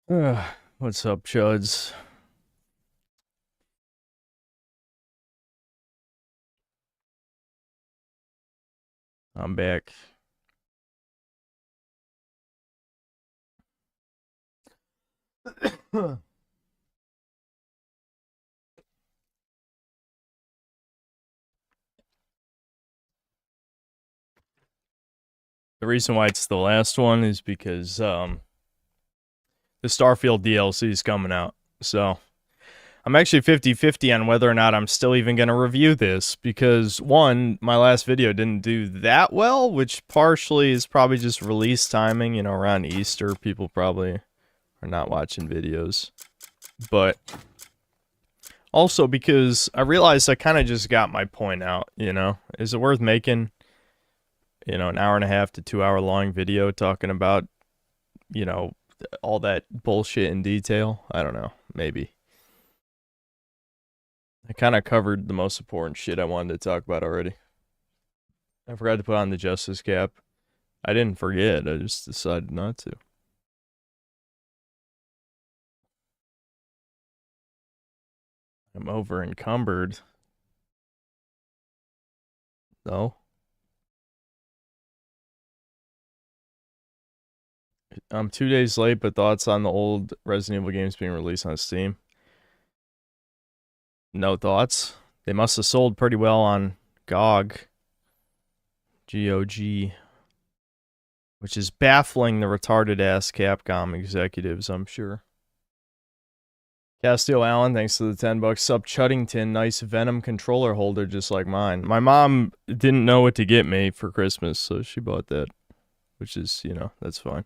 What's up, Chuds? I'm back. The reason why it's the last one is because the Starfield DLC is coming out. So I'm actually 50-50 on whether or not I'm still even going to review this because, one, my last video didn't do that well, which partially is probably just release timing. You know, around Easter, people probably are not watching videos. But also because I realized I kind of just got my point out, you know? Is it worth making, an hour and a half to 2 hour long video talking about, all that bullshit in detail? I don't know. Maybe. I kind of covered the most important shit I wanted to talk about already. I forgot to put on the justice cap. I didn't forget. I just decided not to. I'm over encumbered. No. I'm 2 days late, but thoughts on the old Resident Evil games being released on Steam? No thoughts. They must have sold pretty well on GOG. GOG. Which is baffling the retarded-ass Capcom executives, I'm sure. Castile Allen, thanks to the $10. Sup Chuddington, nice Venom controller holder just like mine. My mom didn't know what to get me for Christmas, so she bought that. Which is, that's fine.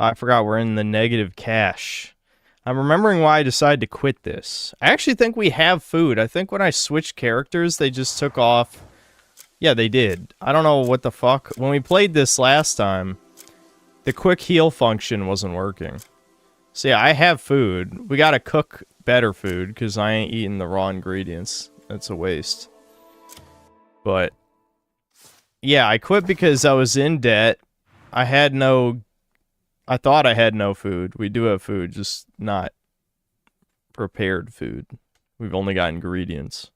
I forgot we're in the negative cash. I'm remembering why I decided to quit this. I actually think we have food. I think when I switched characters, they just took off. Yeah, they did. I don't know what the fuck. When we played this last time, the quick heal function wasn't working. So yeah, I have food. We gotta cook better food, because I ain't eating the raw ingredients. That's a waste. But, yeah, I quit because I was in debt. I thought I had no food. We do have food, just not prepared food. We've only got ingredients.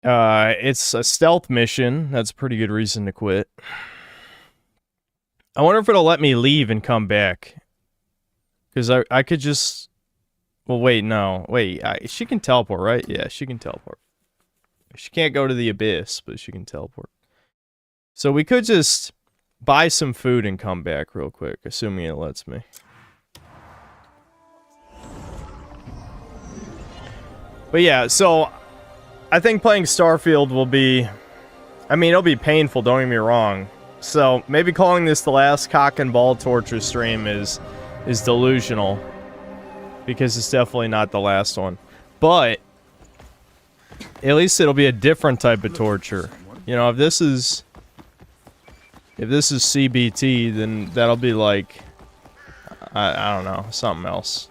It's a stealth mission. That's a pretty good reason to quit. I wonder if it'll let me leave and come back. Because I could just... Well, wait, no. Wait, she can teleport, right? Yeah, she can teleport. She can't go to the abyss, but she can teleport. So we could just buy some food and come back real quick, assuming it lets me. But yeah, so I think playing Starfield will be... I mean, it'll be painful, don't get me wrong. So maybe calling this the last cock and ball torture stream is delusional. Because it's definitely not the last one. But at least it'll be a different type of torture. You know, if this is CBT, then that'll be like, I don't know, something else.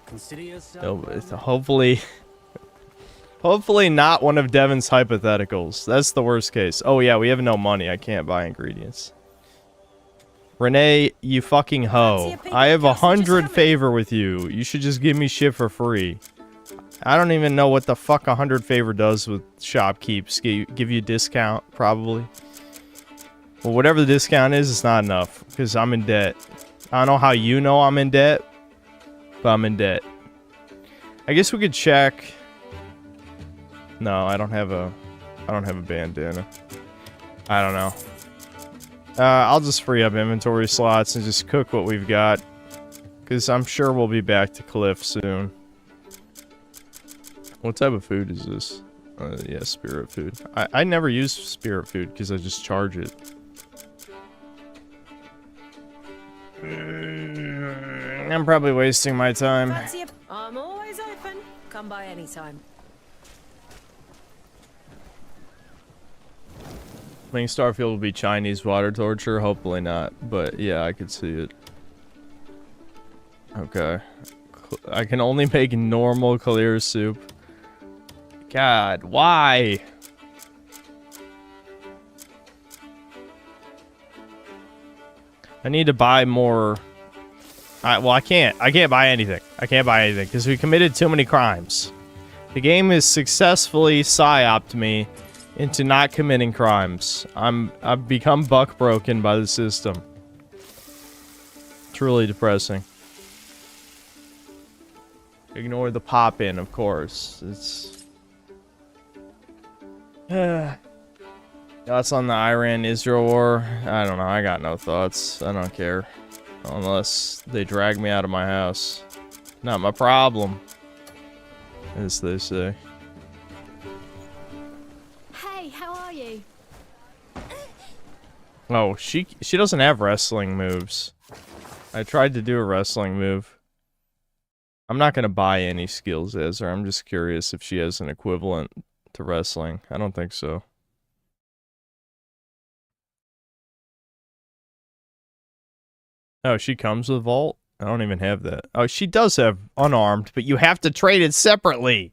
Hopefully not one of Devin's hypotheticals. That's the worst case. Oh yeah, we have no money. I can't buy ingredients. Renee, you fucking hoe. I have 100 favor with you. You should just give me shit for free. I don't even know what the fuck 100 favor does with shopkeeps. Give you a discount, probably. Well, whatever the discount is, it's not enough. Because I'm in debt. I don't know how you know I'm in debt. But I'm in debt. I guess we could check... No, I don't have a bandana. I don't know. I'll just free up inventory slots and just cook what we've got. Because I'm sure we'll be back to Cliff soon. What type of food is this? Yeah, spirit food. I never use spirit food because I just charge it. I'm probably wasting my time. I'm always open. Come by anytime. I think Starfield will be Chinese water torture. Hopefully not. But yeah, I could see it. Okay. I can only make normal clear soup. God, why? I need to buy more Well, I can't buy anything. I can't buy anything because we committed too many crimes. The game has successfully psyoped me into not committing crimes. I've become buck broken by the system. Truly depressing. Ignore the pop in, of course. It's thoughts on the Iran-Israel war? I don't know. I got no thoughts. I don't care. Unless they drag me out of my house. Not my problem. As they say. Hey, how are you? Oh, she doesn't have wrestling moves. I tried to do a wrestling move. I'm not gonna buy any skills as her. I'm just curious if she has an equivalent to wrestling. I don't think so. Oh, she comes with vault? I don't even have that. Oh, she does have unarmed, but you have to trade it separately.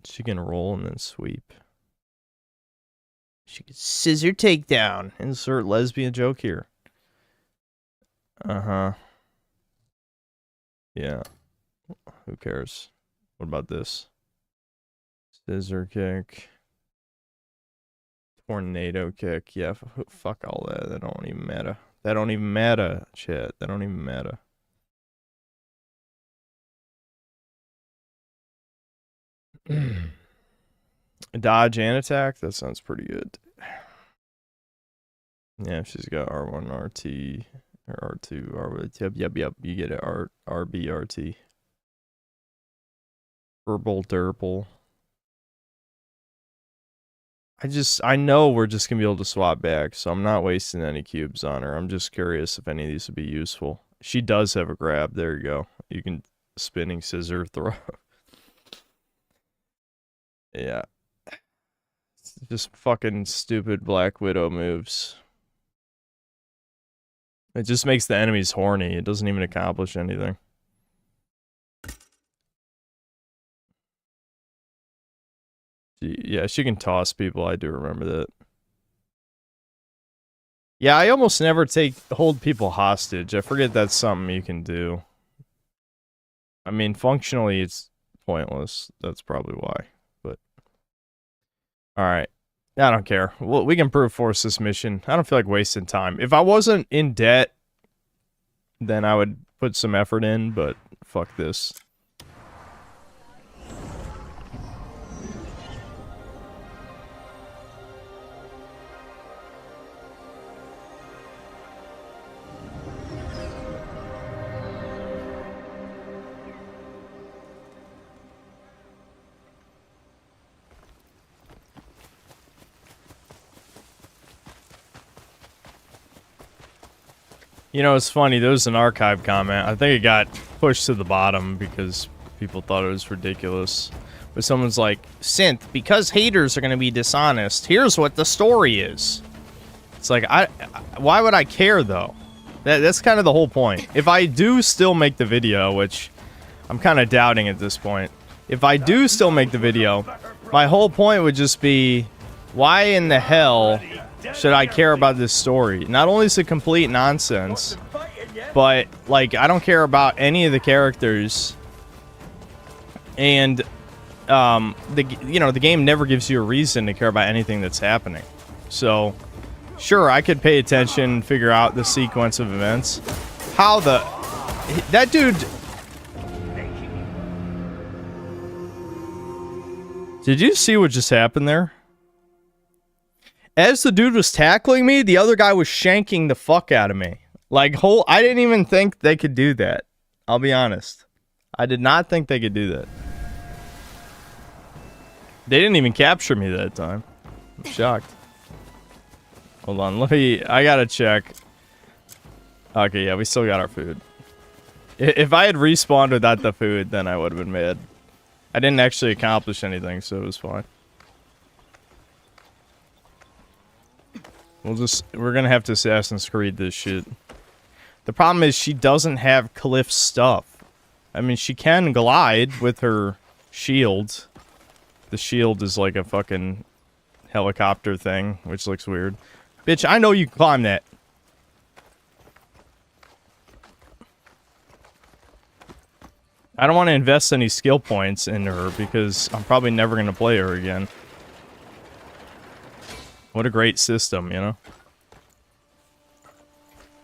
She can roll and then sweep. She can scissor takedown. Insert lesbian joke here. Uh-huh. Yeah. Who cares? What about this? Scissor kick. Tornado kick. Yeah, fuck all that. That don't even matter. That don't even matter, chat. That don't even matter. Dodge and attack? That sounds pretty good. Yeah, she's got R1, RT, or R2, R1, yep, you get it, RB, RT. Herbal Durple. I know we're just gonna be able to swap back, so I'm not wasting any cubes on her. I'm just curious if any of these would be useful. She does have a grab. There you go. You can spinning scissor throw. Yeah. It's just fucking stupid Black Widow moves. It just makes the enemies horny. It doesn't even accomplish anything. Yeah, she can toss people. I do remember that. Yeah, I almost never hold people hostage. I forget that's something you can do. I mean, functionally, it's pointless. That's probably why. But all right, I don't care. We can brute force this mission. I don't feel like wasting time. If I wasn't in debt, then I would put some effort in. But fuck this. You know, it's funny, there was an archive comment. I think it got pushed to the bottom because people thought it was ridiculous. But someone's like, Synth, because haters are going to be dishonest, here's what the story is. It's like, why would I care, though? That's kind of the whole point. If I do still make the video, which I'm kind of doubting at this point. If I do still make the video, my whole point would just be, why in the hell should I care about this story? Not only is it complete nonsense, but, like, I don't care about any of the characters. And, the game never gives you a reason to care about anything that's happening. So, sure, I could pay attention and figure out the sequence of events. That dude... Did you see what just happened there? As the dude was tackling me, the other guy was shanking the fuck out of me. Like, I didn't even think they could do that. I'll be honest. I did not think they could do that. They didn't even capture me that time. I'm shocked. Hold on, I gotta check. Okay, yeah, we still got our food. If I had respawned without the food, then I would have been mad. I didn't actually accomplish anything, so it was fine. We're gonna have to Assassin's Creed this shit. The problem is she doesn't have Cliff's stuff. I mean, she can glide with her shield. The shield is like a fucking helicopter thing, which looks weird. Bitch, I know you can climb that. I don't want to invest any skill points in her because I'm probably never going to play her again. What a great system, you know?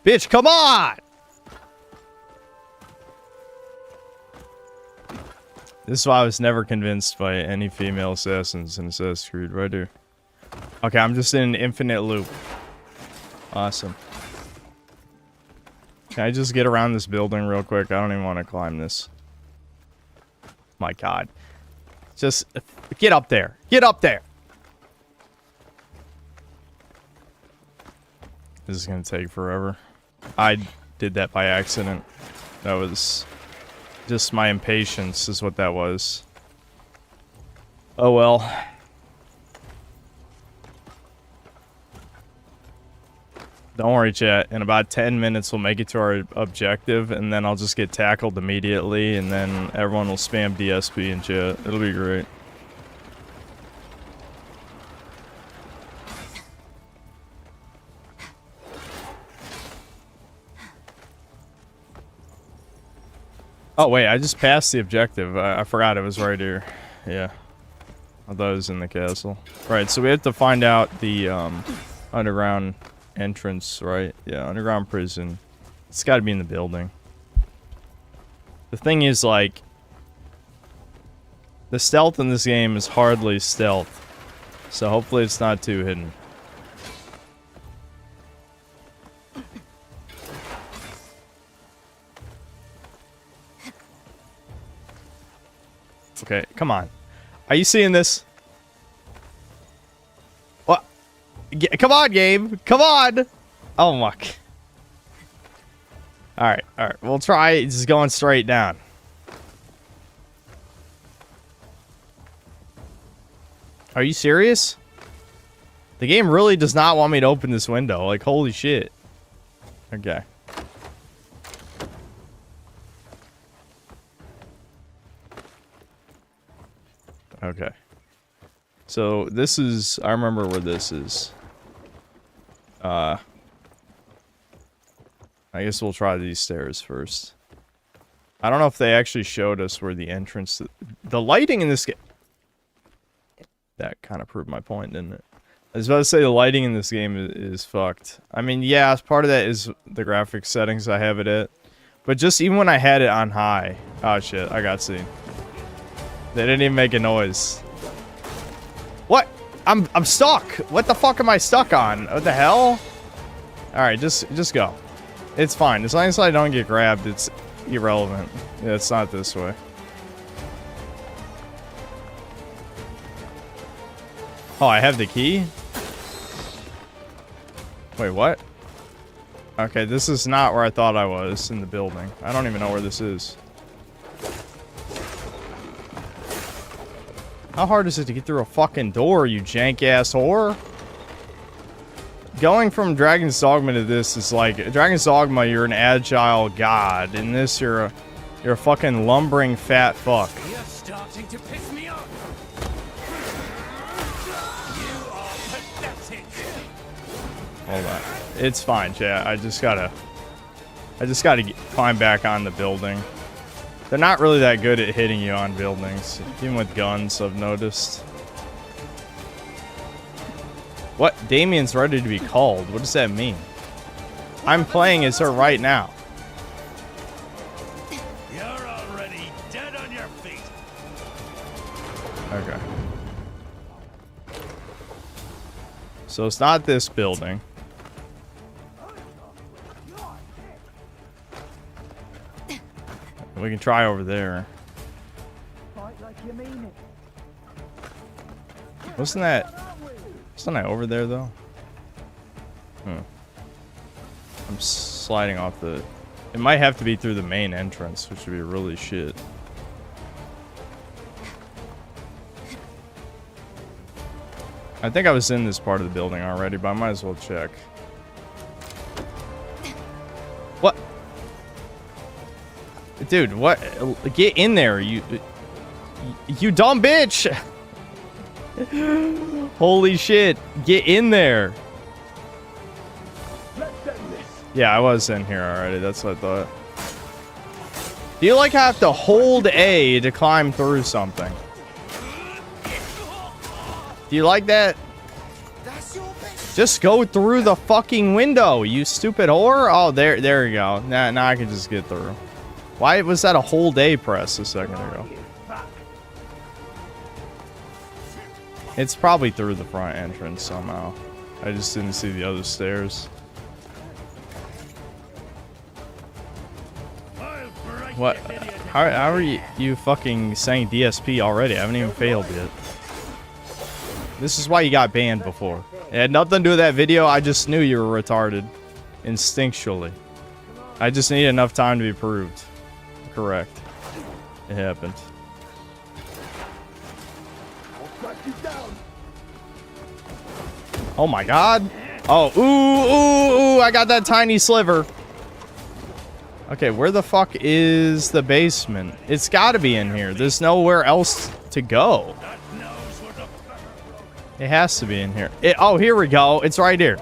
Bitch, come on! This is why I was never convinced by any female assassins in Assassin's Creed, right here. Okay, I'm just in an infinite loop. Awesome. Can I just get around this building real quick? I don't even want to climb this. My god. Just get up there. Get up there! This is gonna take forever. I did that by accident. That was just my impatience is what that was. Oh well. Don't worry, chat. In about 10 minutes, we'll make it to our objective, and then I'll just get tackled immediately, and then everyone will spam DSP in chat. It'll be great. Oh, wait, I just passed the objective. I forgot it was right here. Yeah. I thought it was in the castle. Right, so we have to find out the underground entrance, right? Yeah, underground prison. It's got to be in the building. The thing is, like, the stealth in this game is hardly stealth. So hopefully it's not too hidden. Okay, come on. Are you seeing this? What? Come on, game. Come on. Oh, my. Alright, alright. We'll try just going straight down. Are you serious? The game really does not want me to open this window. Like, holy shit. Okay. Okay. So, this is... I remember where this is. I guess we'll try these stairs first. I don't know if they actually showed us where the entrance... The lighting in this game... That kind of proved my point, didn't it? I was about to say the lighting in this game is fucked. I mean, yeah, part of that is the graphics settings I have it at. But just even when I had it on high... Oh shit, I got seen. They didn't even make a noise. What? I'm stuck. What the fuck am I stuck on? What the hell? Alright, just go. It's fine. As long as I don't get grabbed, it's irrelevant. Yeah, it's not this way. Oh, I have the key? Wait, what? Okay, this is not where I thought I was in the building. I don't even know where this is. How hard is it to get through a fucking door, you jank-ass whore? Going from Dragon's Dogma to this is like... Dragon's Dogma, you're an agile god. In this, you're a fucking lumbering fat fuck. You're starting to piss me off. You are pathetic. Hold on. It's fine, chat. I just gotta climb back on the building. They're not really that good at hitting you on buildings. Even with guns, I've noticed. What? Damien's ready to be called. What does that mean? I'm playing as her right now. You're already dead on your feet. Okay. So it's not this building. We can try over there. Wasn't that over there though? I'm sliding off the... It might have to be through the main entrance, which would be really shit. I think I was in this part of the building already, but I might as well check. What? Dude, what? Get in there, you dumb bitch! Holy shit, get in there! Yeah, I was in here already, that's what I thought. Do you like have to hold A to climb through something? Do you like that? Just go through the fucking window, you stupid whore. Oh, there you go. Now I can just get through. Why was that a hold A press a second ago? It's probably through the front entrance somehow. I just didn't see the other stairs. What? How are you fucking saying DSP already? I haven't even failed yet. This is why you got banned before. It had nothing to do with that video. I just knew you were retarded. Instinctually. I just need enough time to be proved. Correct. It happened. Oh my god. Oh, ooh, I got that tiny sliver. Okay, where the fuck is the basement? It's gotta be in here. There's nowhere else to go. It has to be in here. Oh, here we go. It's right here.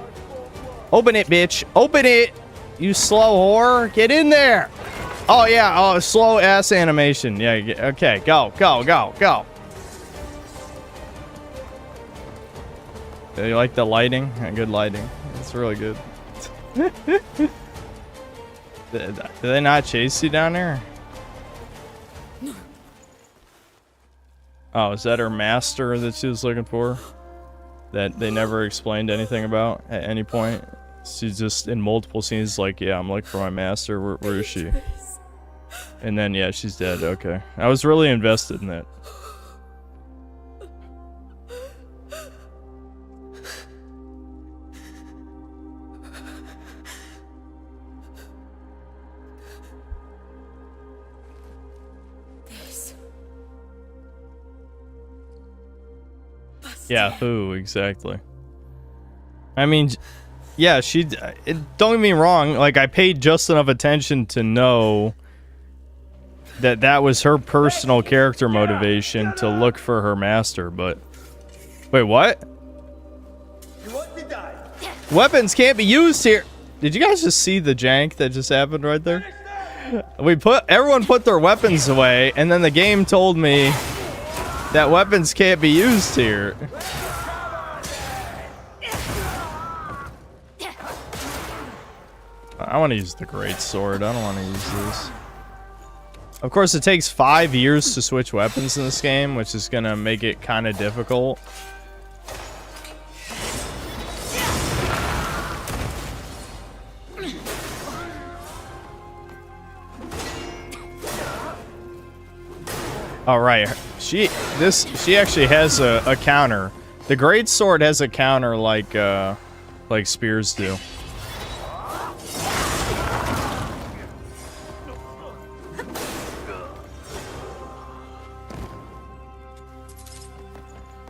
Open it, bitch. Open it. You slow whore. Get in there. Oh, yeah. Oh, slow ass animation. Yeah, okay. Go. Do you like the lighting? Good lighting. It's really good. Do they not chase you down there? Oh, is that her master that she was looking for? That they never explained anything about at any point? She's just in multiple scenes like, yeah, I'm looking for my master. Where is she? And then, yeah, she's dead. Okay. I was really invested in that. Yeah, who exactly? I mean, yeah, don't get me wrong. Like, I paid just enough attention to know that that was her personal character motivation to look for her master. But wait, what? Weapons can't be used here. Did you guys just see the jank that just happened right there? Everyone put their weapons away, and then the game told me that weapons can't be used here. I want to use the great sword. I don't want to use this. Of course, it takes 5 years to switch weapons in this game, which is gonna make it kind of difficult. All right, she actually has a counter. The great sword has a counter like spears do.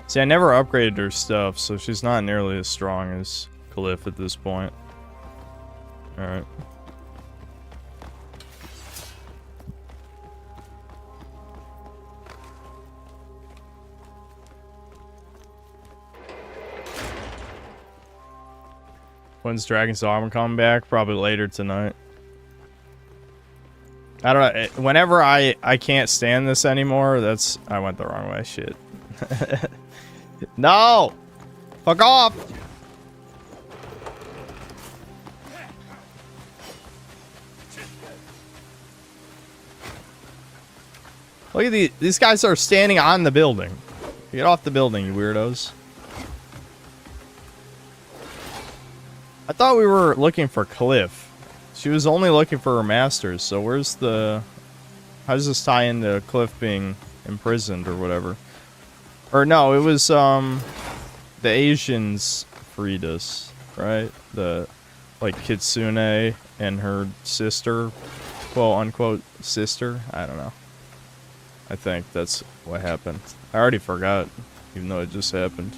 See, I never upgraded her stuff, so she's not nearly as strong as Cliff at this point. Alright. When's Dragon's Dogma coming back? Probably later tonight. I don't know. Whenever I can't stand this anymore, I went the wrong way. Shit. No! Fuck off! Look at these guys are standing on the building. Get off the building, you weirdos. I thought we were looking for Cliff. She was only looking for her masters, so where's the... How does this tie into Cliff being imprisoned or whatever? Or no, it was, the Asians freed us, right? Like, Kitsune and her sister, quote-unquote sister? I don't know. I think that's what happened. I already forgot, even though it just happened.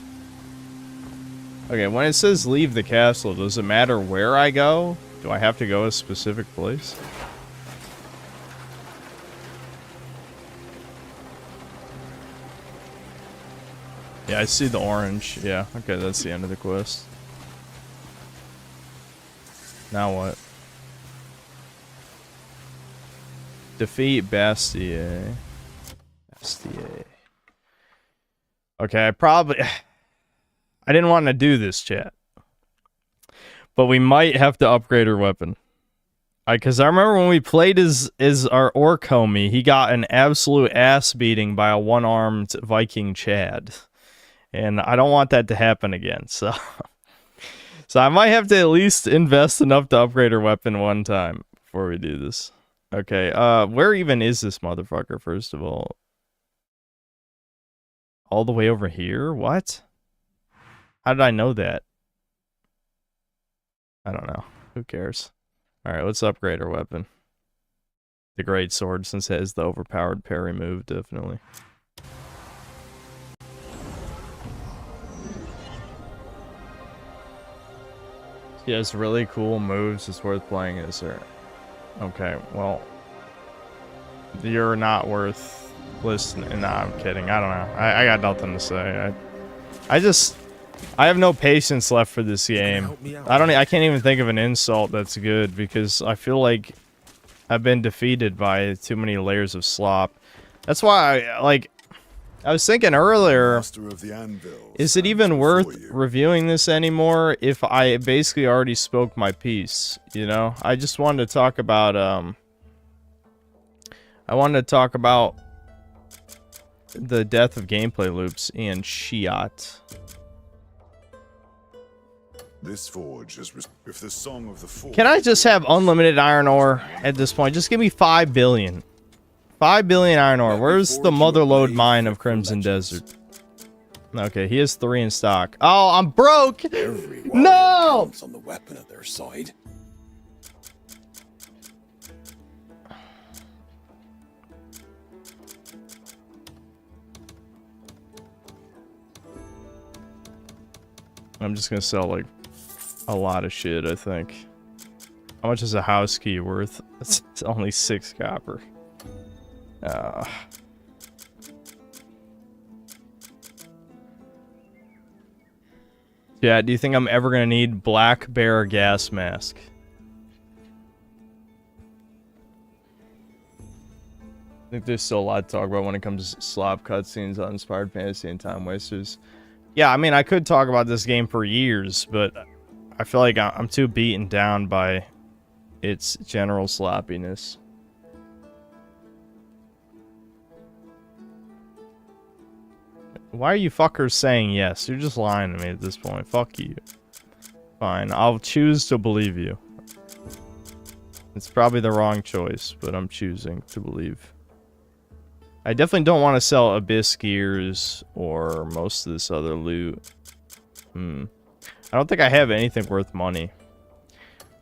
Okay, when it says leave the castle, does it matter where I go? Do I have to go a specific place? Yeah, I see the orange. Yeah, okay, that's the end of the quest. Now what? Defeat Bastier. Bastier. Okay, I didn't want to do this, chat. But we might have to upgrade her weapon. Because I remember when we played as our orc homie, he got an absolute ass beating by a one-armed Viking Chad. And I don't want that to happen again, so... So I might have to at least invest enough to upgrade her weapon one time before we do this. Okay, where even is this motherfucker, first of all? All the way over here? What? How did I know that? I don't know. Who cares? Alright, let's upgrade her weapon. The great sword, since it has the overpowered parry move, definitely. She has really cool moves. It's worth playing as her. Okay, well, you're not worth listening. Nah, I'm kidding. I don't know. I got nothing to say. I have no patience left for this game. I can't even think of an insult that's good because I feel like I've been defeated by too many layers of slop. That's why I was thinking earlier, is it even worth reviewing this anymore if I basically already spoke my piece, you know? I just wanted to talk about, the death of gameplay loops and Shiat. This forge is if the song of the forge. Can I just have unlimited iron ore at this point? Just give me 5 billion. 5 billion iron ore. Where's the motherlode mine of Crimson Desert? Okay, he has 3 in stock. Oh, I'm broke! No! On the weapon of their side. I'm just gonna sell, like, a lot of shit, I think. How much is a house key worth? It's only 6 copper. Yeah, do you think I'm ever gonna need Black Bear gas mask? I think there's still a lot to talk about when it comes to slop cutscenes, uninspired fantasy, and time wasters. Yeah, I mean, I could talk about this game for years, but I feel like I'm too beaten down by its general sloppiness. Why are you fuckers saying yes? You're just lying to me at this point. Fuck you. Fine, I'll choose to believe you. It's probably the wrong choice, but I'm choosing to believe. I definitely don't want to sell Abyss Gears or most of this other loot. I don't think I have anything worth money.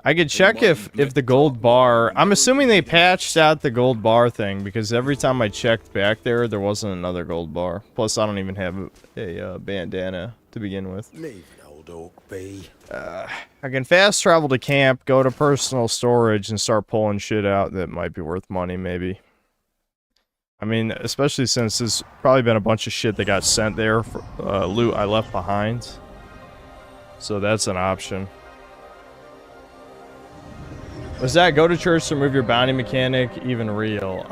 I could check if the gold bar... I'm assuming they patched out the gold bar thing, because every time I checked back there wasn't another gold bar. Plus, I don't even have a bandana to begin with. Leave an old oak be. I can fast travel to camp, go to personal storage, and start pulling shit out that might be worth money, maybe. I mean, especially since there's probably been a bunch of shit that got sent there for loot I left behind. So that's an option. Was that go to church to remove your bounty mechanic even real?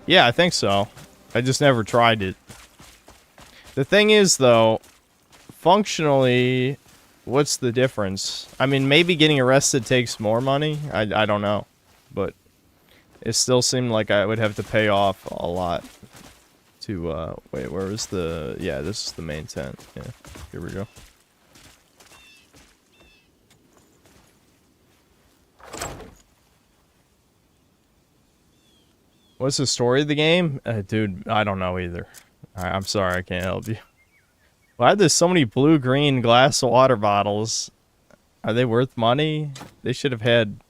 Yeah, I think so. I just never tried it. The thing is, though, functionally, what's the difference? I mean, maybe getting arrested takes more money. I don't know. But it still seemed like I would have to pay off a lot to, wait, where was the... Yeah, this is the main tent. Yeah, here we go. What's the story of the game? Dude, I don't know either. I'm sorry, I can't help you. Why are there so many blue-green glass water bottles? Are they worth money? They should have had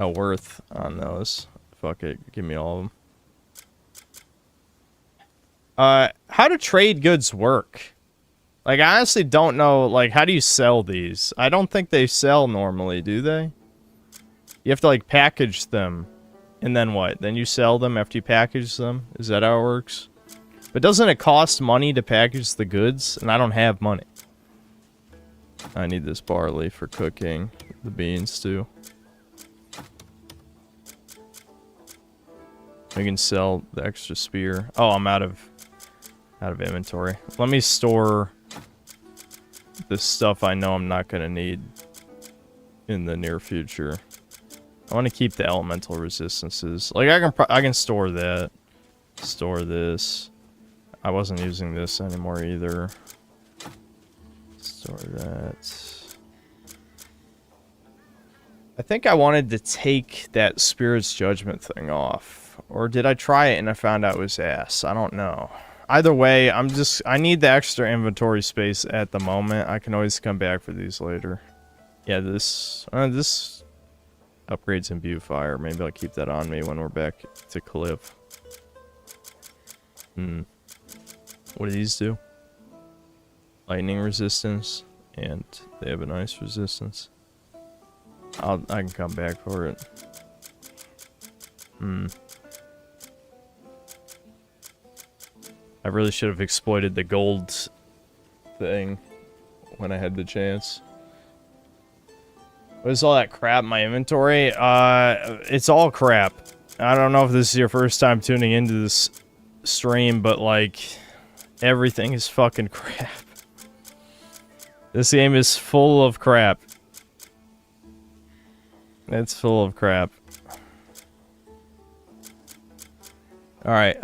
a worth on those. Fuck it, give me all of them. How do trade goods work? Like, I honestly don't know, like, how do you sell these? I don't think they sell normally, do they? You have to, like, package them. And then what? Then you sell them after you package them? Is that how it works? But doesn't it cost money to package the goods? And I don't have money. I need this barley for cooking the beans too. We can sell the extra spear. Oh, I'm out of inventory. Let me store the stuff I know I'm not gonna need in the near future. I want to keep the elemental resistances. Like I can store that. Store this. I wasn't using this anymore either. Store that. I think I wanted to take that Spirit's Judgment thing off. Or did I try it and I found out it was ass? I don't know. Either way, I need the extra inventory space at the moment. I can always come back for these later. Yeah, this upgrades imbue fire. Maybe I'll keep that on me when we're back to Cliff. What do these do? Lightning resistance, and they have an ice resistance. I can come back for it. I really should have exploited the gold thing when I had the chance. What is all that crap in my inventory? It's all crap. I don't know if this is your first time tuning into this stream, but like, everything is fucking crap. This game is full of crap. It's full of crap. Alright,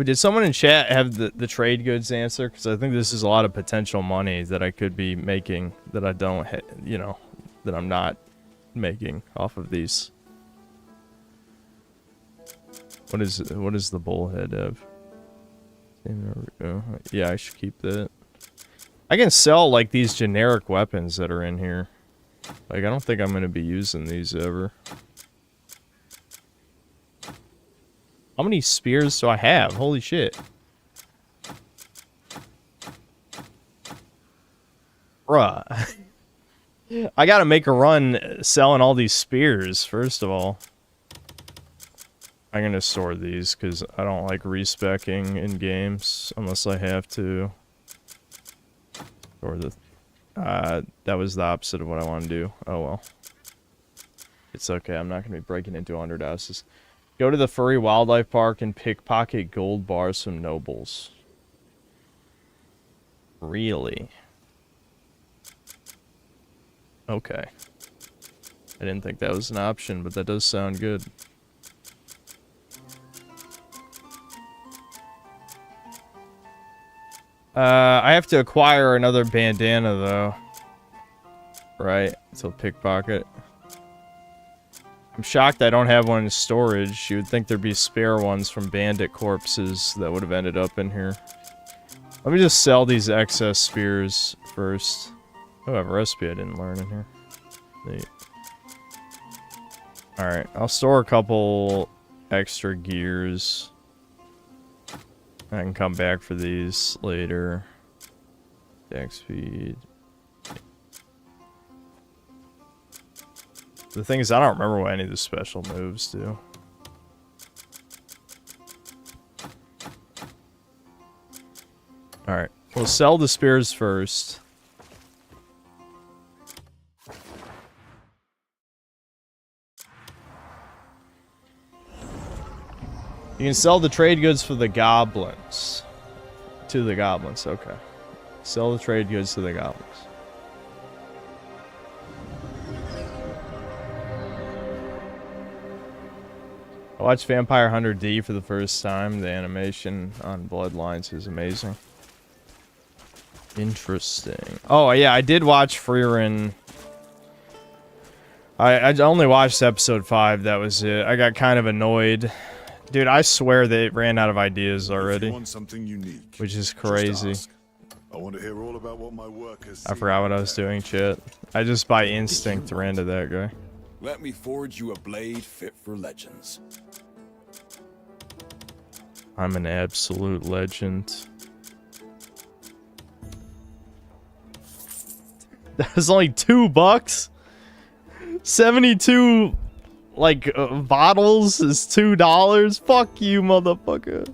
did someone in chat have the trade goods answer? Because I think this is a lot of potential money that I could be making that I don't, that I'm not making off of these. What is the bullhead of? Yeah, I should keep that. I can sell like these generic weapons that are in here. Like, I don't think I'm gonna be using these ever. How many spears do I have? Holy shit. Bruh. I gotta make a run selling all these spears, first of all. I'm gonna store these, because I don't like respecking in games, unless I have to. Or that was the opposite of what I want to do. Oh well. It's okay, I'm not gonna be breaking into 100 houses. Go to the Furry Wildlife Park and pickpocket gold bars from nobles. Really? Okay. I didn't think that was an option, but that does sound good. I have to acquire another bandana, though. Right, so pickpocket. I'm shocked I don't have one in storage. You would think there'd be spare ones from bandit corpses that would have ended up in here. Let me just sell these excess spears first. Oh, I have a recipe I didn't learn in here. Neat. Alright, I'll store a couple extra gears. I can come back for these later. Deck speed. The thing is, I don't remember what any of the special moves do. Alright, we'll sell the spears first. You can sell the trade goods for the goblins. To the goblins, okay. Sell the trade goods to the goblins. I watched Vampire Hunter D for the first time. The animation on Bloodlines is amazing. Interesting. Oh, yeah, I did watch Freerin. I only watched episode 5, that was it. I got kind of annoyed. Dude, I swear they ran out of ideas already. If you want something unique, which is just crazy. ask. I want to hear all about what my work has I seen forgot what I out was there. doing, chat. I just by instinct ran to that guy. Let me forge you a blade fit for legends. I'm an absolute legend. That was only $2. 72 like bottles is $2. Fuck you, motherfucker.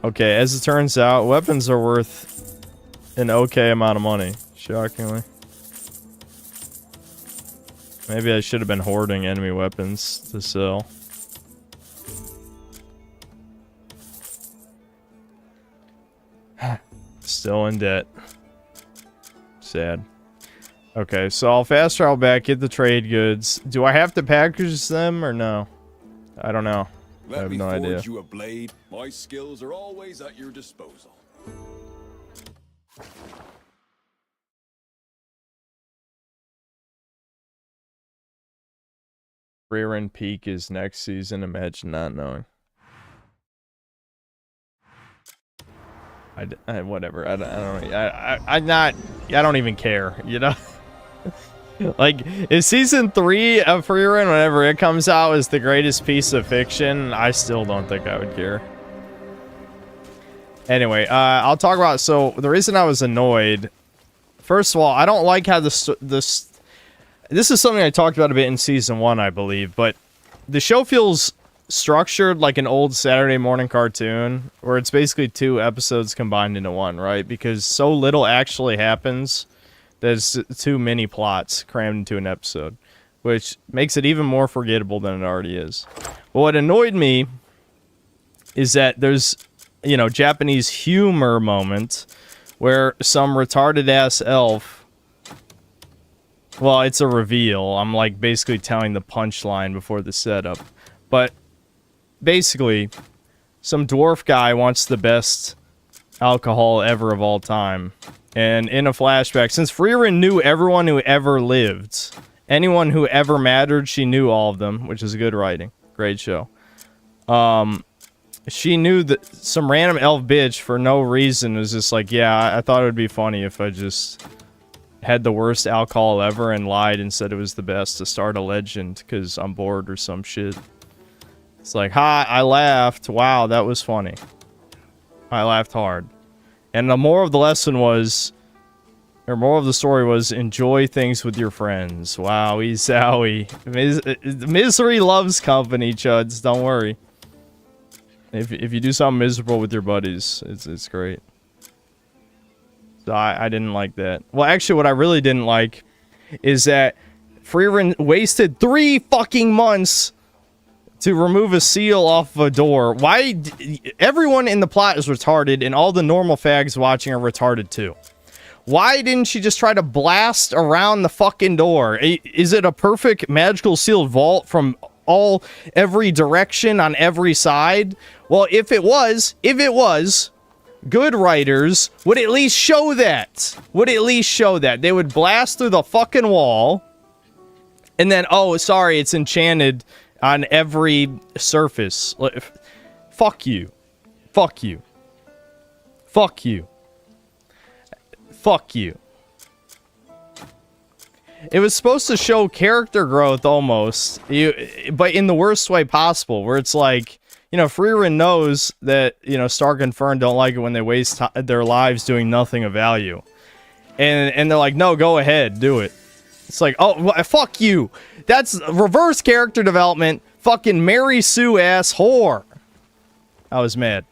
Okay, as it turns out, weapons are worth an okay amount of money, shockingly. Maybe I should have been hoarding enemy weapons to sell. Still in debt. Sad. Okay, so I'll fast travel back, get the trade goods. Do I have to package them or no? I don't know. I have no idea. You a blade. My skills are always at your disposal. Rear Peak is next season. Imagine not knowing. Whatever. I don't even care. You know. Like, if season 3 of Freerun, whenever it comes out, is the greatest piece of fiction, I still don't think I would care. Anyway, I'll talk about. So the reason I was annoyed. First of all, I don't like how this is something I talked about a bit in season 1, I believe, but the show feels structured like an old Saturday morning cartoon, where it's basically 2 episodes combined into one, right? Because so little actually happens. There's too many plots crammed into an episode, which makes it even more forgettable than it already is. But what annoyed me is that there's, you know, Japanese humor moment where some retarded ass elf. Well, it's a reveal. I'm like basically telling the punchline before the setup. But basically, some dwarf guy wants the best alcohol ever of all time. And in a flashback, since Freerun knew everyone who ever lived, anyone who ever mattered, she knew all of them, which is good writing. Great show. She knew that some random elf bitch for no reason was just like, yeah, I thought it would be funny if I just had the worst alcohol ever and lied and said it was the best to start a legend because I'm bored or some shit. It's like, ha, I laughed. Wow, that was funny. I laughed hard. And the moral of the lesson was, or moral of the story was, enjoy things with your friends. Wowie zowie. Misery loves company, chuds. Don't worry. If you do something miserable with your buddies, it's great. So I didn't like that. Well, actually, what I really didn't like is that Freerun wasted 3 fucking months to remove a seal off of a door. Why? Everyone in the plot is retarded, and all the normal fags watching are retarded too. Why didn't she just try to blast around the fucking door? Is it a perfect magical sealed vault from every direction on every side? Well, if it was, good writers would at least show that. They would blast through the fucking wall, and then, oh, sorry, it's enchanted on every surface. Fuck you. Fuck you. Fuck you. Fuck you. It was supposed to show character growth almost, but in the worst way possible, where it's like, you know, Freerun knows that, you know, Stark and Fern don't like it when they waste their lives doing nothing of value. And they're like, no, go ahead, do it. It's like, oh, fuck you. That's reverse character development. Fucking Mary Sue ass whore. I was mad.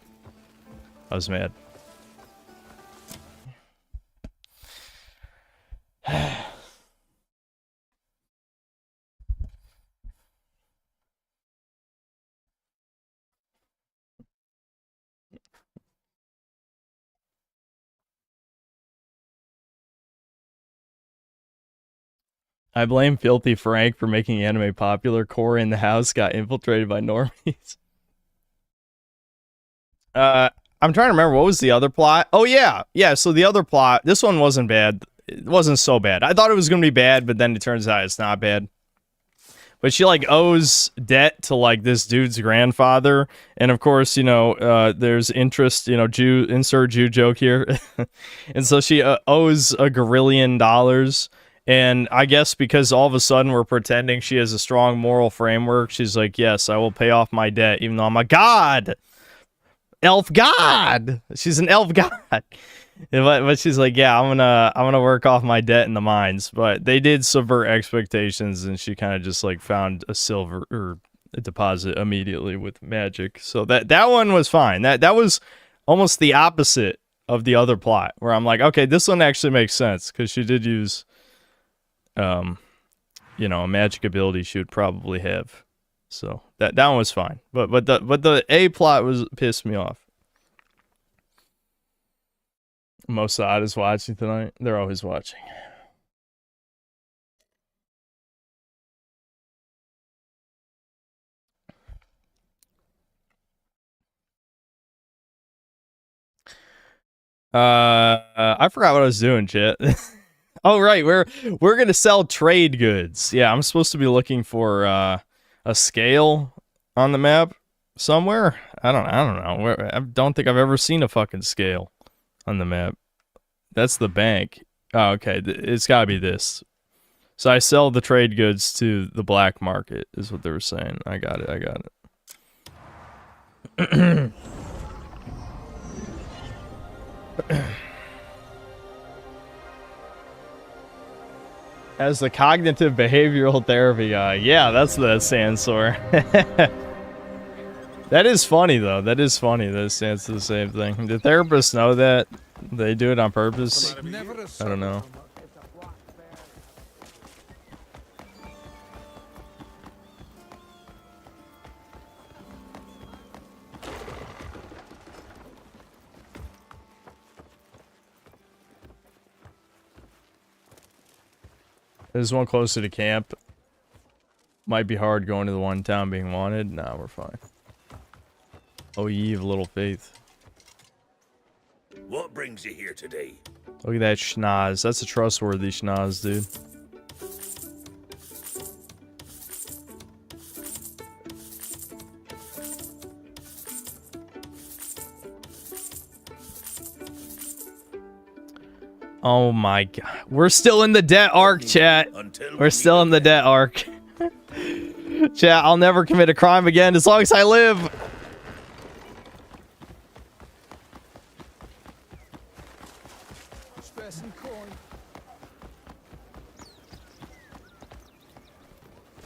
I blame Filthy Frank for making anime popular. Cora in the house got infiltrated by normies. I'm trying to remember, what was the other plot? Oh, yeah. Yeah, so the other plot, this one wasn't bad. It wasn't so bad. I thought it was going to be bad, but then it turns out it's not bad. But she, like, owes debt to, like, this dude's grandfather. And, of course, you know, there's interest, you know, insert Jew joke here. And so she owes $1 gazillion. And I guess because all of a sudden we're pretending she has a strong moral framework, she's like, yes, I will pay off my debt, even though I'm a god. Elf god. She's an elf god. But she's like, yeah, I'm gonna work off my debt in the mines. But they did subvert expectations, and she kind of just like found a silver or a deposit immediately with magic. So that one was fine. That was almost the opposite of the other plot, where I'm like, okay, this one actually makes sense because she did use you know, a magic ability she would probably have. So that one was fine. But the A plot was pissed me off. Mossad is watching tonight. They're always watching. I forgot what I was doing, chat. Oh right, we're gonna sell trade goods. Yeah, I'm supposed to be looking for a scale on the map somewhere. I don't know. I don't think I've ever seen a fucking scale on the map. That's the bank. Oh, okay. It's gotta be this. So I sell the trade goods to the black market, is what they were saying. I got it. As the cognitive behavioral therapy guy. Yeah, that's the Sansor. That is funny, though. That is funny that it stands for the same thing. Do therapists know that? They do it on purpose? I don't know. There's one closer to camp. Might be hard going to the one town being wanted. Nah, we're fine. Oh, ye of little faith. What brings you here today? Look at that schnoz. That's a trustworthy schnoz, dude. Oh my god. We're still in the debt arc, chat. We're still in the debt arc. Chat, I'll never commit a crime again as long as I live.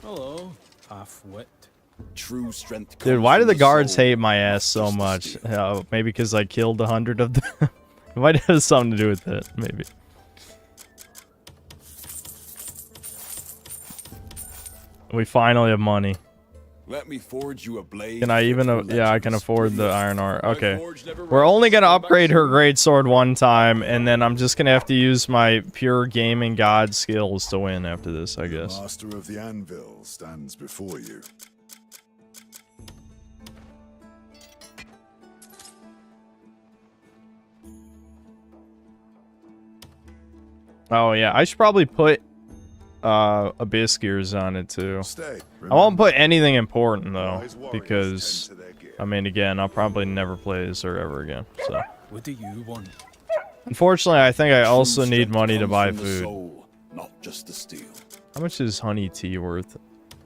Hello, half-wit. True strength. Dude, why do the guards hate my ass so much? Maybe because I killed 100 of them. It might have something to do with it, maybe. We finally have money. Let me forge you a blade. Can I even? Yeah, I can afford the iron art. Okay. We're only gonna upgrade her great sword one time, and then I'm just gonna have to use my pure gaming god skills to win after this, I guess. Master of the Anvil stands before you. Oh yeah, I should probably put abyss gears on it too. Stay. I won't put anything important though, Wise warriors because tend to their gear. I mean, again, I'll probably never play as her ever again. So, What do you want? unfortunately, I think I also True need strength money to comes buy from the food. soul, not just the steel. How much is honey tea worth?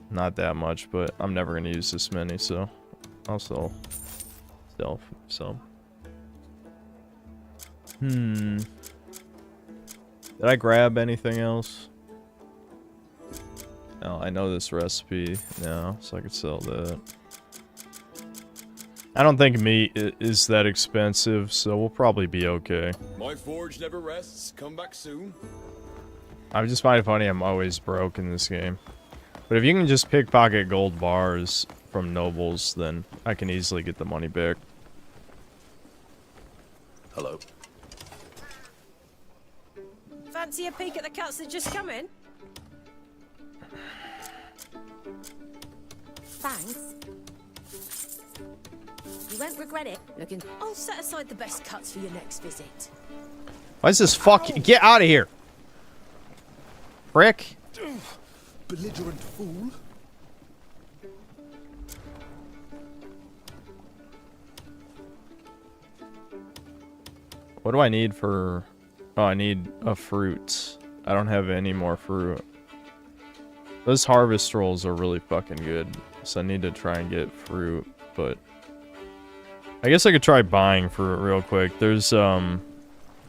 Not that much, but I'm never gonna use this many, so I'll sell stealth. So, did I grab anything else? Oh, I know this recipe now, so I could sell that. I don't think meat is that expensive, so we'll probably be okay. My forge never rests. Come back soon. I just find it funny I'm always broke in this game. But if you can just pickpocket gold bars from nobles, then I can easily get the money back. Hello. Fancy a peek at the cuts that just come in? Thanks. You won't regret it. Looking. I'll set aside the best cuts for your next visit. Why is this get out of here? Prick. Belligerent fool. What do I need for... Oh, I need a fruit. I don't have any more fruit. Those harvest rolls are really fucking good. So I need to try and get fruit, but... I guess I could try buying fruit real quick. There's, well,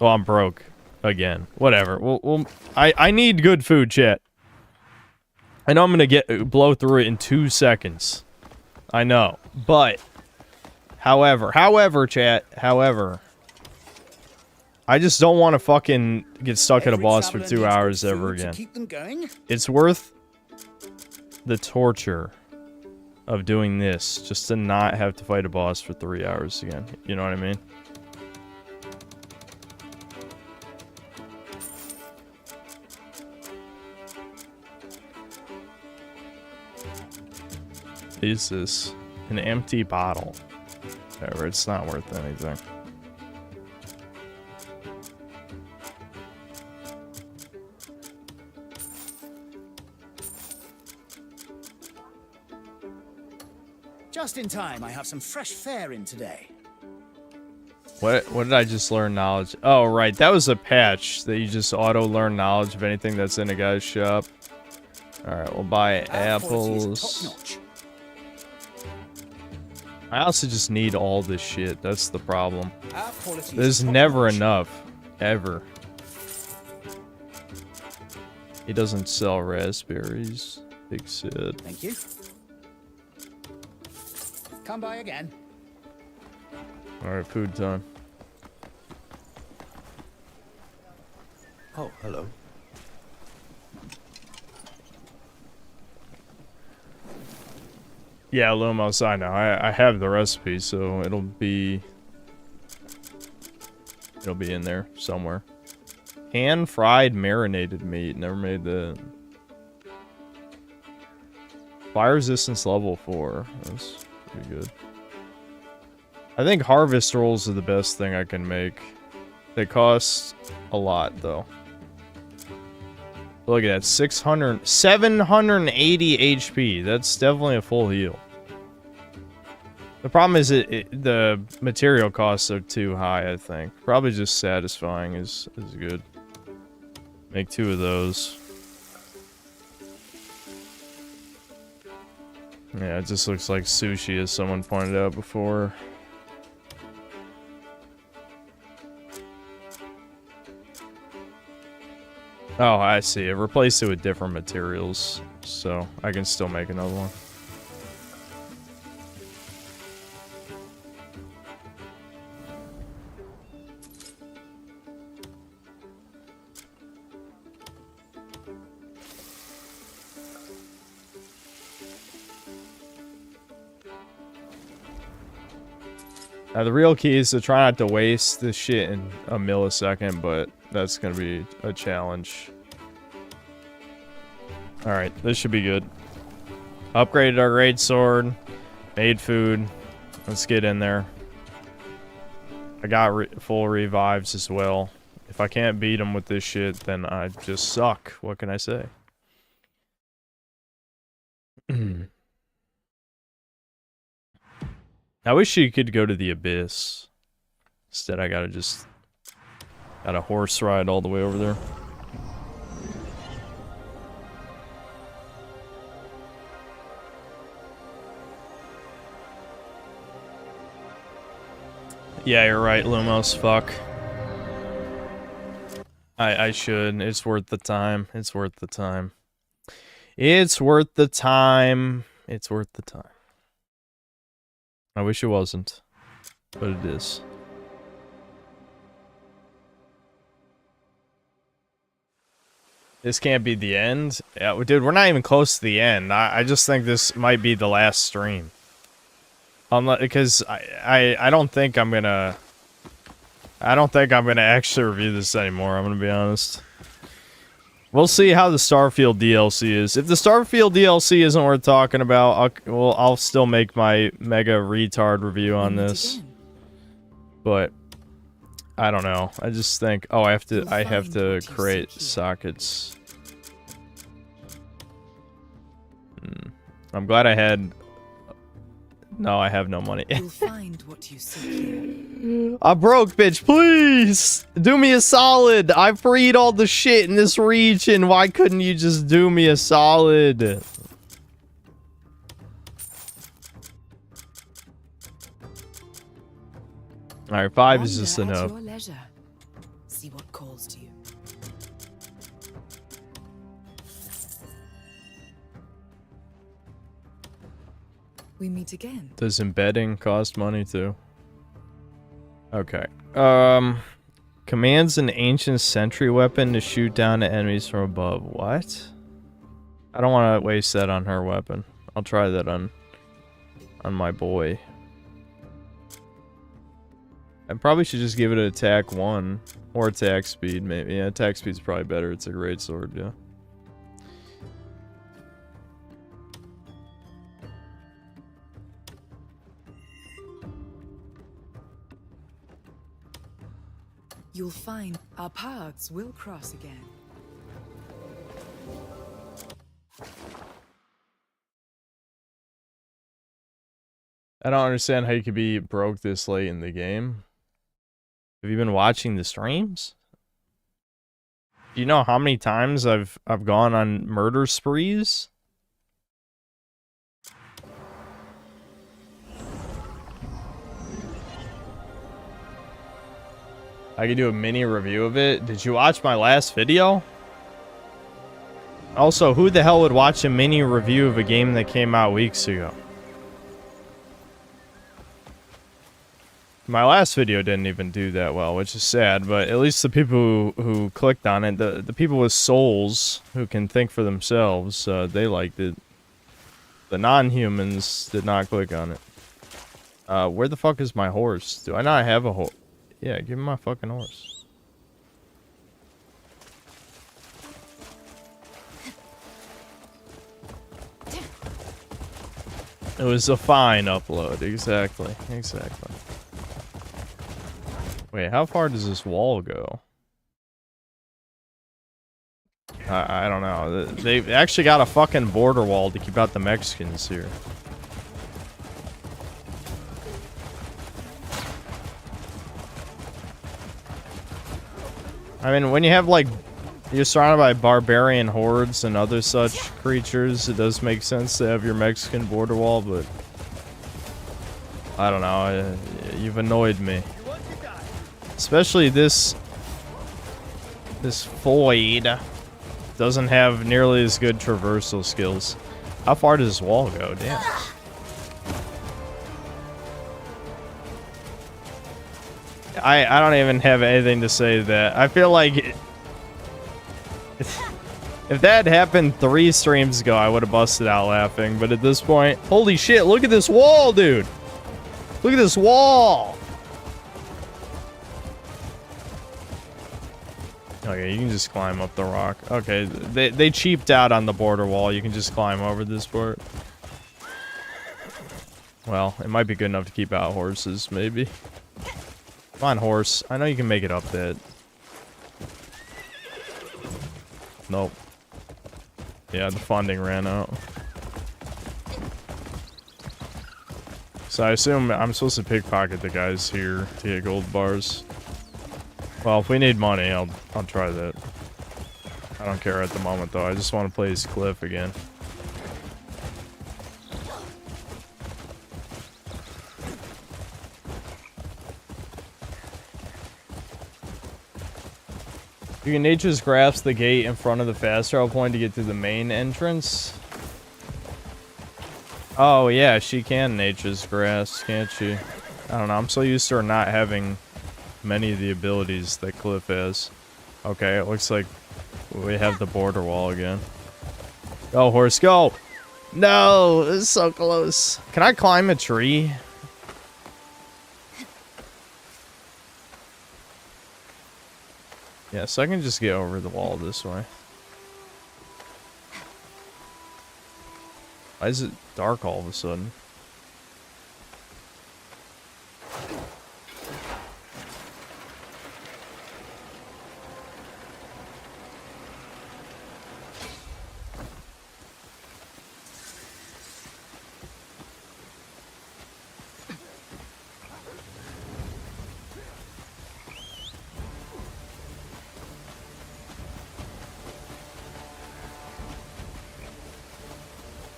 I'm broke. Again. Whatever. I need good food, chat. I know I'm gonna blow through it in 2 seconds. I know. But... However, chat. However... I just don't want to fucking get stuck at a boss for 2 hours ever again. Keep them going. It's worth the torture of doing this just to not have to fight a boss for 3 hours again. You know what I mean? Is this an empty bottle? Whatever, it's not worth anything. Just in time, I have some fresh fare in today. What did I just learn knowledge? Oh, right, that was a patch that you just auto-learn knowledge of anything that's in a guy's shop. Alright, we'll buy apples. I also just need all this shit. That's the problem. There's never enough. Ever. He doesn't sell raspberries. Big Sid. Thank you. Come by again. Alright, food time. Oh, hello. Yeah, Lumos, I know. I have the recipe, so it'll be in there somewhere. Pan-fried marinated meat. Never made that. Fire resistance level 4. That's pretty good. I think harvest rolls are the best thing I can make. They cost a lot, though. Look at that, 780 HP. That's definitely a full heal. The problem is the material costs are too high, I think. Probably just satisfying is good. Make 2 of those. Yeah, it just looks like sushi, as someone pointed out before. Oh, I see. It replaced it with different materials, so I can still make another one. Now, the real key is to try not to waste this shit in a millisecond, but that's gonna be a challenge. Alright, this should be good. Upgraded our great sword. Made food. Let's get in there. I got full revives as well. If I can't beat them with this shit, then I just suck. What can I say? I wish you could go to the abyss. Instead, I gotta horse ride all the way over there. Yeah, you're right, Lumos. Fuck. I should. It's worth the time. It's worth the time. It's worth the time. It's worth the time. I wish it wasn't, but it is. This can't be the end. Yeah, dude, we're not even close to the end. I just think this might be the last stream. Because I don't think I'm gonna actually review this anymore. I'm gonna be honest. We'll see how the Starfield DLC is. If the Starfield DLC isn't worth talking about, I'll still make my mega retard review on this. But I don't know. I just think, oh, I have to create sockets. I'm glad I had. No, I have no money. You'll find what you seek. I'm broke, bitch. Please do me a solid. I freed all the shit in this region. Why couldn't you just do me a solid? All right, 5 is just enough. At your leisure. See what calls to you. We meet again. Does embedding cost money too? Okay. Commands an ancient sentry weapon to shoot down at enemies from above. What? I don't want to waste that on her weapon. I'll try that on my boy. I probably should just give it an attack 1 or attack speed maybe. Yeah, attack speed's probably better. It's a great sword, yeah. You'll find our paths will cross again. I don't understand how you could be broke this late in the game. Have you been watching the streams? Do you know how many times I've gone on murder sprees? I could do a mini review of it. Did you watch my last video? Also, who the hell would watch a mini review of a game that came out weeks ago? My last video didn't even do that well, which is sad, but at least the people who clicked on it, the people with souls who can think for themselves, they liked it. The non-humans did not click on it. Where the fuck is my horse? Do I not have a horse? Yeah, give me my fucking horse. It was a fine upload, exactly. Wait, how far does this wall go? I don't know. They've actually got a fucking border wall to keep out the Mexicans here. I mean, when you have, like, you're surrounded by barbarian hordes and other such creatures, it does make sense to have your Mexican border wall, but I don't know. You've annoyed me. Especially this void doesn't have nearly as good traversal skills. How far does this wall go? Damn. I don't even have anything to say to that. I feel like if that had happened 3 streams ago, I would have busted out laughing. But at this point, holy shit, look at this wall, dude. Look at this wall. Okay, you can just climb up the rock. Okay, they cheaped out on the border wall. You can just climb over this part. Well, it might be good enough to keep out horses, maybe. Come on, horse. I know you can make it up that. Nope. Yeah, the funding ran out. So I assume I'm supposed to pickpocket the guys here to get gold bars. Well, if we need money, I'll try that. I don't care at the moment, though. I just want to play this cliff again. You can nature's grasp the gate in front of the fast travel point to get to the main entrance. Oh, yeah, she can nature's grasp, can't she? I don't know, I'm so used to her not having many of the abilities that Cliff has. Okay, it looks like we have the border wall again. Go, horse, go! No, it's so close. Can I climb a tree? Yeah, so I can just get over the wall this way. Why is it dark all of a sudden?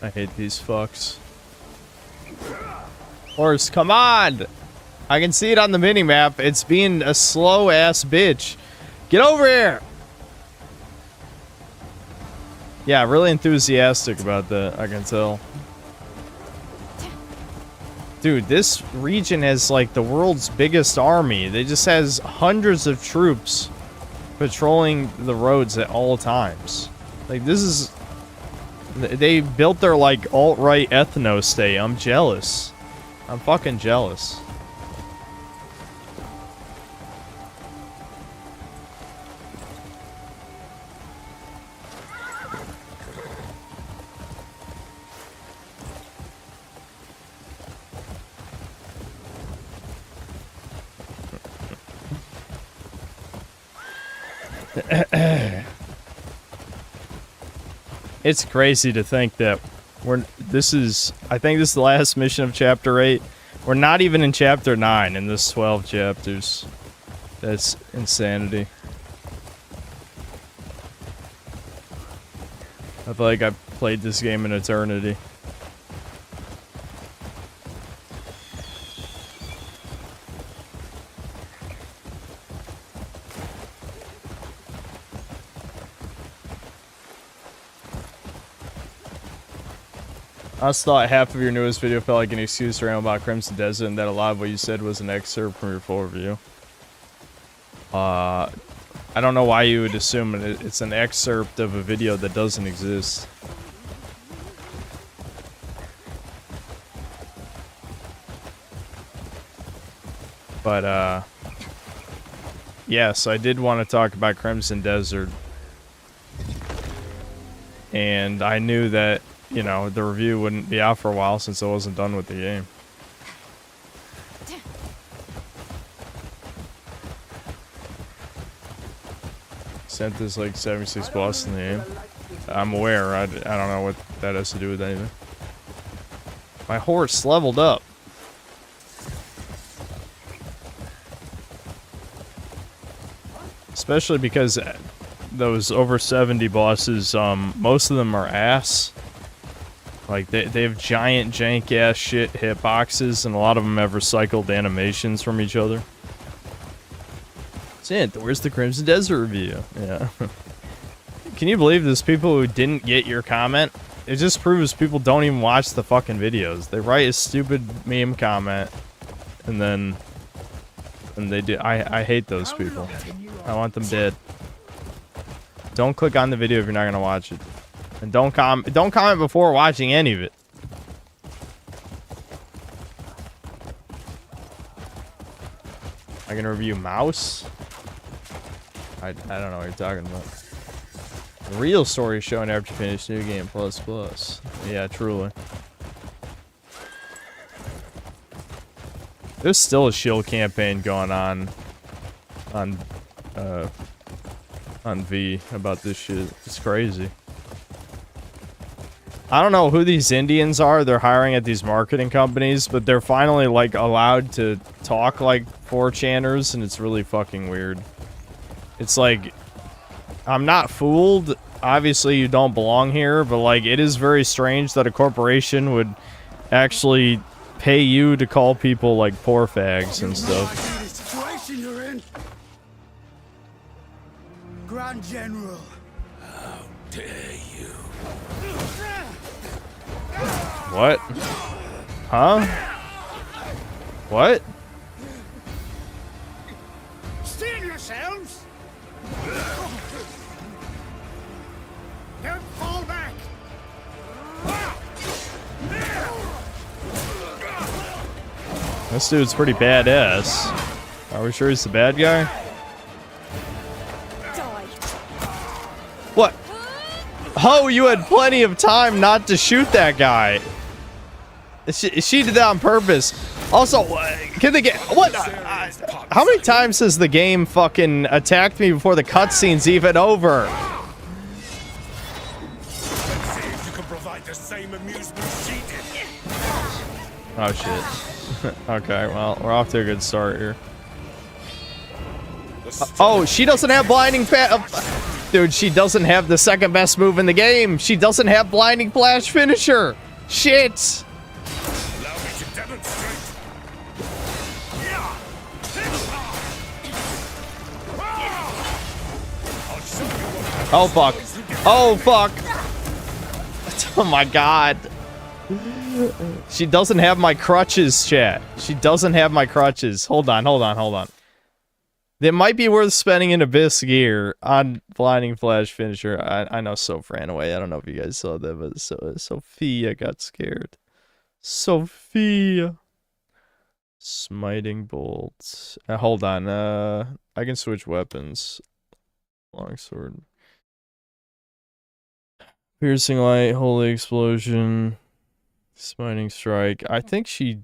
I hate these fucks. Horse, come on! I can see it on the minimap. It's being a slow-ass bitch. Get over here! Yeah, really enthusiastic about that, I can tell. Dude, this region has, like, the world's biggest army. They just has hundreds of troops patrolling the roads at all times. Like, this is They built their, like, alt-right ethno state. I'm jealous. I'm fucking jealous. It's crazy to think that I think this is the last mission of chapter 8. We're not even in chapter 9 in this 12 chapters. That's insanity. I feel like I've played this game in eternity. I just thought half of your newest video felt like an excuse to rant about Crimson Desert and that a lot of what you said was an excerpt from your full review. I don't know why you would assume it's an excerpt of a video that doesn't exist. But, yes, I did want to talk about Crimson Desert. And I knew that, you know, the review wouldn't be out for a while since I wasn't done with the game. Sent this like 76 plus in the game. I'm aware. I don't know what that has to do with anything. My horse leveled up. Especially because those over 70 bosses, most of them are ass. Like, they have giant jank-ass shit hitboxes, and a lot of them have recycled animations from each other. Sint, where's the Crimson Desert review? Yeah. Can you believe there's people who didn't get your comment? It just proves people don't even watch the fucking videos. They write a stupid meme comment, and then... And they do. I hate those people. I want them dead. Don't click on the video if you're not gonna watch it. And don't comment before watching any of it. I can review Mouse? I don't know what you're talking about. The real story showing after you finish New Game Plus Plus. Yeah, truly. There's still a shield campaign going on V about this shit. It's crazy. I don't know who these Indians are they're hiring at these marketing companies, but they're finally, like, allowed to talk like 4chaners, and it's really fucking weird. It's like, I'm not fooled. Obviously, you don't belong here, but, like, it is very strange that a corporation would actually pay you to call people, like, poor fags and stuff. Situation you're in. Grand General. How dare you? What? Huh? What? Steal yourselves! Don't fall back! This dude's pretty badass. Are we sure he's the bad guy? Die. What? Oh, you had plenty of time not to shoot that guy. She did that on purpose. Also, can they get... What? How many times has the game fucking attacked me before the cutscene's even over? Let's see if you can provide the same amusement she did. Oh, shit. Okay, well, we're off to a good start here. Oh, she doesn't have blinding dude, she doesn't have the second best move in the game. She doesn't have blinding flash finisher. Shit. Allow me to demonstrate. I'll show you what Oh, fuck. Oh, fuck. Oh, my God. She doesn't have my crutches, chat. She doesn't have my crutches. Hold on. That might be worth spending in Abyss gear on Blinding Flash finisher. I know Soph ran away. I don't know if you guys saw that, but Sophia got scared. Sophia. Smiting bolts. Hold on. I can switch weapons. Longsword. Piercing light, holy explosion, smiting strike. I think she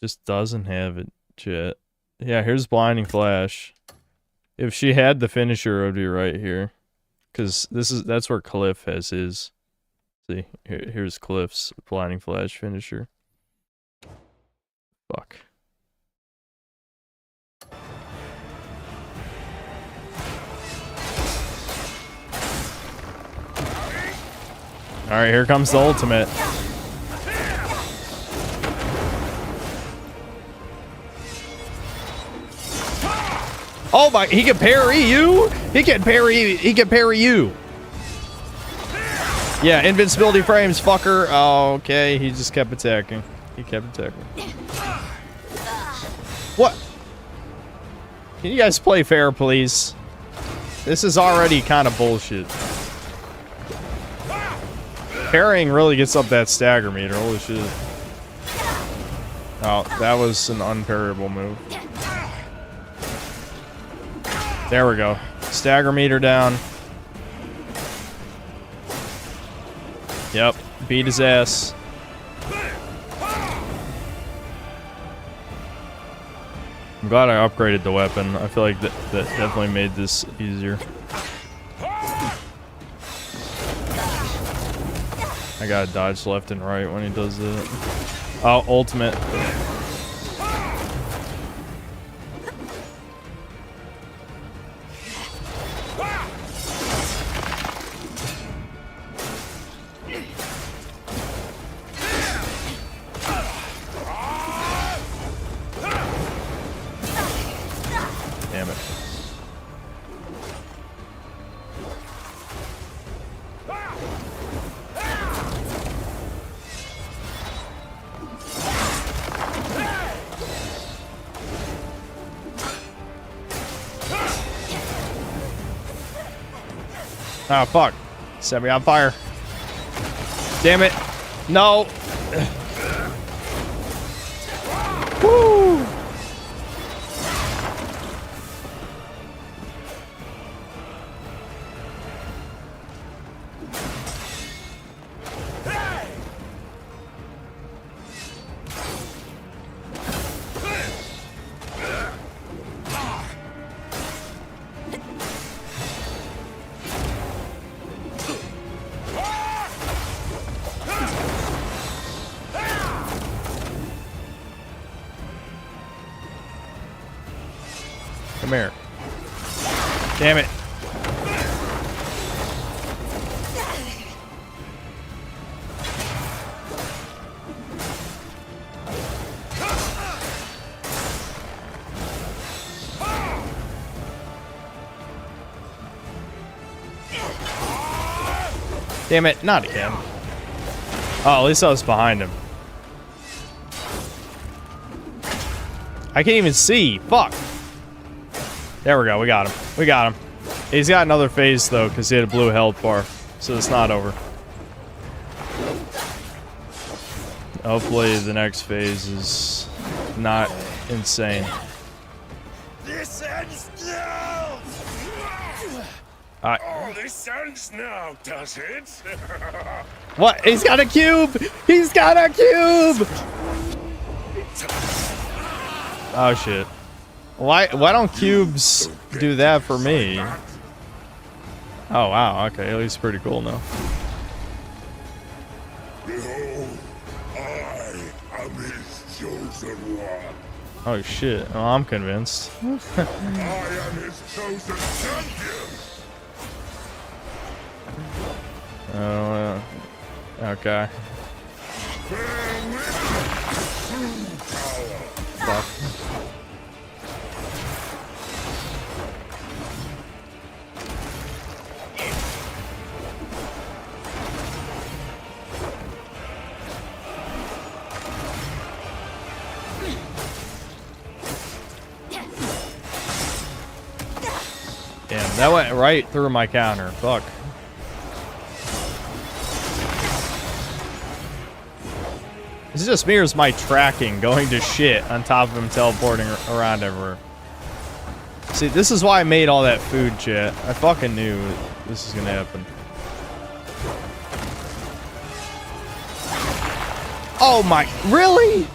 just doesn't have it yet. Yeah, here's blinding flash. If she had the finisher, it would be right here, because that's where Cliff has his. See, here's Cliff's blinding flash finisher. Fuck. Alright, here comes the ultimate. Oh my, he can parry you? He can parry you. Yeah, invincibility frames, fucker. Oh, okay, he just kept attacking. He kept attacking. What? Can you guys play fair, please? This is already kind of bullshit. Parrying really gets up that stagger meter, holy shit. Oh, that was an unparryable move. There we go. Stagger meter down. Yep, beat his ass. I'm glad I upgraded the weapon. I feel like that definitely made this easier. I gotta dodge left and right when he does it. Oh, ultimate. Damn it. Oh, fuck. Set me on fire. Damn it. No. Woo. Come here. Damn it. Damn it, not again. Oh, at least I was behind him. I can't even see. Fuck. There we go, we got him. We got him. He's got another phase though, because he had a blue health bar. So it's not over. Hopefully the next phase is not insane. This ends now! Oh, this ends now, does it? What? He's got a cube! He's got a cube! Oh shit. Why don't cubes do that for me? Oh wow, okay, at least pretty cool now. Behold, I am his chosen one. Oh shit, well, I'm convinced. I am his chosen champion. Oh, okay. Fuck. That went right through my counter. Fuck. Is it just me or is my tracking going to shit on top of him teleporting around everywhere? See, this is why I made all that food, chat. I fucking knew this was gonna happen. Oh my, really?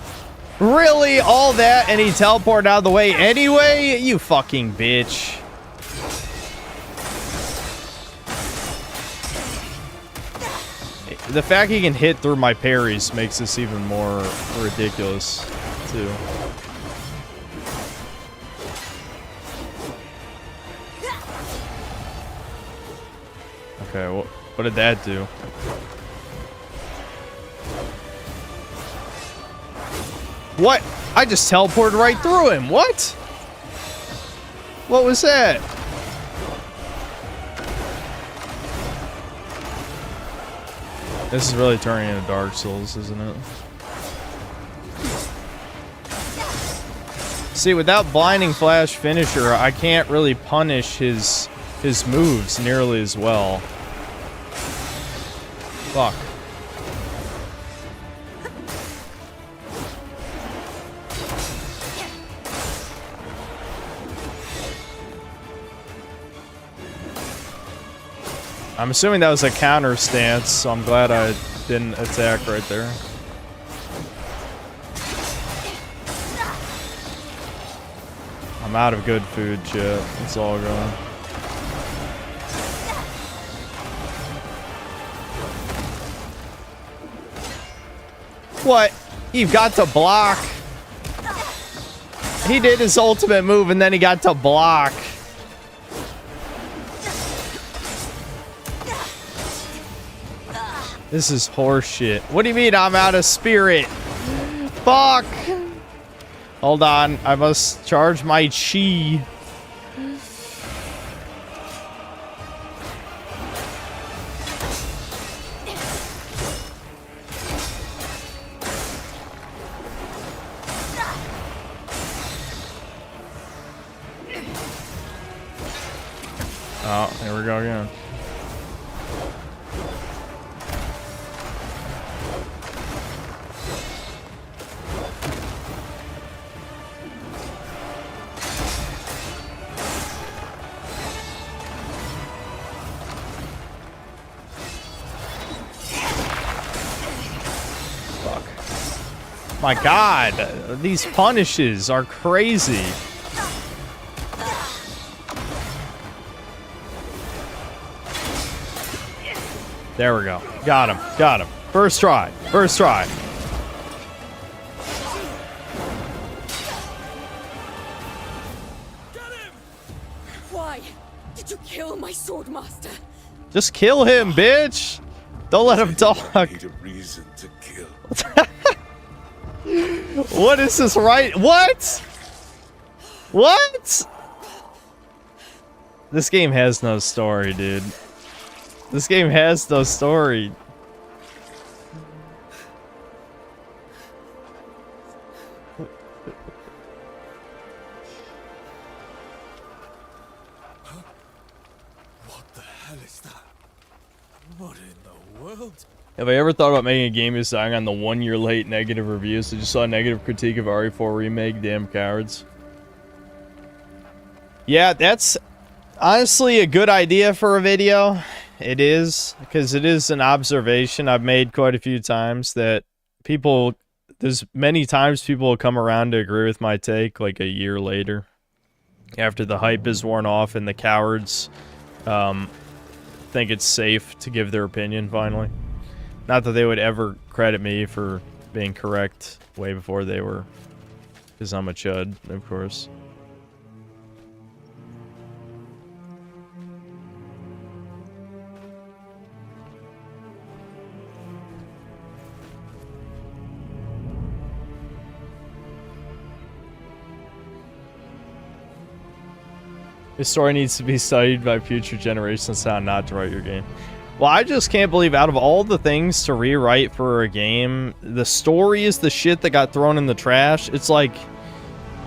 Really? All that and he teleported out of the way anyway? You fucking bitch. The fact he can hit through my parries makes this even more ridiculous, too. Okay, what did that do? What? I just teleported right through him. What? What was that? This is really turning into Dark Souls, isn't it? See, without Blinding Flash Finisher, I can't really punish his moves nearly as well. Fuck. I'm assuming that was a counter stance, so I'm glad I didn't attack right there. I'm out of good food, chat. It's all gone. What? You've got to block. He did his ultimate move and then he got to block. This is horseshit. What do you mean I'm out of spirit? Fuck. Hold on. I must charge my chi. Oh, here we go again. My god, these punishes are crazy. There we go. Got him. Got him. First try. First try. Why did you kill my sword master? Just kill him, bitch. Don't let him talk. Need a reason to kill. What is this right? What? What? This game has no story, dude. This game has no story. What the hell is that? What in the world? Have I ever thought about making a game just dying on the 1 year late negative reviews? I just saw a negative critique of RE4 Remake, damn cowards. Yeah, that's honestly a good idea for a video. It is, because it is an observation I've made quite a few times that people, there's many times people will come around to agree with my take like a year later. After the hype is worn off and the cowards think it's safe to give their opinion finally. Not that they would ever credit me for being correct way before they were, because I'm a chud, of course. This story needs to be studied by future generations on how not to write your game. Well, I just can't believe out of all the things to rewrite for a game, the story is the shit that got thrown in the trash. It's like,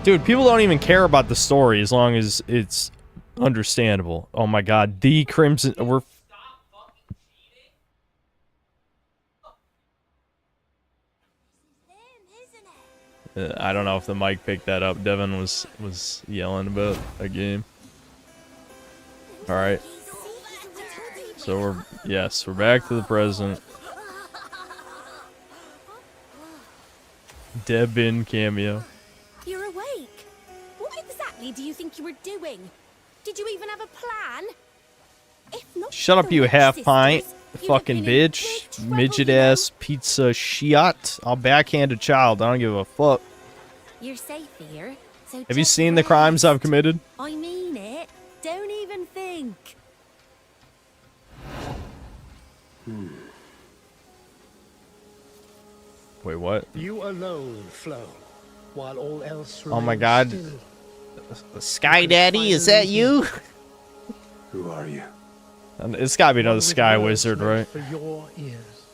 dude, people don't even care about the story as long as it's understandable. Oh my god, the Crimson... We're... I don't know if the mic picked that up. Devin was yelling about a game. Alright. So we're back to the present. Debin cameo. You're awake. What exactly do you think you were doing? Did you even have a plan? If not Shut up, for you the half sisters, pint, you'd have fucking been in bitch, big trouble, midget you know. ass pizza shiat. I'll backhand a child. I don't give a fuck. You're safe here. So Have you just seen the crimes rest. I've committed? I mean it. Don't even think. Wait, what? You alone flow, while all else Oh my remains god. still. Sky Daddy, is that you? Who are you? It's gotta be another One with Sky words Wizard, meant right? For your ears.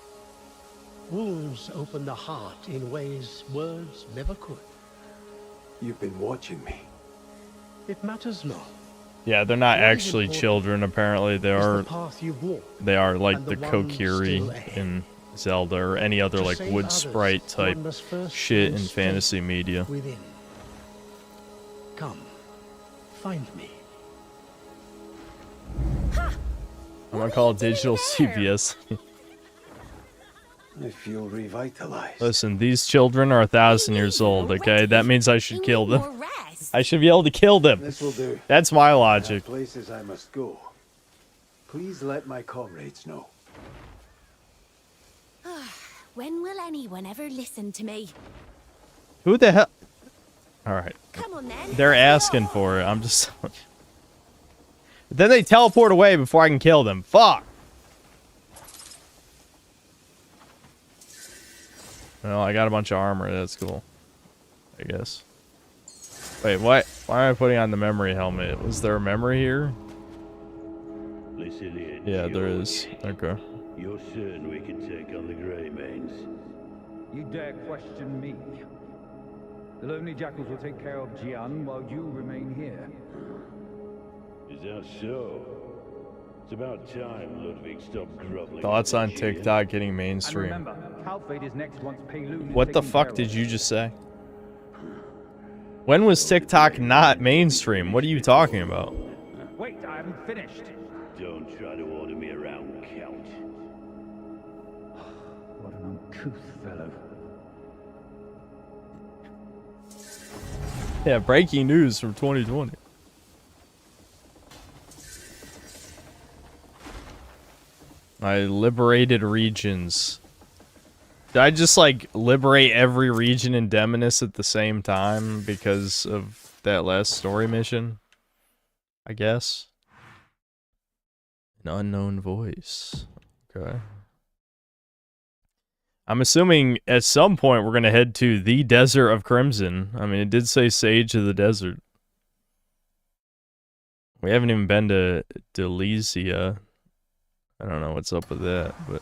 Wounds open the heart in ways words never could. You've been watching me. It matters not. Yeah, they're not What is actually important children, apparently. They Is are the path you've walked, they are like and the the one Kokiri still ahead. in Zelda or any other To like save wood others, sprite type one must first shit in find fantasy strength media. Within. Come, find me. I'm gonna call it digital CPS. I feel revitalized. Listen, these children are 1,000 years old, okay? That means I should You kill need them. more rest. I should be able to kill them. This will do. That's my I have logic. places I must go. Please let my comrades know. When will anyone ever listen to me? Who the hell? Alright. Come on then. They're asking for it. I'm just... Then they teleport away before I can kill them. Fuck! Well, I got a bunch of armor. That's cool. I guess. Wait, what? Why am I putting on the memory helmet? Was there a memory here? Listen here, Yeah, there George. is. Okay. You're certain we can take on the Greymanes? You dare question me? The Lonely Jackals will take care of Jian while you remain here. Is that so? It's about time Ludwig stopped groveling. Thoughts on Jian. TikTok getting And mainstream. remember, Calfade is next once Peloon is What the taken fuck care did of. you just say? When was TikTok not mainstream? What are you talking about? Wait, I haven't finished. Don't try to order me around, Count. What an uncouth fellow. Yeah, breaking news from 2020. I liberated regions. Did I just, like, liberate every region in Demonis at the same time because of that last story mission? I guess. An unknown voice. Okay. I'm assuming at some point we're going to head to the Desert of Crimson. I mean, it did say Sage of the Desert. We haven't even been to Delesia. I don't know what's up with that, but...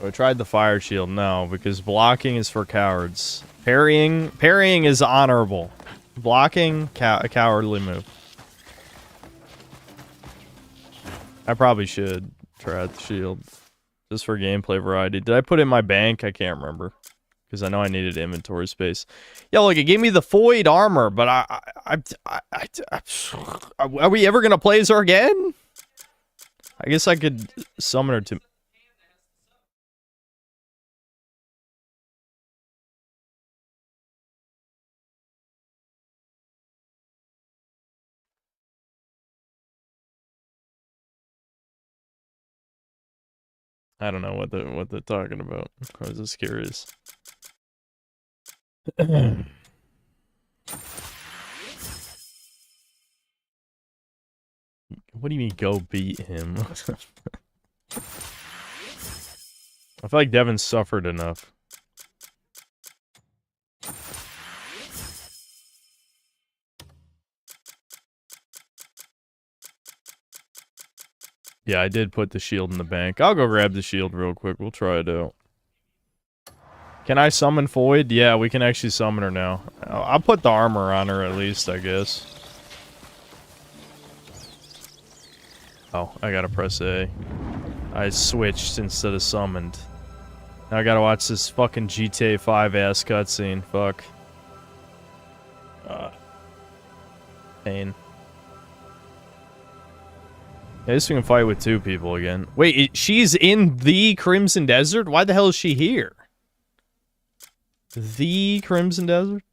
I tried the fire shield, no, because blocking is for cowards. Parrying is honorable. Blocking, a cowardly move. I probably should try the shield. Just for gameplay variety. Did I put it in my bank? I can't remember. Because I know I needed inventory space. Yeah, look, it gave me the Void armor, but are we ever gonna play as her again? I guess I could summon her to... I don't know what they're talking about. I was just curious. What do you mean, go beat him? I feel like Devin suffered enough. Yeah, I did put the shield in the bank. I'll go grab the shield real quick. We'll try it out. Can I summon Void? Yeah, we can actually summon her now. I'll put the armor on her at least, I guess. Oh, I gotta press A. I switched instead of summoned. Now I gotta watch this fucking GTA 5 ass cutscene. Fuck. Pain. I guess we can fight with 2 people again. Wait, she's in the Crimson Desert? Why the hell is she here? The Crimson Desert?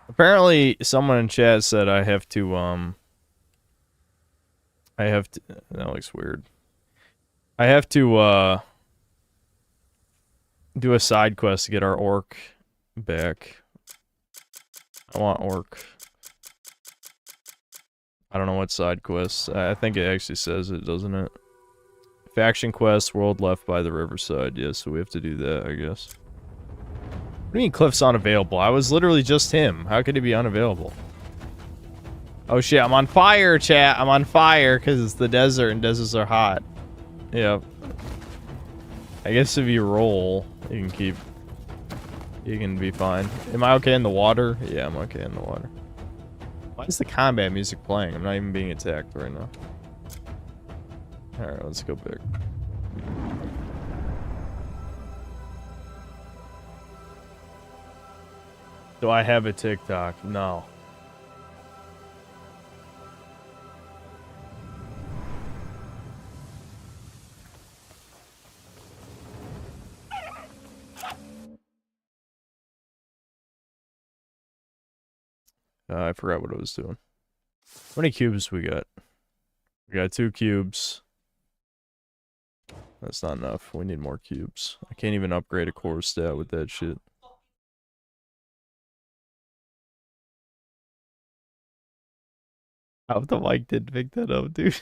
Apparently, someone in chat said I have to, that looks weird. I have to, do a side quest to get our orc back. I want orc. I don't know what side quests. I think it actually says it, doesn't it? Faction quest, world left by the riverside. Yeah, so we have to do that, I guess. What do you mean Cliff's unavailable? I was literally just him. How could he be unavailable? Oh shit, I'm on fire, chat. I'm on fire because it's the desert and deserts are hot. Yep. I guess if you roll, you can be fine. Am I okay in the water? Yeah, I'm okay in the water. Why is the combat music playing? I'm not even being attacked right now. Alright, let's go back. Do I have a TikTok? No. I forgot what I was doing. How many cubes we got? We got 2 cubes. That's not enough. We need more cubes. I can't even upgrade a core stat with that shit. I hope the mic didn't pick that up, dude.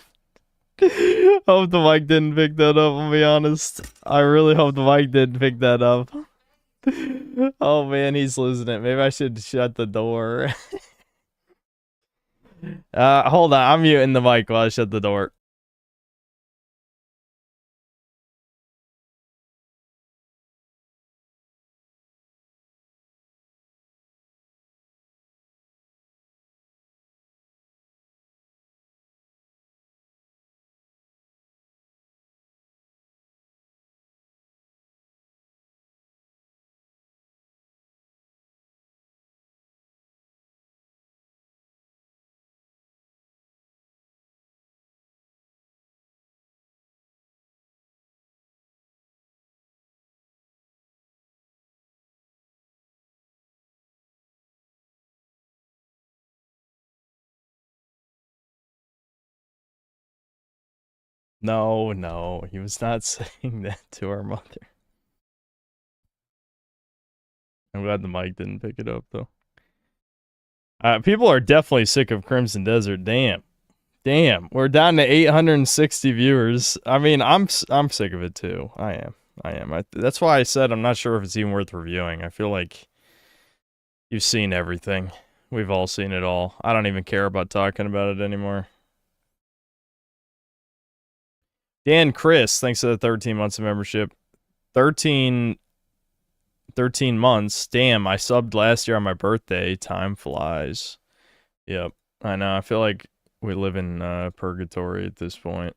I hope the mic didn't pick that up, I'll be honest. I really hope the mic didn't pick that up. Oh man, he's losing it. Maybe I should shut the door. Hold on. I'm muting the mic while I shut the door. No, no, he was not saying that to our mother. I'm glad the mic didn't pick it up, though. People are definitely sick of Crimson Desert. Damn. Damn. We're down to 860 viewers. I mean, I'm sick of it, too. I am. That's why I said I'm not sure if it's even worth reviewing. I feel like you've seen everything. We've all seen it all. I don't even care about talking about it anymore. Dan Chris, thanks for the 13 months of membership. 13 months. Damn, I subbed last year on my birthday. Time flies. Yep, I know. I feel like we live in purgatory at this point.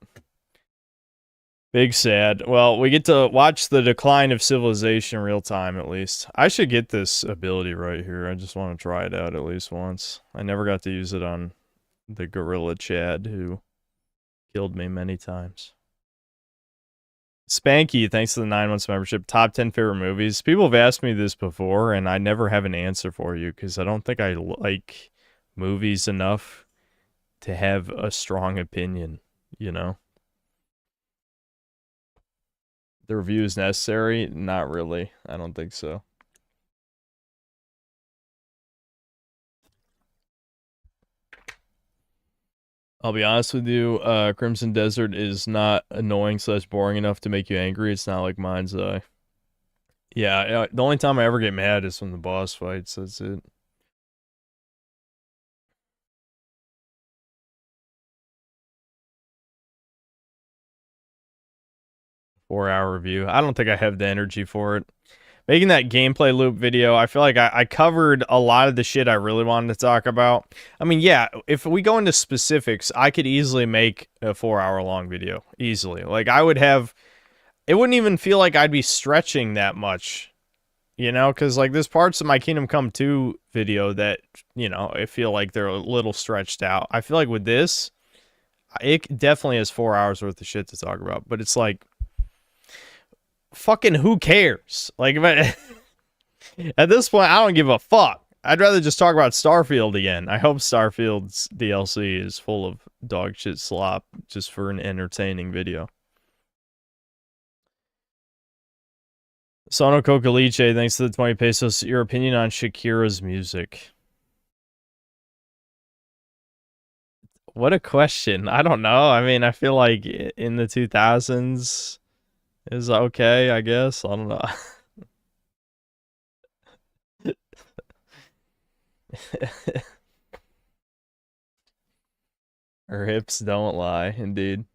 Big sad. Well, we get to watch the decline of civilization real time, at least. I should get this ability right here. I just want to try it out at least once. I never got to use it on the gorilla Chad, who killed me many times. Spanky, thanks to the 9 months membership. Top 10 favorite movies. People have asked me this before, and I never have an answer for you because I don't think I like movies enough to have a strong opinion, you know? The review is necessary? Not really. I don't think so. I'll be honest with you, Crimson Desert is not annoying / boring enough to make you angry. It's not like Mind's Eye. Yeah, the only time I ever get mad is when the boss fights. That's it. 4-hour review. I don't think I have the energy for it. Making that gameplay loop video, I feel like I covered a lot of the shit I really wanted to talk about. I mean, yeah, if we go into specifics, I could easily make a 4-hour long video. Easily. Like, I would have... It wouldn't even feel like I'd be stretching that much. You know? Because, like, there's parts of my Kingdom Come 2 video that, you know, I feel like they're a little stretched out. I feel like with this, it definitely has 4 hours worth of shit to talk about. But it's like... Fucking who cares? Like, if at this point, I don't give a fuck. I'd rather just talk about Starfield again. I hope Starfield's DLC is full of dog shit slop just for an entertaining video. Sono Cocaliche, thanks to the 20 pesos. Your opinion on Shakira's music? What a question. I don't know. I mean, I feel like in the 2000s... is okay, I guess. I don't know. Her hips don't lie, indeed.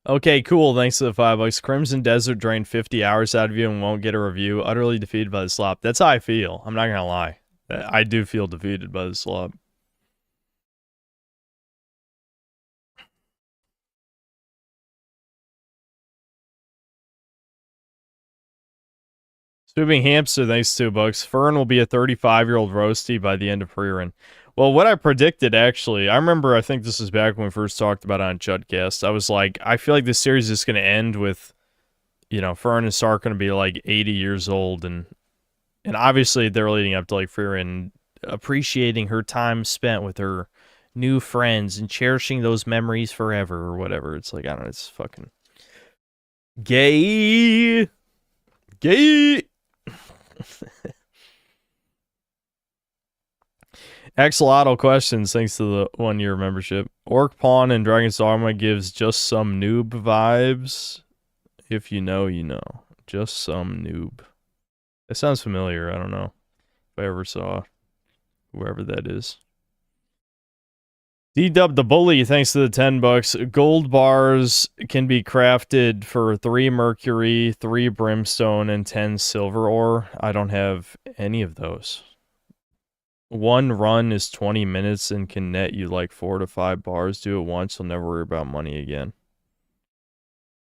Okay, cool. Thanks to the $5. Crimson Desert drained 50 hours out of you and won't get a review. Utterly defeated by the slop. That's how I feel. I'm not gonna lie. I do feel defeated by the slop. Swooping Hamster, thanks $2. Fern will be a 35-year-old roasty by the end of pre-run. Well, what I predicted, actually, I remember, I think this was back when we first talked about it on Chudcast. I was like, I feel like this series is going to end with, you know, Fern and Sark going to be like 80 years old. And obviously they're leading up to like Freerin appreciating her time spent with her new friends and cherishing those memories forever or whatever. It's like, I don't know, it's fucking gay. Axolotl questions, thanks to the 1-year membership. Orc Pawn and Dragon's Dogma gives just some noob vibes. If you know, you know. Just some noob. That sounds familiar. I don't know if I ever saw whoever that is. D-Dub the Bully, thanks to the $10. Gold bars can be crafted for 3 mercury, 3 brimstone, and 10 silver ore. I don't have any of those. 1 run is 20 minutes and can net you like 4 to 5 bars. Do it once, you'll never worry about money again.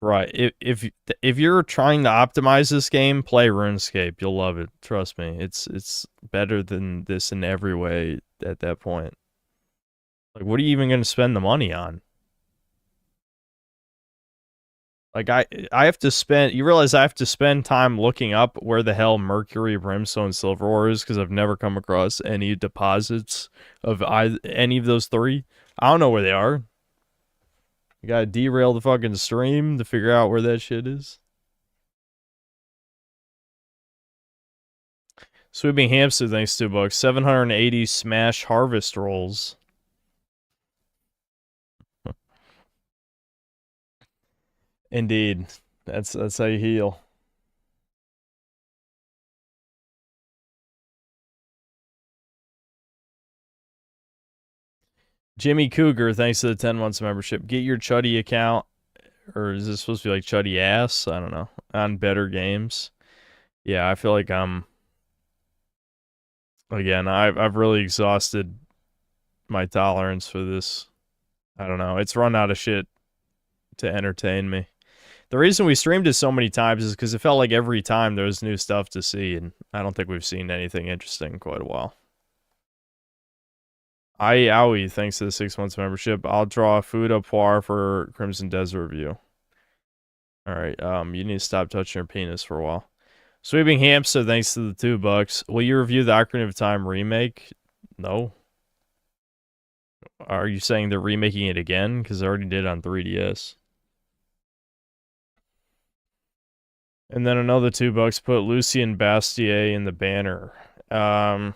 Right. If you're trying to optimize this game, play RuneScape. You'll love it. Trust me. It's better than this in every way at that point. Like, what are you even going to spend the money on? Like, I have to spend... You realize I have to spend time looking up where the hell mercury, brimstone, silver ore is, because I've never come across any deposits of any of those 3. I don't know where they are. You gotta derail the fucking stream to figure out where that shit is. Swooping Hamster, thanks $2. 780 smash harvest rolls. Indeed. That's how you heal. Jimmy Cougar, thanks to the 10 months membership. Get your Chuddy account, or is this supposed to be like Chuddy ass? I don't know. On Better Games. Yeah, I feel like again, I've really exhausted my tolerance for this. I don't know. It's run out of shit to entertain me. The reason we streamed it so many times is because it felt like every time there was new stuff to see, and I don't think we've seen anything interesting in quite a while. Owie, thanks to the 6 months membership. I'll draw food au poir for Crimson Desert review. Alright, you need to stop touching your penis for a while. Sweeping Hamster, thanks to the $2. Will you review the Ocarina of Time remake? No. Are you saying they're remaking it again? Because I already did on 3DS. And then another $2. Put Lucien Bastier in the banner. No.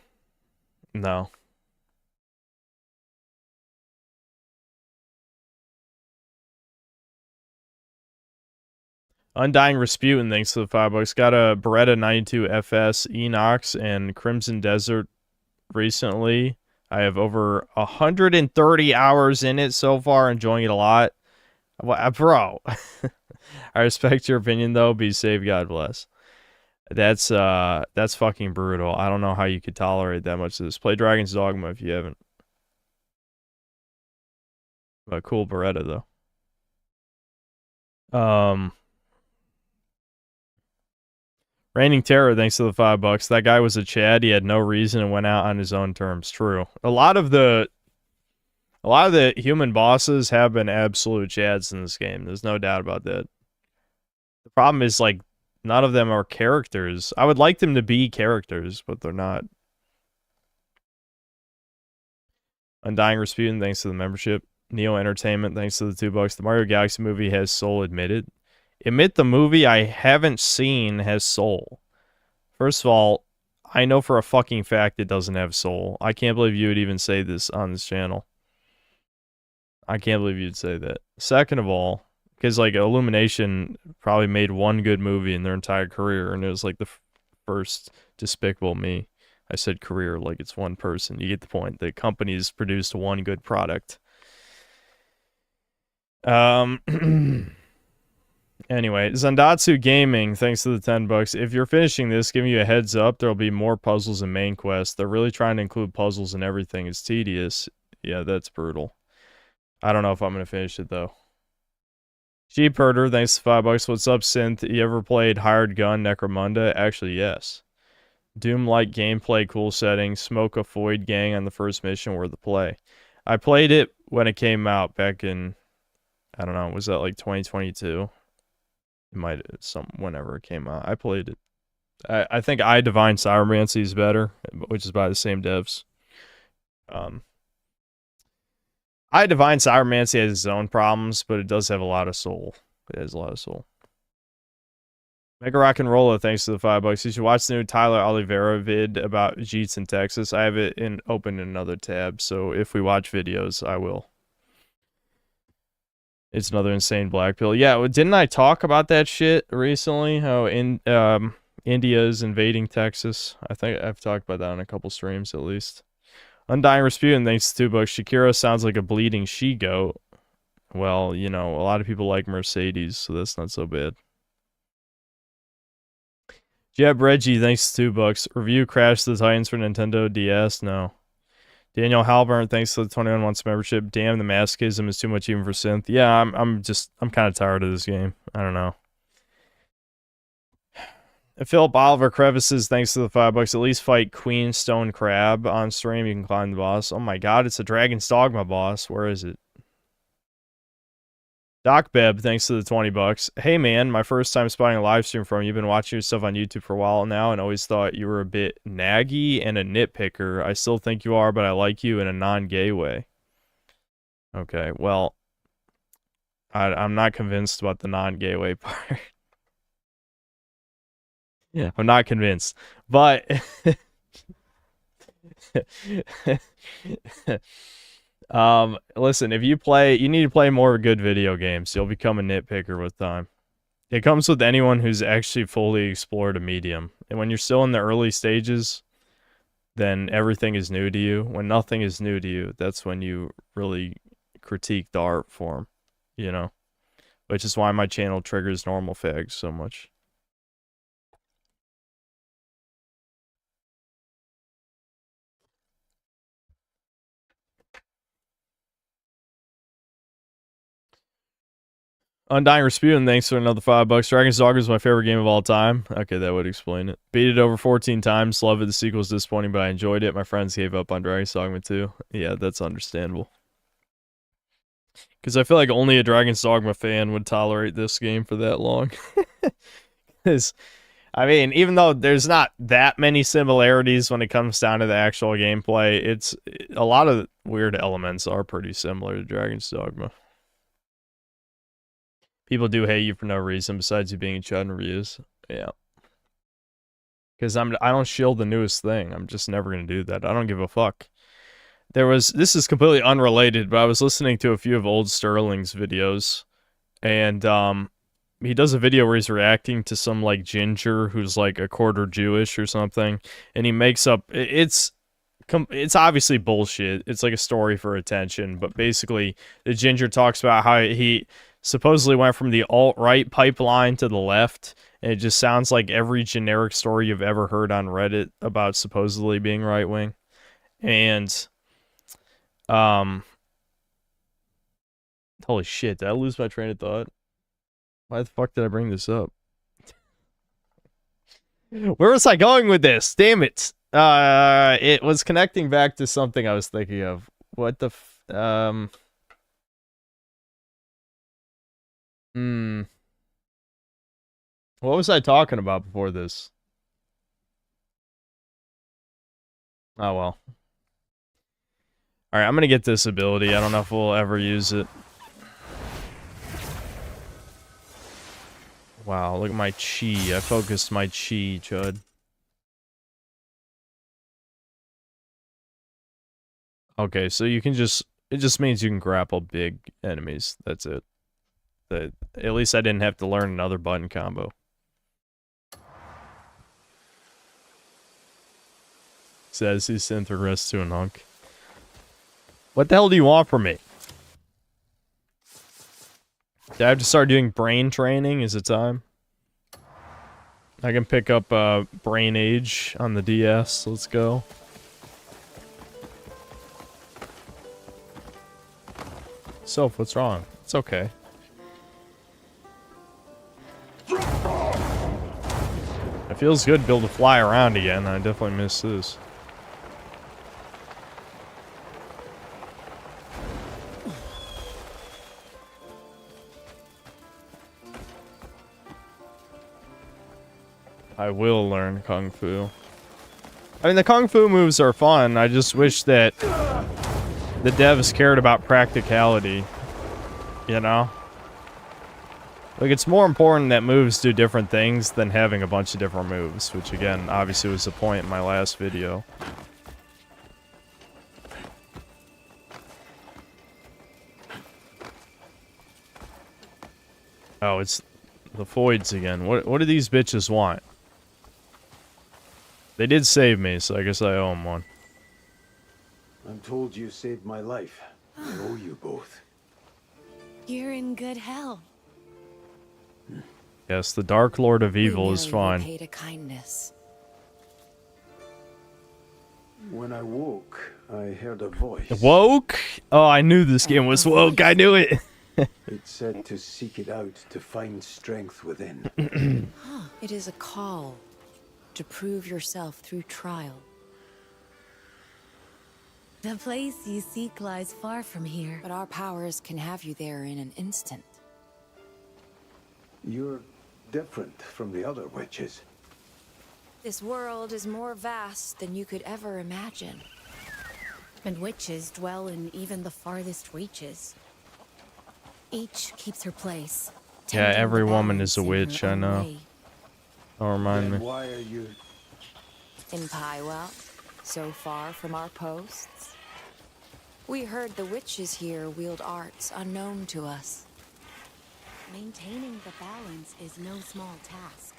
Undying Rasputin, thanks to the $5. Got a Beretta 92 FS Enox and Crimson Desert recently. I have over 130 hours in it so far, enjoying it a lot. Bro, I respect your opinion though. Be safe, God bless. That's fucking brutal. I don't know how you could tolerate that much of this. Play Dragon's Dogma if you haven't. But cool Beretta though. Reigning Terror, thanks to the $5. That guy was a Chad. He had no reason and went out on his own terms. True. A lot of the human bosses have been absolute Chads in this game. There's no doubt about that. The problem is, like, none of them are characters. I would like them to be characters, but they're not. Undying Rasputin, thanks to the membership. Neo Entertainment, thanks to the $2. The Mario Galaxy movie has soul admitted. Admit the movie I haven't seen has soul. First of all, I know for a fucking fact it doesn't have soul. I can't believe you would even say this on this channel. I can't believe you'd say that. Second of all, because like Illumination probably made one good movie in their entire career, and it was like the first Despicable Me. I said career like it's one person. You get the point. The company's produced one good product. Anyway, Zandatsu Gaming, thanks to the $10. If you're finishing this, giving you a heads up, there'll be more puzzles in main quest. They're really trying to include puzzles and everything. It's tedious. Yeah, that's brutal. I don't know if I'm going to finish it, though. Sheep Herder, thanks to $5. What's up, Synth? You ever played Hired Gun Necromunda? Actually, yes. Doom-like gameplay, cool settings. Smoke a Void Gang on the first mission were the play. I played it when it came out back in, I don't know, was that like 2022? It might whenever it came out. I played it. I think I Divine Cybermancy is better, which is by the same devs. I Divine Cybermancy has its own problems, but it does have a lot of soul. It has a lot of soul. Mega Rock and Rolla, thanks to the $5. You should watch the new Tyler Oliveira vid about Jeets in Texas. I have it open in another tab, so if we watch videos, I will. It's another insane black pill. Yeah, well, didn't I talk about that shit recently? How India is invading Texas. I think I've talked about that on a couple streams at least. Undying Rasputin, thanks to $2. Shakira sounds like a bleeding she-goat. Well, you know, a lot of people like Mercedes, so that's not so bad. Jeb Reggie, thanks to $2. Review Crash the Titans for Nintendo DS? No. Daniel Halburn, thanks to the 21 months membership. Damn, the masochism is too much even for Synth. Yeah, I'm kind of tired of this game. I don't know. Philip Oliver Crevices, thanks to the $5. At least fight Queen Stone Crab on stream. You can climb the boss. Oh my god, it's a Dragon's Dogma boss. Where is it? Doc Beb, thanks to the $20. Hey man, my first time spotting a live stream from you. You've been watching your stuff on YouTube for a while now and always thought you were a bit naggy and a nitpicker. I still think you are, but I like you in a non-gay way. Okay, well, I'm not convinced about the non-gay way part. Yeah, I'm not convinced. But listen, if you need to play more good video games. You'll become a nitpicker with time. It comes with anyone who's actually fully explored a medium. And when you're still in the early stages, then everything is new to you. When nothing is new to you, that's when you really critique the art form, you know? Which is why my channel triggers normal fags so much. Undying Rasputin, thanks for another $5. Dragon's Dogma is my favorite game of all time. Okay, that would explain it. Beat it over 14 times. Love it. The sequel's disappointing, but I enjoyed it. My friends gave up on Dragon's Dogma too. Yeah, that's understandable. Because I feel like only a Dragon's Dogma fan would tolerate this game for that long. Because, I mean, even though there's not that many similarities when it comes down to the actual gameplay, it's a lot of weird elements are pretty similar to Dragon's Dogma. People do hate you for no reason besides you being a chud in reviews. Yeah. Because I don't shield the newest thing. I'm just never going to do that. I don't give a fuck. This is completely unrelated, but I was listening to a few of Old Sterling's videos. And he does a video where he's reacting to some like ginger who's like a quarter Jewish or something. And he makes up, it's it's obviously bullshit. It's like a story for attention, but basically the ginger talks about how he supposedly went from the alt-right pipeline to the left, and it just sounds like every generic story you've ever heard on Reddit about supposedly being right-wing. And holy shit, did I lose my train of thought? Why the fuck did I bring this up? Where was I going with this? Damn it. It was connecting back to something I was thinking of. What the What was I talking about before this? Oh well. Alright, I'm gonna get this ability. I don't know if we'll ever use it. Wow, look at my chi. I focused my chi, Chud. Okay, so you can just... It just means you can grapple big enemies. That's it. At least I didn't have to learn another button combo. Says he sent the rest to an hunk. What the hell do you want from me? Do I have to start doing brain training? Is it time? I can pick up Brain Age on the DS. Let's go. Soph, what's wrong? It's okay. It feels good to be able to fly around again. I definitely miss this. I will learn Kung Fu. I mean, the Kung Fu moves are fun. I just wish that the devs cared about practicality. You know? Like, it's more important that moves do different things than having a bunch of different moves. Which, again, obviously was the point in my last video. Oh, it's the Foids again. What do these bitches want? They did save me, so I guess I owe them one. I'm told you saved my life. I owe you both. You're in good health. Yes, the Dark Lord of Evil is fine. Paid a kindness. When I woke, I heard a voice. Woke? Oh, I knew this game was woke. I knew it. It said to seek it out, to find strength within. It is a call to prove yourself through trial. The place you seek lies far from here. But our powers can have you there in an instant. You're different from the other witches. This world is more vast than you could ever imagine. And witches dwell in even the farthest reaches. Each keeps her place. Yeah, every woman is a witch, I know. Don't remind me. Why are you In Pywell, so far from our posts? We heard the witches here wield arts unknown to us. Maintaining the balance is no small task.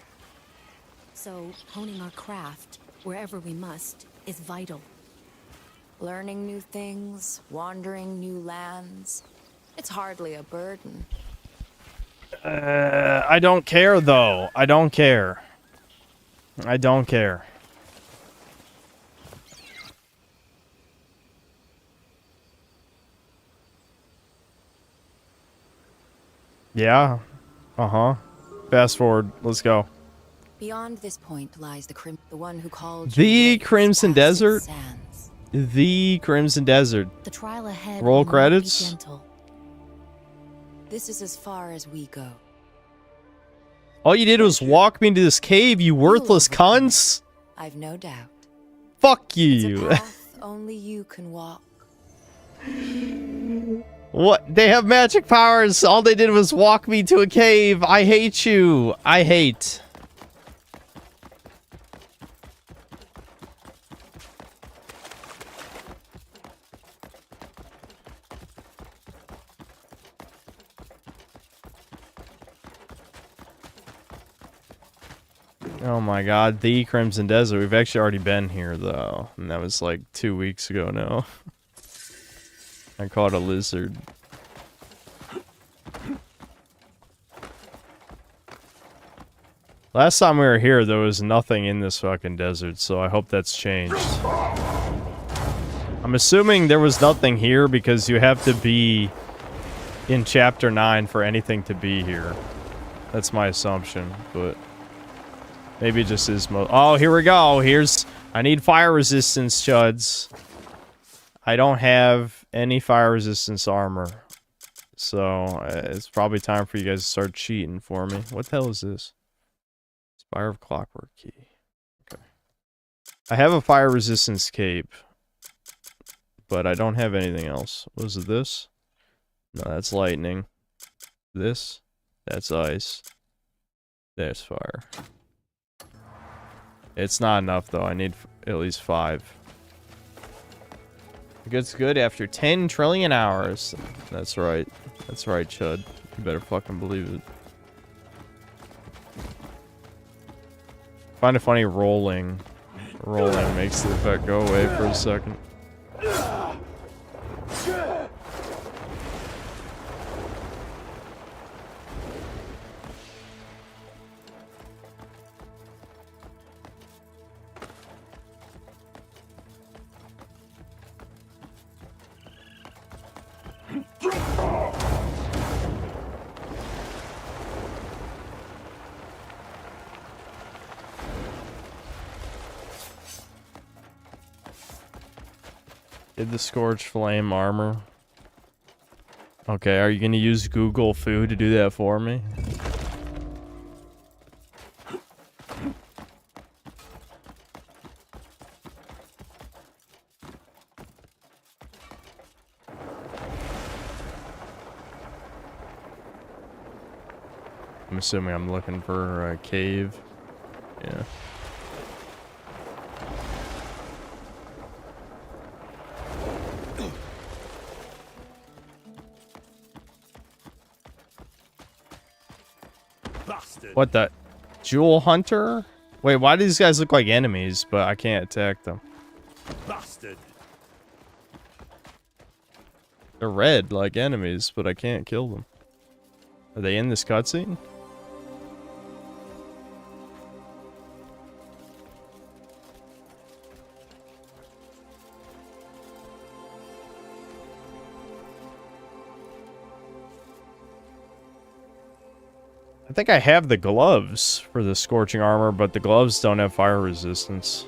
So, honing our craft, wherever we must, is vital. Learning new things, wandering new lands. It's hardly a burden. I don't care, though. I don't care. I don't care. Yeah. Uh-huh. Fast forward. Let's go. Beyond this point lies the one who called The Crimson Desert? The Crimson Desert. The trial ahead Roll will not be credits? gentle. This is as far as we go. All you did was walk me into this cave, you worthless cunts! I've no doubt. Fuck It's a you! path only you can walk. What? They have magic powers! All they did was walk me to a cave! I hate you! I hate. Oh my god, the Crimson Desert. We've actually already been here, though. And that was like 2 weeks ago now. I caught a lizard. Last time we were here, there was nothing in this fucking desert, so I hope that's changed. I'm assuming there was nothing here because you have to be in Chapter 9 for anything to be here. That's my assumption, but... maybe it just is oh, here we go! I need fire resistance, chuds. I don't have any fire resistance armor. So, it's probably time for you guys to start cheating for me. What the hell is this? Spire of Clockwork Key. Okay. I have a fire resistance cape. But I don't have anything else. Was it this? No, that's lightning. This? That's ice. There's fire. It's not enough, though. I need at least 5. It gets good after 10 trillion hours. That's right. That's right, Chud. You better fucking believe it. Find it funny rolling. Rolling makes the effect go away for a second. Did the Scorched Flame armor. Okay, are you gonna use Google Food to do that for me? I'm assuming I'm looking for a cave. Yeah. What the? Jewel Hunter? Wait, why do these guys look like enemies, but I can't attack them? Bastard. They're red like enemies, but I can't kill them. Are they in this cutscene? I think I have the gloves for the scorching armor, but the gloves don't have fire resistance.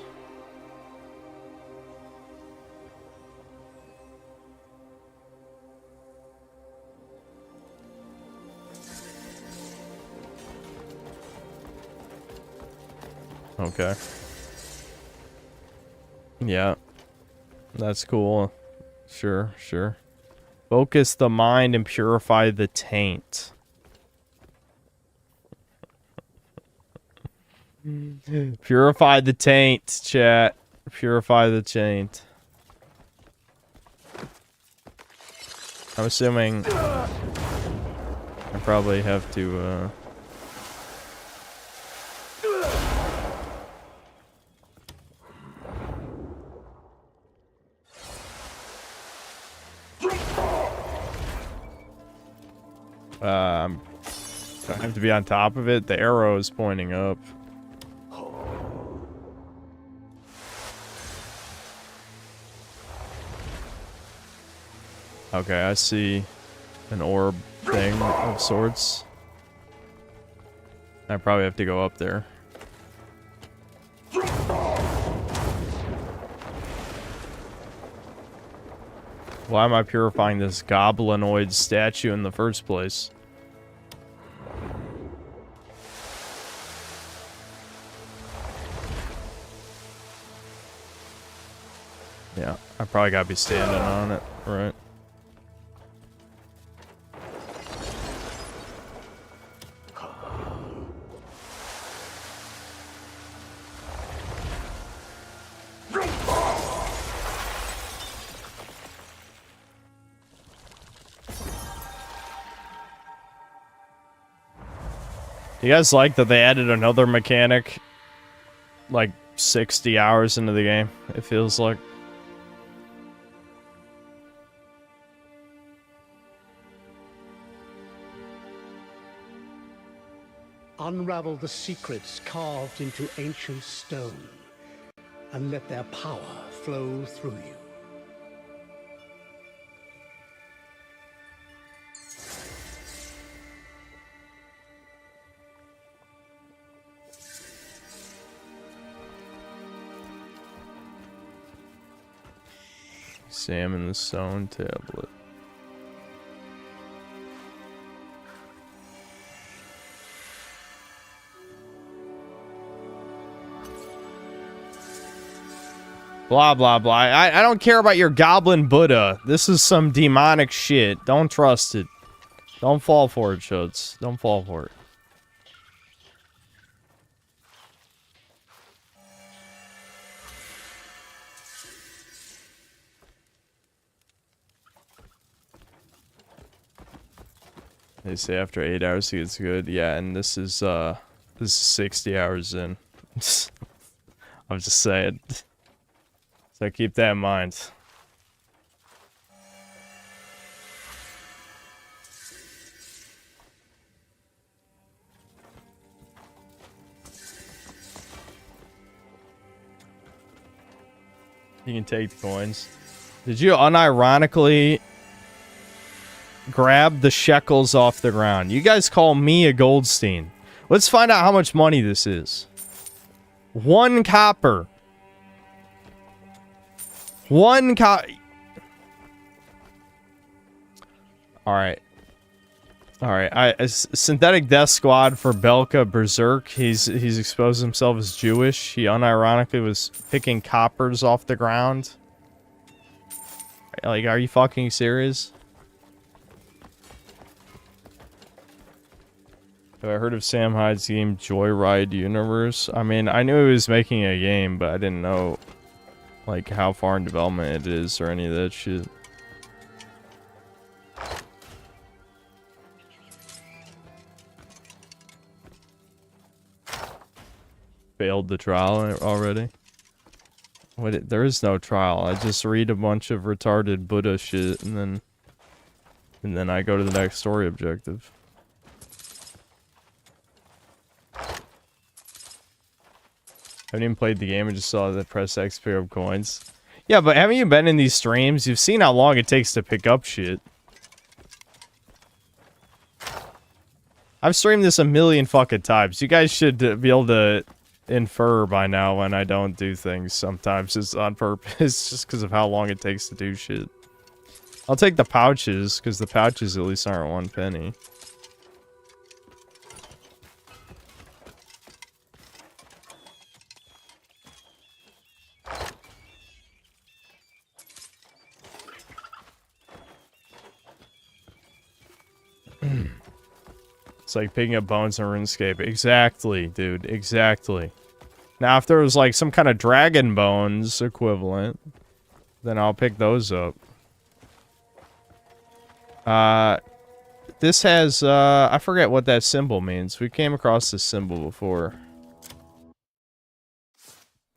Okay. Yeah. That's cool. Sure, sure. Focus the mind and purify the taint. Purify the taint, chat. Purify the taint. I'm assuming I probably have to, I have to be on top of it. The arrow is pointing up. Okay, I see an orb thing of sorts. I probably have to go up there. Why am I purifying this goblinoid statue in the first place? Yeah, I probably gotta be standing on it, right? You guys like that they added another mechanic like 60 hours into the game, it feels like. Unravel the secrets carved into ancient stone, and let their power flow through you. Examine the stone tablet. Blah, blah, blah. I don't care about your goblin Buddha. This is some demonic shit. Don't trust it. Don't fall for it, Shuds. Don't fall for it. They say after 8 hours it gets good. Yeah, and this is 60 hours in. I'm just saying. So keep that in mind. You can take the coins. Did you unironically grab the shekels off the ground? You guys call me a Goldstein. Let's find out how much money this is. 1 copper. 1 copper. Alright. Alright. Synthetic Death Squad for Belka Berserk. He's exposed himself as Jewish. He unironically was picking coppers off the ground. Like, are you fucking serious? I heard of Sam Hyde's game Joyride Universe. I mean, I knew he was making a game, but I didn't know, like, how far in development it is or any of that shit. Failed the trial already? What? There is no trial. I just read a bunch of retarded Buddha shit, and then I go to the next story objective. I haven't even played the game, I just saw the press X pick up coins. Yeah, but haven't you been in these streams? You've seen how long it takes to pick up shit. I've streamed this a million fucking times. You guys should be able to infer by now when I don't do things sometimes. It's on purpose, just because of how long it takes to do shit. I'll take the pouches, because the pouches at least aren't 1 penny. It's like picking up bones in RuneScape. Exactly, dude. Exactly. Now, if there was like some kind of dragon bones equivalent, then I'll pick those up. This has, I forget what that symbol means. We came across this symbol before.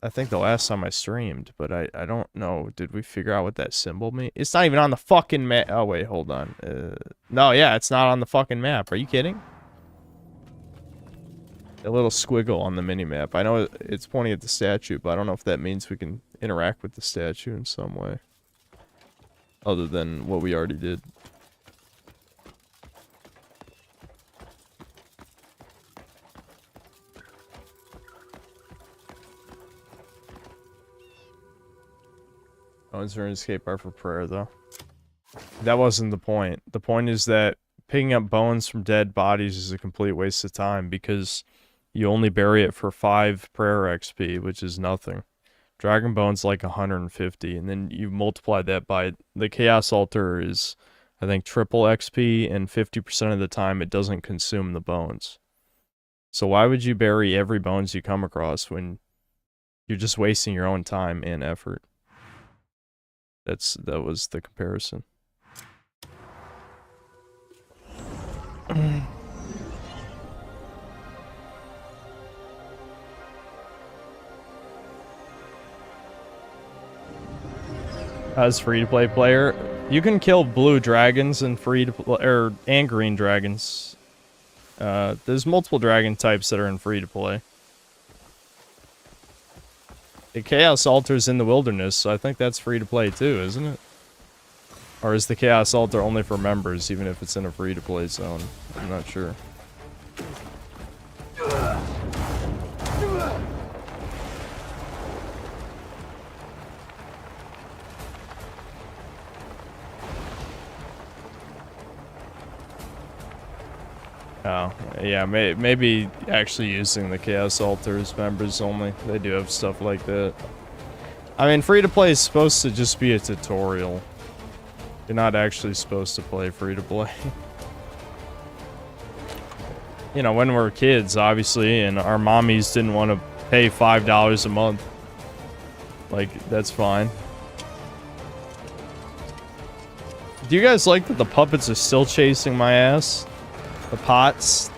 I think the last time I streamed, but I don't know. Did we figure out what that symbol means? It's not even on the fucking map. Oh, wait, hold on. No, yeah, it's not on the fucking map. Are you kidding? A little squiggle on the mini-map. I know it's pointing at the statue, but I don't know if that means we can interact with the statue in some way. Other than what we already did. Bones for escape are for prayer, though. That wasn't the point. The point is that picking up bones from dead bodies is a complete waste of time because you only bury it for 5 prayer XP, which is nothing. Dragon Bone's like 150, and then you multiply that by... The Chaos Altar is, I think, triple XP, and 50% of the time it doesn't consume the bones. So why would you bury every bones you come across when you're just wasting your own time and effort? That was the comparison. as free-to-play player. You can kill blue dragons and and green dragons. There's multiple dragon types that are in free-to-play. The Chaos Altar's in the wilderness, so I think that's free-to-play too, isn't it? Or is the Chaos Altar only for members, even if it's in a free-to-play zone? I'm not sure. Oh, yeah, maybe actually using the Chaos Altar as members only. They do have stuff like that. I mean, free-to-play is supposed to just be a tutorial. You're not actually supposed to play free-to-play. You know, when we were kids, obviously, and our mommies didn't want to pay $5 a month. Like, that's fine. Do you guys like that the puppets are still chasing my ass? The pots?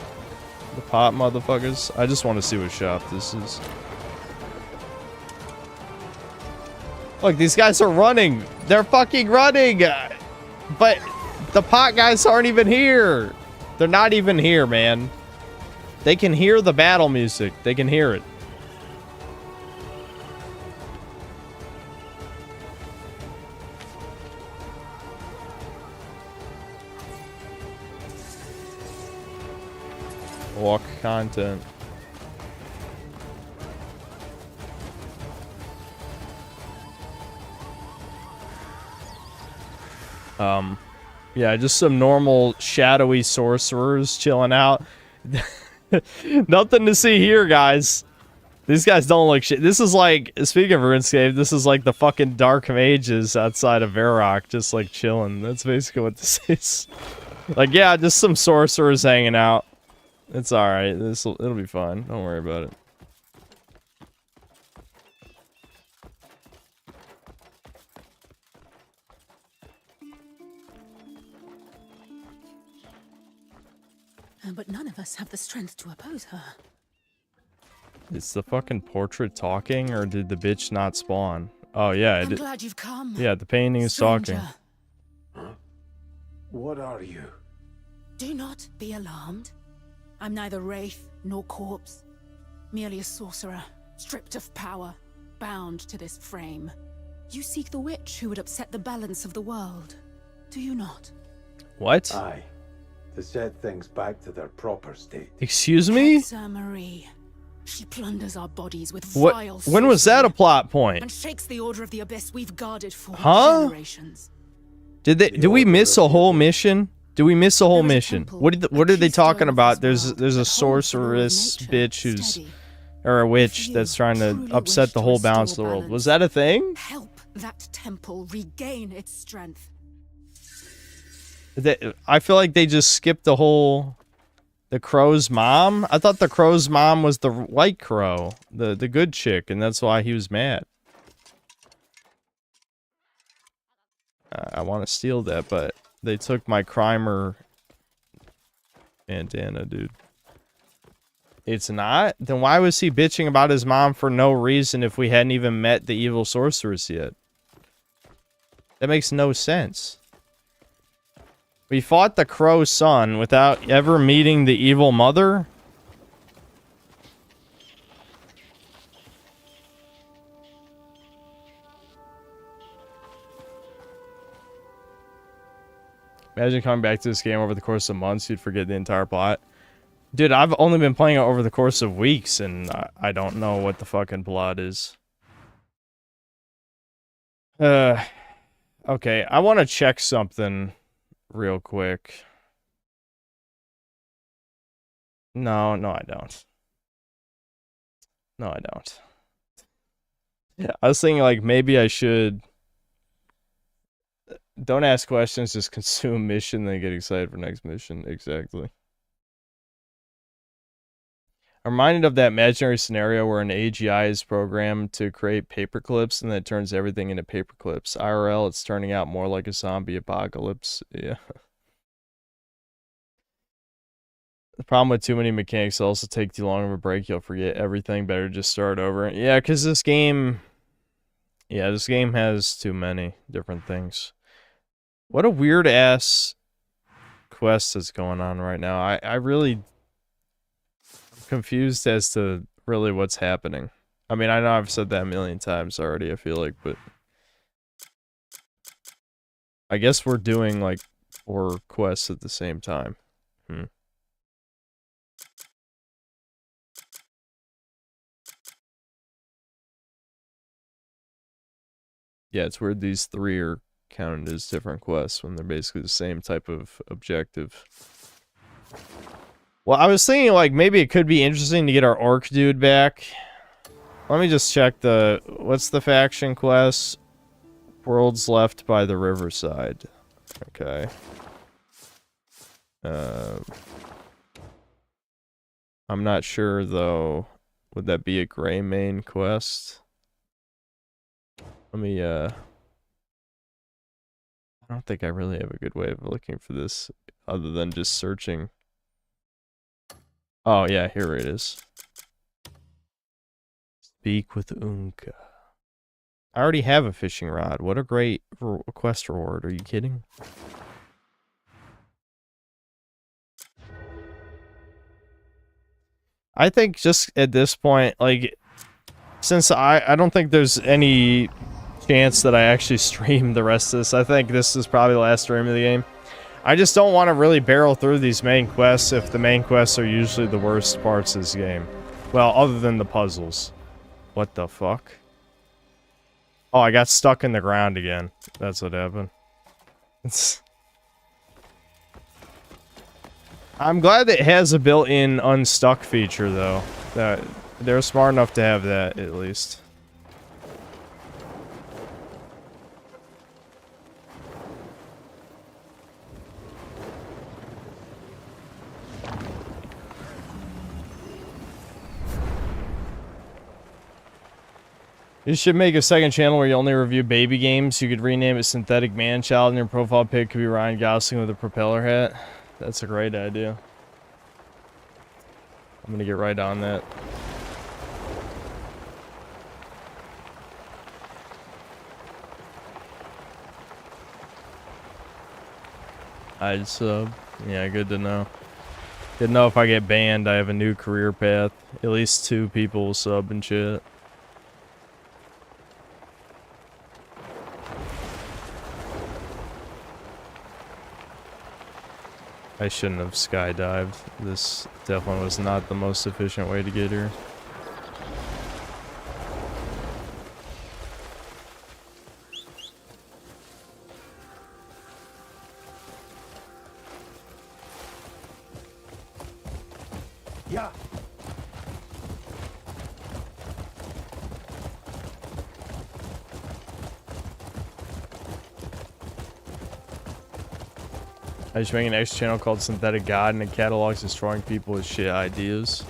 The pot motherfuckers? I just want to see what shop this is. Look, these guys are running. They're fucking running. But the pot guys aren't even here. They're not even here, man. They can hear the battle music. They can hear it. Walk content. Yeah, just some normal shadowy sorcerers chilling out. Nothing to see here, guys. These guys don't look shit. This is like, speaking of RuneScape, this is like the fucking Dark Mages outside of Varrock, just like chilling. That's basically what this is. Like, yeah, just some sorcerers hanging out. It's alright. It'll be fine. Don't worry about it. But none of us have the strength to oppose her. Is the fucking portrait talking, or did the bitch not spawn? Oh, yeah. I'm glad you've come. Yeah, the painting is talking. Huh? What are you? Do not be alarmed. I'm neither wraith nor corpse. Merely a sorcerer, stripped of power, bound to this frame. You seek the witch who would upset the balance of the world, do you not? What? Aye. To set things back to their proper state. Excuse me? Sir Marie. She plunders our bodies with What? vile When was that a plot point? and shakes the order of the abyss we've guarded for generations. Did we miss a whole mission? Did we miss a whole mission? What are they talking about? There's a sorceress bitch who's, or a witch that's trying to upset the whole balance of the world. Was that a thing? Help that temple regain its strength. I feel like they just skipped the whole... The crow's mom? I thought the crow's mom was the white crow. The good chick, and that's why he was mad. I want to steal that, but they took my Crimer bandana, dude. It's not? Then why was he bitching about his mom for no reason if we hadn't even met the evil sorceress yet? That makes no sense. We fought the crow's son without ever meeting the evil mother? Imagine coming back to this game over the course of months, you'd forget the entire plot. Dude, I've only been playing it over the course of weeks, and I don't know what the fucking plot is. Okay, I want to check something real quick. No, I don't. No, I don't. Yeah, I was thinking, like, maybe I should... Don't ask questions, just consume mission, then get excited for next mission. Exactly. I'm reminded of that imaginary scenario where an AGI is programmed to create paper clips and then it turns everything into paper clips. IRL, it's turning out more like a zombie apocalypse. Yeah. The problem with too many mechanics also take too long of a break. You'll forget everything. Better just start over. Yeah, because this game... Yeah, this game has too many different things. What a weird ass quest is going on right now. I really confused as to really what's happening. I mean, I know I've said that a million times already, I feel like, but I guess we're doing like 4 quests at the same time. Yeah, it's weird these 3 are counted as different quests when they're basically the same type of objective. Well, I was thinking, like, maybe it could be interesting to get our orc dude back. Let me just check the... What's the faction quest? Worlds left by the riverside. Okay. I'm not sure, though. Would that be a gray main quest? Let me, I don't think I really have a good way of looking for this other than just searching. Oh, yeah, here it is. Speak with Unka. I already have a fishing rod. What a great quest reward. Are you kidding? I think just at this point, like, since I don't think there's any chance that I actually stream the rest of this. I think this is probably the last stream of the game. I just don't want to really barrel through these main quests if the main quests are usually the worst parts of this game. Well, other than the puzzles. What the fuck? Oh, I got stuck in the ground again. That's what happened. I'm glad that it has a built-in unstuck feature, though. That they're smart enough to have that, at least. You should make a second channel where you only review baby games. You could rename it Synthetic Man Child, and your profile pic could be Ryan Gosling with a propeller hat. That's a great idea. I'm gonna get right on that. I'd sub. Yeah, good to know. Good to know if I get banned, I have a new career path. At least 2 people will sub and shit. I shouldn't have skydived. This definitely was not the most efficient way to get here. Yeah. I should make an X channel called Synthetic God, and it catalogs destroying people with shit ideas.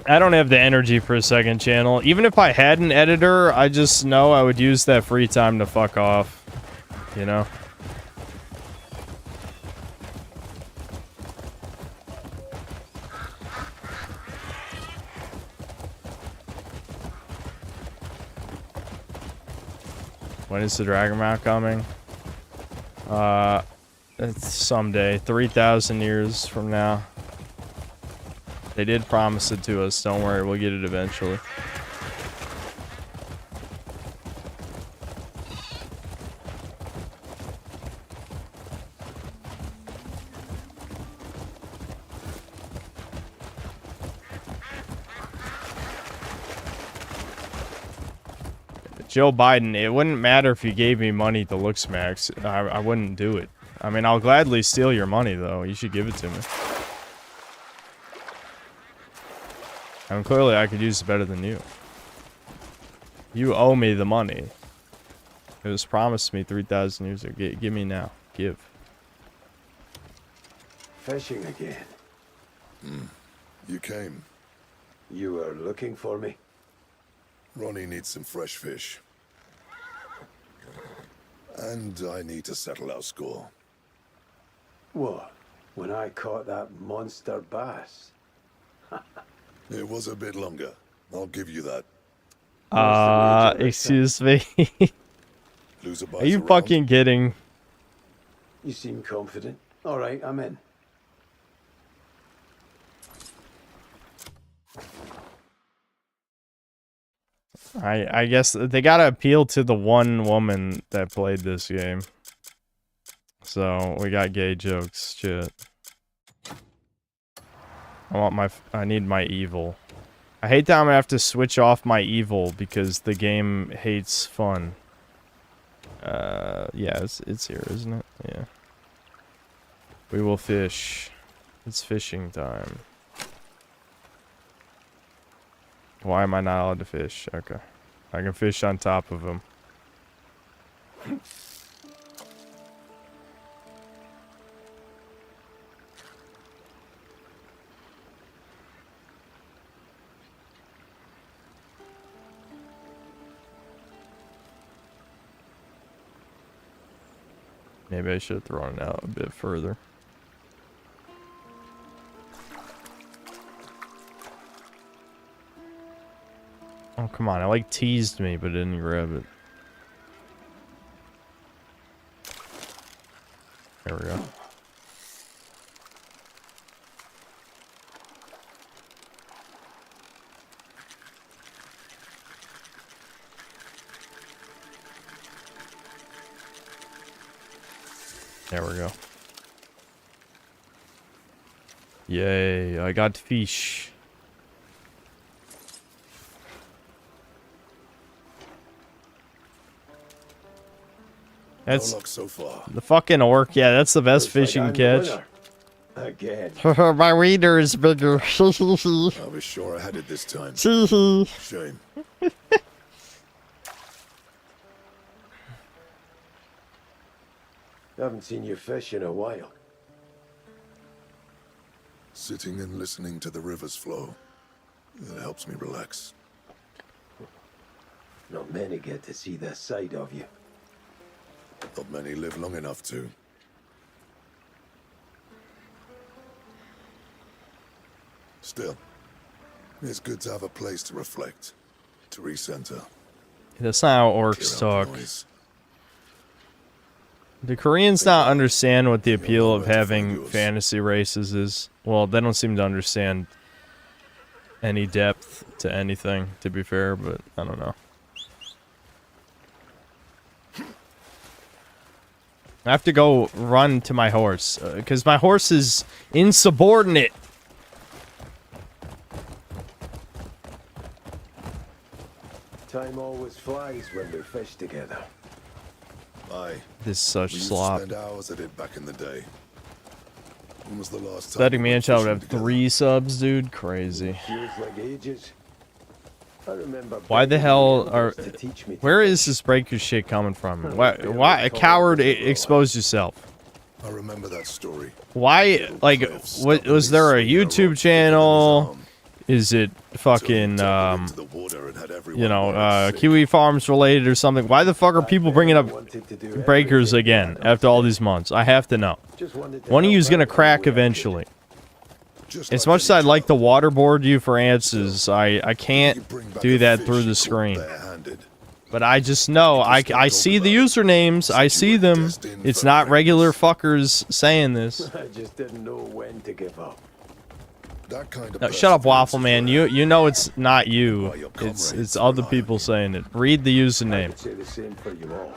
I don't have the energy for a second channel. Even if I had an editor, I just know I would use that free time to fuck off. You know? When is the Dragon Mount coming? It's someday. 3,000 years from now. They did promise it to us. Don't worry, we'll get it eventually. Joe Biden, it wouldn't matter if you gave me money to Looksmax. I wouldn't do it. I mean, I'll gladly steal your money, though. You should give it to me. I mean, clearly I could use it better than you. You owe me the money. It was promised me 3,000 years ago. Give me now. Give. Fishing again. You came. You were looking for me? Ronnie needs some fresh fish. And I need to settle our score. What? When I caught that monster bass? It was a bit longer. I'll give you that. Excuse me. Loser Are you fucking kidding? You seem confident. All right, I'm in. I guess they gotta appeal to the one woman that played this game. So we got gay jokes. Shit. I need my evil. I hate that I'm gonna have to switch off my evil because the game hates fun. Yeah, it's here, isn't it? Yeah. We will fish. It's fishing time. Why am I not allowed to fish? Okay. I can fish on top of him. Maybe I should have thrown it out a bit further. Oh, come on. It like teased me, but it didn't grab it. There we go. There we go. Yay, I got fish. That's no luck so far. The fucking orc. Yeah, that's the best fishing catch. Again. My wiener is bigger. I was sure I had it this time. Shame. I haven't seen you fish in a while. Sitting and listening to the river's flow. It helps me relax. Not many get to see that side of you. Not many live long enough to. Still, it's good to have a place to reflect, to recenter. That's not how orcs talk. Do Koreans not understand what the appeal of having fantasy races is? Well, they don't seem to understand any depth to anything, to be fair, but I don't know. I have to go run to my horse, because my horse is insubordinate. Time always flies when we fish together. Aye. This is such We used slop. to spend hours at it back in the day. When was the last time? Betting man child would have 3 subs, dude. Crazy. Feels like ages. I remember. Why the hell are? to teach me to Where is this breaker shit coming from? Why a coward? Expose yourself. I remember that story. Why? Like, what was there a YouTube channel? Is it fucking you know, Kiwi Farms related or something? Why the fuck are people bringing up breakers again after all these months? I have to know. One of you's gonna crack eventually. As much as I'd like to waterboard you for answers, I can't do that through the screen. But I just know, I see the usernames, I see them. It's not regular fuckers saying this. I just didn't know when to give up. That kind of No, shut up, Waffle Man. You know it's not you. It's other people saying it. Read the username. Say the same for you all.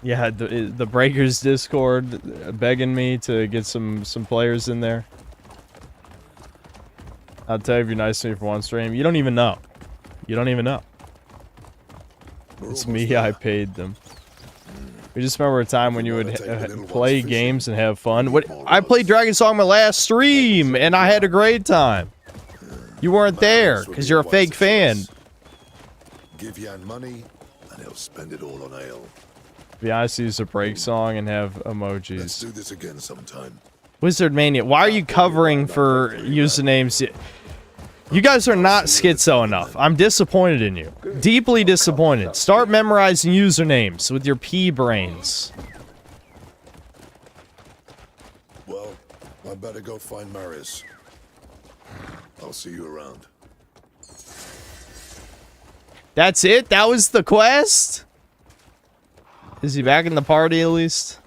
Yeah, the Breakers Discord begging me to get some players in there. I'll tell you if you're nice to me for one stream. You don't even know. You don't even know. It's me. I paid them. We just remember a time when you would play games and have fun. I played Dragon Song my last stream, and I had a great time. You weren't there because you're a fake fan. Give Jan money, and he'll spend it all on ale. Be honest, use a break song and have emojis. Let's do this again sometime. Wizard Mania, why are you covering for usernames? You guys are not schizo enough. I'm disappointed in you. Deeply disappointed. Start memorizing usernames with your pea brains. Well, I better go find Marius. I'll see you around. That's it? That was the quest? Is he back in the party at least?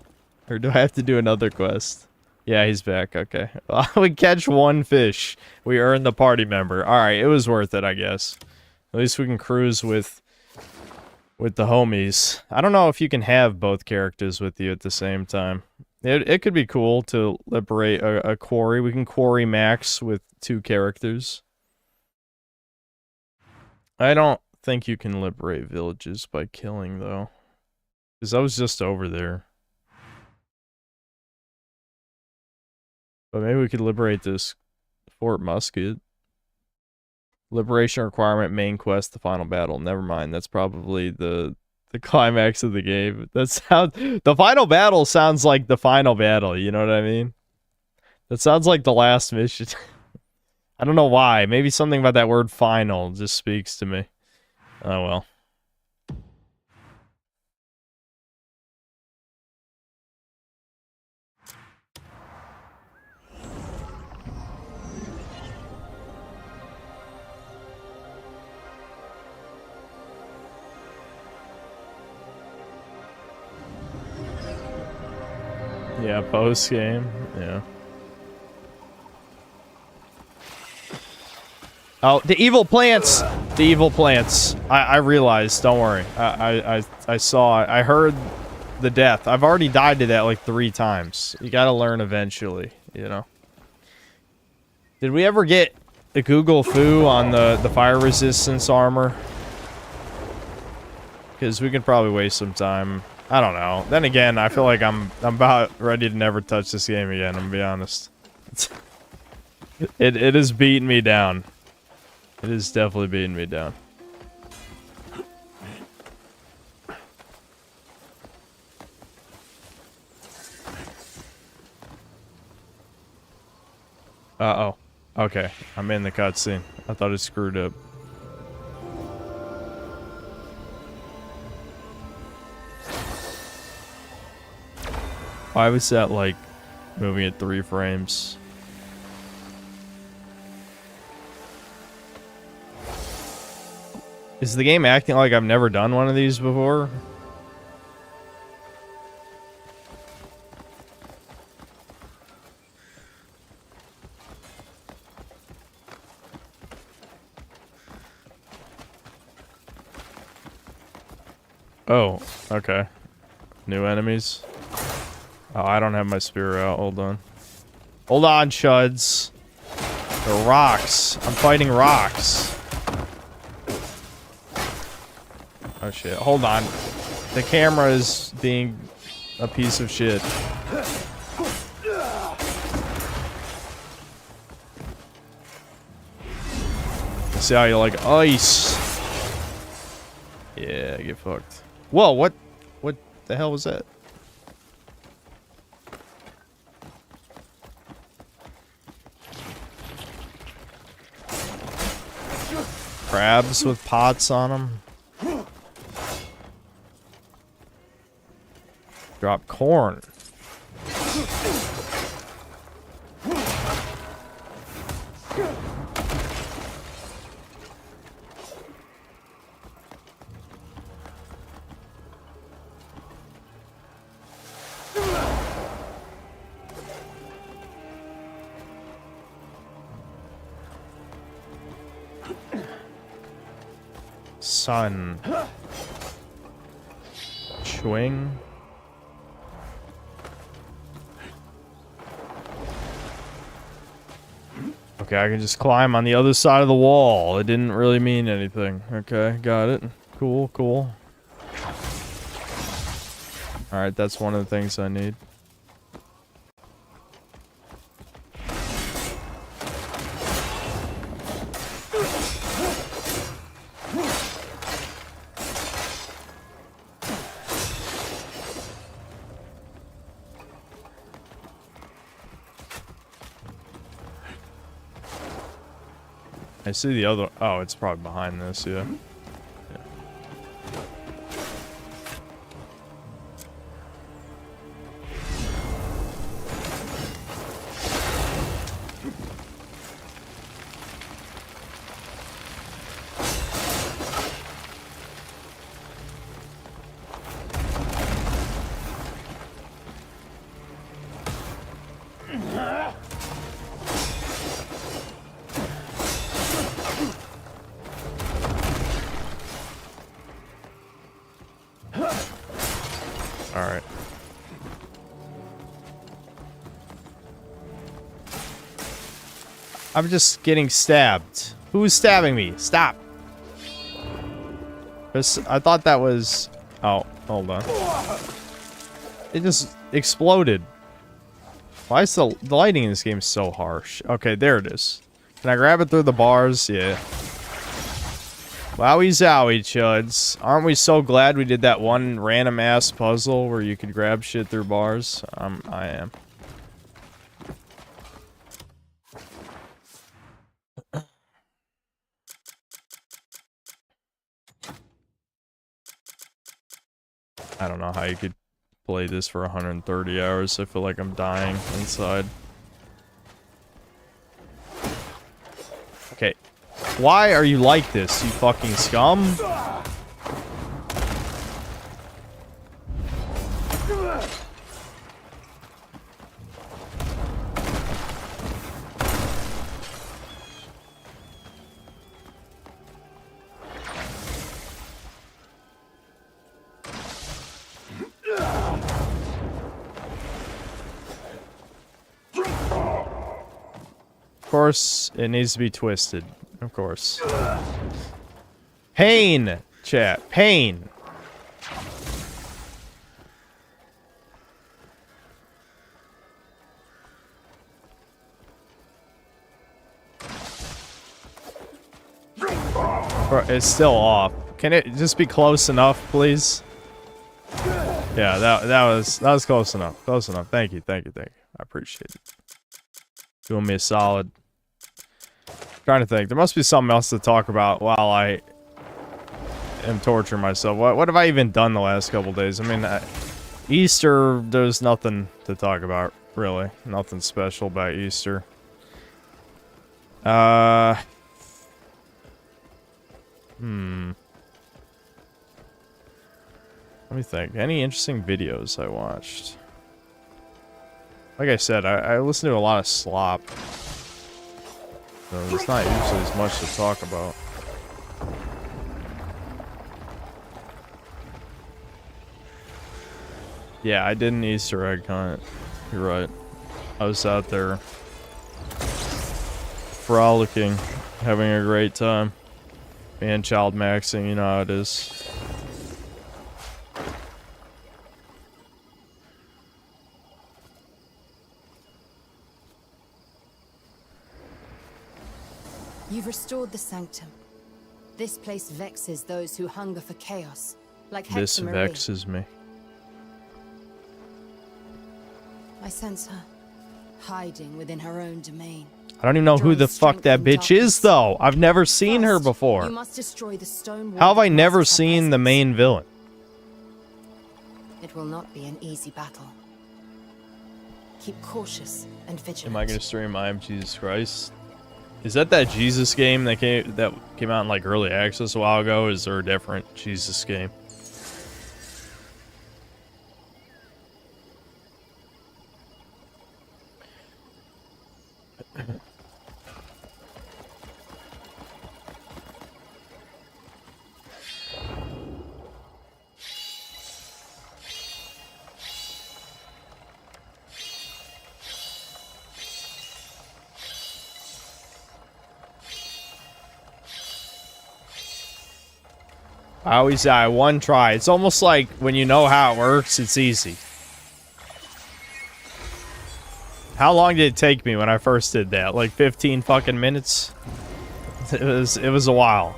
Or do I have to do another quest? Yeah, he's back. Okay. Well, we catch one fish. We earn the party member. Alright, it was worth it, I guess. At least we can cruise with the homies. I don't know if you can have both characters with you at the same time. It could be cool to liberate a quarry. We can quarry Max with 2 characters. I don't think you can liberate villages by killing, though. Because I was just over there. But maybe we could liberate this Fort Musket. Liberation requirement, main quest, the final battle. Never mind, that's probably the climax of the game. The final battle sounds like the final battle, you know what I mean? That sounds like the last mission. I don't know why. Maybe something about that word final just speaks to me. Oh well. Yeah, post game. Yeah. Oh, the evil plants! The evil plants. I realized, don't worry. I saw it. I heard the death. I've already died to that like 3 times. You gotta learn eventually, you know. Did we ever get the Google Foo on the fire resistance armor? Because we could probably waste some time. I don't know. Then again, I feel like I'm about ready to never touch this game again, I'm gonna be honest. It is beating me down. It is definitely beating me down. Uh-oh. Okay, I'm in the cutscene. I thought it screwed up. Why was that, like, moving at 3 frames? Is the game acting like I've never done one of these before? Oh, okay. New enemies. Oh, I don't have my spear out. Hold on. Hold on, Chuds. The rocks. I'm fighting rocks. Oh shit, hold on. The camera is being a piece of shit. See how you like ice. Yeah, get fucked. Whoa, what the hell was that? Crabs with pots on them. Drop corn. Sun. Swing. Okay, I can just climb on the other side of the wall. It didn't really mean anything. Okay, got it. Cool, cool. Alright, that's one of the things I need. I see the other. Oh, it's probably behind this, yeah. I'm just getting stabbed. Who's stabbing me? Stop. I thought that was... Oh, hold on. It just exploded. Why is the lighting in this game so harsh? Okay, there it is. Can I grab it through the bars? Yeah. Wowie zowie, chuds. Aren't we so glad we did that one random ass puzzle where you could grab shit through bars? I am. I don't know how you could play this for 130 hours. I feel like I'm dying inside. Okay. Why are you like this, you fucking scum? Of course, it needs to be twisted. Of course. Pain, chat. Pain. It's still off. Can it just be close enough, please? Yeah, that was close enough. Close enough. Thank you. I appreciate it. Doing me a solid. Trying to think. There must be something else to talk about while I am torturing myself. What have I even done the last couple days? I mean, Easter, there's nothing to talk about, really. Nothing special about Easter. Let me think. Any interesting videos I watched? Like I said, I listen to a lot of slop. So there's not usually as much to talk about. Yeah, I did an Easter egg hunt. You're right. I was out there frolicking, having a great time. And child maxing, you know how it is. You've restored the sanctum. This place vexes those who hunger for chaos, like This Hector Marie. vexes me. I sense her, hiding within her own domain. I don't even know who the fuck that bitch is, though. I've never seen her before. You must destroy the stone wall How have I that never masks her seen the main villain? It will not be an easy battle. Keep cautious and vigilant. Am I gonna stream I Am Jesus Christ? Is that Jesus game that came out in like early access a while ago? Or is there a different Jesus game? I always die one try. It's almost like when you know how it works, it's easy. How long did it take me when I first did that? Like 15 fucking minutes? It was a while.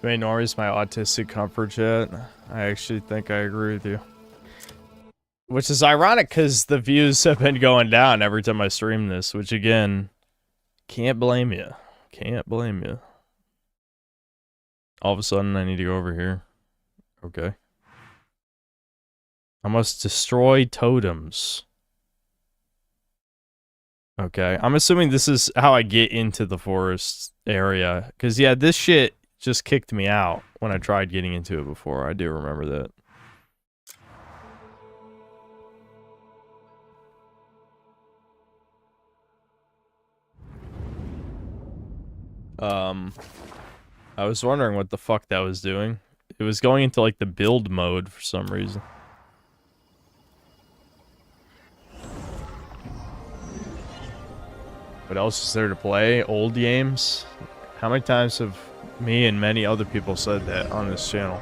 Wait, Nori's my autistic comfort chat. I actually think I agree with you. Which is ironic because the views have been going down every time I stream this, which again, can't blame you. Can't blame you. All of a sudden I need to go over here. Okay. I must destroy totems. Okay. I'm assuming this is how I get into the forest area. Because yeah, this shit just kicked me out when I tried getting into it before. I do remember that. I was wondering what the fuck that was doing. It was going into like the build mode for some reason. What else is there to play? Old games? How many times have me and many other people said that on this channel?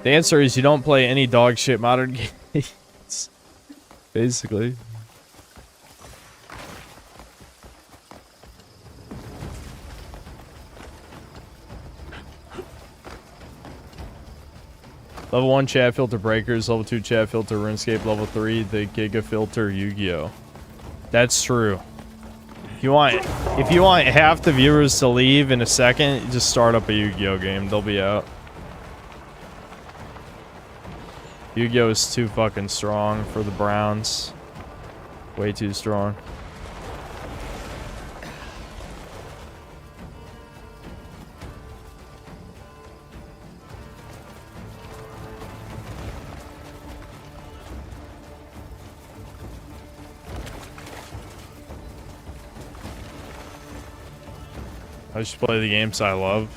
The answer is you don't play any dog shit modern games. Basically. Level 1 chat filter breakers, level 2 chat filter RuneScape, level 3 the Giga filter Yu-Gi-Oh! That's true. If you want half the viewers to leave in a second, just start up a Yu-Gi-Oh! Game. They'll be out. Yu-Gi-Oh! Is too fucking strong for the Browns. Way too strong. I should play the games I love.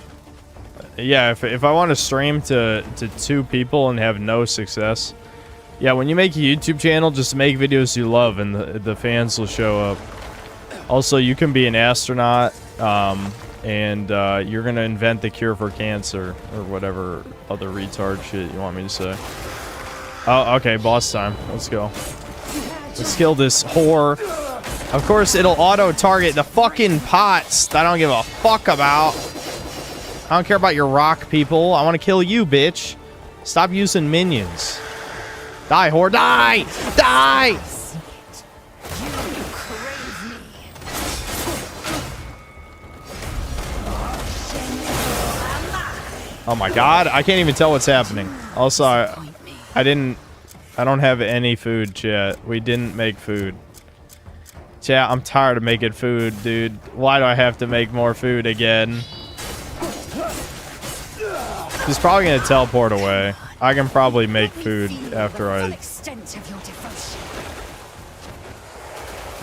Yeah, if I want to stream to 2 people and have no success. Yeah, when you make a YouTube channel, just make videos you love and the fans will show up. Also, you can be an astronaut, and you're gonna invent the cure for cancer, or whatever other retard shit you want me to say. Oh, okay, boss time. Let's go. Let's kill this whore. Of course, it'll auto-target the fucking pots that I don't give a fuck about. I don't care about your rock people. I want to kill you, bitch. Stop using minions. Die, whore. Die! Die! Oh my god, I can't even tell what's happening. Also, I don't have any food, chat. We didn't make food. Chat, I'm tired of making food, dude. Why do I have to make more food again? He's probably gonna teleport away. I can probably make food after I...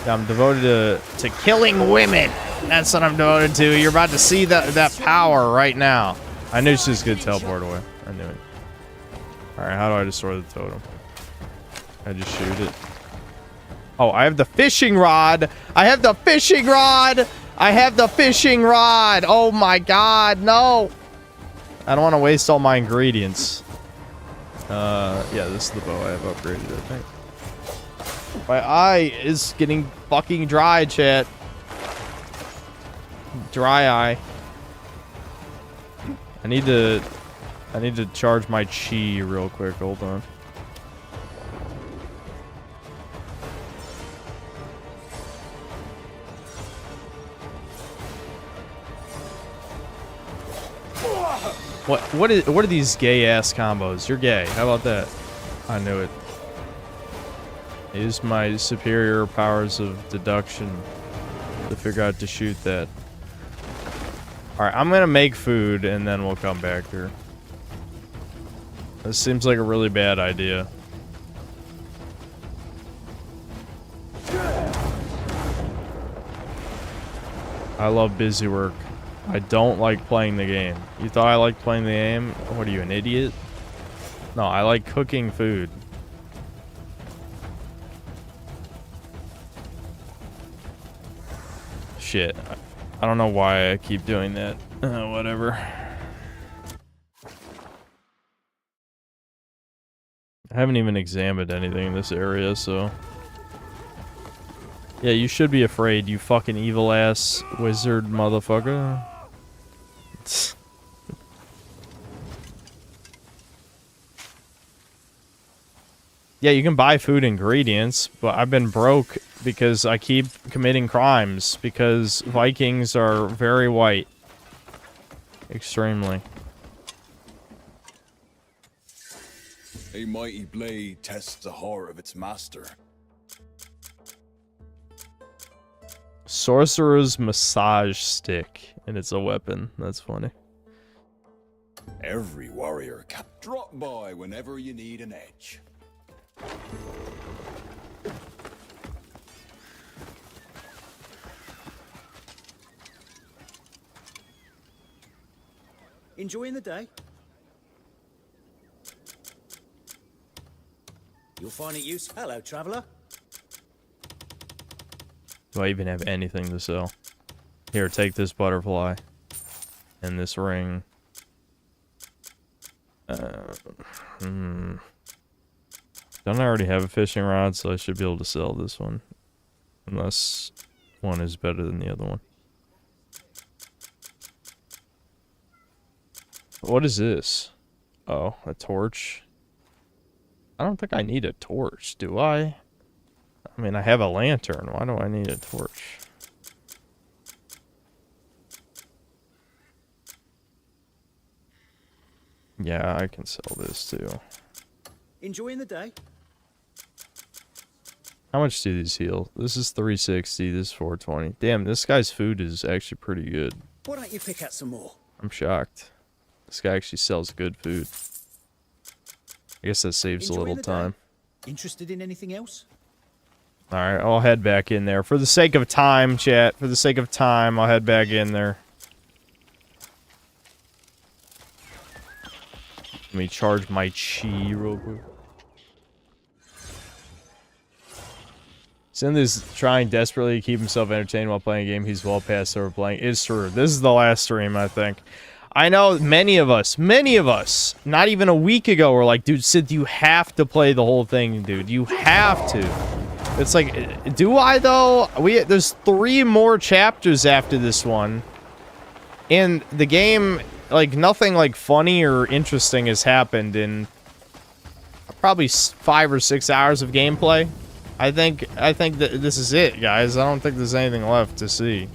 Yeah, I'm devoted to killing women. That's what I'm devoted to. You're about to see that power right now. I knew she was gonna teleport away. I knew it. Alright, how do I destroy the totem? I just shoot it. Oh, I have the fishing rod. I have the fishing rod. I have the fishing rod. Oh my god, no. I don't want to waste all my ingredients. Yeah, this is the bow I have upgraded, I think. My eye is getting fucking dry, chat. Dry eye. I need to charge my chi real quick. Hold on. What are these gay ass combos? You're gay. How about that? I knew it. I used my superior powers of deduction to figure out to shoot that. Alright, I'm gonna make food and then we'll come back here. This seems like a really bad idea. I love busy work. I don't like playing the game. You thought I liked playing the game? What are you, an idiot? No, I like cooking food. Shit. I don't know why I keep doing that. Whatever. I haven't even examined anything in this area, so... Yeah, you should be afraid, you fucking evil-ass wizard motherfucker. Yeah, you can buy food ingredients, but I've been broke because I keep committing crimes, because Vikings are very white. Extremely. A mighty blade tests the heart of its master. Sorcerer's massage stick, and it's a weapon. That's funny. Every warrior can drop by whenever you need an edge. Enjoying the day? You'll find it useful. Hello, traveler. Do I even have anything to sell? Here, take this butterfly. And this ring. Don't I already have a fishing rod, so I should be able to sell this one. Unless one is better than the other one. What is this? Oh, a torch. I don't think I need a torch, do I? I mean, I have a lantern. Why do I need a torch? Yeah, I can sell this too. Enjoying the day? How much do these heal? This is 360, this is 420. Damn, this guy's food is actually pretty good. Why don't you pick out some more? I'm shocked. This guy actually sells good food. I guess that saves a little time. Interested in anything else? Alright, I'll head back in there. For the sake of time, chat. For the sake of time, I'll head back in there. Let me charge my chi real quick. Sin is trying desperately to keep himself entertained while playing a game he's well past overplaying. It's true. This is the last stream, I think. I know many of us, not even a week ago, were like, dude, Sid, you have to play the whole thing, dude. You have to. It's like, do I, though? There's 3 more chapters after this one. And the game, like, nothing, like, funny or interesting has happened in probably 5 or 6 hours of gameplay. I think that this is it, guys. I don't think there's anything left to see.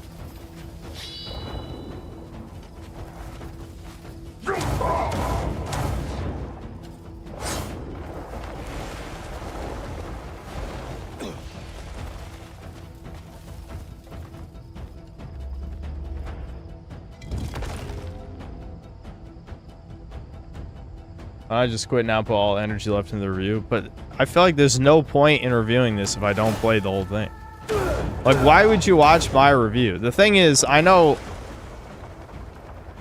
I just quit now, put all energy left in the review, but I feel like there's no point in reviewing this if I don't play the whole thing. Like, why would you watch my review? The thing is, I know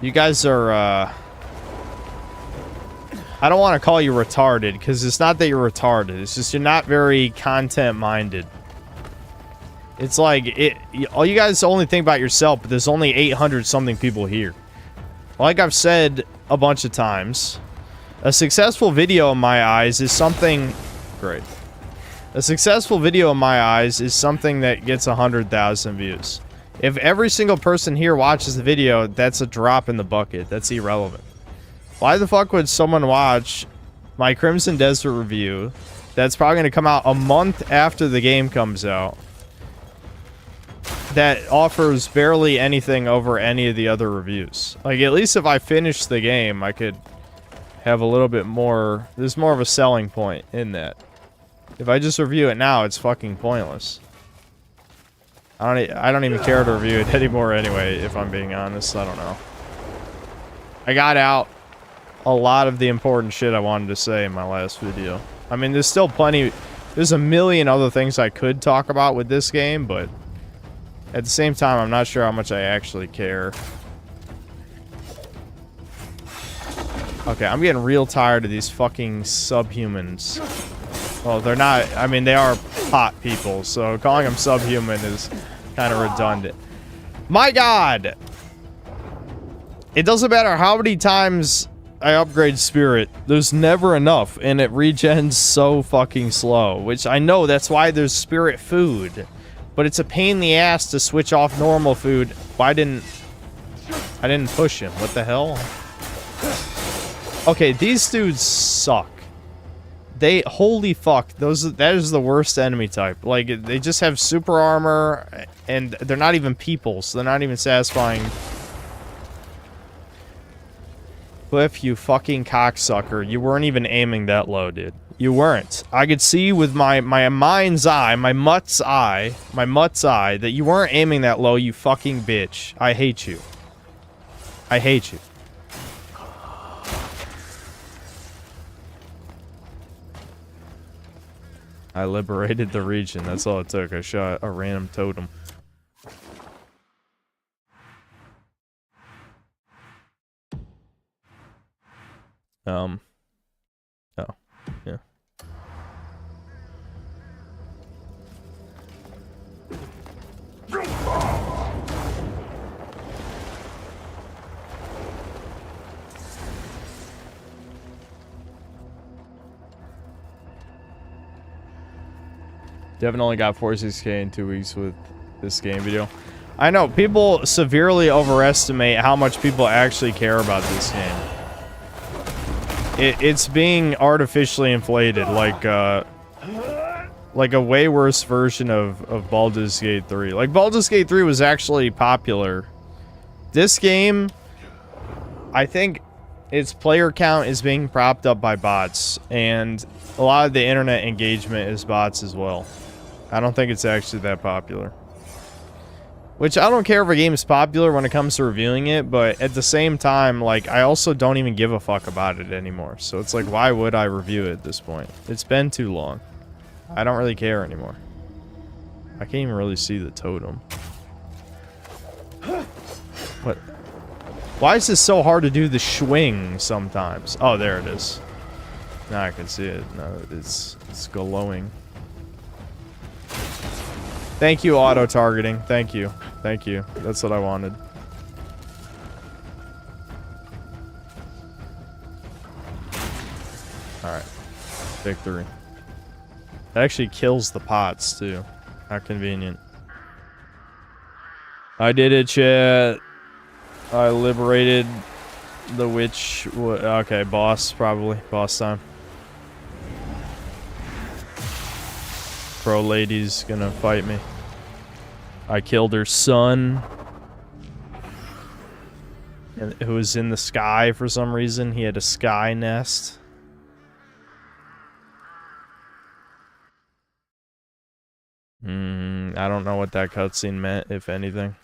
you guys are, I don't want to call you retarded, because it's not that you're retarded, it's just you're not very content-minded. It's like, all you guys only think about yourself, but there's only 800-something people here. Like I've said a bunch of times, a successful video in my eyes is something... Great. A successful video in my eyes is something that gets 100,000 views. If every single person here watches the video, that's a drop in the bucket. That's irrelevant. Why the fuck would someone watch my Crimson Desert review that's probably going to come out a month after the game comes out that offers barely anything over any of the other reviews? Like, at least if I finish the game, I could have a little bit more... There's more of a selling point in that. If I just review it now, it's fucking pointless. I don't even care to review it anymore anyway, if I'm being honest. I don't know. I got out a lot of the important shit I wanted to say in my last video. I mean, there's still plenty... There's a million other things I could talk about with this game, but at the same time, I'm not sure how much I actually care. Okay, I'm getting real tired of these fucking subhumans. Well, they're not... I mean, they are pot people, so calling them subhuman is kind of redundant. My god! It doesn't matter how many times I upgrade Spirit, there's never enough, and it regens so fucking slow. Which, I know, that's why there's Spirit food. But it's a pain in the ass to switch off normal food. Why didn't... I didn't push him. What the hell? Okay, these dudes suck. They... Holy fuck. That is the worst enemy type. Like, they just have super armor, and they're not even people, so they're not even satisfying. Cliff, you fucking cocksucker. You weren't even aiming that low, dude. You weren't. I could see with my mind's eye, my mutt's eye, that you weren't aiming that low, you fucking bitch. I hate you. I hate you. I liberated the region. That's all it took. I shot a random totem. Devin only got 46K in 2 weeks with this game video. I know, people severely overestimate how much people actually care about this game. It's being artificially inflated, like a way worse version of Baldur's Gate 3. Like, Baldur's Gate 3 was actually popular. This game, I think its player count is being propped up by bots, and a lot of the internet engagement is bots as well. I don't think it's actually that popular. Which, I don't care if a game is popular when it comes to reviewing it, but at the same time, like, I also don't even give a fuck about it anymore. So it's like, why would I review it at this point? It's been too long. I don't really care anymore. I can't even really see the totem. What? Why is this so hard to do the swing sometimes? Oh, there it is. Now I can see it. No, it's glowing. Thank you, auto-targeting. Thank you. Thank you. That's what I wanted. Alright. Victory. It actually kills the pots, too. How convenient. I did it, chat. I liberated the witch. Okay, boss, probably. Boss time. Pro lady's gonna fight me. I killed her son, who was in the sky for some reason. He had a sky nest. I don't know what that cutscene meant, if anything.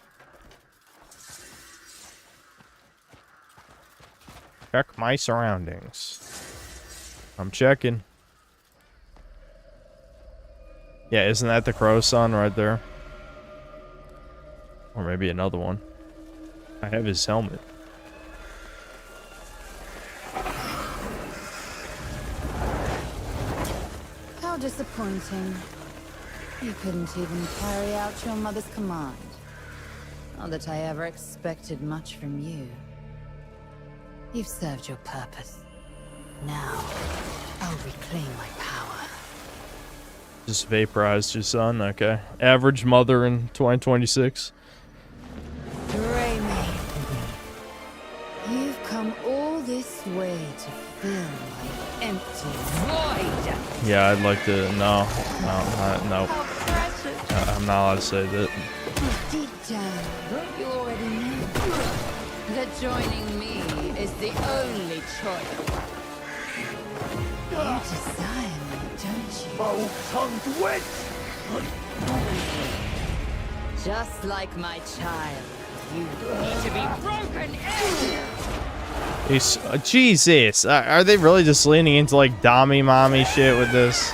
Check my surroundings. I'm checking. Yeah, isn't that the crow son right there? Or maybe another one. I have his helmet. How disappointing. You couldn't even carry out your mother's command. Not that I ever expected much from you. You've served your purpose. Now, I'll reclaim my power. Just vaporized your son, okay. Average mother in 2026. Betray me. You've come all this way to fill my empty void. Yeah, I'd like to. No. I'm not allowed to say that. Deep down, you already know that joining me is the only choice. You desire me, don't you? Foul-tongued witch! Just like my child, you need to be broken in. Jesus, are they really just leaning into like dommy mommy shit with this?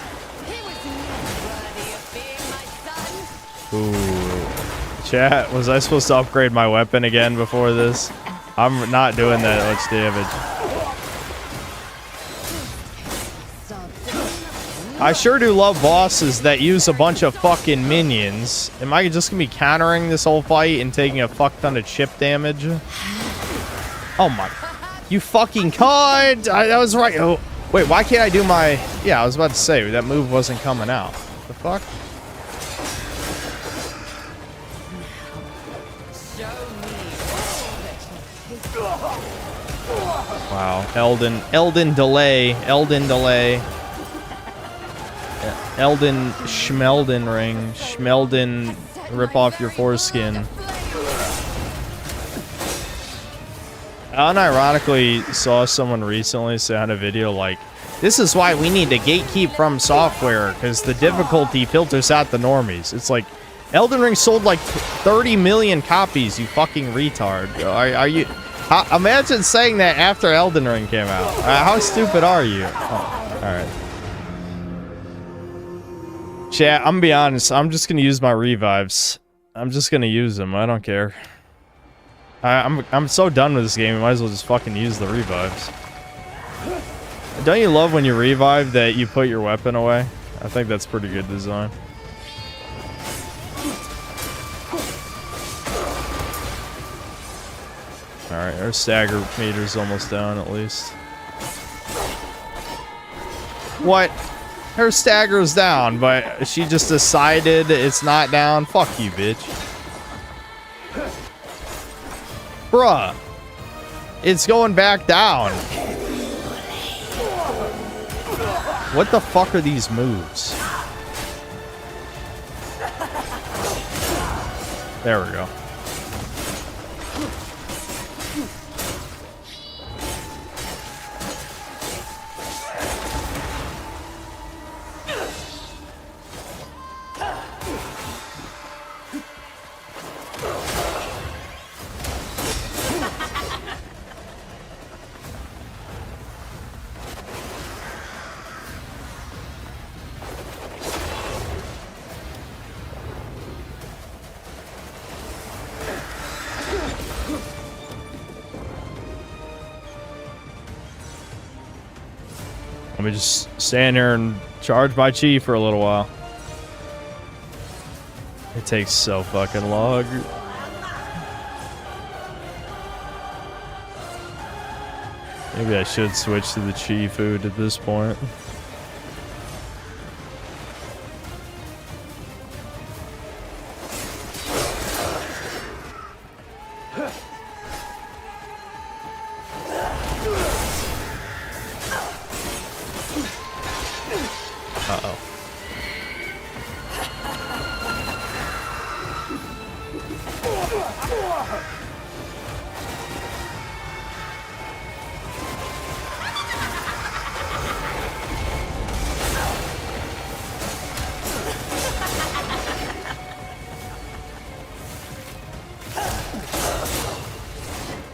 Ooh. Chat, was I supposed to upgrade my weapon again before this? I'm not doing that much damage. I sure do love bosses that use a bunch of fucking minions. Am I just gonna be countering this whole fight and taking a fuck ton of chip damage? Oh my. You fucking cunt! That was right. Oh, wait, why can't I do my... Yeah, I was about to say, that move wasn't coming out. The fuck? Wow. Elden delay. Elden Schmelden ring. Schmelden rip off your foreskin. I unironically saw someone recently say on a video like, this is why we need to gatekeep from software, because the difficulty filters out the normies. It's like, Elden Ring sold like 30 million copies, you fucking retard. Are you... imagine saying that after Elden Ring came out. How stupid are you? Oh, alright. Chat, I'm gonna be honest. I'm just gonna use my revives. I'm just gonna use them. I don't care. I'm so done with this game. I might as well just fucking use the revives. Don't you love when you revive that you put your weapon away? I think that's pretty good design. Alright, our stagger meter's almost down at least. What? Her stagger's down, but she just decided it's not down. Fuck you, bitch. Bruh. It's going back down. What the fuck are these moves? There we go. Let me just stand here and charge my chi for a little while. It takes so fucking long. Maybe I should switch to the chi food at this point.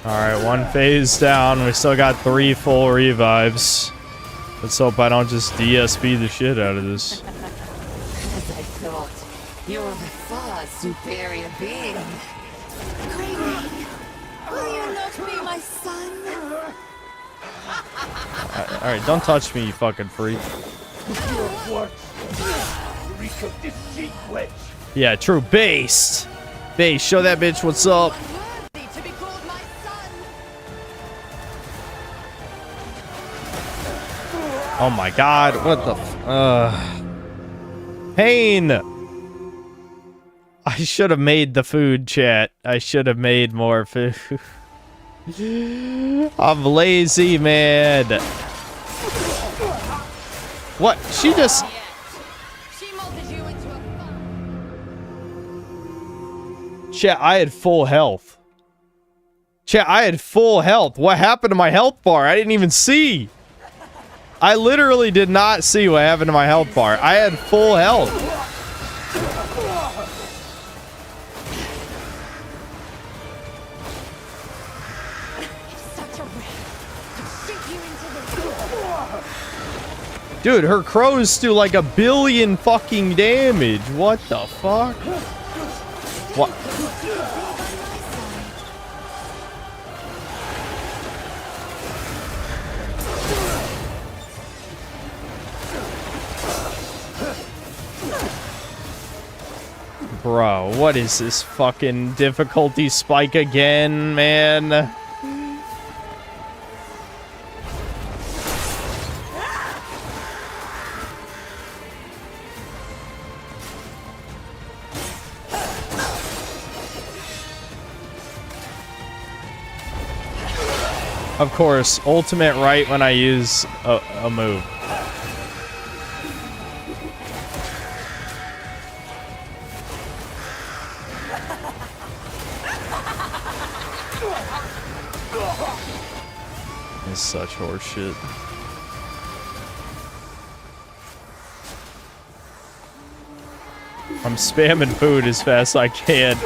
Alright, one phase down. We still got 3 full revives. Let's hope I don't just DSP the shit out of this. As I thought, you're a far superior being. Greenie, will you not be my son? Alright, don't touch me, you fucking freak. Yeah, true. Based. Base, show that bitch what's up. Oh my god, what the Pain! I should have made the food, chat. I should have made more food. I'm lazy, man. What? She just... Chat, I had full health. Chat, I had full health. What happened to my health bar? I didn't even see. I literally did not see what happened to my health bar. I had full health. Dude, her crows do like 1 billion fucking damage. What the fuck? What? Bro, what is this fucking difficulty spike again, man? Of course, ultimate right when I use a move. It's such horseshit. I'm spamming food as fast as I can.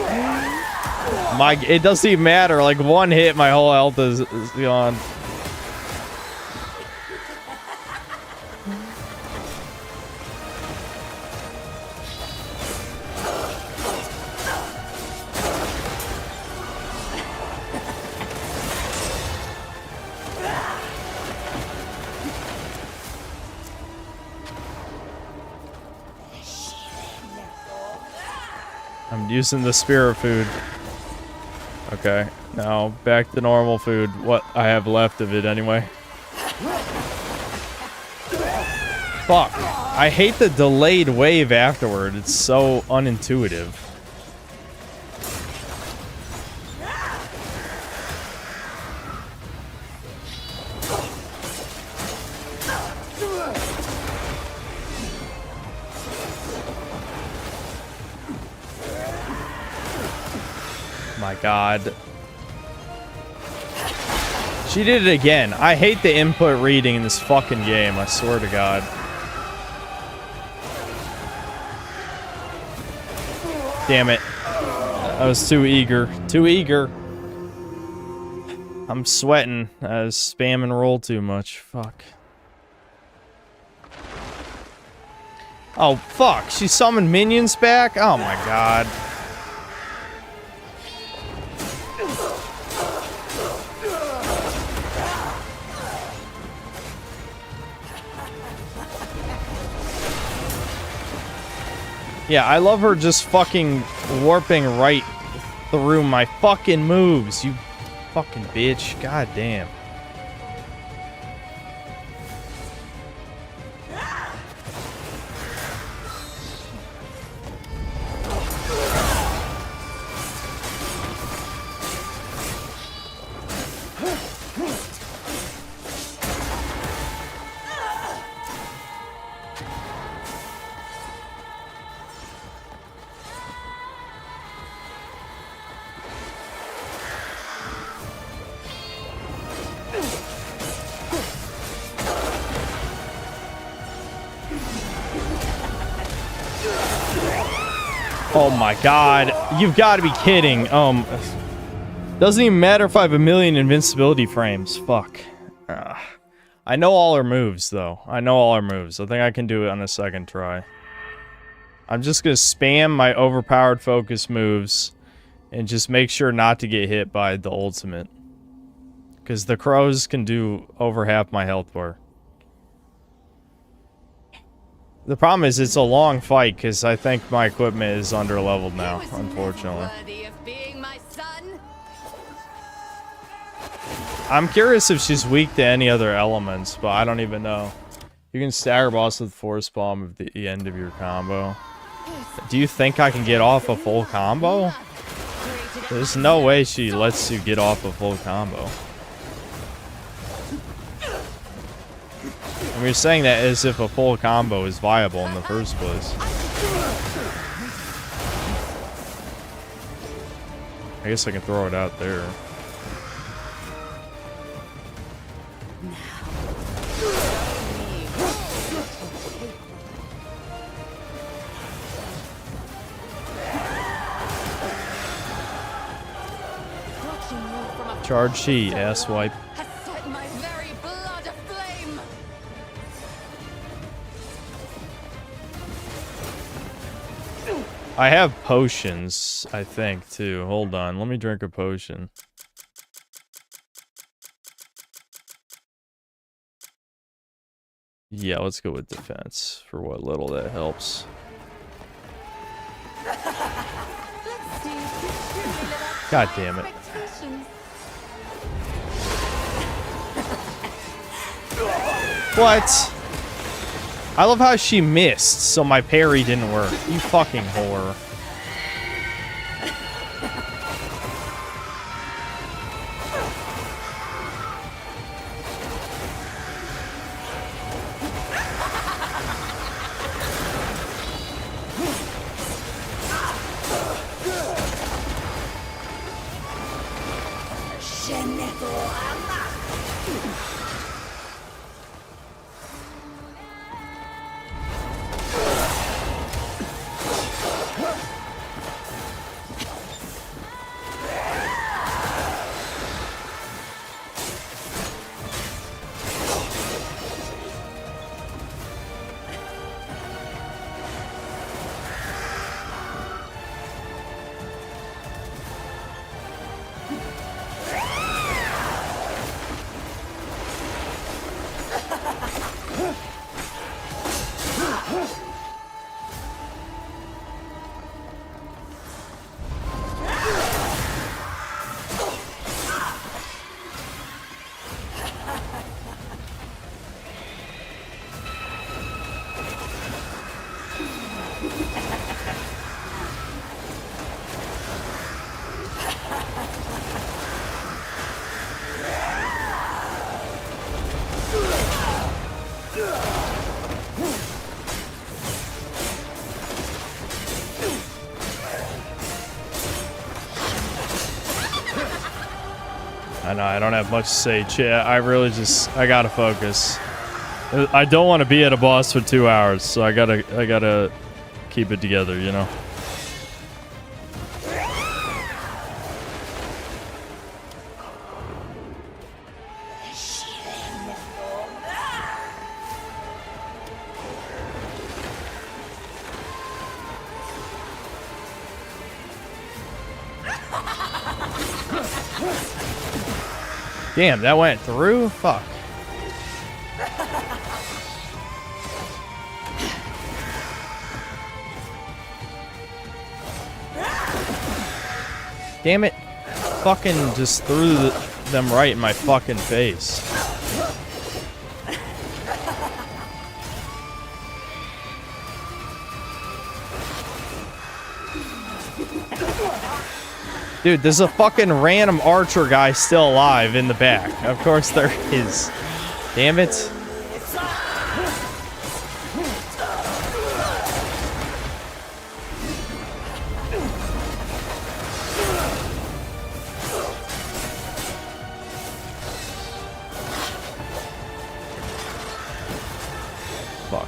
It doesn't even matter. Like, one hit, my whole health is gone. I'm using the spirit food. Okay, now back to normal food. What I have left of it anyway. Fuck. I hate the delayed wave afterward. It's so unintuitive. My God. She did it again. I hate the input reading in this fucking game, I swear to God. Damn it. I was too eager. Too eager. I'm sweating. I was spamming roll too much. Fuck. Oh, fuck. She summoned minions back? Oh my God. Yeah, I love her just fucking warping right through my fucking moves, you fucking bitch. God damn. Oh my God, you've got to be kidding. Doesn't even matter if I have a million invincibility frames. Fuck. I know all her moves, though. I know all her moves. I think I can do it on a second try. I'm just gonna spam my overpowered focus moves and just make sure not to get hit by the ultimate. Because the crows can do over half my health bar. The problem is it's a long fight because I think my equipment is under-leveled now, unfortunately. I'm curious if she's weak to any other elements, but I don't even know. You can stagger boss with Force Bomb at the end of your combo. Do you think I can get off a full combo? There's no way she lets you get off a full combo. And we're saying that as if a full combo is viable in the first place. I guess I can throw it out there. Charge she, ass wipe. I have potions, I think, too. Hold on, let me drink a potion. Yeah, let's go with defense for what little that helps. God damn it. What? I love how she missed, so my parry didn't work. You fucking whore. I know, I don't have much to say, chat. I really just, I gotta focus. I don't want to be at a boss for 2 hours, so I gotta keep it together, you know? Damn, that went through? Fuck. Damn it. Fucking just threw them right in my fucking face. Dude, there's a fucking random archer guy still alive in the back. Of course there is. Damn it. Fuck.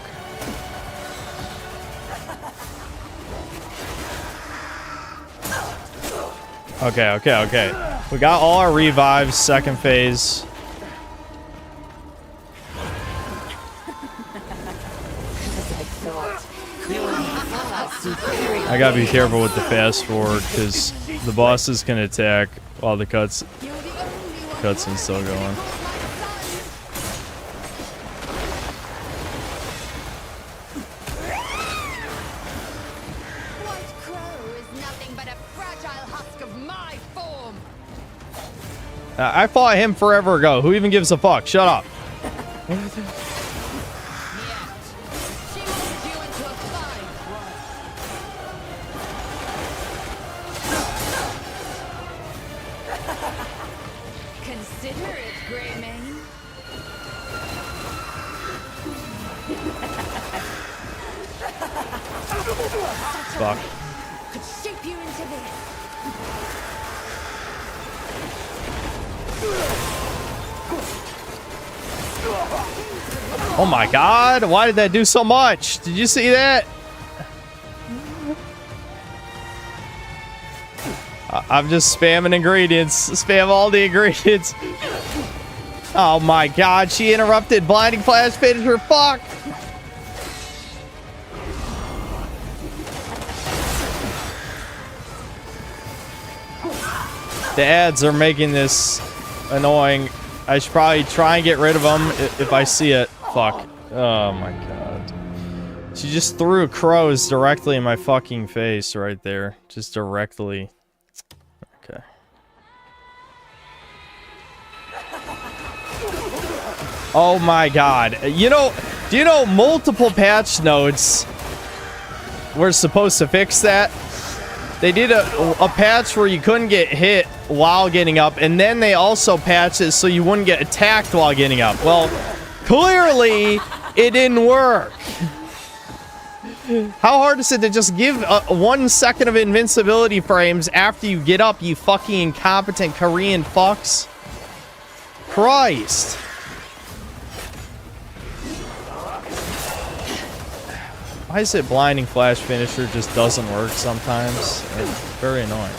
Okay. We got all our revives, second phase. I gotta be careful with the fast forward because the bosses can attack while the cutscene's still going. I fought him forever ago. Who even gives a fuck? Shut up. Consider it, Greymane. Fuck. Could shape you into this. Oh my god, why did that do so much? Did you see that? I'm just spamming ingredients. Spam all the ingredients. Oh my god, she interrupted blinding flash finisher. Fuck. The ads are making this annoying. I should probably try and get rid of them if I see it. Fuck. Oh my god. She just threw crows directly in my fucking face right there. Just directly. Okay. Oh my god. You know, do you know multiple patch notes were supposed to fix that? They did a patch where you couldn't get hit while getting up, and then they also patched it so you wouldn't get attacked while getting up. Well, clearly, it didn't work. How hard is it to just give 1 second of invincibility frames after you get up, you fucking incompetent Korean fucks? Christ. Why is it blinding flash finisher just doesn't work sometimes? It's very annoying.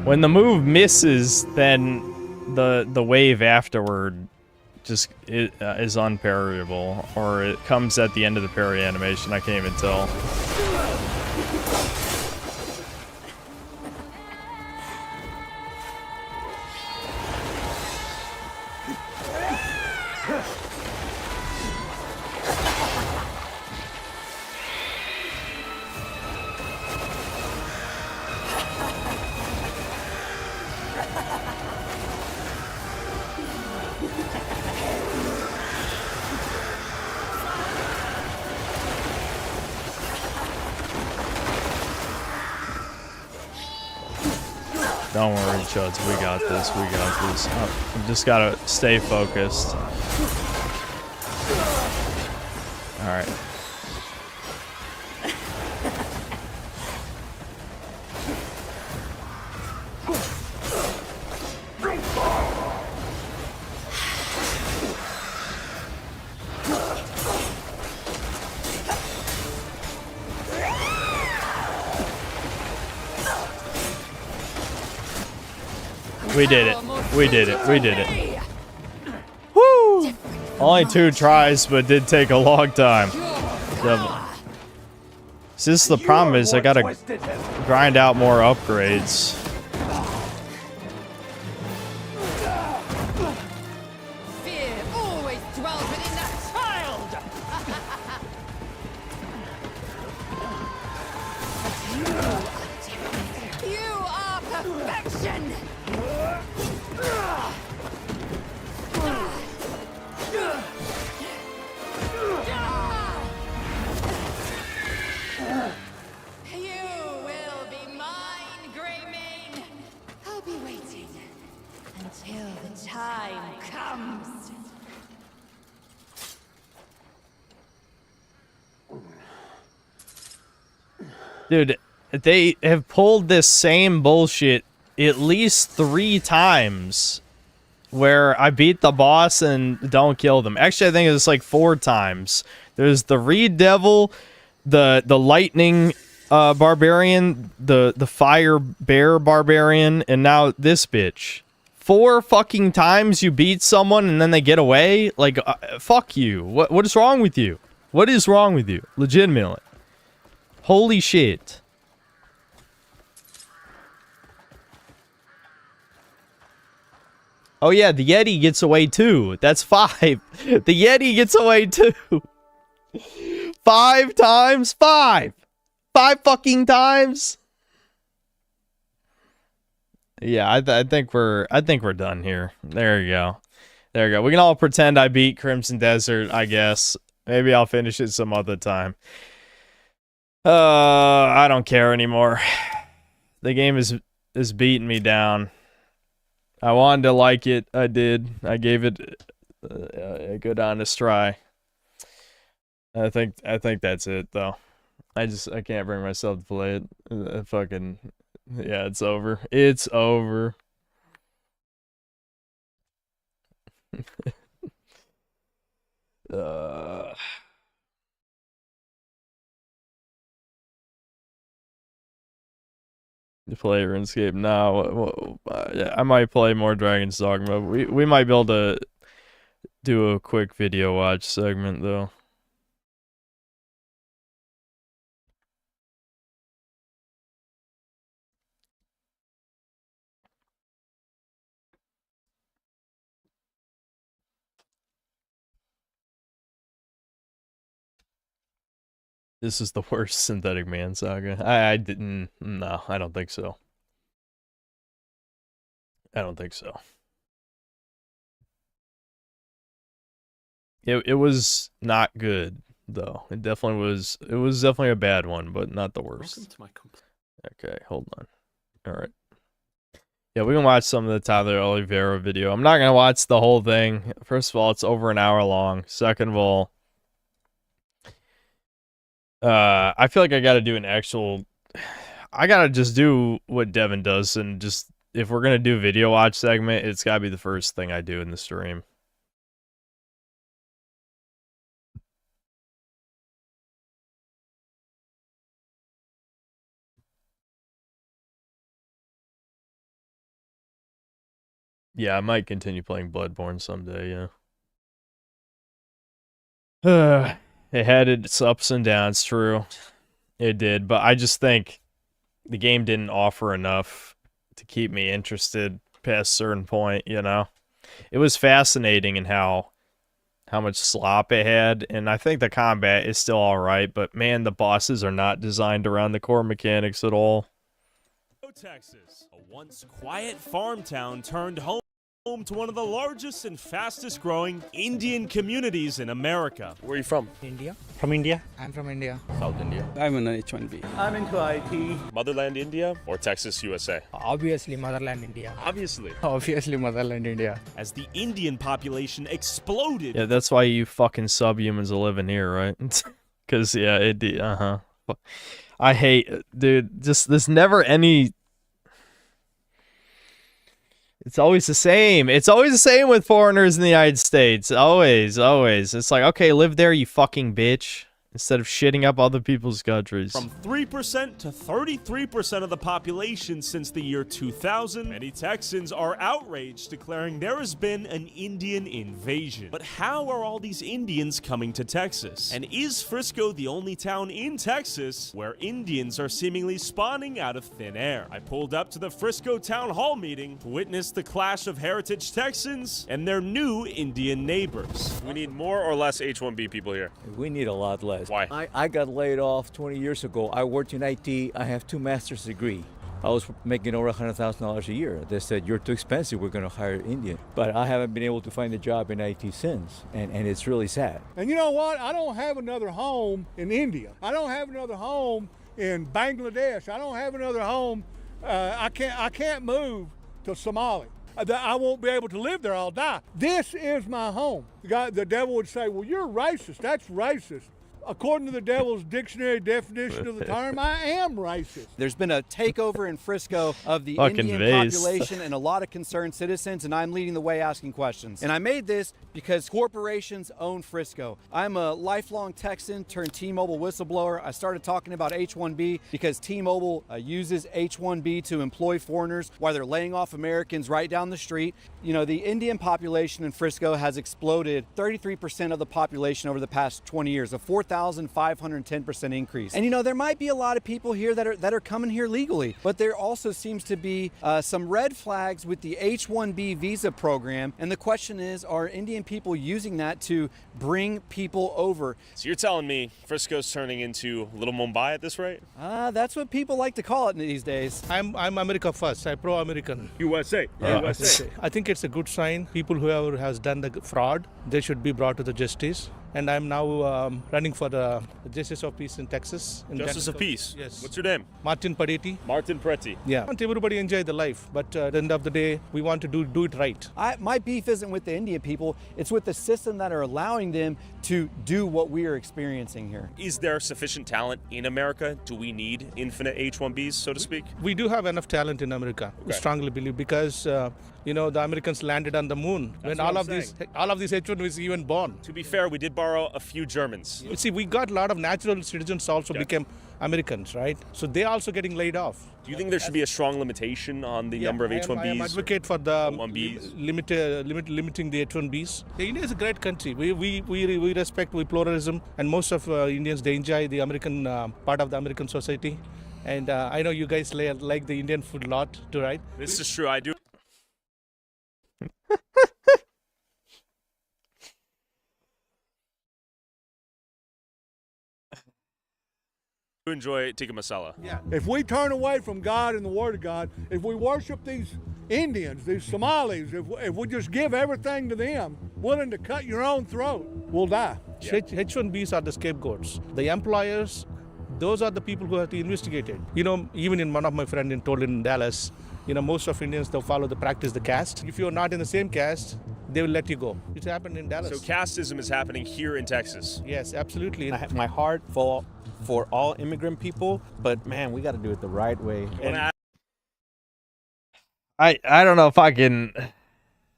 When the move misses, then the wave afterward just is unparryable, or it comes at the end of the parry animation. I can't even tell. Don't worry, Chuds. We got this. We got this. Oh, we just gotta stay focused. Alright. We did it. We did it. We did it. Woo! Only 2 tries, but did take a long time. See, this is the problem is I gotta grind out more upgrades. Fear always dwells within that child! You are perfection! You will be mine, Greymane. I'll be waiting until the time comes. Dude, they have pulled this same bullshit at least 3 times. Where I beat the boss and don't kill them. Actually, I think it's like 4 times. There's the Reed Devil, the lightning barbarian, the fire bear barbarian, and now this bitch. 4 fucking times you beat someone and then they get away? Like, fuck you. What is wrong with you? What is wrong with you? Legitimately. Holy shit. Oh yeah, the Yeti gets away too. That's 5. The Yeti gets away too. 5 times? 5! 5 fucking times? Yeah, I think we're done here. There you go. There you go. We can all pretend I beat Crimson Desert, I guess. Maybe I'll finish it some other time. I don't care anymore. The game is beating me down. I wanted to like it. I did. I gave it a good honest try. I think that's it though. I can't bring myself to play it. Fucking yeah, it's over. It's over. To play RuneScape now. Yeah, I might play more Dragon's Dogma. We might be able to do a quick video watch segment though. This is the worst Synthetic Man saga. I didn't. No, I don't think so. I don't think so. It was not good though. It definitely was. It was definitely a bad one, but not the worst. Okay, hold on. All right. Yeah, we can watch some of the Tyler Oliveira video. I'm not gonna watch the whole thing. First of all, it's over an hour long. Second of all, I feel like I gotta do an actual. I gotta just do what Devin does, and just if we're gonna do video watch segment, it's gotta be the first thing I do in the stream. Yeah, I might continue playing Bloodborne someday, yeah. It had its ups and downs, true. It did, but I just think the game didn't offer enough to keep me interested past a certain point, you know? It was fascinating in how much slop it had, and I think the combat is still alright, but man, the bosses are not designed around the core mechanics at all. Texas, a once quiet farm town turned home to one of the largest and fastest growing Indian communities in America. Where are you from? India. From India? I'm from India. South India. I'm an H1B. I'm into IT. Motherland India or Texas, USA? Obviously Motherland India. Obviously. Obviously Motherland India. As the Indian population exploded. Yeah, that's why you fucking subhumans are living here, right? Because, yeah, I hate, dude, just, there's never any... It's always the same. It's always the same with foreigners in the United States. Always, always. It's like, okay, live there, you fucking bitch. Instead of shitting up other people's countries. From 3% to 33% of the population since the year 2000, many Texans are outraged, declaring there has been an Indian invasion. But how are all these Indians coming to Texas? And is Frisco the only town in Texas where Indians are seemingly spawning out of thin air? I pulled up to the Frisco Town Hall meeting to witness the clash of heritage Texans and their new Indian neighbors. We need more or less H1B people here? We need a lot less. Why? I got laid off 20 years ago. I worked in IT. I have 2 master's degrees. I was making over $100,000 a year. They said, you're too expensive, we're going to hire Indian. But I haven't been able to find a job in IT since, and it's really sad. And you know what? I don't have another home in India. I don't have another home in Bangladesh. I don't have another home. I can't move to Somalia. I won't be able to live there. I'll die. This is my home. The devil would say, well, you're racist. That's racist. According to the devil's dictionary definition of the term, I am racist. There's been a takeover in Frisco of the Fucking Indian population and a lot of concerned citizens, and I'm leading the way asking questions. And I made this because corporations own Frisco. I'm a lifelong Texan turned T-Mobile whistleblower. I started talking about H-1B because T-Mobile uses H-1B to employ foreigners while they're laying off Americans right down the street. You know, the Indian population in Frisco has exploded 33% of the population over the past 20 years, a 4,510% increase. And you know, there might be a lot of people here that are coming here legally, but there also seems to be some red flags with the H-1B visa program. And the question is, are Indian people using that to bring people over? So you're telling me Frisco's turning into Little Mumbai at this rate? That's what people like to call it these days. I'm America first. I'm pro-American. USA. USA. I think it's a good sign. People whoever has done the fraud, they should be brought to the justice. And I'm now running for the Justice of Peace in Texas. Justice of Peace? Yes. What's your name? Martin Padetti. Martin Preti. Yeah. I want everybody enjoy the life, but at the end of the day, we want to do it right. My beef isn't with the Indian people. It's with the system that are allowing them to do what we are experiencing here. Is there sufficient talent in America? Do we need infinite H-1Bs, so to speak? We do have enough talent in America. Okay. We strongly believe because you know, the Americans landed on the moon when all of these H1 was even born. To be fair, we did borrow a few Germans. You see, we got a lot of natural citizens also became Americans, right? So they also getting laid off. Do you think there should be a strong limitation on the number of H-1Bs? I am advocate for the limiting the H-1Bs. India is a great country. We respect pluralism, and most of Indians, they enjoy the American part of the American society. And I know you guys like the Indian food a lot too, right? This is true. I do. Enjoy tikka masala. Yeah. If we turn away from God and the Word of God, if we worship these Indians, these Somalis, if we just give everything to them, willing to cut your own throat, we'll die. Yeah. H-1Bs are the scapegoats. The employers, those are the people who have to investigate it. You know, even in one of my friends in Dallas, you know, most of Indians, they'll follow the caste. If you're not in the same caste, they will let you go. It's happened in Dallas. So casteism is happening here in Texas. Yes, absolutely. I have my heart for all immigrant people, but man, we got to do it the right way. And I don't know if I can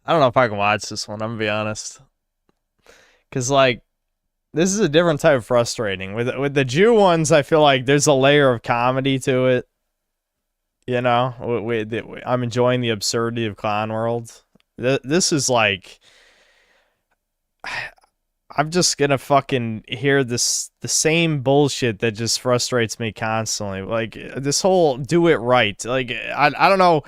watch this one, I'm gonna be honest. Cause like this is a different type of frustrating. With the Jew ones, I feel like there's a layer of comedy to it. You know, I'm enjoying the absurdity of Clown World. This is like, I'm just gonna fucking hear the same bullshit that just frustrates me constantly. Like this whole do it right. Like I don't know.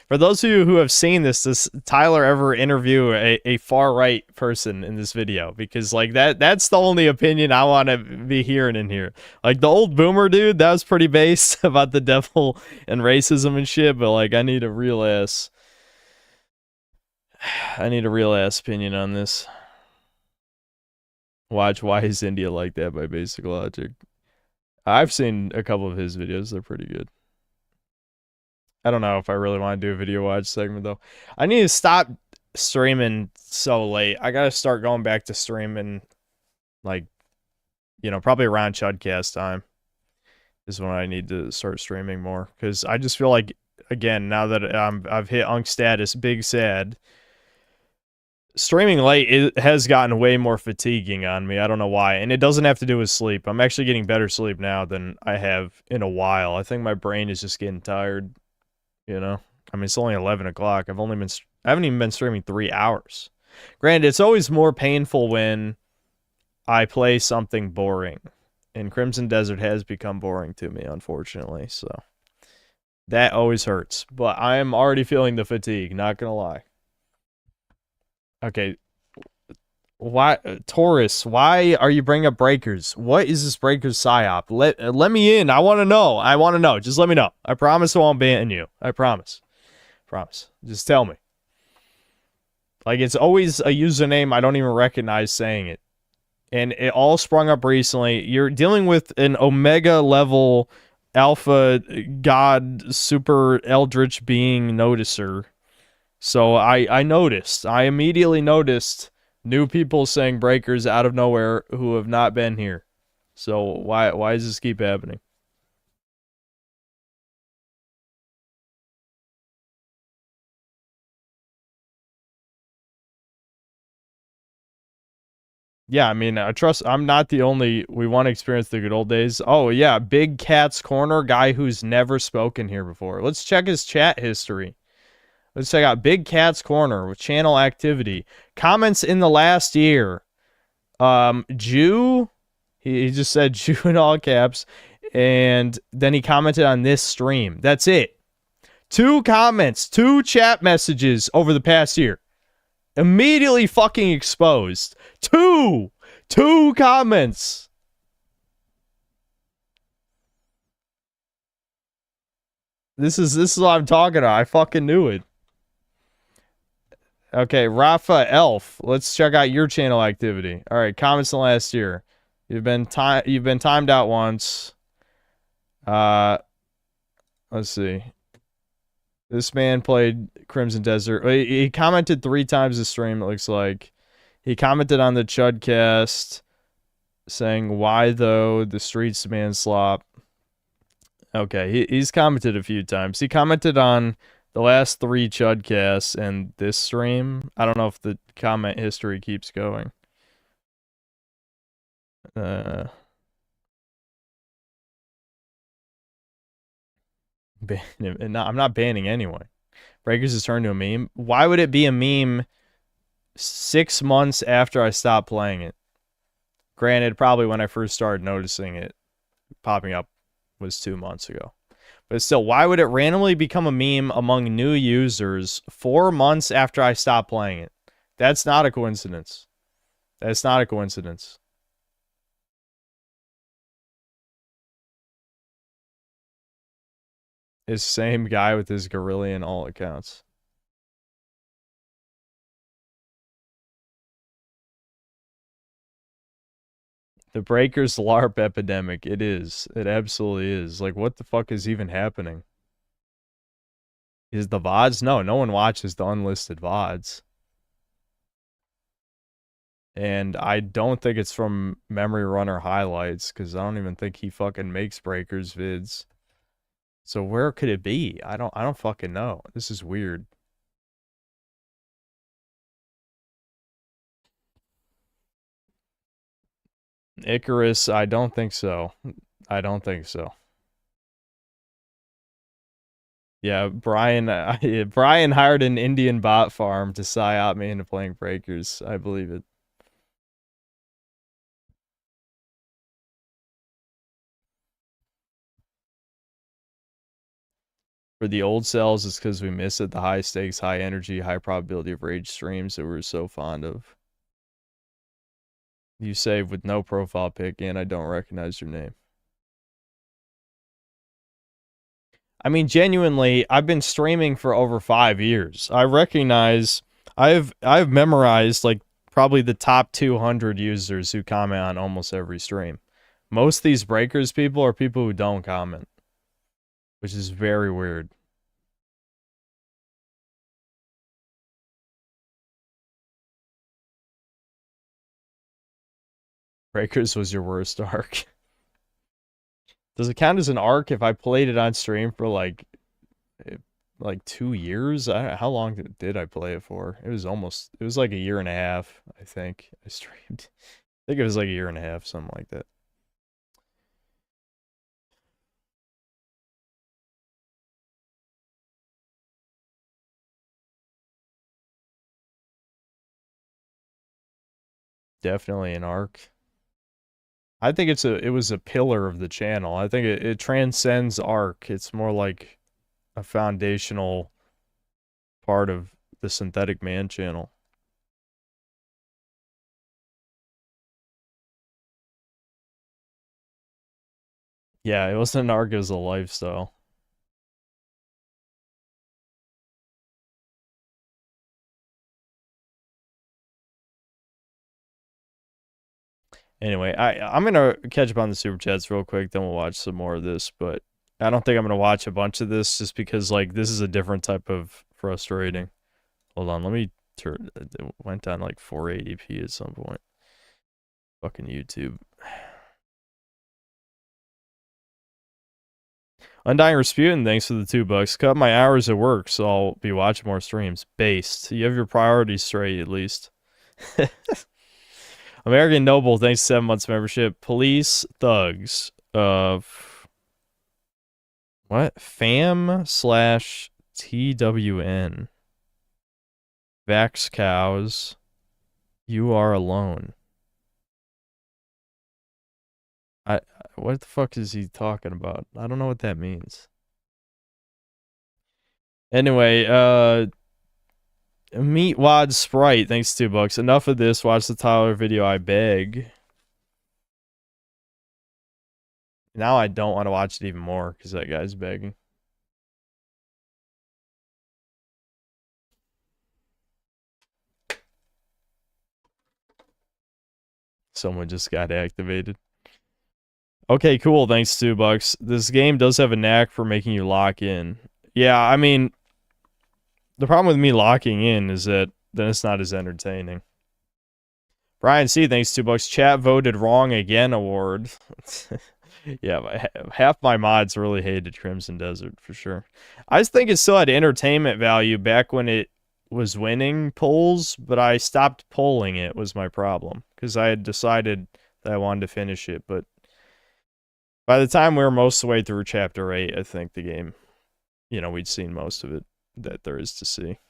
For those of you who have seen this, does Tyler ever interview a far right person in this video? Because like that's the only opinion I want to be hearing in here. Like the old boomer dude, that was pretty based about the devil and racism and shit. But like I need a real ass opinion on this. Watch Why Is India Like That by Basic Logic. I've seen a couple of his videos. They're pretty good. I don't know if I really want to do a video watch segment, though. I need to stop streaming so late. I got to start going back to streaming, like, you know, probably around Chudcast time is when I need to start streaming more. Because I just feel like, again, now that I've hit Unk status, big sad, streaming late it has gotten way more fatiguing on me. I don't know why. And it doesn't have to do with sleep. I'm actually getting better sleep now than I have in a while. I think my brain is just getting tired. You know, I mean, it's only 11 o'clock. I haven't even been streaming 3 hours. Granted, it's always more painful when I play something boring. And Crimson Desert has become boring to me, unfortunately. So that always hurts. But I am already feeling the fatigue, not gonna lie. Okay. Why, Taurus, why are you bringing up breakers? What is this breakers psyop? Let me in. I want to know. I want to know. Just let me know. I promise I won't ban you. I promise. Promise. Just tell me. Like, it's always a username I don't even recognize saying it. And it all sprung up recently. You're dealing with an Omega level alpha god super eldritch being noticer. So I noticed. I immediately noticed new people saying breakers out of nowhere who have not been here. So why does this keep happening? Yeah, I mean, I trust I'm not the only we want to experience the good old days. Oh yeah, Big Cat's Corner, guy who's never spoken here before. Let's check his chat history. Let's check out Big Cat's Corner with channel activity. Comments in the last year. Jew, he just said Jew in all caps, and then he commented on this stream. That's it. 2 comments, 2 chat messages over the past year. Immediately fucking exposed. 2 comments. This is what I'm talking about. I fucking knew it. Okay, Rafa Elf. Let's check out your channel activity. All right, comments in the last year. You've been timed out once. Let's see. This man played Crimson Desert. He commented 3 times this stream, it looks like. He commented on the Chudcast saying, "Why though the streets demand slop?" Okay, he's commented a few times. He commented on the last 3 Chudcasts and this stream. I don't know if the comment history keeps going. No, I'm not banning anyone. Breakers has turned to a meme. Why would it be a meme 6 months after I stopped playing it? Granted, probably when I first started noticing it popping up was 2 months ago. But still, why would it randomly become a meme among new users 4 months after I stopped playing it? That's not a coincidence. That's not a coincidence. His same guy with his gorilla in all accounts. The Breakers LARP epidemic. It is. It absolutely is. Like, what the fuck is even happening? Is the VODs? No one watches the unlisted VODs. And I don't think it's from Memory Runner highlights, because I don't even think he fucking makes Breakers vids. So where could it be? I don't fucking know. This is weird. Icarus, I don't think so. I don't think so. Yeah, Brian. Brian hired an Indian bot farm to psyop me into playing Breakers. I believe it. For the old cells, it's because we miss it. The high stakes, high energy, high probability of rage streams that we're so fond of. You save with no profile pic, and I don't recognize your name. I mean, genuinely, I've been streaming for over 5 years. I recognize, I've memorized like probably the top 200 users who comment on almost every stream. Most of these Breakers people are people who don't comment, which is very weird. Breakers was your worst arc. Does it count as an arc if I played it on stream for like 2 years? How long did I play it for? It was like a year and a half, I think. I streamed. I think it was like a year and a half, something like that. Definitely an arc. I think it was a pillar of the channel. I think it transcends arc. It's more like a foundational part of the Synthetic Man channel. Yeah, it wasn't an arc, it was a lifestyle. Anyway, I'm gonna catch up on the super chats real quick, then we'll watch some more of this, but I don't think I'm gonna watch a bunch of this just because like this is a different type of frustrating. Hold on, let me turn it went down like 480p at some point. Fucking YouTube. Undying Rasputin, thanks for the $2. Cut my hours at work, so I'll be watching more streams. Based. You have your priorities straight, at least. American Noble, thanks for 7 months membership. Police thugs of what? Fam/TWN. Vax cows. You are alone. What the fuck is he talking about? I don't know what that means. Anyway, Meat Wad Sprite, thanks $2. Enough of this. Watch the Tyler video, I beg. Now I don't want to watch it even more because that guy's begging. Someone just got activated. Okay, cool. Thanks, $2. This game does have a knack for making you lock in. Yeah, I mean, the problem with me locking in is that then it's not as entertaining. Brian C, thanks $2. Chat voted wrong again award. Yeah, half my mods really hated Crimson Desert for sure. I just think it still had entertainment value back when it was winning polls, but I stopped polling it was my problem because I had decided that I wanted to finish it, but by the time we were most of the way through Chapter 8, I think the game, we'd seen most of it that there is to see.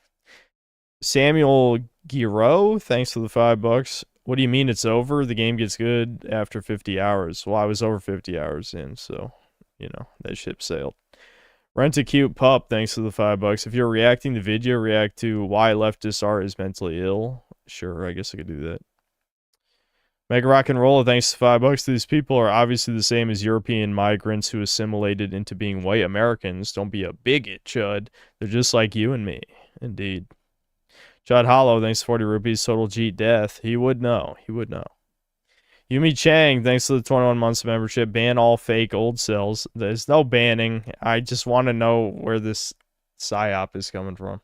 Samuel Giro, thanks for the $5. What do you mean it's over? The game gets good after 50 hours. Well, I was over 50 hours in, so, that ship sailed. Rent a Cute Pup, thanks for the $5. If you're reacting to video, react to why leftist art is mentally ill. Sure, I guess I could do that. Mega Rock and Roll, thanks to $5. These people are obviously the same as European migrants who assimilated into being white Americans. Don't be a bigot, Chud. They're just like you and me. Indeed. Chud Hollow, thanks to 40 rupees. Total Jeet Death. He would know. He would know. Yumi Chang, thanks to the 21 months of membership. Ban all fake old cells. There's no banning. I just want to know where this psyop is coming from.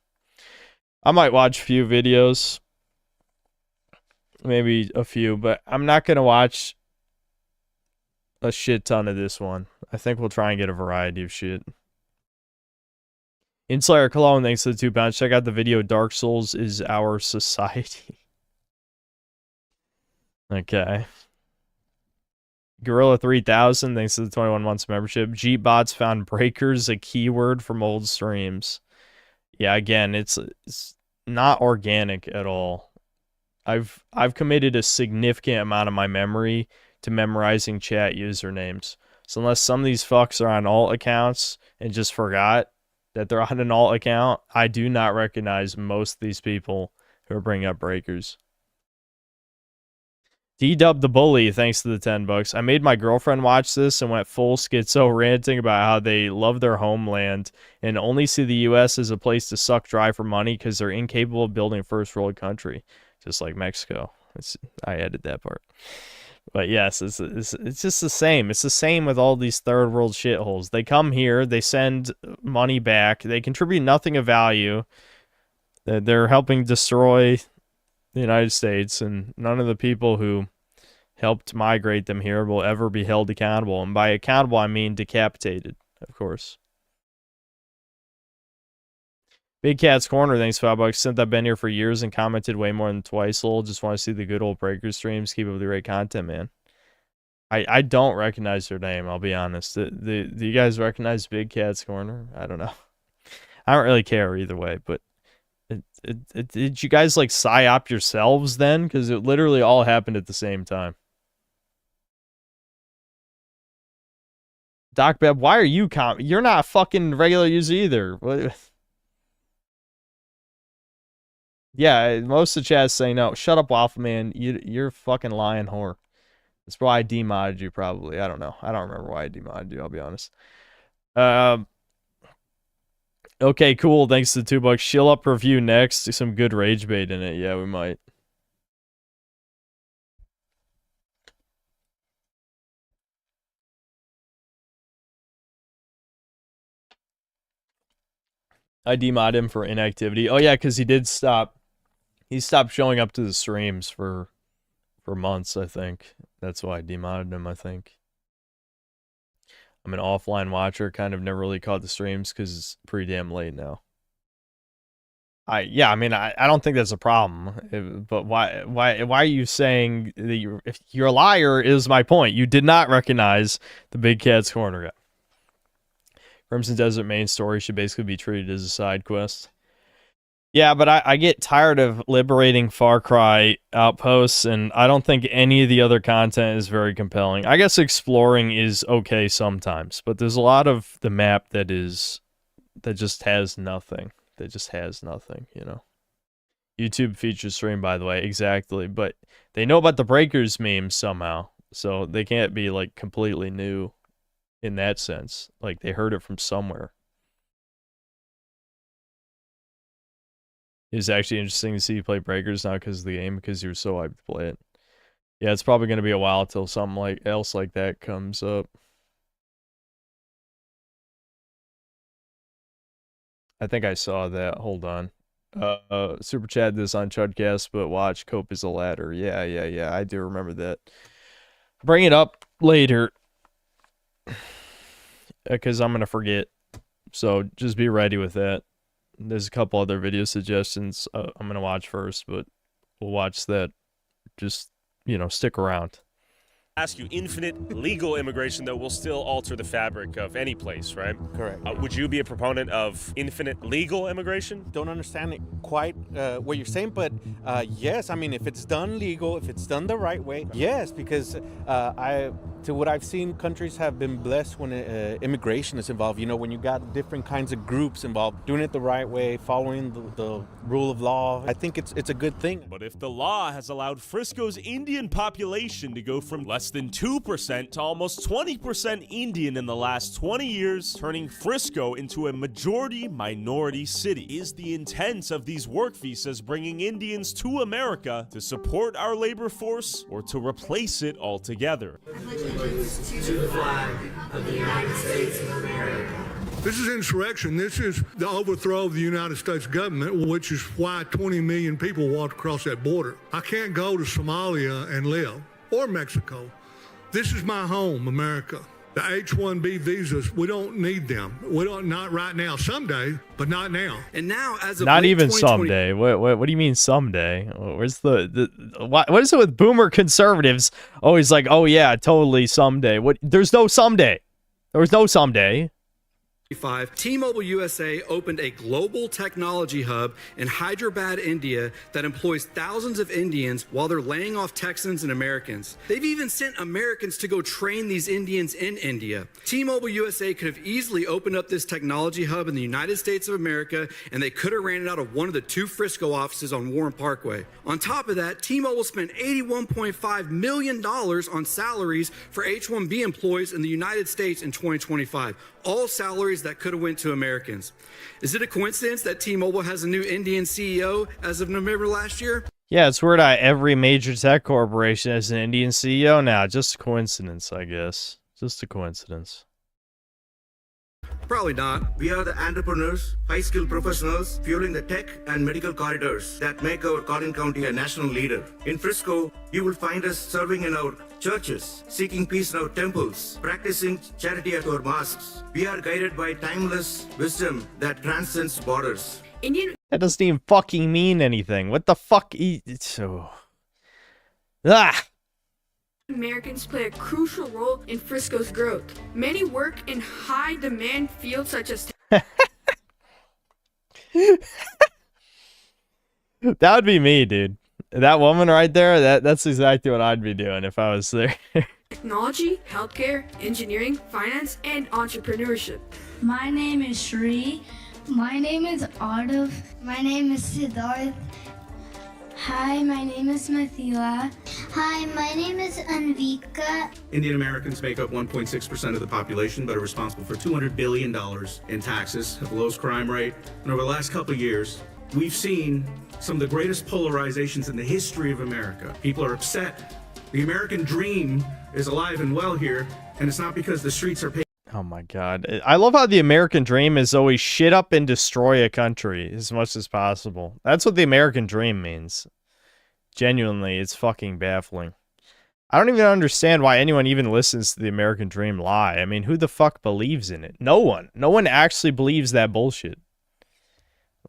I might watch a few videos. Maybe a few, but I'm not going to watch a shit ton of this one. I think we'll try and get a variety of shit. Inslayer Cologne, thanks to the £2. Check out the video, Dark Souls is Our Society. Okay. Gorilla 3000, thanks to the 21 months membership. Jeepbots found breakers a keyword from old streams. Yeah, again, it's not organic at all. I've committed a significant amount of my memory to memorizing chat usernames. So unless some of these fucks are on alt accounts and just forgot that they're on an alt account, I do not recognize most of these people who are bringing up breakers. D-Dub the Bully, thanks to the $10. I made my girlfriend watch this and went full schizo, ranting about how they love their homeland and only see the U.S. as a place to suck dry for money because they're incapable of building a first world country, just like Mexico. I added that part. But yes, it's just the same. It's the same with all these third world shitholes. They come here, they send money back, they contribute nothing of value. They're helping destroy the United States, and none of the people who helped migrate them here will ever be held accountable. And by accountable, I mean decapitated, of course. Big Cat's Corner, thanks $5. Since I've been here for years and commented way more than twice, lol. Just want to see the good old Breaker streams. Keep up the great content, man. I don't recognize their name, I'll be honest. Do you guys recognize Big Cat's Corner? I don't know. I don't really care either way, but did you guys like psyop yourselves then? Because it literally all happened at the same time. Doc Beb, why are you you're not a fucking regular user either. What? Yeah, most of the chat's saying no. Shut up, Waffle Man. You're a fucking lying whore. That's why I demodded you, probably. I don't know. I don't remember why I demodded you, I'll be honest. Okay, cool. Thanks to the $2. Shill up review next. Some good rage bait in it. Yeah, we might. I demodded him for inactivity. Oh yeah, because he did stop. He stopped showing up to the streams for months, I think. That's why I demodded him, I think. I'm an offline watcher, kind of never really caught the streams because it's pretty damn late now. I don't think that's a problem. But why are you saying that if you're a liar is my point. You did not recognize the Big Cat's Corner guy. Crimson Desert main story should basically be treated as a side quest. Yeah, but I get tired of liberating Far Cry outposts, and I don't think any of the other content is very compelling. I guess exploring is okay sometimes, but there's a lot of the map that just has nothing. That just has nothing, you know. YouTube features stream, by the way, exactly. But they know about the Breakers memes somehow, so they can't be like completely new in that sense. Like they heard it from somewhere. It's actually interesting to see you play Breakers now because of the game, because you're so hyped to play it. Yeah, it's probably going to be a while till something else like that comes up. I think I saw that. Hold on. Super chat this on Chudcast, but watch Cope is a ladder. Yeah. I do remember that. Bring it up later. Because I'm going to forget. So just be ready with that. There's a couple other video suggestions I'm going to watch first, but we'll watch that. Just, stick around. Ask you, infinite legal immigration, though, will still alter the fabric of any place, right? Correct. Would you be a proponent of infinite legal immigration? Don't understand it quite what you're saying, but yes, I mean, if it's done legal, if it's done the right way, yes, because to what I've seen, countries have been blessed when immigration is involved. When you got different kinds of groups involved, doing it the right way, following the rule of law, I think it's a good thing. But if the law has allowed Frisco's Indian population to go from less than 2% to almost 20% Indian in the last 20 years, turning Frisco into a majority-minority city, is the intent of these work visas bringing Indians to America to support our labor force or to replace it altogether? To the flag of the United States of America. This is insurrection. This is the overthrow of the United States government, which is why 20 million people walked across that border. I can't go to Somalia and live, or Mexico. This is my home, America. The H-1B visas, we don't need them. We don't, not right now. Someday, but not now. And now, as of Not late even 2020 someday. What do you mean someday? Where's the what is it with boomer conservatives? Always like, oh yeah, totally someday. What? There's no someday. There was no someday. T-Mobile USA opened a global technology hub in Hyderabad, India that employs thousands of Indians while they're laying off Texans and Americans. They've even sent Americans to go train these Indians in India. T-Mobile USA could have easily opened up this technology hub in the United States of America, and they could have ran it out of one of the 2 Frisco offices on Warren Parkway. On top of that, T-Mobile spent $81.5 million on salaries for H-1B employees in the United States in 2025. All salaries that could have went to Americans. Is it a coincidence that T-Mobile has a new Indian CEO as of November last year? Yeah, it's weird how every major tech corporation has an Indian CEO now. Just a coincidence, I guess. Just a coincidence. Probably not. We are the entrepreneurs, high-skilled professionals fueling the tech and medical corridors that make our Collin County a national leader. In Frisco, you will find us serving in our churches, seeking peace in our temples, practicing charity at our mosques. We are guided by timeless wisdom that transcends borders. That doesn't even fucking mean anything. What the fuck? It's so... Ah! Americans play a crucial role in Frisco's growth. Many work in high-demand fields such as... That would be me, dude. That woman right there, that's exactly what I'd be doing if I was there. technology, healthcare, engineering, finance, and entrepreneurship. My name is Shri. My name is Ardav. My name is Siddharth. Hi, my name is Mathila. Hi, my name is Anvika. Indian Americans make up 1.6% of the population, but are responsible for $200 billion in taxes, have the lowest crime rate. And over the last couple of years, we've seen some of the greatest polarizations in the history of America. People are upset. The American dream is alive and well here, and it's not because the streets are paved. Oh my god. I love how the American dream is always shit up and destroy a country as much as possible. That's what the American dream means. Genuinely, it's fucking baffling. I don't even understand why anyone even listens to the American dream lie. I mean, who the fuck believes in it? No one. No one actually believes that bullshit.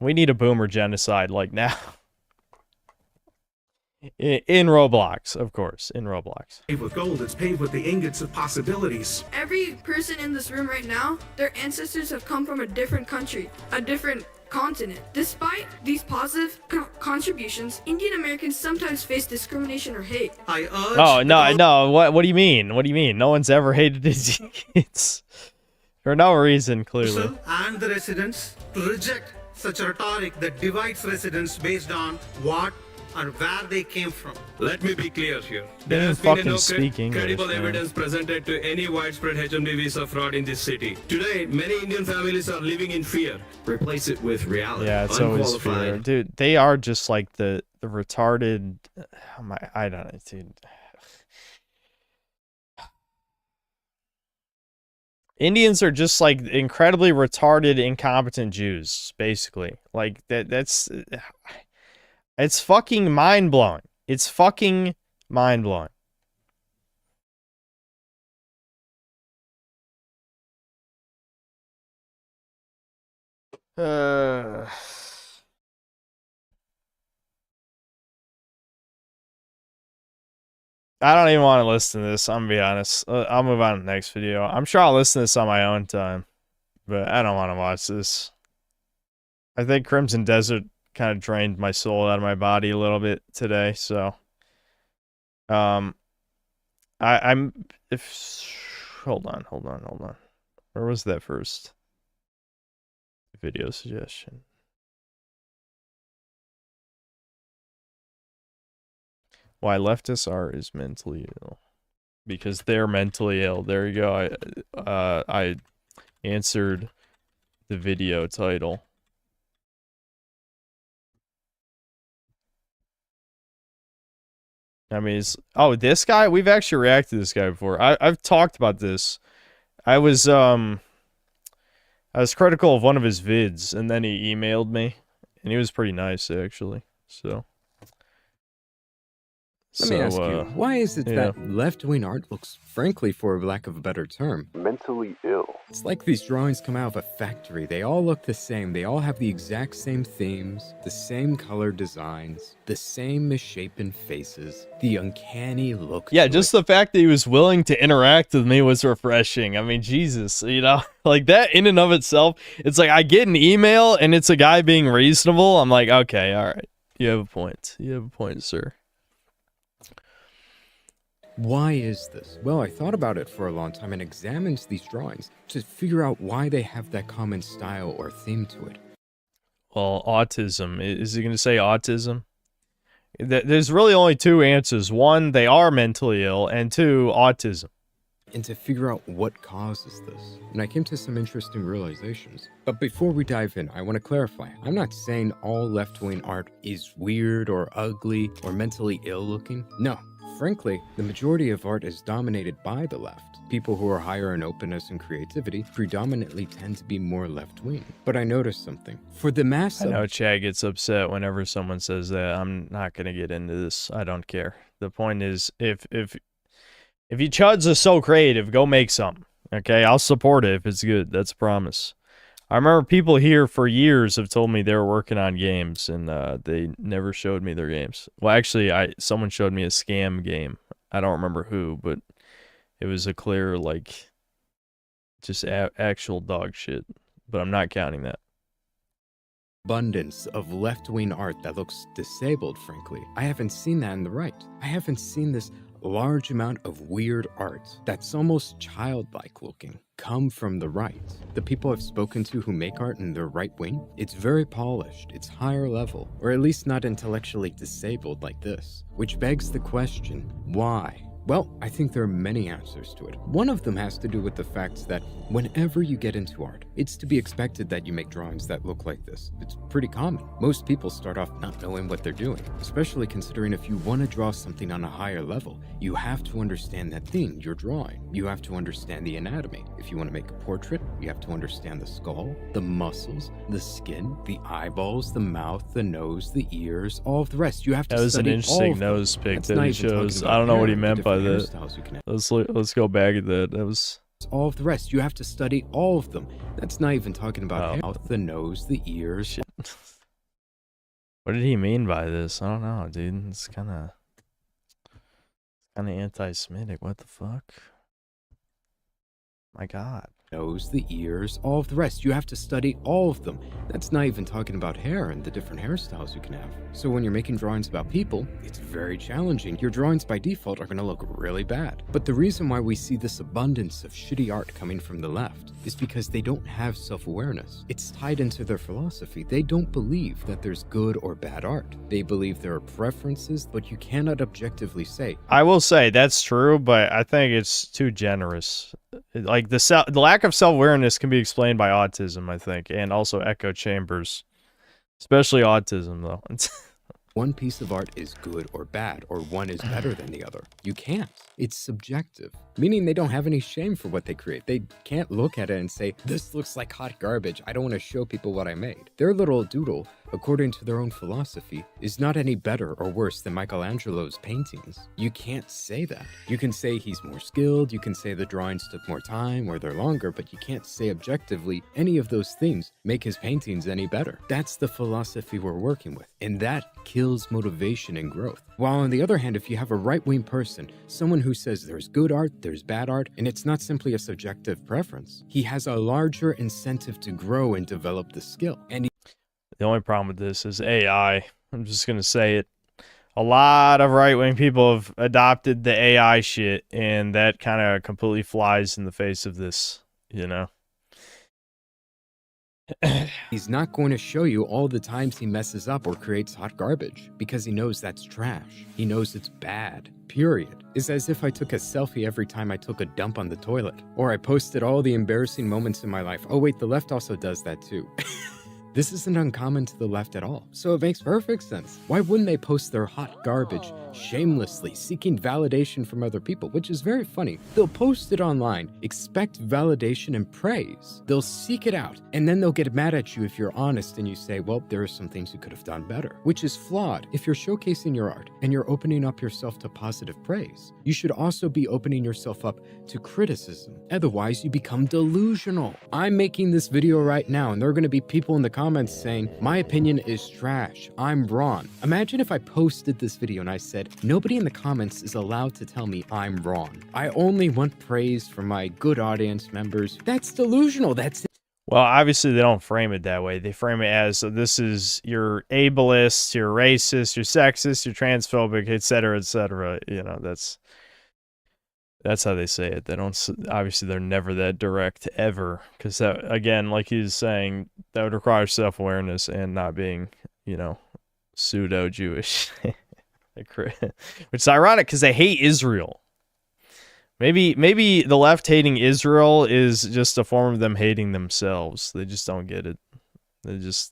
We need a boomer genocide, like, now. In Roblox, of course. In Roblox. Paved with gold, it's paved with the ingots of possibilities. Every person in this room right now, their ancestors have come from a different country, a different continent. Despite these positive contributions, Indian Americans sometimes face discrimination or hate. I urge... Oh, no. What do you mean? What do you mean? No one's ever hated his kids. For no reason, clearly. And the residents to reject such a rhetoric that divides residents based on what or where they came from. Let me be clear here. They There don't has been fucking no speak English, credible man. evidence presented to any widespread H-1B visa fraud in this city. Today, many Indian families are living in fear. Replace it with reality. Yeah, it's always fear. Dude, they are just like the retarded... I don't know, dude. Indians are just like incredibly retarded, incompetent Jews, basically. Like, that's... It's fucking mind-blowing. It's fucking mind-blowing. I don't even want to listen to this, I'm gonna be honest. I'll move on to the next video. I'm sure I'll listen to this on my own time, but I don't want to watch this. I think Crimson Desert kind of drained my soul out of my body a little bit today, so hold on. Where was that first video suggestion? Why leftists are mentally ill. Because they're mentally ill. There you go. I answered the video title. I mean, this guy? We've actually reacted to this guy before. I've talked about this. I was critical of one of his vids, and then he emailed me, and he was pretty nice, actually. So, Let me ask you, why is it yeah. that left-wing art looks, frankly, for lack of a better term, mentally ill? It's like these drawings come out of a factory. They all look the same. They all have the exact same themes, the same color designs, the same misshapen faces, the uncanny look. Yeah, just the fact that he was willing to interact with me was refreshing. I mean, Jesus, you know, like that in and of itself, it's like I get an email and it's a guy being reasonable. I'm like, okay, all right. You have a point. You have a point, sir. Why is this? Well, I thought about it for a long time and examined these drawings to figure out why they have that common style or theme to it. Well, autism. Is he going to say autism? There's really only two answers. One, they are mentally ill, and two, autism. And to figure out what causes this. And I came to some interesting realizations. But before we dive in, I want to clarify. I'm not saying all left-wing art is weird or ugly or mentally ill looking. No. Frankly, the majority of art is dominated by the left. People who are higher in openness and creativity predominantly tend to be more left-wing. But I noticed something. For the mass I know Chad gets upset whenever someone says that. I'm not going to get into this. I don't care. The point is, if you chuds are so creative, go make something. Okay? I'll support it if it's good. That's a promise. I remember people here for years have told me they were working on games, and they never showed me their games. Well, actually, someone showed me a scam game. I don't remember who, but it was a clear, like, just actual dog shit. But I'm not counting that. Abundance of left-wing art that looks disabled, frankly. I haven't seen that in the right. I haven't seen this large amount of weird art that's almost childlike looking come from the right. The people I've spoken to who make art in their right wing, it's very polished, it's higher level, or at least not intellectually disabled like this. Which begs the question, why? Well, I think there are many answers to it. One of them has to do with the fact that whenever you get into art, it's to be expected that you make drawings that look like this. It's pretty common. Most people start off not knowing what they're doing, especially considering if you want to draw something on a higher level, you have to understand that thing you're drawing. You have to understand the anatomy. If you want to make a portrait, you have to understand the skull, the muscles, the skin, the eyeballs, the mouth, the nose, the ears, all of the rest. You have to That was an study interesting all of them. nose pic That's that not he even talking shows. about I don't know what he hair, meant by different that. hairstyles you can have. Let's go back at that. That was all of the rest. You have to study all of them. That's not even talking about the mouth, the nose, the ears. Shit. What did he mean by this? I don't know, dude. It's kind of anti-Semitic. What the fuck? My God. Nose, the ears, all of the rest. You have to study all of them. That's not even talking about hair and the different hairstyles you can have. So when you're making drawings about people, it's very challenging. Your drawings by default are going to look really bad. But the reason why we see this abundance of shitty art coming from the left is because they don't have self-awareness. It's tied into their philosophy. They don't believe that there's good or bad art. They believe there are preferences, but you cannot objectively say. I will say that's true, but I think it's too generous. Like the lack of self-awareness can be explained by autism, I think, and also echo chambers, especially autism, though. One piece of art is good or bad, or one is better than the other. You can't. It's subjective, meaning they don't have any shame for what they create. They can't look at it and say, this looks like hot garbage. I don't want to show people what I made. Their little doodle, according to their own philosophy, is not any better or worse than Michelangelo's paintings. You can't say that. You can say he's more skilled, you can say the drawings took more time or they're longer, but you can't say objectively any of those things make his paintings any better. That's the philosophy we're working with, and that kills motivation and growth. While on the other hand, if you have a right-wing person, someone who says there's good art, there's bad art, and it's not simply a subjective preference, he has a larger incentive to grow and develop the skill. And the only problem with this is AI. I'm just going to say it. A lot of right-wing people have adopted the AI shit, and that kind of completely flies in the face of this, you know? He's not going to show you all the times he messes up or creates hot garbage, because he knows that's trash. He knows it's bad, period. It's as if I took a selfie every time I took a dump on the toilet, or I posted all the embarrassing moments in my life. Oh wait, the left also does that too. This isn't uncommon to the left at all, so it makes perfect sense. Why wouldn't they post their hot garbage shamelessly, seeking validation from other people, which is very funny. They'll post it online, expect validation and praise. They'll seek it out, and then they'll get mad at you if you're honest and you say, well, there are some things you could have done better, which is flawed. If you're showcasing your art and you're opening up yourself to positive praise, you should also be opening yourself up to criticism. Otherwise, you become delusional. I'm making this video right now, and there are going to be people in the comments saying, my opinion is trash, I'm wrong. Imagine if I posted this video and I said, nobody in the comments is allowed to tell me I'm wrong. I only want praise from my good audience members. That's delusional. That's Well, obviously they don't frame it that way. They frame it as, so this is, you're ableist, you're racist, you're sexist, you're transphobic, etc., etc. You know, that's how they say it. They don't, obviously they're never that direct ever, because that, again, like he's saying, that would require self-awareness and not being, you know, pseudo-Jewish. Which is ironic because they hate Israel. Maybe the left hating Israel is just a form of them hating themselves. They just don't get it. They just,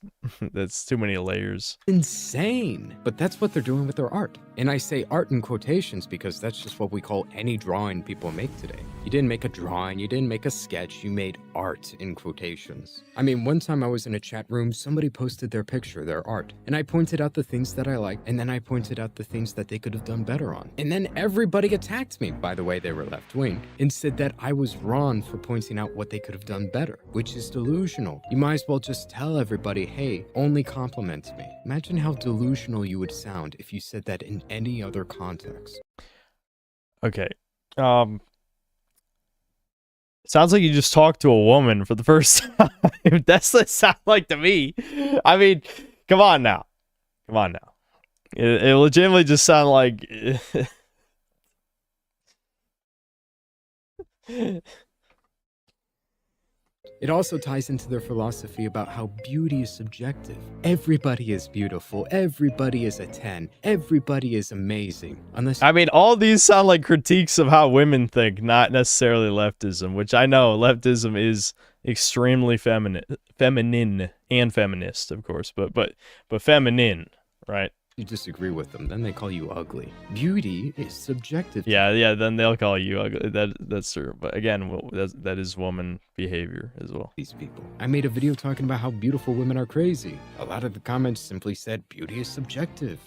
that's too many layers. insane. But that's what they're doing with their art. And I say art in quotations because that's just what we call any drawing people make today. You didn't make a drawing, you didn't make a sketch, you made art in quotations. I mean, one time I was in a chat room, somebody posted their picture, their art, and I pointed out the things that I liked, and then I pointed out the things that they could have done better on. And then everybody attacked me, by the way, they were left-wing, and said that I was wrong for pointing out what they could have done better, which is delusional. You might as well just tell everybody, hey, only compliment me. Imagine how delusional you would sound if you said that in any other context. Okay. Sounds like you just talked to a woman for the first time. That's what it sounds like to me. I mean, come on now. Come on now. It legitimately just sounded like... It also ties into their philosophy about how beauty is subjective. Everybody is beautiful. Everybody is a 10. Everybody is amazing. Unless I mean, all these sound like critiques of how women think, not necessarily leftism, which I know leftism is extremely feminine and feminist, of course, but feminine, right? you disagree with them, then they call you ugly. Beauty is subjective. Yeah, then they'll call you ugly. That's true. But again, that is woman behavior as well. These people. I made a video talking about how beautiful women are crazy. A lot of the comments simply said beauty is subjective.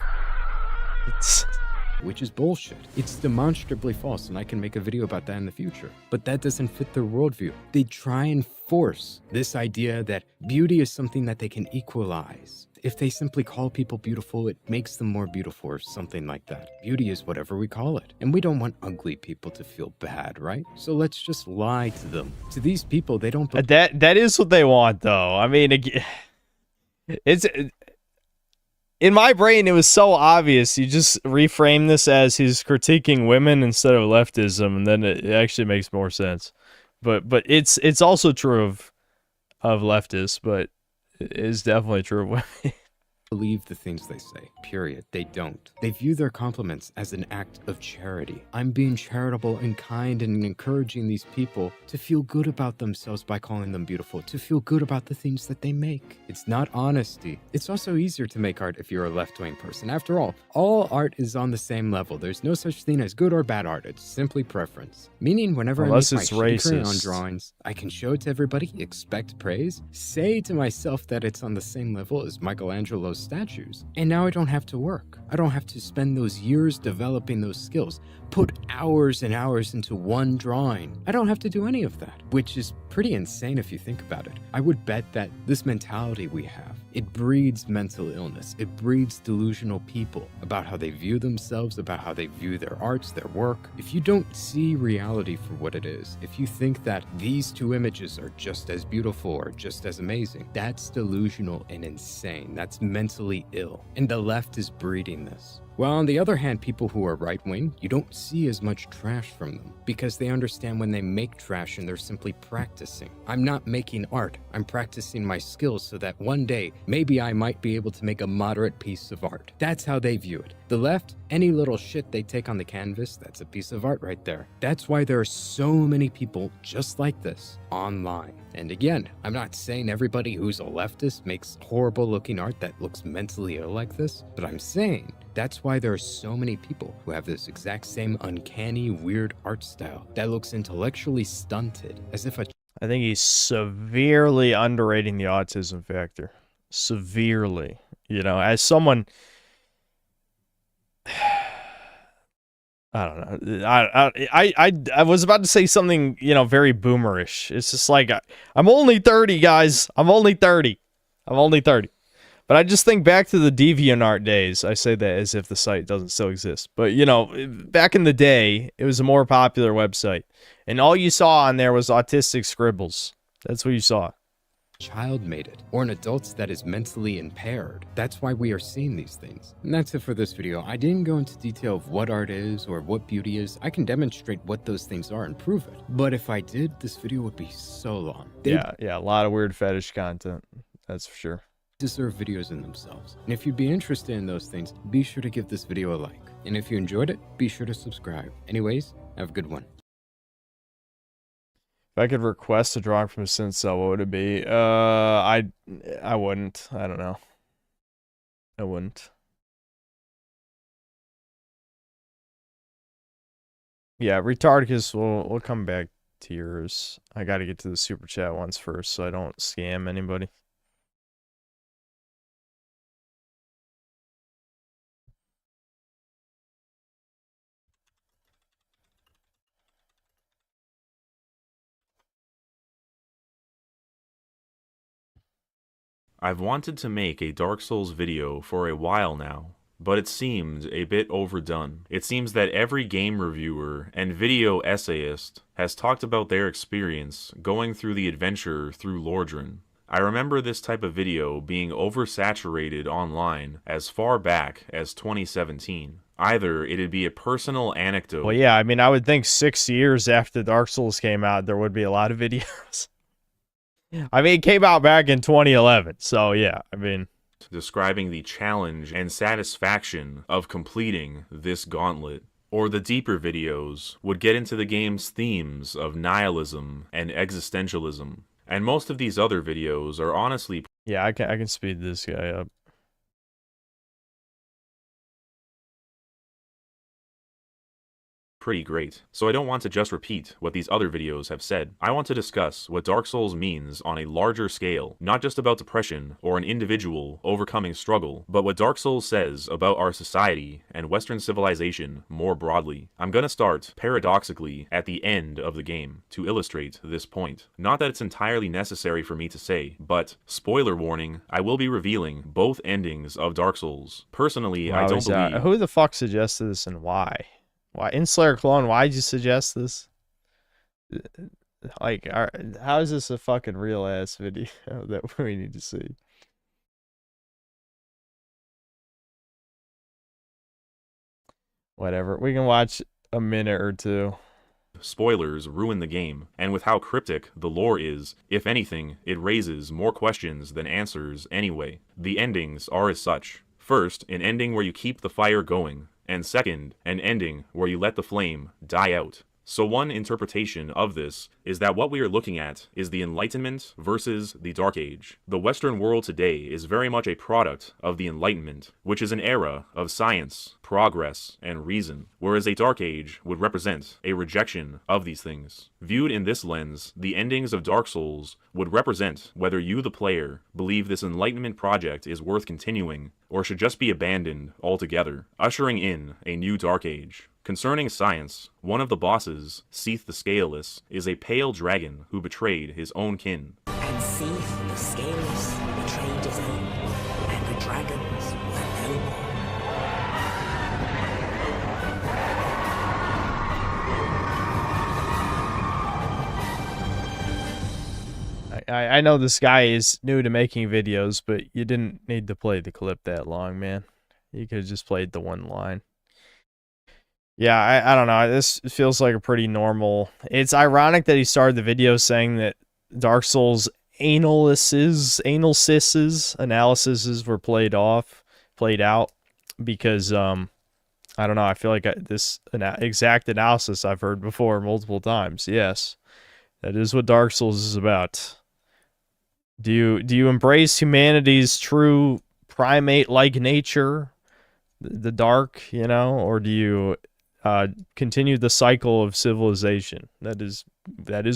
Which is bullshit. It's demonstrably false, and I can make a video about that in the future. But that doesn't fit their worldview. They try and force this idea that beauty is something that they can equalize. If they simply call people beautiful, it makes them more beautiful or something like that. Beauty is whatever we call it. And we don't want ugly people to feel bad, right? So let's just lie to them. To these people, they don't... That is what they want, though. I mean, it's... In my brain, it was so obvious. You just reframe this as he's critiquing women instead of leftism, and then it actually makes more sense. But it's also true of leftists, but it is definitely true of women. Believe the things they say, period. They don't. They view their compliments as an act of charity. I'm being charitable and kind and encouraging these people to feel good about themselves by calling them beautiful, to feel good about the things that they make. It's not honesty. It's also easier to make art if you're a left-wing person. After all art is on the same level. There's no such thing as good or bad art. It's simply preference. Meaning whenever Unless I make it's my shitty crayon racist. drawings, I can show it to everybody, expect praise, say to myself that it's on the same level as Michelangelo's statues. And now I don't have to work. I don't have to spend those years developing those skills, put hours and hours into one drawing. I don't have to do any of that, which is pretty insane if you think about it. I would bet that this mentality we have, it breeds mental illness. It breeds delusional people about how they view themselves, about how they view their arts, their work. If you don't see reality for what it is, if you think that these two images are just as beautiful or just as amazing, that's delusional and insane. That's mentally ill. And the left is breeding this. While on the other hand, people who are right-wing, you don't see as much trash from them because they understand when they make trash and they're simply practicing. I'm not making art, I'm practicing my skills so that one day, maybe I might be able to make a moderate piece of art. That's how they view it. The left, any little shit they take on the canvas, that's a piece of art right there. That's why there are so many people just like this online. And again, I'm not saying everybody who's a leftist makes horrible looking art that looks mentally ill like this, but I'm saying that's why there are so many people who have this exact same uncanny, weird art style that looks intellectually stunted, as if a... I think he's severely underrating the autism factor. Severely. You know, as someone... I don't know. I was about to say something, you know, very boomerish. It's just like, I'm only 30, guys. I'm only 30. I'm only 30. But I just think back to the DeviantArt days. I say that as if the site doesn't still exist. But, you know, back in the day, it was a more popular website. And all you saw on there was autistic scribbles. That's what you saw. Child made it, or an adult that is mentally impaired. That's why we are seeing these things. And that's it for this video. I didn't go into detail of what art is or what beauty is. I can demonstrate what those things are and prove it. But if I did, this video would be so long. Yeah, a lot of weird fetish content. That's for sure. Deserve videos in themselves. And if you'd be interested in those things, be sure to give this video a like. And if you enjoyed it, be sure to subscribe. Anyways, have a good one. If I could request a drawing from a Sin Cell, what would it be? I wouldn't. I don't know. I wouldn't. Yeah, Retardicus, we'll come back to yours. I gotta get to the super chat ones first, so I don't scam anybody. I've wanted to make a Dark Souls video for a while now, but it seemed a bit overdone. It seems that every game reviewer and video essayist has talked about their experience going through the adventure through Lordran. I remember this type of video being oversaturated online as far back as 2017. Either it'd be a personal anecdote... Well, yeah, I mean, I would think 6 years after Dark Souls came out, there would be a lot of videos. I mean, it came out back in 2011, so yeah, I mean... describing the challenge and satisfaction of completing this gauntlet. Or the deeper videos would get into the game's themes of nihilism and existentialism. And most of these other videos are honestly... Yeah, I can speed this guy up. pretty great. So I don't want to just repeat what these other videos have said. I want to discuss what Dark Souls means on a larger scale, not just about depression or an individual overcoming struggle, but what Dark Souls says about our society and Western civilization more broadly. I'm gonna start, paradoxically, at the end of the game to illustrate this point. Not that it's entirely necessary for me to say, but, spoiler warning, I will be revealing both endings of Dark Souls. Personally, I don't believe... Who the fuck suggested this and why? Why? Inslayer Clone, why'd you suggest this? Like, how is this a fucking real-ass video that we need to see? Whatever, we can watch a minute or two. Spoilers ruin the game, and with how cryptic the lore is, if anything, it raises more questions than answers anyway. The endings are as such. First, an ending where you keep the fire going, and second, an ending where you let the flame die out. So one interpretation of this is that what we are looking at is the Enlightenment versus the Dark Age. The Western world today is very much a product of the Enlightenment, which is an era of science, progress, and reason, whereas a Dark Age would represent a rejection of these things. Viewed in this lens, the endings of Dark Souls would represent whether you, the player, believe this Enlightenment project is worth continuing, or should just be abandoned altogether, ushering in a new Dark Age. Concerning science, one of the bosses, Seath the Scaleless, is a pale dragon who betrayed his own kin. And Seath the Scaleless betrayed his own, and the dragons were no more. I know this guy is new to making videos, but you didn't need to play the clip that long, man. You could have just played the one line. Yeah, I don't know. This feels like a pretty normal... It's ironic that he started the video saying that Dark Souls analyses were played out, because I don't know. I feel like this exact analysis I've heard before multiple times. Yes, that is what Dark Souls is about. Do you embrace humanity's true primate-like nature, the dark, or do you continue the cycle of civilization? That is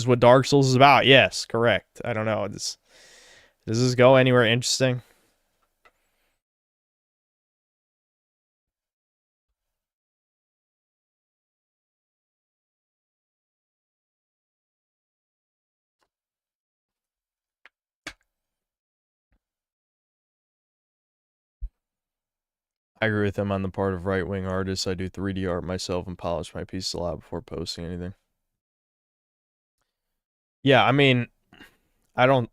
what Dark Souls is about. Yes, correct. I don't know. Does this go anywhere interesting? I agree with him on the part of right-wing artists. I do 3D art myself and polish my pieces a lot before posting anything. Yeah, I mean, I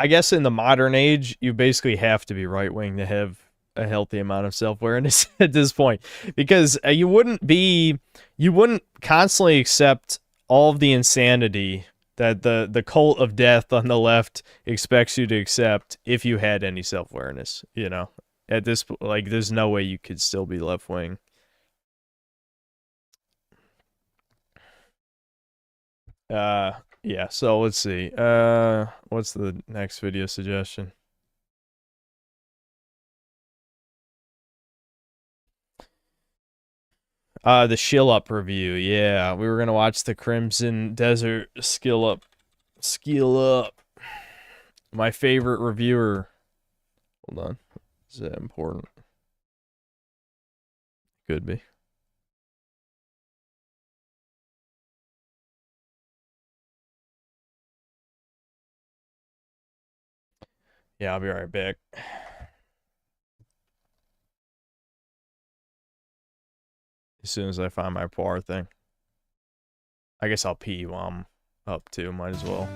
guess in the modern age, you basically have to be right-wing to have a healthy amount of self-awareness at this point, because you wouldn't constantly accept all of the insanity that the cult of death on the left expects you to accept if you had any self-awareness, At this, like, there's no way you could still be left-wing. Yeah, so let's see. What's the next video suggestion? The Shill Up review. Yeah, we were gonna watch the Crimson Desert Skill Up. My favorite reviewer. Hold on. Is that important? Could be. Yeah, I'll be right back. As soon as I find my poir thing. I guess I'll pee while I'm up too, might as well.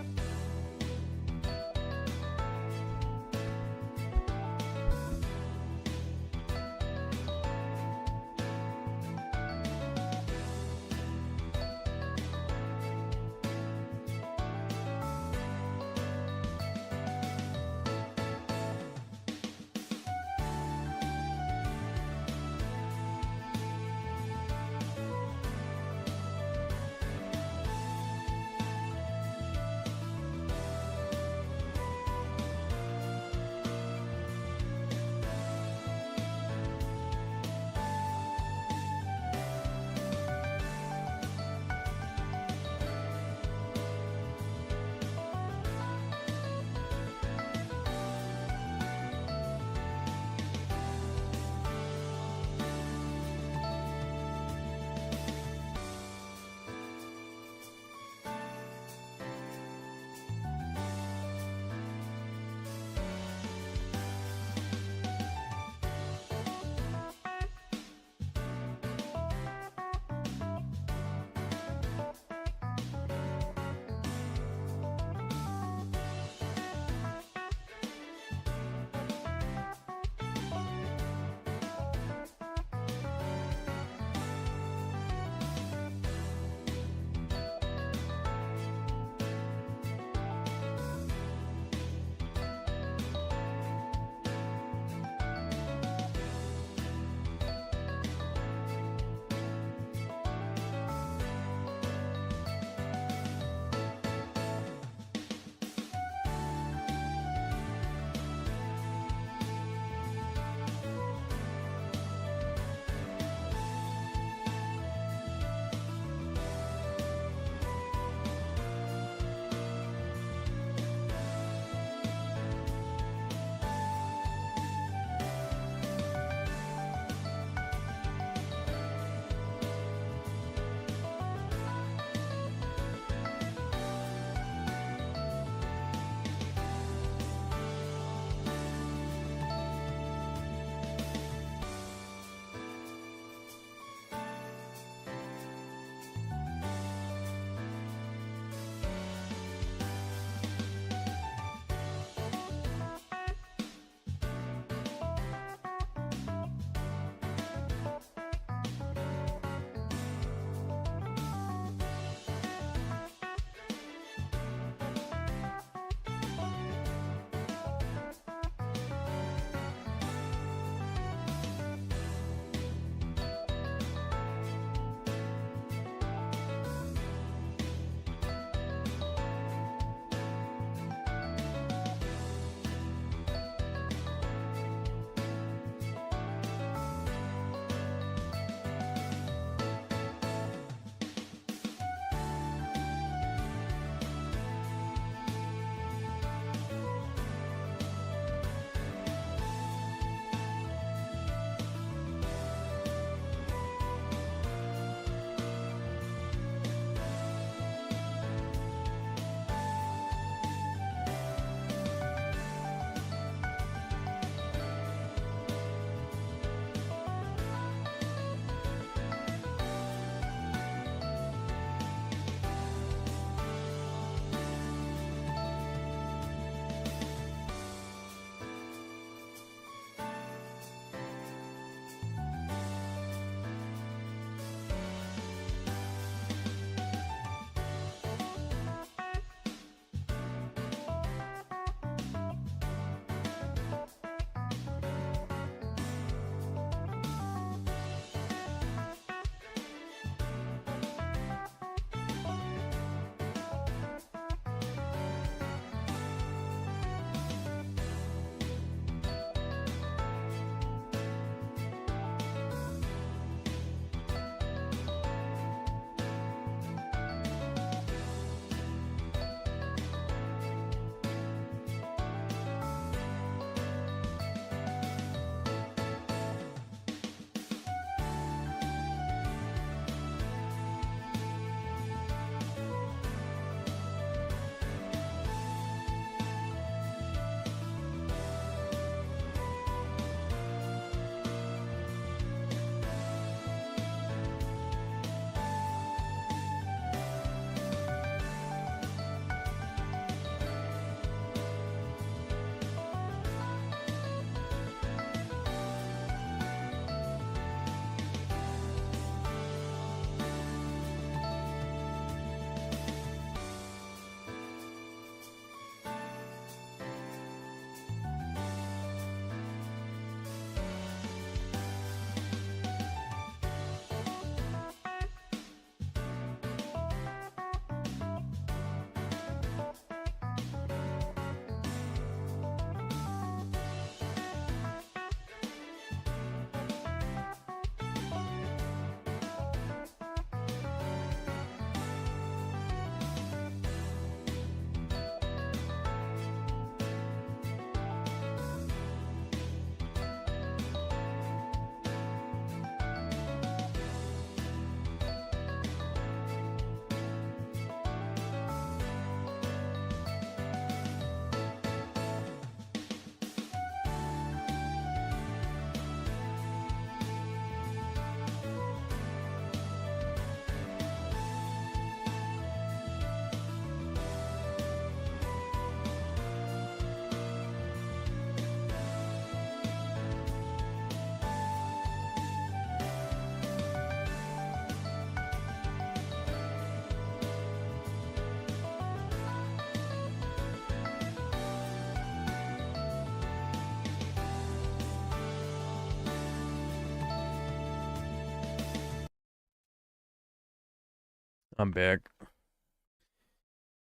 I'm back.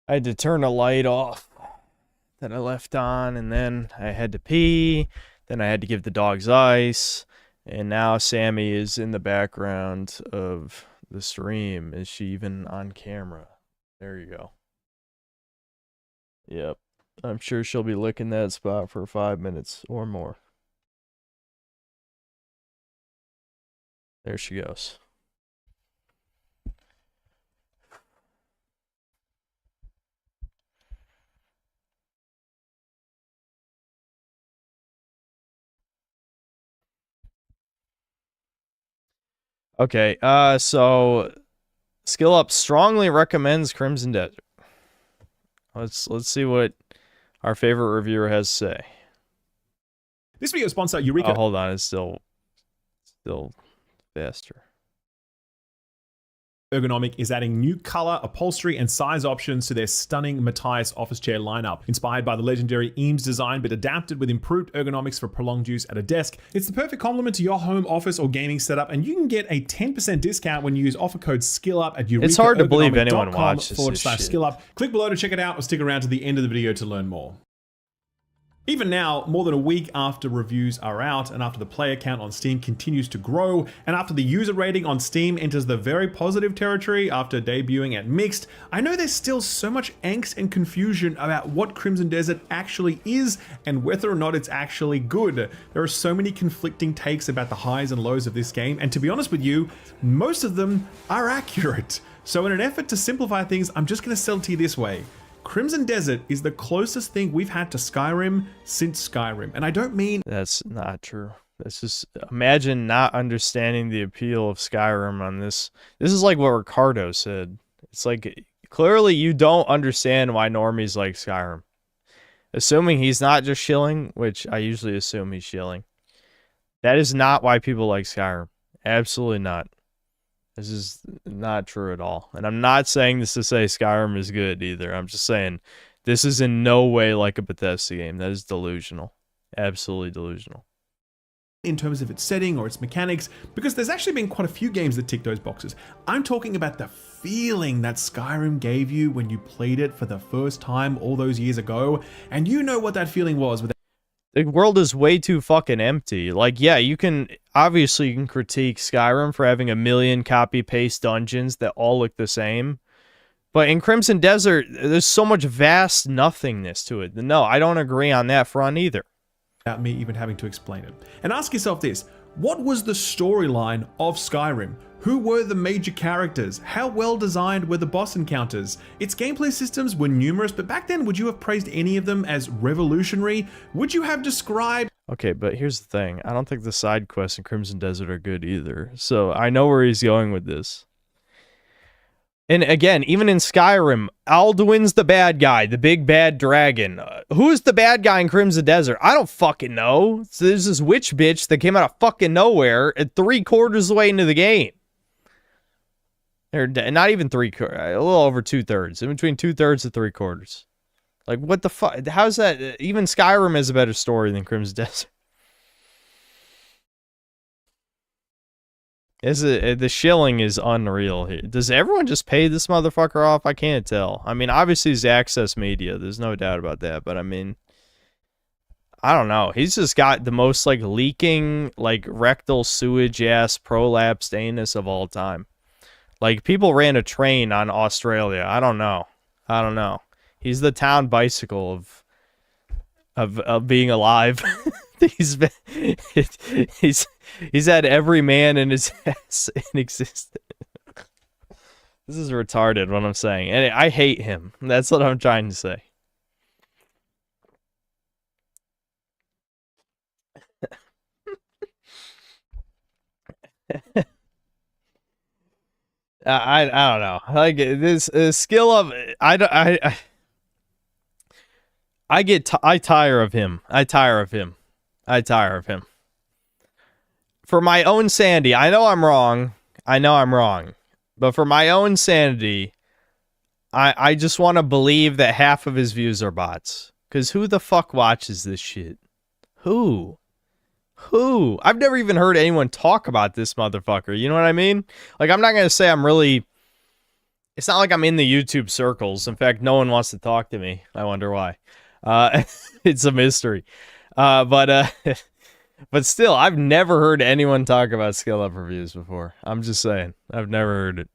I had to turn a light off that I left on, and then I had to pee. Then I had to give the dogs ice, and now Sammy is in the background of the stream. Is she even on camera? There you go. Yep. I'm sure she'll be licking that spot for 5 minutes or more. There she goes. Okay, so Skill Up strongly recommends Crimson Desert. Let's see what our favorite reviewer has to say. This video sponsor Eureka. Oh, hold on, it's still faster. Ergonomic is adding new color, upholstery, and size options to their stunning Matthias office chair lineup. Inspired by the legendary Eames design, but adapted with improved ergonomics for prolonged use at a desk, it's the perfect complement to your home office or gaming setup, and you can get a 10% discount when you use offer code SKILLUP at It's hard to believe anyone watches this shit. /SkillUp. Click below to check it out, or stick around to the end of the video to learn more. Even now, more than a week after reviews are out, and after the player count on Steam continues to grow, and after the user rating on Steam enters the very positive territory after debuting at Mixed, I know there's still so much angst and confusion about what Crimson Desert actually is and whether or not it's actually good. There are so many conflicting takes about the highs and lows of this game, and to be honest with you, most of them are accurate. So in an effort to simplify things, I'm just going to sell it to you this way. Crimson Desert is the closest thing we've had to Skyrim since Skyrim. And I don't mean... That's not true. This is... Imagine not understanding the appeal of Skyrim on this. This is like what Ricardo said. It's like, clearly you don't understand why normies like Skyrim. Assuming he's not just shilling, which I usually assume he's shilling. That is not why people like Skyrim. Absolutely not. This is not true at all. And I'm not saying this to say Skyrim is good either. I'm just saying this is in no way like a Bethesda game. That is delusional. Absolutely delusional. In terms of its setting or its mechanics, because there's actually been quite a few games that tick those boxes. I'm talking about the feeling that Skyrim gave you when you played it for the first time all those years ago. And you know what that feeling was with the world is way too fucking empty. Like, yeah, you can critique Skyrim for having 1 million copy-paste dungeons that all look the same. But in Crimson Desert, there's so much vast nothingness to it. No, I don't agree on that front either. Without me even having to explain it. And ask yourself this, what was the storyline of Skyrim? Who were the major characters? How well designed were the boss encounters? Its gameplay systems were numerous, but back then, would you have praised any of them as revolutionary? Would you have described... Okay, but here's the thing. I don't think the side quests in Crimson Desert are good either. So I know where he's going with this. And again, even in Skyrim, Alduin's the bad guy, the big bad dragon. Who's the bad guy in Crimson Desert? I don't fucking know. So there's this witch bitch that came out of fucking nowhere at 3/4 of the way into the game. Or not even 3/4, a little over 2/3, in between 2/3 and 3/4. Like, what the fuck? How's that? Even Skyrim has a better story than Crimson Desert. The shilling is unreal here. Does everyone just pay this motherfucker off? I can't tell. I mean, obviously he's Access Media. There's no doubt about that. But I mean, I don't know. He's just got the most like leaking, like rectal sewage ass prolapsed anus of all time. Like, people ran a train on Australia. I don't know. He's the town bicycle of being alive. he's had every man in his ass in existence. This is retarded what I'm saying. And I hate him. That's what I'm trying to say. I don't know. Like this skill of I tire of him. I tire of him. For my own sanity, I know I'm wrong. But for my own sanity, I just want to believe that half of his views are bots. Because who the fuck watches this shit? Who? I've never even heard anyone talk about this motherfucker. You know what I mean? Like, I'm not going to say I'm really It's not like I'm in the YouTube circles. In fact, no one wants to talk to me. I wonder why. It's a mystery. But still, I've never heard anyone talk about skill up reviews before. I'm just saying. I've never heard it.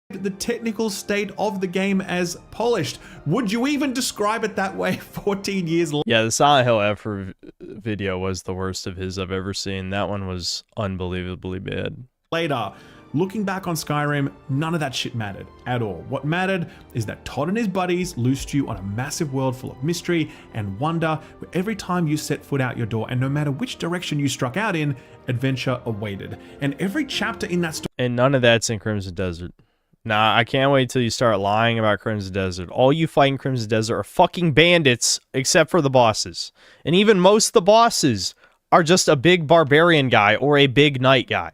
The technical state of the game as polished. Would you even describe it that way 14 years later? Yeah, the Silent Hill F video was the worst of his I've ever seen. That one was unbelievably bad. Later, looking back on Skyrim, none of that shit mattered at all. What mattered is that Todd and his buddies loosed you on a massive world full of mystery and wonder, where every time you set foot out your door, and no matter which direction you struck out in, adventure awaited. And every chapter in that story... And none of that's in Crimson Desert. Nah, I can't wait till you start lying about Crimson Desert. All you fight in Crimson Desert are fucking bandits, except for the bosses. And even most of the bosses are just a big barbarian guy or a big knight guy.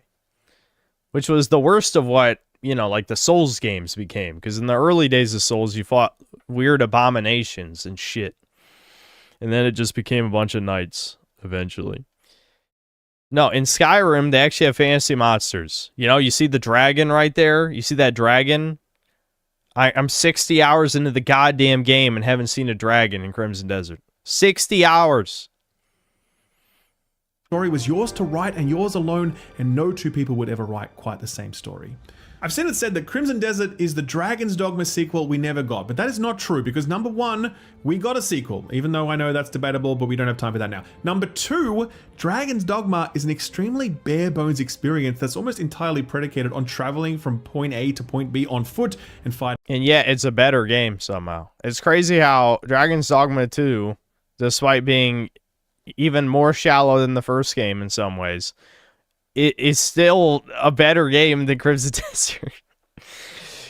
Which was the worst of what, you know, like the Souls games became. Because in the early days of Souls, you fought weird abominations and shit. And then it just became a bunch of knights, eventually. No, in Skyrim, they actually have fantasy monsters. You know, you see the dragon right there? You see that dragon? I'm 60 hours into the goddamn game and haven't seen a dragon in Crimson Desert. 60 hours! Story was yours to write and yours alone, and no two people would ever write quite the same story. I've seen it said that Crimson Desert is the Dragon's Dogma sequel we never got, but that is not true because number one, we got a sequel, even though I know that's debatable, but we don't have time for that now. Number two, Dragon's Dogma is an extremely bare bones experience that's almost entirely predicated on traveling from point A to point B on foot and fighting. And yet, it's a better game somehow. It's crazy how Dragon's Dogma 2, despite being even more shallow than the first game in some ways, it is still a better game than Crimson Desert.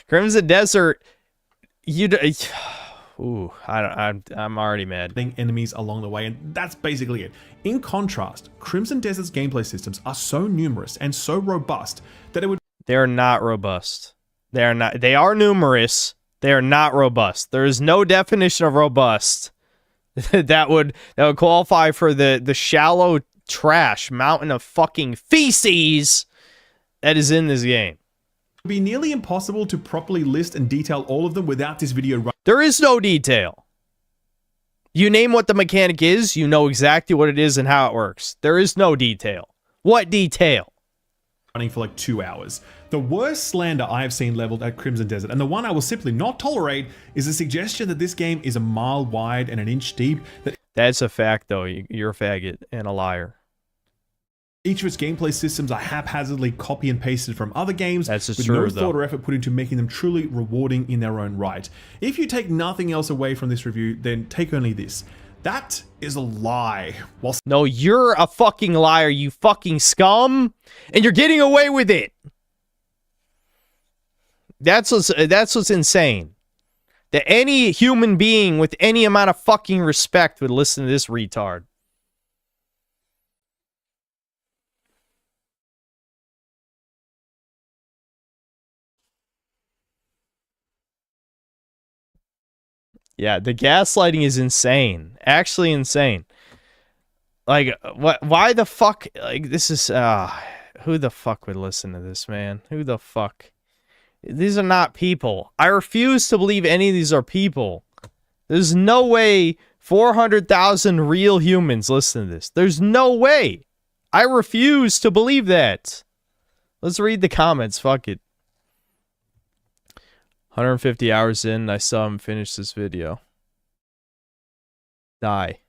Crimson Desert, I'm already mad. Enemies along the way, and that's basically it. In contrast, Crimson Desert's gameplay systems are so numerous and so robust that it would... They're not robust. They are not. They are numerous. They are not robust. There is no definition of robust that would qualify for the shallow trash mountain of fucking feces that is in this game. It would be nearly impossible to properly list and detail all of them without this video running. There is no detail. You name what the mechanic is, you know exactly what it is and how it works. There is no detail. What detail? Running for like 2 hours. The worst slander I have seen leveled at Crimson Desert, and the one I will simply not tolerate, is the suggestion that this game is a mile wide and an inch deep. That's a fact, though. You're a faggot and a liar. Each of its gameplay systems are haphazardly copy and pasted from other games, with true, no thought or effort put into making them truly rewarding in their own right. If you take nothing else away from this review, then take only this. That is a lie. No, you're a fucking liar, you fucking scum, and you're getting away with it. That's what's insane. That any human being with any amount of fucking respect would listen to this retard. Yeah, the gaslighting is insane. Actually insane. Like, what? Why the fuck? Like, this is, who the fuck would listen to this, man? Who the fuck? These are not people. I refuse to believe any of these are people. There's no way 400,000 real humans listen to this. There's no way. I refuse to believe that. Let's read the comments. Fuck it. 150 hours in, I still haven't finished this video. Die.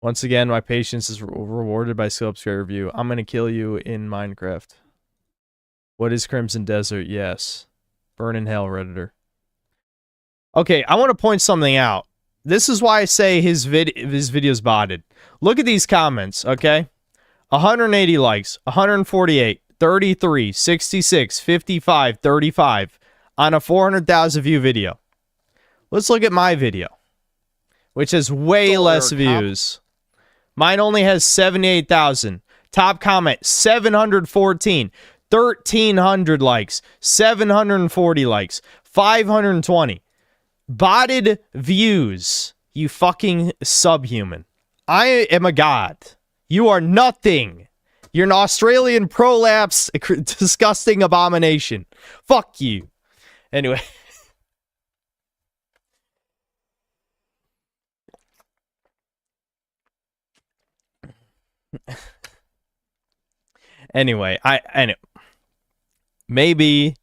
Once again, my patience is rewarded by Scopescare Review. I'm gonna kill you in Minecraft. What is Crimson Desert? Yes. Burn in hell, Redditor. Okay, I want to point something out. This is why I say his video's botted. Look at these comments, okay? 180 likes, 148, 33, 66, 55, 35 on a 400,000 view video. Let's look at my video, which has way less views. Mine only has 78,000. Top comment, 714. 1,300 likes, 740 likes, 520. Botted views, you fucking subhuman. I am a god. You are nothing. You're an Australian prolapse, disgusting abomination. Fuck you. Anyway. Anyway, maybe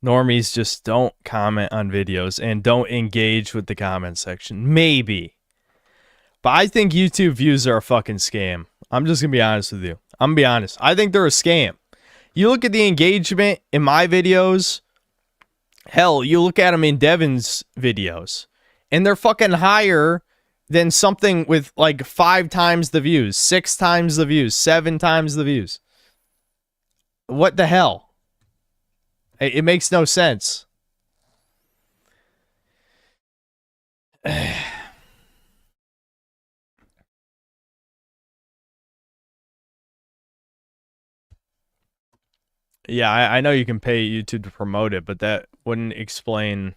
normies just don't comment on videos and don't engage with the comment section. Maybe. But I think YouTube views are a fucking scam. I'm just going to be honest with you. I'm going to be honest. I think they're a scam. You look at the engagement in my videos. Hell, you look at them in Devin's videos. And they're fucking higher than something with like 5 times the views, 6 times the views, 7 times the views. What the hell? It makes no sense. Yeah, I know you can pay YouTube to promote it, but that wouldn't explain.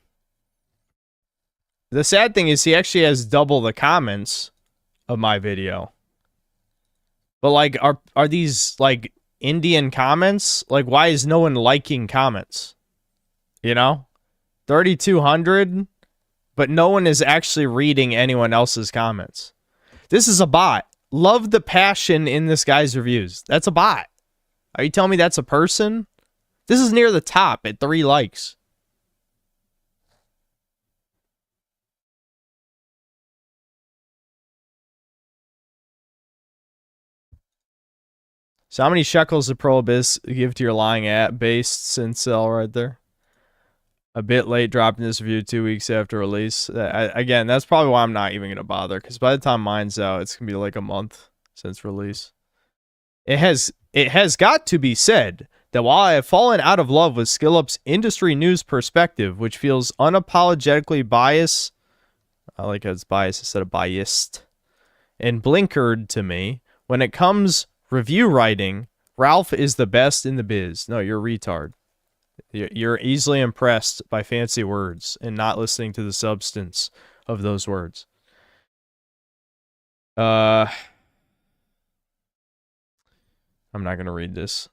The sad thing is he actually has double the comments of my video. But like, are these like Indian comments? Like, why is no one liking comments? You know? 3,200, but no one is actually reading anyone else's comments. This is a bot. Love the passion in this guy's reviews. That's a bot. Are you telling me that's a person? This is near the top at 3 likes. So how many shekels did Prohibus give to your lying at based Sincel right there? A bit late dropping this review 2 weeks after release. Again, that's probably why I'm not even going to bother. Because by the time mine's out, it's going to be like a month since release. It has got to be said that while I have fallen out of love with SkillUp's industry news perspective, which feels unapologetically biased, I like how it's biased instead of biased, and blinkered to me, when it comes review writing, Ralph is the best in the biz. No, you're a retard. You're easily impressed by fancy words and not listening to the substance of those words. I'm not going to read this.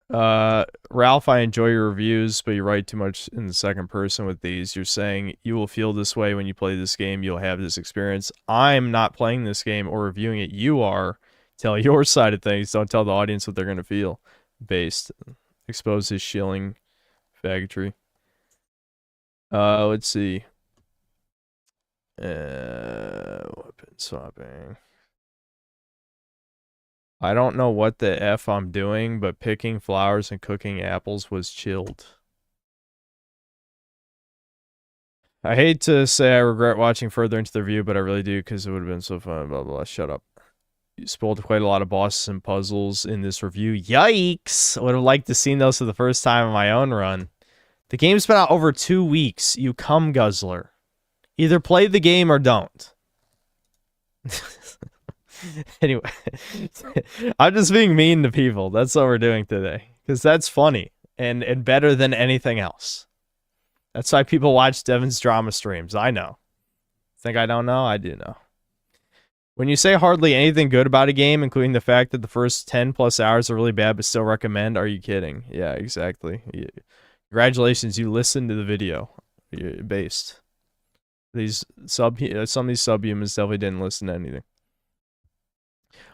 Ralph, I enjoy your reviews, but you write too much in the second person with these. You're saying you will feel this way when you play this game. You'll have this experience. I'm not playing this game or reviewing it. You are. Tell your side of things. Don't tell the audience what they're going to feel. Based. Expose his shilling faggotry. Let's see. Weapon swapping. I don't know what the F I'm doing, but picking flowers and cooking apples was chilled. I hate to say I regret watching further into the review, but I really do because it would have been so fun. Blah, blah, blah. Shut up. You spoiled quite a lot of bosses and puzzles in this review. Yikes! I would have liked to see those for the first time in my own run. The game's been out over 2 weeks, you cum guzzler. Either play the game or don't. Anyway, I'm just being mean to people. That's what we're doing today. Because that's funny and better than anything else. That's why people watch Devin's drama streams. I know. Think I don't know? I do know. When you say hardly anything good about a game, including the fact that the first 10 plus hours are really bad but still recommend, are you kidding? Yeah, exactly. Congratulations, you listened to the video. You're based. Some of these subhumans definitely didn't listen to anything.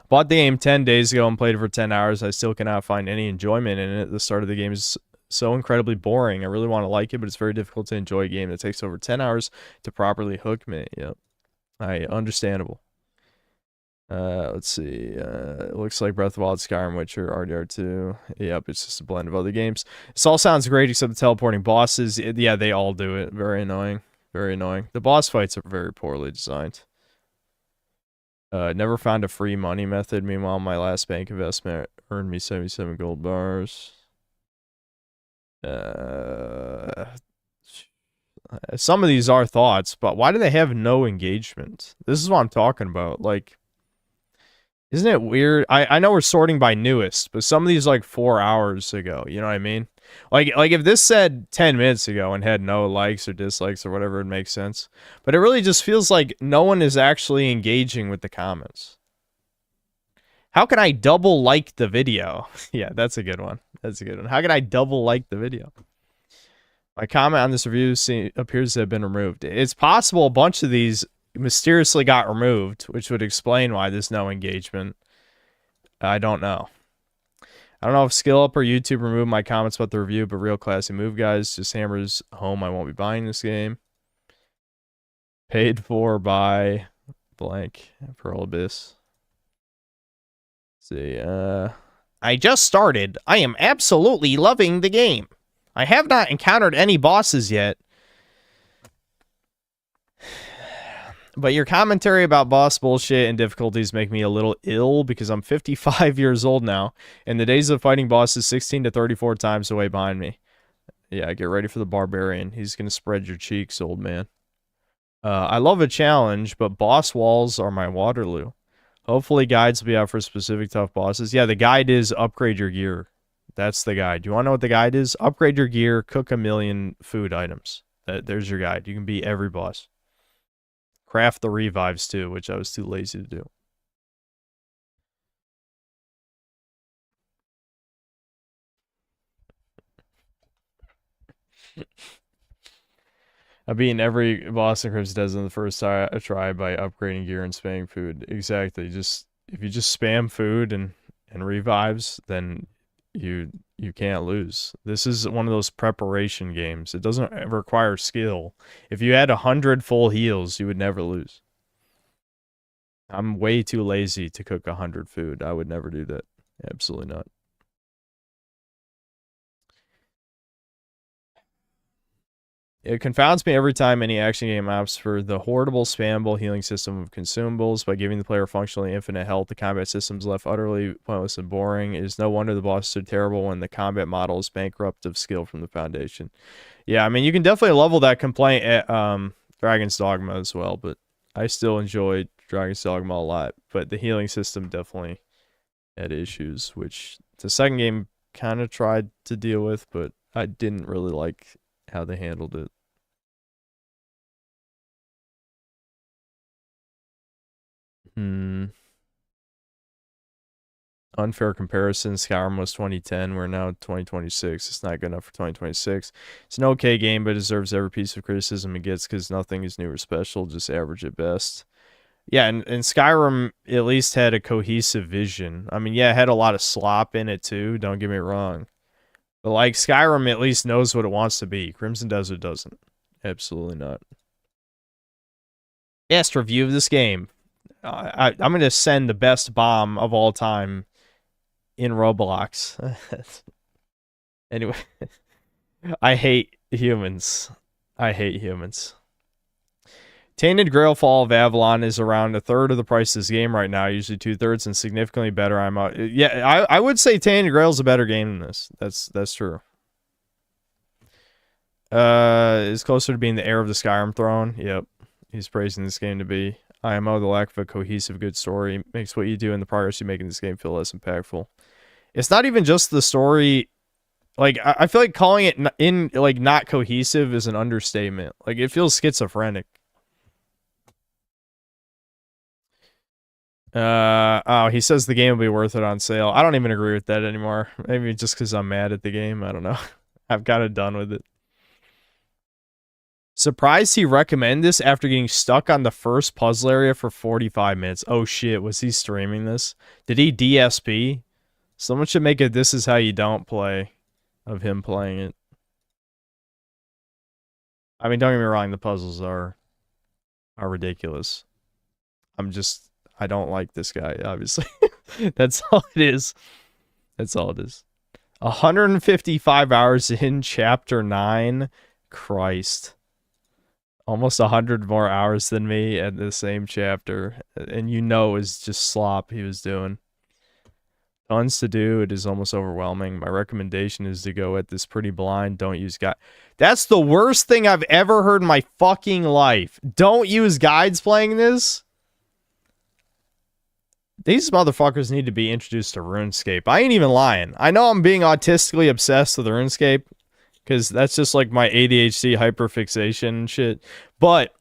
Bought the game 10 days ago and played it for 10 hours. I still cannot find any enjoyment in it. The start of the game is so incredibly boring. I really want to like it, but it's very difficult to enjoy a game that takes over 10 hours to properly hook me. Yep. Understandable. Let's see. It looks like Breath of the Wild, Skyrim, Witcher, RDR2. Yep, it's just a blend of other games. This all sounds great except the teleporting bosses. Yeah, they all do it. Very annoying. Very annoying. The boss fights are very poorly designed. Never found a free money method. Meanwhile, my last bank investment earned me 77 gold bars. Some of these are thoughts, but why do they have no engagement? This is what I'm talking about. Like, isn't it weird? I know we're sorting by newest, but some of these like 4 hours ago. You know what I mean? Like if this said 10 minutes ago and had no likes or dislikes or whatever, it makes sense. But it really just feels like no one is actually engaging with the comments. How can I double like the video? Yeah, that's a good one. That's a good one. How can I double like the video? My comment on this review appears to have been removed. It's possible a bunch of these mysteriously got removed, which would explain why there's no engagement. I don't know. I don't know if Skill Up or YouTube removed my comments about the review, but real classy move, guys. Just hammers home. I won't be buying this game. Paid for by blank Pearl Abyss. Let's see. I just started. I am absolutely loving the game. I have not encountered any bosses yet. But your commentary about boss bullshit and difficulties make me a little ill because I'm 55 years old now, and the days of fighting bosses 16 to 34 times away behind me. Yeah, get ready for the barbarian. He's going to spread your cheeks, old man. I love a challenge, but boss walls are my Waterloo. Hopefully guides will be out for specific tough bosses. Yeah, the guide is upgrade your gear. That's the guide. You want to know what the guide is? Upgrade your gear, cook 1,000,000 food items. There's your guide. You can beat every boss. Craft the revives too, which I was too lazy to do. I've beaten every boss in Crimson Desert in the first try by upgrading gear and spamming food. Exactly. If you just spam food and revives, then you can't lose. This is one of those preparation games. It doesn't require skill. If you had 100 full heals, you would never lose. I'm way too lazy to cook 100 food. I would never do that. Absolutely not. It confounds me every time any action game opts for the horrible, spammable healing system of consumables by giving the player functionally infinite health. The combat system's left utterly pointless and boring. It is no wonder the bosses are terrible when the combat model is bankrupt of skill from the foundation. Yeah, I mean, you can definitely level that complaint at Dragon's Dogma as well, but I still enjoyed Dragon's Dogma a lot. But the healing system definitely had issues, which the second game kind of tried to deal with, but I didn't really like how they handled it. Unfair comparison. Skyrim was 2010. We're now 2026. It's not good enough for 2026. It's an okay game, but it deserves every piece of criticism it gets because nothing is new or special, just average at best. Yeah, and Skyrim at least had a cohesive vision. I mean, yeah, it had a lot of slop in it too, don't get me wrong. But like, Skyrim at least knows what it wants to be. Crimson Desert doesn't. Absolutely not. Best review of this game. I'm going to send the best bomb of all time in Roblox. Anyway, I hate humans. I hate humans. Tainted Grail Fall of Avalon is around a third of the price of this game right now, usually 2/3, and significantly better. Yeah, I would say Tainted Grail is a better game than this. That's true. Is closer to being the heir of the Skyrim throne. Yep, he's praising this game to be. IMO, the lack of a cohesive good story makes what you do and the progress you make in this game feel less impactful. It's not even just the story. Like, I feel like calling it not cohesive is an understatement. Like, it feels schizophrenic. Oh, he says the game will be worth it on sale. I don't even agree with that anymore. Maybe just because I'm mad at the game. I don't know. I've got it done with it. Surprised he recommended this after getting stuck on the first puzzle area for 45 minutes. Oh shit, was he streaming this? Did he DSP? Someone should make a "This Is How You Don't Play" of him playing it. I mean, don't get me wrong, the puzzles are ridiculous. I don't like this guy, obviously. That's all it is. That's all it is. 155 hours in Chapter 9. Christ. Almost 100 more hours than me at the same chapter. And you know it was just slop he was doing. Tons to do. It is almost overwhelming. My recommendation is to go at this pretty blind. Don't use guide. That's the worst thing I've ever heard in my fucking life. Don't use guides playing this. These motherfuckers need to be introduced to RuneScape. I ain't even lying. I know I'm being autistically obsessed with RuneScape, because that's just like my ADHD hyperfixation shit. But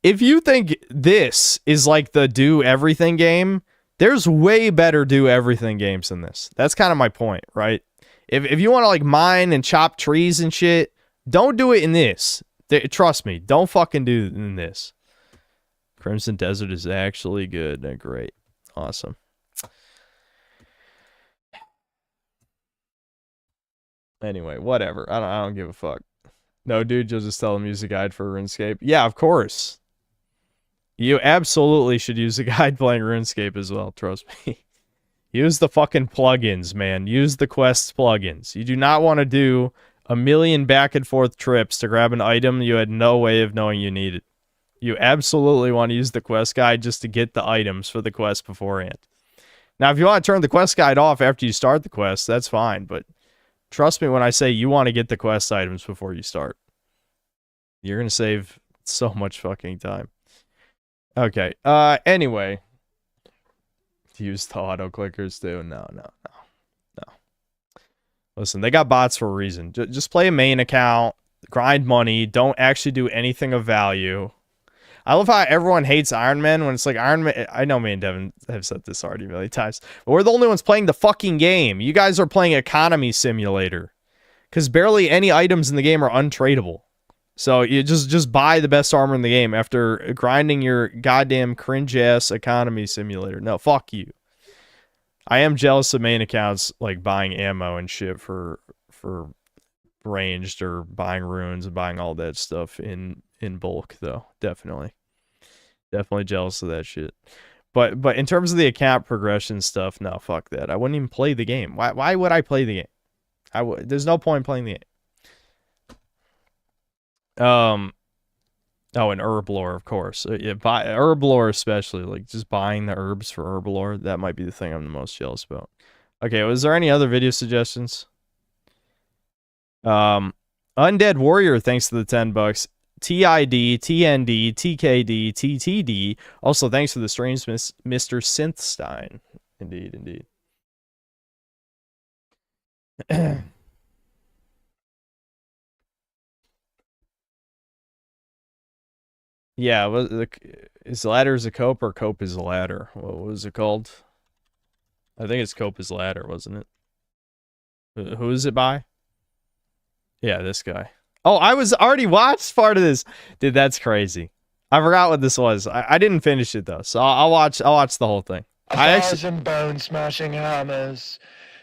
if you think this is like the do everything game, There's way better do everything games than this. That's kind of my point, right? If you want to like mine and chop trees and shit, don't do it in this. Trust me, don't fucking do it in this. Crimson Desert is actually good. Great. Awesome. Anyway, whatever. I don't give a fuck. No, dude, you'll just tell them use a guide for RuneScape. Yeah, of course. You absolutely should use a guide playing RuneScape as well. Trust me. Use the fucking plugins, man. Use the quest plugins. You do not want to do a million back and forth trips to grab an item you had no way of knowing you needed. You absolutely want to use the quest guide just to get the items for the quest beforehand. Now, if you want to turn the quest guide off after you start the quest, that's fine, but trust me when I say you want to get the quest items before you start. You're going to save so much fucking time. Okay, anyway. Use the auto clickers too. No. Listen, they got bots for a reason. Just play a main account, grind money, don't actually do anything of value. I love how everyone hates Iron Man when it's like Iron Man. I know me and Devin have said this already a million times, but we're the only ones playing the fucking game. You guys are playing Economy Simulator because barely any items in the game are untradeable. So you just buy the best armor in the game after grinding your goddamn cringe-ass Economy Simulator. No, fuck you. I am jealous of main accounts like buying ammo and shit for ranged or buying runes and buying all that stuff in bulk though. Definitely jealous of that shit. But in terms of the account progression stuff, no, fuck that. I wouldn't even play the game. Why would I play the game? There's no point in playing the game. Oh, and herb lore, of course. Yeah, buy herb lore especially, like just buying the herbs for herb lore. That might be the thing I'm the most jealous about. Okay, was there any other video suggestions? Undead Warrior, thanks to the $10. TID, TND, TKD, TTD. Also, thanks for the streams, Mr. Synthstein. Indeed. Yeah, is ladder is a cope or cope is a ladder? What was it called? I think it's cope is ladder, wasn't it? Who is it by? Yeah, this guy. Oh, I was already watched part of this. Dude, that's crazy. I forgot what this was. I didn't finish it though, so I'll watch the whole thing. A thousand bone-smashing hammers,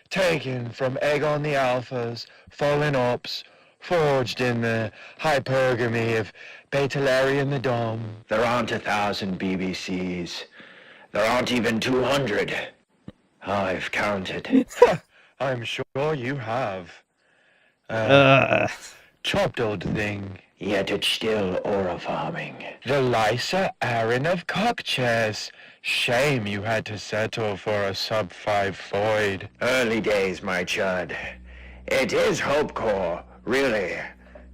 taken from Aegon the Alphas, fallen ops, forged in the hypergamy of Batalarian the Dom. There aren't 1,000 BBCs. There aren't even 200. I've counted. I'm sure you have. Chopped old thing. Yet it's still aura farming. The Lysa Aaron of Cockchairs. Shame you had to settle for a sub-5 void. Early days, my chud. It is Hopecore, really.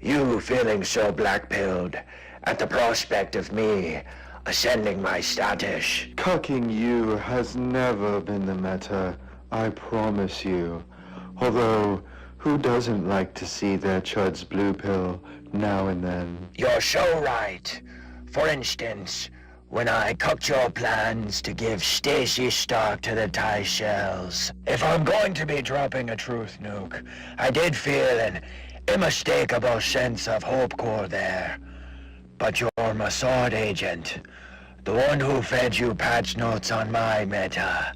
You feeling so black-pilled at the prospect of me ascending my status. Cucking you has never been the meta, I promise you. Although, who doesn't like to see their chud's blue pill now and then? You're so right. For instance, when I cooked your plans to give Stacy Stark to the tie shells. If I'm going to be dropping a truth nuke, I did feel an unmistakable sense of Hopecore there. But you're my sword agent, the one who fed you patch notes on my meta,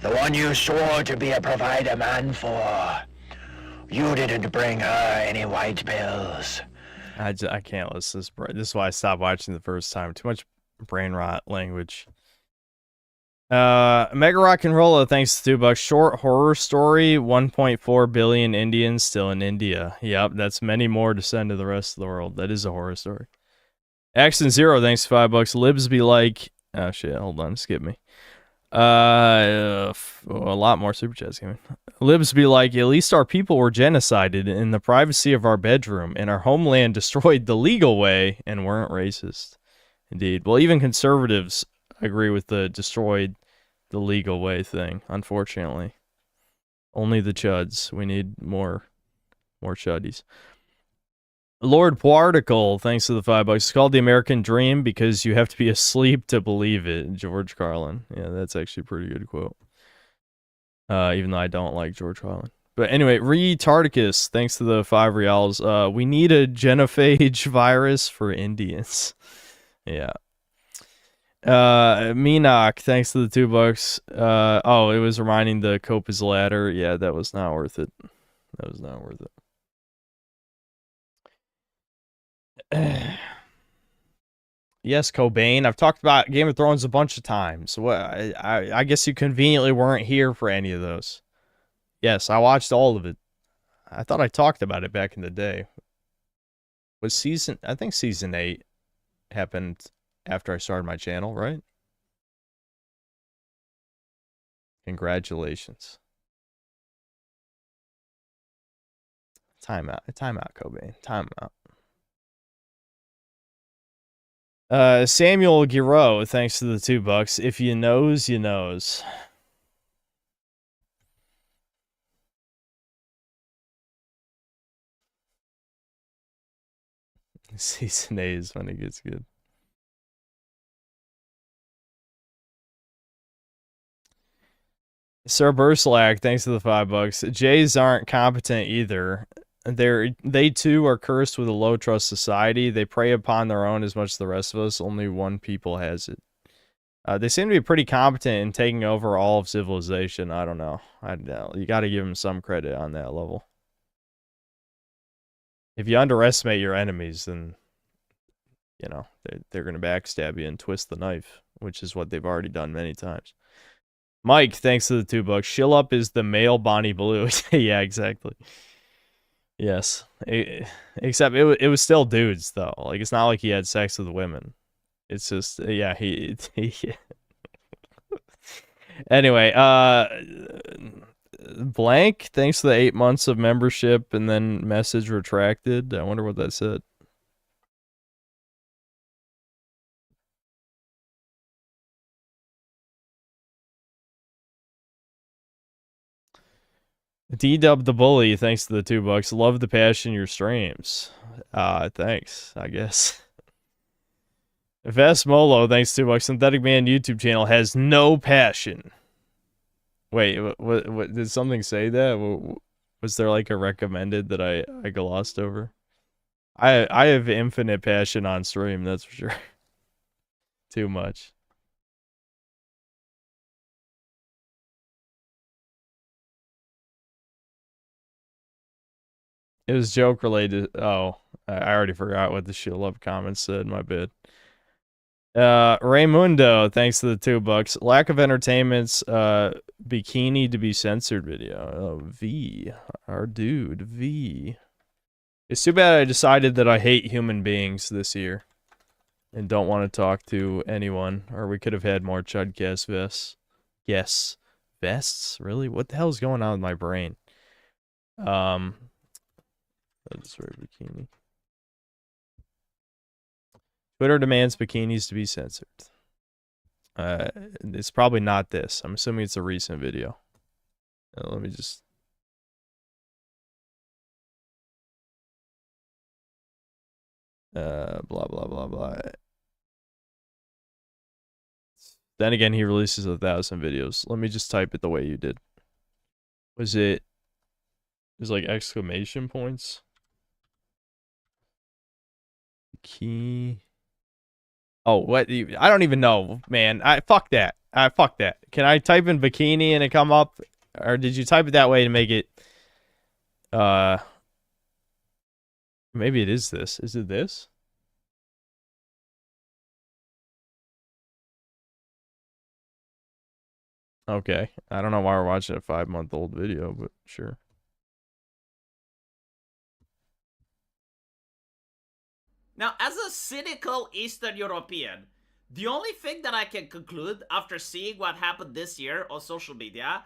the one you swore to be a provider man for. You didn't bring her any white pills. I can't listen to this. This is why I stopped watching the first time. Too much brain rot language. Mega Rock and Rolla, thanks to $2. Short horror story, 1.4 billion Indians still in India. Yep, that's many more to send to the rest of the world. That is a horror story. Accent Zero, thanks to $5. Libs be like, oh shit, hold on, skip me. A lot more super chats coming. Libs be like, at least our people were genocided in the privacy of our bedroom, and our homeland destroyed the legal way and weren't racist. Indeed. Well, even conservatives agree with the destroyed the legal way thing, unfortunately. Only the chuds. We need more chuddies. Lord Particle, thanks to the $5. It's called The American Dream because you have to be asleep to believe it. George Carlin. Yeah, that's actually a pretty good quote. Even though I don't like George Carlin. But anyway, Retardicus, thanks to the $5. We need a genophage virus for Indians. Yeah. Menoch, thanks to the $2. Oh, it was reminding the Copa's ladder. Yeah, that was not worth it. That was not worth it. Yes, Cobain. I've talked about Game of Thrones a bunch of times. What? I guess you conveniently weren't here for any of those. Yes, I watched all of it. I thought I talked about it back in the day. I think season 8 happened after I started my channel, right? Congratulations. Time out, Cobain. Time out. Samuel Giro, thanks to the $2. If you knows, you knows. Season 8 is when it gets good. Sir Burslack, thanks to the $5. Jays aren't competent either. They too are cursed with a low trust society. They prey upon their own as much as the rest of us. Only one people has it. They seem to be pretty competent in taking over all of civilization. I don't know. You got to give them some credit on that level. If you underestimate your enemies, then you know they're going to backstab you and twist the knife, which is what they've already done many times. Mike, thanks to the $2. Shill Up is the male Bonnie Blue. Yeah, exactly. Yes. Except it was still dudes, though. Like, it's not like he had sex with women. It's just, yeah, he Anyway, Blank, thanks to the 8 months of membership and then message retracted. I wonder what that said. D-Dub the Bully, thanks to the $2. Love the passion your streams. Thanks, I guess. Vest Molo, thanks to $2. Synthetic Man YouTube channel has no passion. Wait, what did something say that? Was there like a recommended that I glossed over? I have infinite passion on stream, that's for sure. Too much. It was joke related. Oh, I already forgot what the Shield Up comments said. My bad. Raymundo, thanks to the $2. Lack of entertainment's bikini to be censored video. Oh, V, our dude, V. It's too bad I decided that I hate human beings this year and don't want to talk to anyone, or we could have had more Chudcast vests. Yes, vests? Really? What the hell is going on with my brain? That's right, bikini. Twitter demands bikinis to be censored. It's probably not this. I'm assuming it's a recent video. Let me just... blah, blah, blah, blah. Then again, he releases 1,000 videos. Let me just type it the way you did. Was it... There's like exclamation points. Key... Oh, what? I don't even know, man. Fuck that. Fuck that. Can I type in bikini and it come up? Or did you type it that way to make it... Maybe it is this. Is it this? Okay. I don't know why we're watching a 5-month-old video, but sure. Now, as a cynical Eastern European, the only thing that I can conclude after seeing what happened this year on social media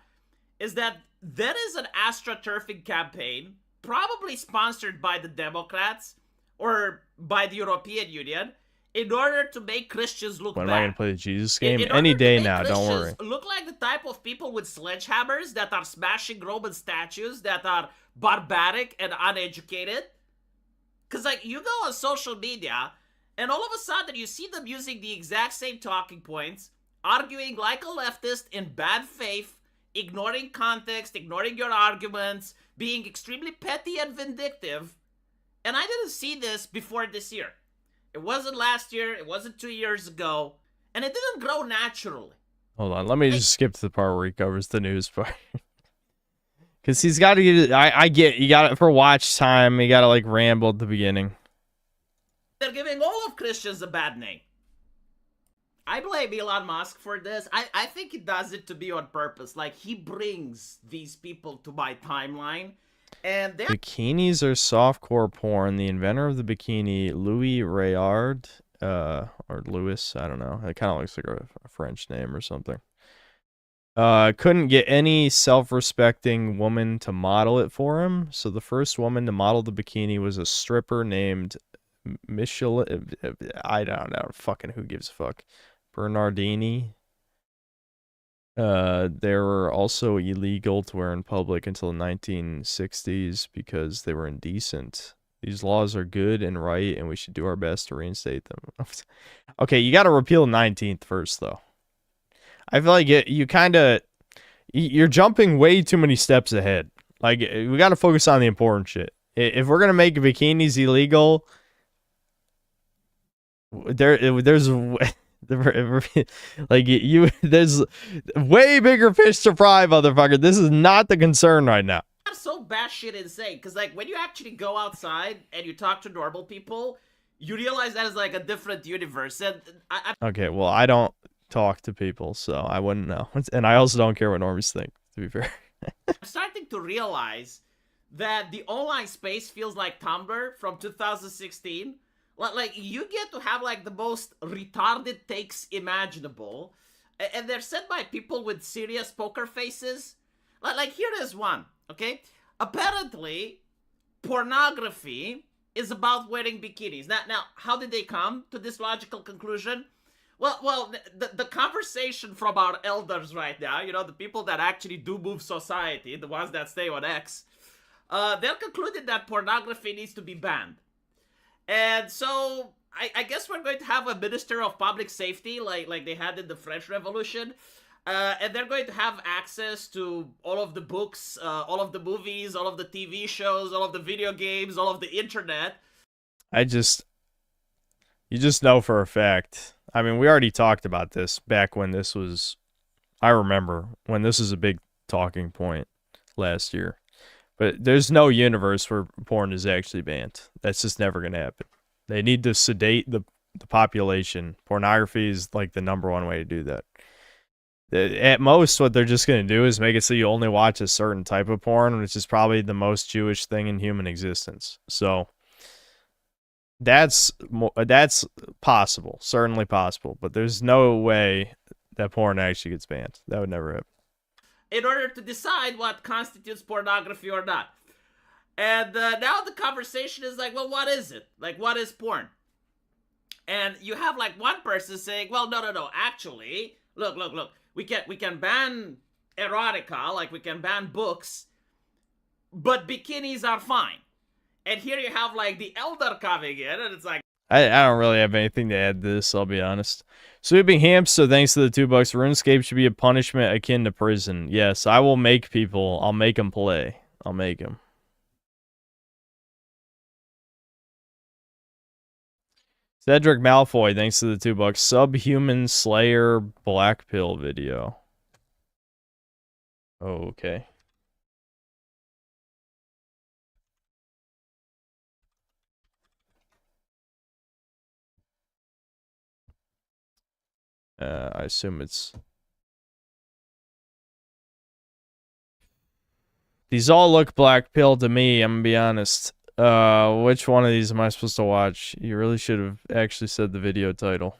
is that there is an astroturfing campaign, probably sponsored by the Democrats or by the European Union, in order to make Christians look When bad. am I going to play the Jesus game? Any day now, don't worry. Christians look like the type of people with sledgehammers that are smashing Roman statues that are barbaric and uneducated. Because, like, you go on social media, and all of a sudden you see them using the exact same talking points, arguing like a leftist in bad faith, ignoring context, ignoring your arguments, being extremely petty and vindictive. And I didn't see this before this year. It wasn't last year, it wasn't 2 years ago, and it didn't grow naturally. Hold on, let me just skip to the part where he covers the news part. Because he's got to get it. I get, you got it for watch time. You got to, like, ramble at the beginning. They're giving all of Christians a bad name. I blame Elon Musk for this. I think he does it to be on purpose. Like, he brings these people to my timeline. And they're... Bikinis are softcore porn. The inventor of the bikini, Louis Rayard, or Louis, I don't know. It kind of looks like a French name or something. Couldn't get any self-respecting woman to model it for him. So the first woman to model the bikini was a stripper named Michelle. I don't know. Fucking who gives a fuck? Bernardini. They were also illegal to wear in public until the 1960s because they were indecent. These laws are good and right, and we should do our best to reinstate them. Okay, you got to repeal 19th first, though. I feel like you're jumping way too many steps ahead. Like, we got to focus on the important shit. If we're gonna make bikinis illegal, there's like there's way bigger fish to fry, motherfucker. This is not the concern right now. I'm so batshit insane, because, like, when you actually go outside and you talk to normal people, you realize that is, like, a different universe. And Okay, well, I don't talk to people, so I wouldn't know. And I also don't care what normies think, to be fair. I'm starting to realize that the online space feels like Tumblr from 2016. Like, you get to have, like, the most retarded takes imaginable, and they're said by people with serious poker faces. Like, here is one, okay? Apparently, pornography is about wearing bikinis. Now, how did they come to this logical conclusion? Well, the conversation from our elders right now, you know, the people that actually do move society, the ones that stay on X, they're concluded that pornography needs to be banned. And so, I guess we're going to have a minister of public safety, like they had in the French Revolution, and they're going to have access to all of the books, all of the movies, all of the TV shows, all of the video games, all of the internet. You just know for a fact. I mean, we already talked about this back when this was, I remember when this was a big talking point last year. But there's no universe where porn is actually banned. That's just never going to happen. They need to sedate the population. Pornography is like the #1 way to do that. At most, what they're just going to do is make it so you only watch a certain type of porn, which is probably the most Jewish thing in human existence. So that's possible, certainly possible, but there's no way that porn actually gets banned. That would never happen. In order to decide what constitutes pornography or not. And now the conversation is like, well, what is it? Like, what is porn? And you have, like, one person saying, well, no, actually, look, we can ban erotica, like we can ban books, but bikinis are fine. And here you have, like, the elder coming in, and it's like, I don't really have anything to add to this, I'll be honest. Sweeping Hamster, thanks to the $2. RuneScape should be a punishment akin to prison. Yes, I will make people. I'll make them play. I'll make them. Cedric Malfoy, thanks to the $2. Subhuman Slayer Black Pill video. Oh, okay. I assume it's... These all look black pill to me, I'm gonna be honest. Which one of these am I supposed to watch? You really should have actually said the video title.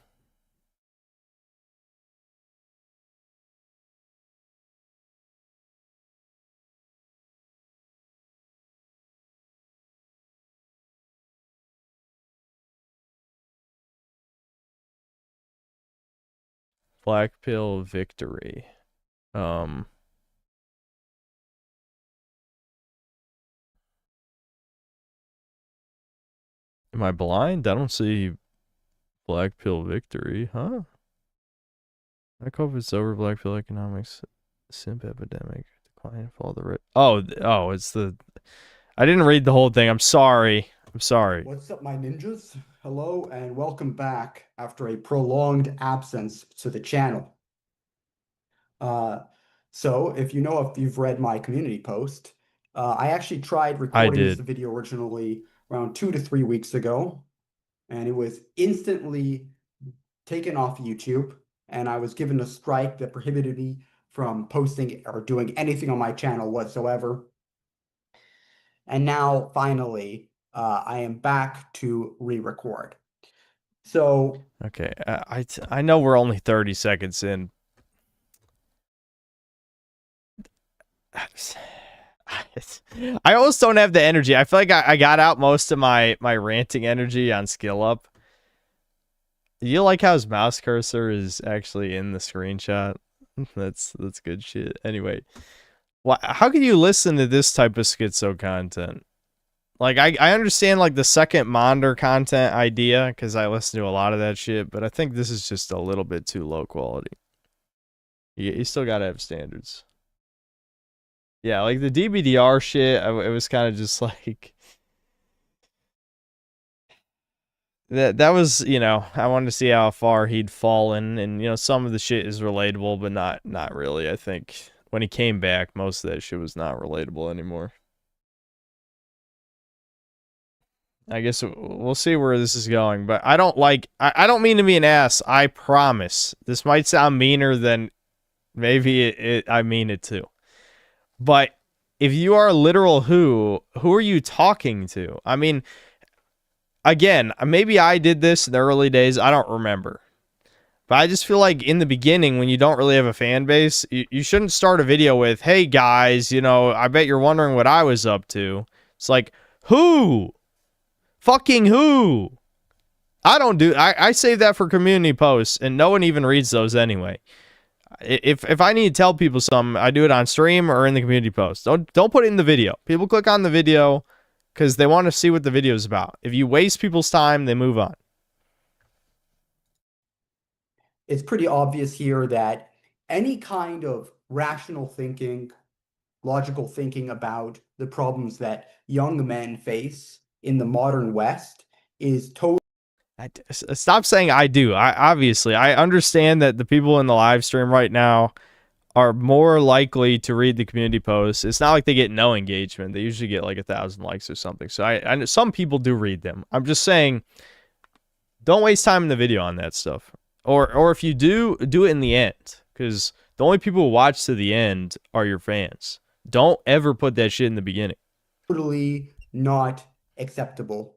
Black pill victory. Am I blind? I don't see black pill victory, huh? I hope it's over. Black pill economics, simp epidemic, decline of all the oh, it's the. I didn't read the whole thing. I'm sorry. I'm sorry. What's up, my ninjas? Hello and welcome back after a prolonged absence to the channel. So if you've read my community post, I actually tried recording this video originally around 2 to 3 weeks ago, and it was instantly taken off YouTube, and I was given a strike that prohibited me from posting or doing anything on my channel whatsoever. And now, finally, I am back to re-record. So Okay, I know we're only 30 seconds in. I almost don't have the energy. I feel like I got out most of my ranting energy on Skill Up. You like how his mouse cursor is actually in the screenshot? That's good shit. Anyway, how can you listen to this type of schizo content? Like, I understand, like, the second Monder content idea, because I listen to a lot of that shit, but I think this is just a little bit too low quality. You still gotta have standards. Yeah, like, the DBDR shit, it was kind of just, like... That was, you know, I wanted to see how far he'd fallen, and, you know, some of the shit is relatable, but not really. I think when he came back, most of that shit was not relatable anymore. I guess we'll see where this is going, but I don't mean to be an ass, I promise. This might sound meaner than maybe I mean it to. But if you are a literal who are you talking to? I mean, again, maybe I did this in the early days, I don't remember. But I just feel like in the beginning, when you don't really have a fan base, you shouldn't start a video with, hey guys, you know, I bet you're wondering what I was up to. It's like, who? Fucking who? I save that for community posts, and no one even reads those anyway. If I need to tell people something, I do it on stream or in the community post. Don't put it in the video. People click on the video because they want to see what the video is about. If you waste people's time, they move on. it's pretty obvious here that any kind of rational thinking, logical thinking about the problems that young men face in the modern West is totally... Stop saying I do. Obviously, I understand that the people in the live stream right now are more likely to read the community posts. It's not like they get no engagement. They usually get like 1,000 likes or something. So I know some people do read them. I'm just saying, don't waste time in the video on that stuff. Or if you do it in the end, because the only people who watch to the end are your fans. Don't ever put that shit in the beginning. Totally not acceptable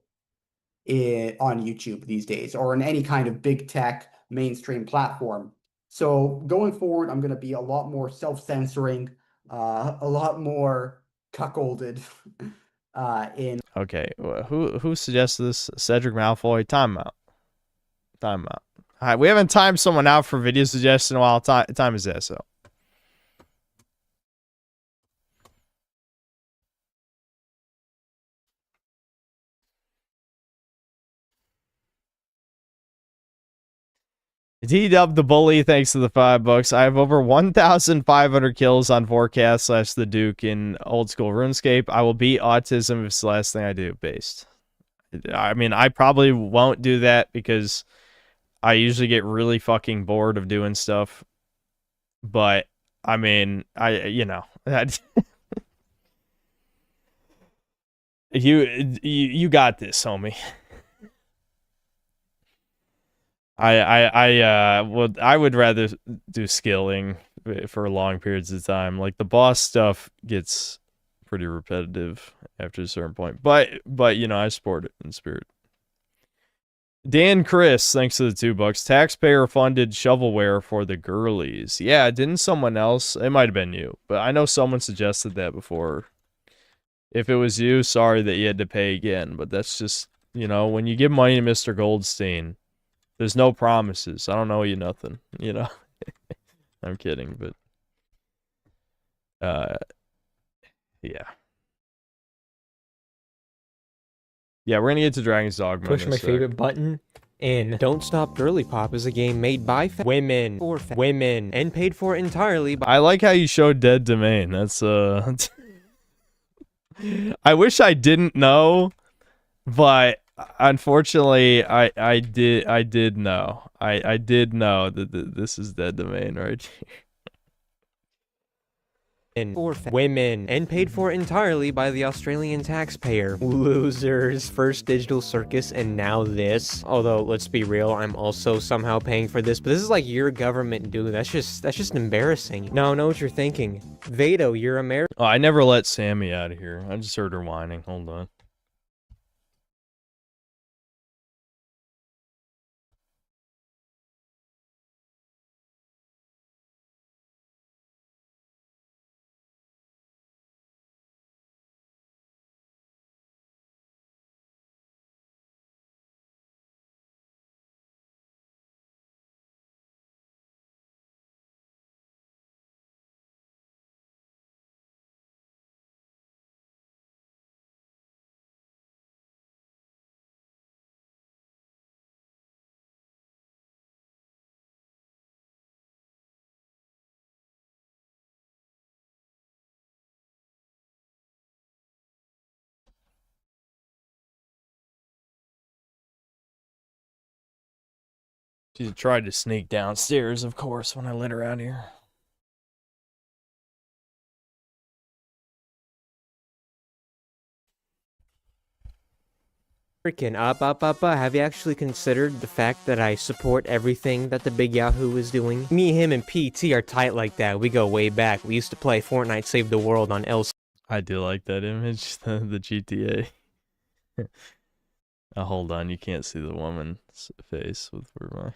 on YouTube these days, or in any kind of big tech mainstream platform. So going forward, I'm going to be a lot more self-censoring, a lot more cuckolded in... Okay, who suggested this? Cedric Malfoy. Timeout. All right, we haven't timed someone out for video suggestion in a while. Time is that, so. D-Dub the Bully, thanks to the $5. I have over 1,500 kills on Forecast / the Duke in old school RuneScape. I will beat autism if it's the last thing I do, based. I mean, I probably won't do that because I usually get really fucking bored of doing stuff. But, I mean, you know. You got this, homie. I would rather do skilling for long periods of time. Like the boss stuff gets pretty repetitive after a certain point. But you know, I support it in spirit. Dan Chris, thanks to the $2. Taxpayer funded shovelware for the girlies. Yeah, didn't someone else? It might have been you, but I know someone suggested that before. If it was you, sorry that you had to pay again, but that's just, you know, when you give money to Mr. Goldstein, there's no promises. I don't owe you nothing, you know. I'm kidding, but yeah. Yeah, we're gonna get to Dragon's Dogma. Push my favorite button. In Don't Stop Girly Pop is a game made by women for women and paid for entirely by. I like how you showed Dead Domain. That's I wish I didn't know, but unfortunately I did know. I did know that this is Dead Domain right here. For women and paid for entirely by the Australian taxpayer. Losers. First Digital Circus and now this. Although, let's be real, I'm also somehow paying for this, but this is like your government doing. That's just embarrassing. Now I know what you're thinking. Vado, you're American. Oh, I never let Sammy out of here. I just heard her whining. Hold on. She tried to sneak downstairs, of course, when I let her out here. Freaking up. Have you actually considered the fact that I support everything that the Big Yahoo is doing? Me, him, and PT are tight like that. We go way back. We used to play Fortnite Save the World on LC. I do like that image, the GTA. Hold on, you can't see the woman's face with my...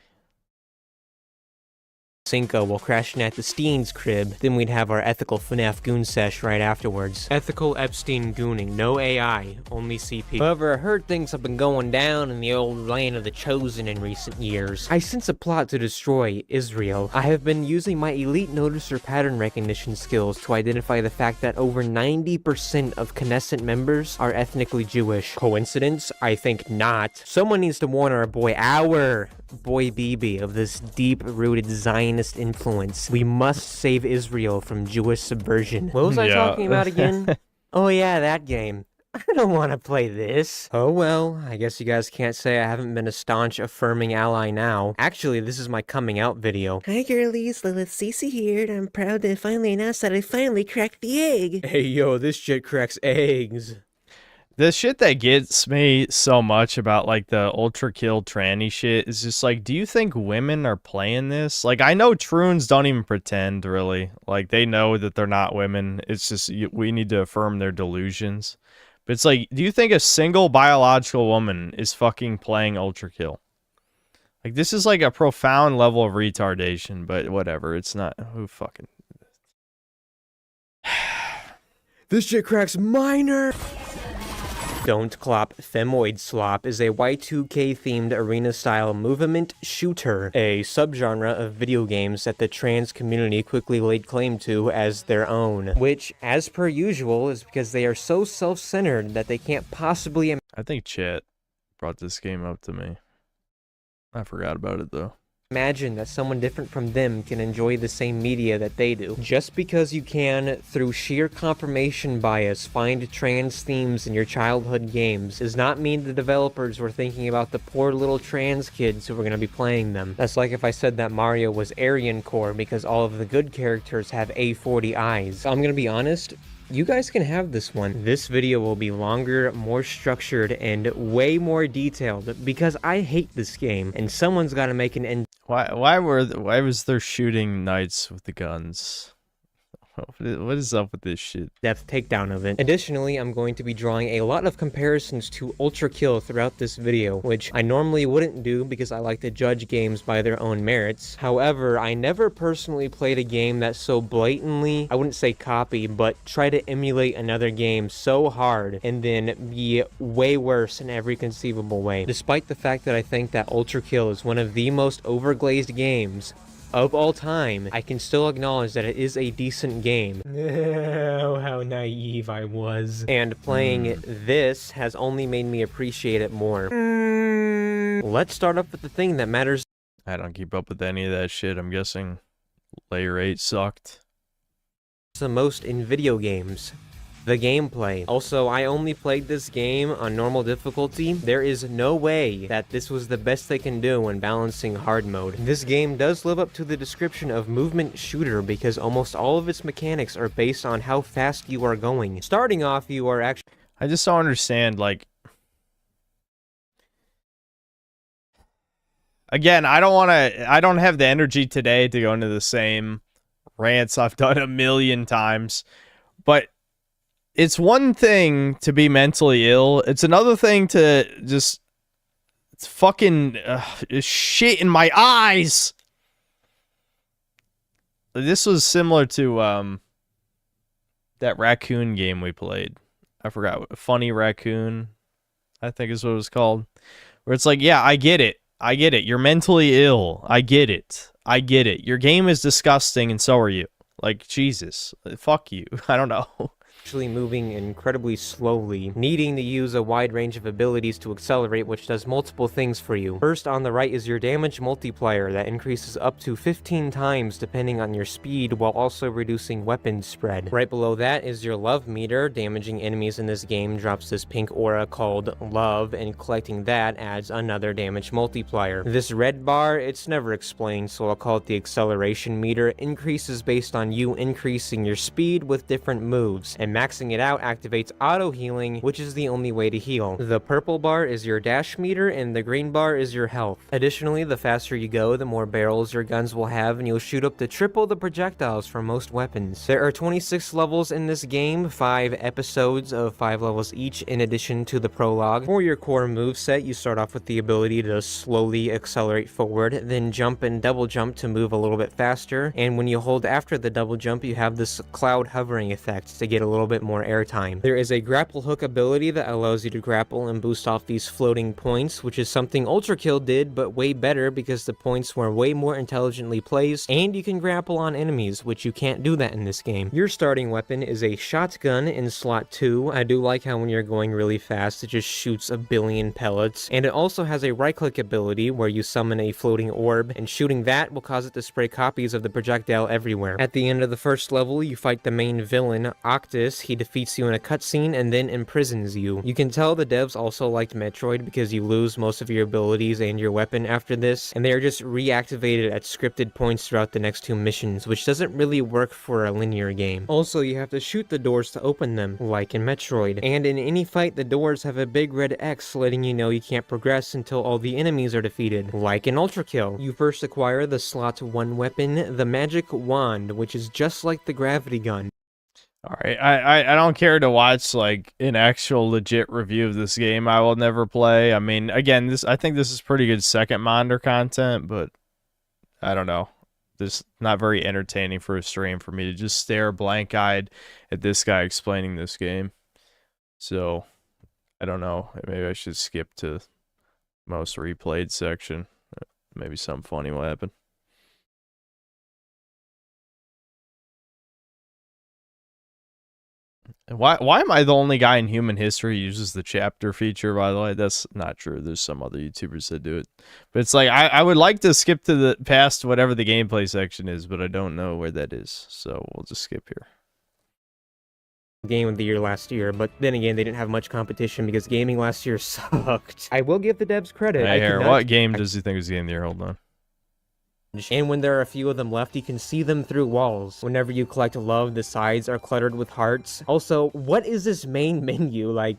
Cinco while crashing at the Steen's crib, then we'd have our ethical FNAF goon sesh right afterwards. Ethical Epstein gooning, no AI, only CP. However, I heard things have been going down in the old land of the Chosen in recent years. I sense a plot to destroy Israel. I have been using my elite noticer pattern recognition skills to identify the fact that over 90% of Knesset members are ethnically Jewish. Coincidence? I think not. Someone needs to warn our boy BB of this deep-rooted Zionist influence. We must save Israel from Jewish subversion. What was I talking about again? Oh yeah, that game. I don't want to play this. Oh well, I guess you guys can't say I haven't been a staunch affirming ally now. Actually, this is my coming out video. Hi girlies, Lilith Cece here, and I'm proud to finally announce that I finally cracked the egg. Hey yo, this shit cracks eggs. The shit that gets me so much about, like, the ultra kill tranny shit is just, like, do you think women are playing this? Like, I know troons don't even pretend, really. Like, they know that they're not women. It's just, we need to affirm their delusions. But it's like, do you think a single biological woman is fucking playing ultra kill? Like, this is, like, a profound level of retardation, but whatever. It's not, who fucking... This shit cracks minor! Don't Clop Femoid Slop is a Y2K-themed arena-style movement shooter, a subgenre of video games that the trans community quickly laid claim to as their own, which, as per usual, is because they are so self-centered that they can't possibly... I think chat brought this game up to me. I forgot about it, though. Imagine that someone different from them can enjoy the same media that they do. Just because you can, through sheer confirmation bias, find trans themes in your childhood games does not mean the developers were thinking about the poor little trans kids who were going to be playing them. That's like if I said that Mario was Aryan core because all of the good characters have A40 eyes. I'm going to be honest, you guys can have this one. This video will be longer, more structured, and way more detailed because I hate this game, and someone's got to make an end. Why was there shooting knights with the guns? What is up with this shit? Depth takedown of it. Additionally, I'm going to be drawing a lot of comparisons to Ultra Kill throughout this video, which I normally wouldn't do because I like to judge games by their own merits. However, I never personally played a game that so blatantly, I wouldn't say copy, but try to emulate another game so hard and then be way worse in every conceivable way. Despite the fact that I think that Ultra Kill is one of the most overglazed games of all time, I can still acknowledge that it is a decent game. Oh, how naive I was. And playing this has only made me appreciate it more. Let's start off with the thing that matters. I don't keep up with any of that shit. I'm guessing Layer 8 sucked. The most in video games. The gameplay. Also, I only played this game on normal difficulty. There is no way that this was the best they can do when balancing hard mode. This game does live up to the description of movement shooter because almost all of its mechanics are based on how fast you are going. Starting off, you are actually... I just don't understand, like... Again, I don't have the energy today to go into the same rants I've done a million times, but it's one thing to be mentally ill. It's another thing to just fucking shit in my eyes. This was similar to that raccoon game we played. I forgot. Funny Raccoon, I think is what it was called. Where it's like, yeah, I get it. I get it. You're mentally ill. I get it. I get it. Your game is disgusting and so are you. Like, Jesus. Fuck you. I don't know. Actually moving incredibly slowly, needing to use a wide range of abilities to accelerate, which does multiple things for you. First, on the right is your damage multiplier that increases up to 15 times depending on your speed, while also reducing weapon spread. Right below that is your love meter. Damaging enemies in this game drops this pink aura called love, and collecting that adds another damage multiplier. This red bar, it's never explained, so I'll call it the acceleration meter, increases based on you increasing your speed with different moves, and maxing it out activates auto healing, which is the only way to heal. The purple bar is your dash meter, and the green bar is your health. Additionally, the faster you go, the more barrels your guns will have, and you'll shoot up to triple the projectiles for most weapons. There are 26 levels in this game, 5 episodes of 5 levels each, in addition to the prologue. For your core moveset, you start off with the ability to slowly accelerate forward, then jump and double jump to move a little bit faster, and when you hold after the double jump, you have this cloud hovering effect to get a little bit more airtime. There is a grapple hook ability that allows you to grapple and boost off these floating points, which is something Ultra Kill did, but way better because the points were way more intelligently placed, and you can grapple on enemies, which you can't do that in this game. Your starting weapon is a shotgun in slot 2. I do like how when you're going really fast, it just shoots a billion pellets, and it also has a right-click ability where you summon a floating orb, and shooting that will cause it to spray copies of the projectile everywhere. At the end of the first level, you fight the main villain, Octus. He defeats you in a cutscene and then imprisons you. You can tell the devs also liked Metroid because you lose most of your abilities and your weapon after this, and they are just reactivated at scripted points throughout the next 2 missions, which doesn't really work for a linear game. Also, you have to shoot the doors to open them, like in Metroid. And in any fight, the doors have a big red X letting you know you can't progress until all the enemies are defeated, like in Ultra Kill. You first acquire the slot 1 weapon, the magic wand, which is just like the gravity gun. Alright, I don't care to watch, like, an actual legit review of this game. I will never play. I mean, again, I think this is pretty good second monitor content, but I don't know. This not very entertaining for a stream for me to just stare blank-eyed at this guy explaining this game. So, I don't know. Maybe I should skip to most replayed section. Maybe something funny will happen. Why am I the only guy in human history who uses the chapter feature, by the way? That's not true. There's some other YouTubers that do it. But it's like, I would like to skip to the past whatever the gameplay section is, but I don't know where that is. So we'll just skip here. Game of the year last year, but then again, they didn't have much competition because gaming last year sucked. I will give the devs credit. Hey, here, what game does he think is game of the year? Hold on. And when there are a few of them left, you can see them through walls. Whenever you collect love, the sides are cluttered with hearts. Also, what is this main menu? Like,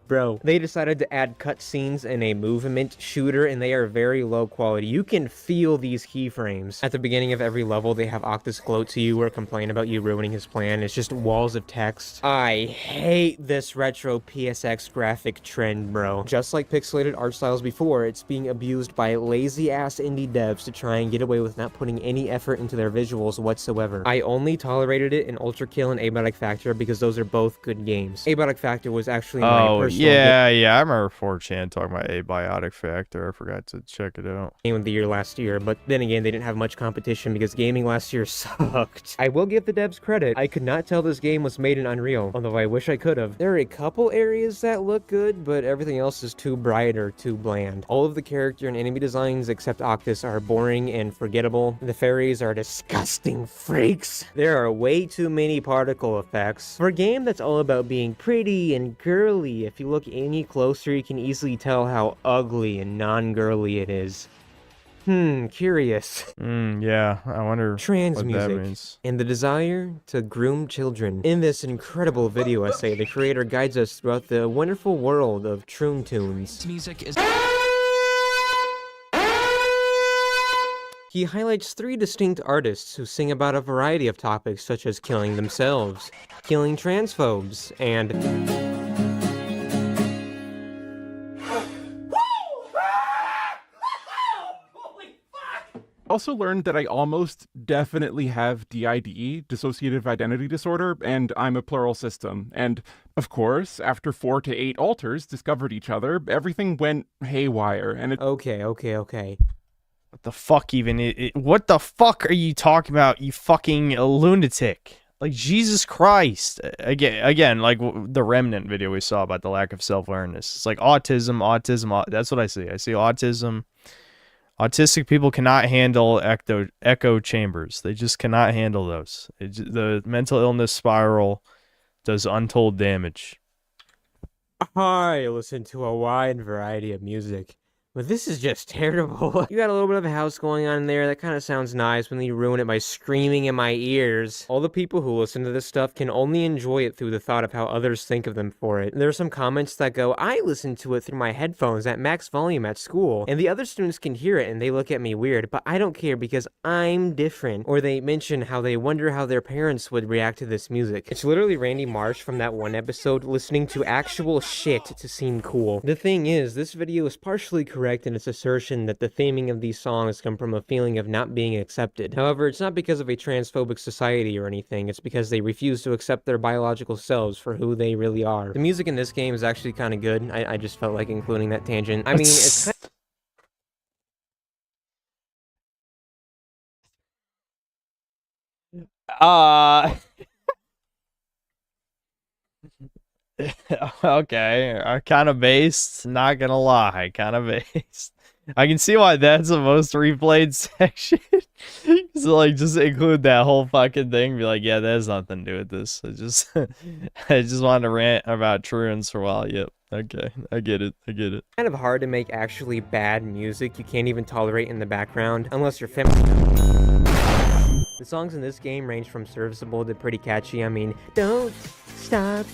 bro, they decided to add cutscenes in a movement shooter, and they are very low quality. You can feel these keyframes. At the beginning of every level, they have Octus gloat to you or complain about you ruining his plan. It's just walls of text. I hate this retro PSX graphic trend, bro. Just like pixelated art styles before, it's being abused by lazy-ass indie devs to try and get away with not putting any effort into their visuals whatsoever. I only tolerated it in Ultra Kill and Abiotic Factor because those are both good games. Abiotic Factor was actually my personal Yeah, I remember 4chan talking about Abiotic Factor. I forgot to check it out. Game of the year last year, but then again, they didn't have much competition because gaming last year sucked. I will give the devs credit. I could not tell this game was made in Unreal, although I wish I could have. There are a couple areas that look good, but everything else is too bright or too bland. All of the character and enemy designs except Octus are boring and forgettable. The fairies are disgusting freaks. There are way too many particle effects. For a game that's all about being pretty and girly, if you look any closer, you can easily tell how ugly and non-girly it is. Curious. Yeah, I wonder Trans what music that means. and the desire to groom children. In this incredible video essay, the creator guides us throughout the wonderful world of Troon Tunes. Music is... He highlights 3 distinct artists who sing about a variety of topics such as killing themselves, killing transphobes, and... Also learned that I almost definitely have DID, dissociative identity disorder, and I'm a plural system. And, of course, after 4 to 8 alters discovered each other, everything went haywire, and it... Okay. What the fuck even? What the fuck are you talking about, you fucking lunatic? Like, Jesus Christ. Again, like the Remnant video we saw about the lack of self-awareness. It's like autism. That's what I see. I see autism. Autistic people cannot handle echo chambers. They just cannot handle those. The mental illness spiral does untold damage. I listen to a wide variety of music, but this is just terrible. You got a little bit of a house going on there. That kind of sounds nice, but then you ruin it by screaming in my ears. All the people who listen to this stuff can only enjoy it through the thought of how others think of them for it. There are some comments that go, I listen to it through my headphones at max volume at school, and the other students can hear it and they look at me weird, but I don't care because I'm different. Or they mention how they wonder how their parents would react to this music. It's literally Randy Marsh from that one episode listening to actual shit to seem cool. The thing is, this video is partially correct in its assertion that the theming of these songs come from a feeling of not being accepted. However, it's not because of a transphobic society or anything, it's because they refuse to accept their biological selves for who they really are. The music in this game is actually kind of good. I just felt like including that tangent. I mean, it's kind Okay, kind of based, not gonna lie, kind of based. I can see why that's the most replayed section. So like, just include that whole fucking thing. Be like, yeah, that has nothing to do with this. I just wanted to rant about truants for a while. Yep. Okay, I get it. kind of hard to make actually bad music you can't even tolerate in the background, unless you're feminine. The songs in this game range from serviceable to pretty catchy. I mean, don't stop,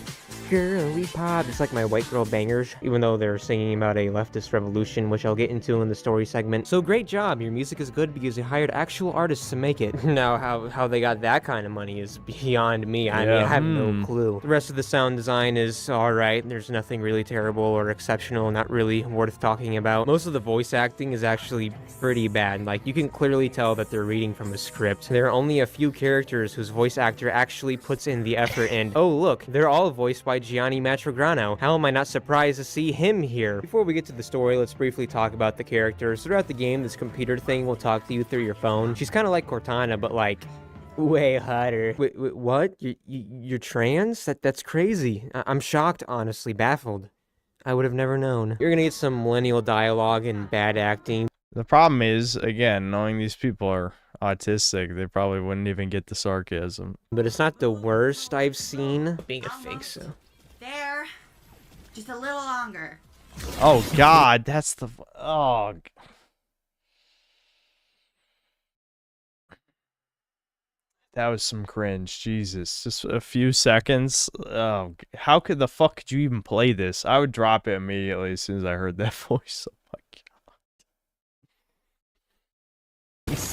girly pop. It's like my white girl bangers, even though they're singing about a leftist revolution, which I'll get into in the story segment. So great job, your music is good because you hired actual artists to make it. Now, how they got that kind of money is beyond me. I mean, I have no clue. The rest of the sound design is alright. There's nothing really terrible or exceptional, not really worth talking about. Most of the voice acting is actually pretty bad. Like, you can clearly tell that they're reading from a script. There are only a few characters whose voice actor actually puts in the effort, and oh look, they're all voiced by Gianni Matrograno. How am I not surprised to see him here? Before we get to the story, let's briefly talk about the characters. Throughout the game, this computer thing will talk to you through your phone. She's kind of like Cortana, but like, way hotter. Wait, what? You're trans? That's crazy. I'm shocked, honestly, baffled. I would have never known. You're gonna get some millennial dialogue and bad acting. The problem is, again, knowing these people are autistic, they probably wouldn't even get the sarcasm. But it's not the worst I've seen. Being a fake, so. There. Just a little longer. Oh God, that's the. Oh. That was some cringe. Jesus, just a few seconds. Oh, how could the fuck could you even play this? I would drop it immediately as soon as I heard that voice. Oh my God.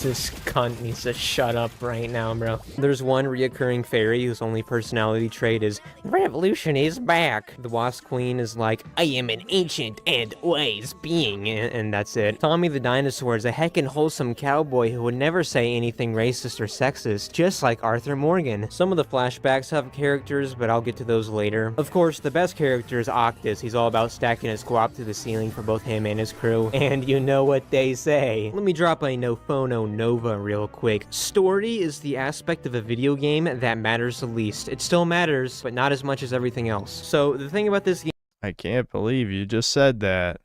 This cunt needs to shut up right now, bro. There's one reoccurring fairy whose only personality trait is revolution is back. The Wasp Queen is like, I am an ancient and wise being, and that's it. Tommy the Dinosaur is a heckin' wholesome cowboy who would never say anything racist or sexist, just like Arthur Morgan. Some of the flashbacks have characters, but I'll get to those later. Of course, the best character is Octus. He's all about stacking his guap to the ceiling for both him and his crew. And you know what they say. Let me drop a no phono nova real quick. Story is the aspect of a video game that matters the least. It still matters, but not as much as everything else. So the thing about this game... I can't believe you just said that.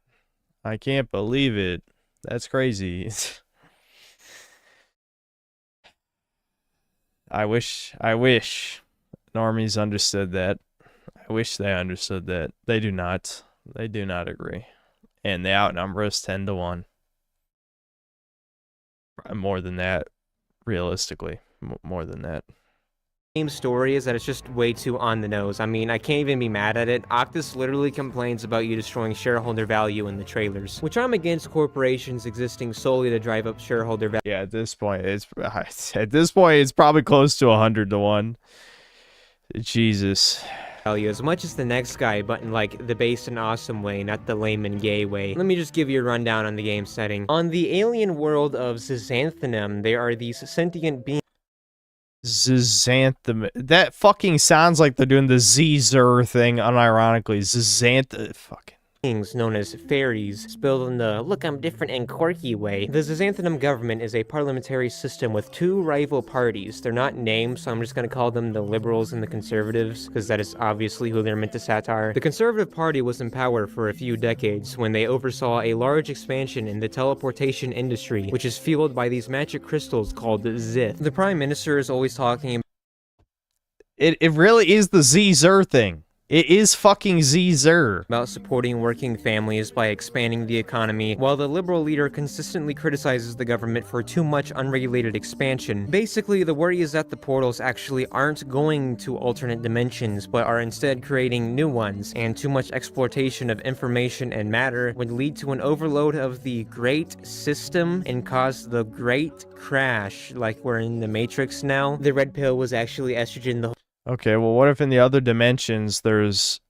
I can't believe it. That's crazy. I wish normies understood that. I wish they understood that. They do not. They do not agree. And they outnumber us 10 to 1. More than that, realistically. More than that. Game story is that it's just way too on the nose. I mean, I can't even be mad at it. Octus literally complains about you destroying shareholder value in the trailers, which I'm against corporations existing solely to drive up shareholder value. Yeah, at this point it's probably close to 100 to 1. Jesus. As much as the next guy, but in like the based and awesome way, not the lame and gay way. Let me just give you a rundown on the game setting. On the alien world of Xanthonum, there are these sentient beings. Xanthum. That fucking sounds like they're doing the Z-Zer thing unironically. Fucking Known as fairies, spelled in the look I'm different and quirky way. The Xanthonum government is a parliamentary system with two rival parties. They're not named, so I'm just going to call them the liberals and the conservatives, because that is obviously who they're meant to satire. The conservative party was in power for a few decades when they oversaw a large expansion in the teleportation industry, which is fueled by these magic crystals called Zith. The prime minister is always talking It really is the Z-Zer thing. It is fucking Z-Zer. About supporting working families by expanding the economy, while the liberal leader consistently criticizes the government for too much unregulated expansion. Basically, the worry is that the portals actually aren't going to alternate dimensions, but are instead creating new ones, and too much exploitation of information and matter would lead to an overload of the great system and cause the great crash, like we're in the Matrix now. The red pill was actually estrogen. Okay, well, what if in the other dimensions there's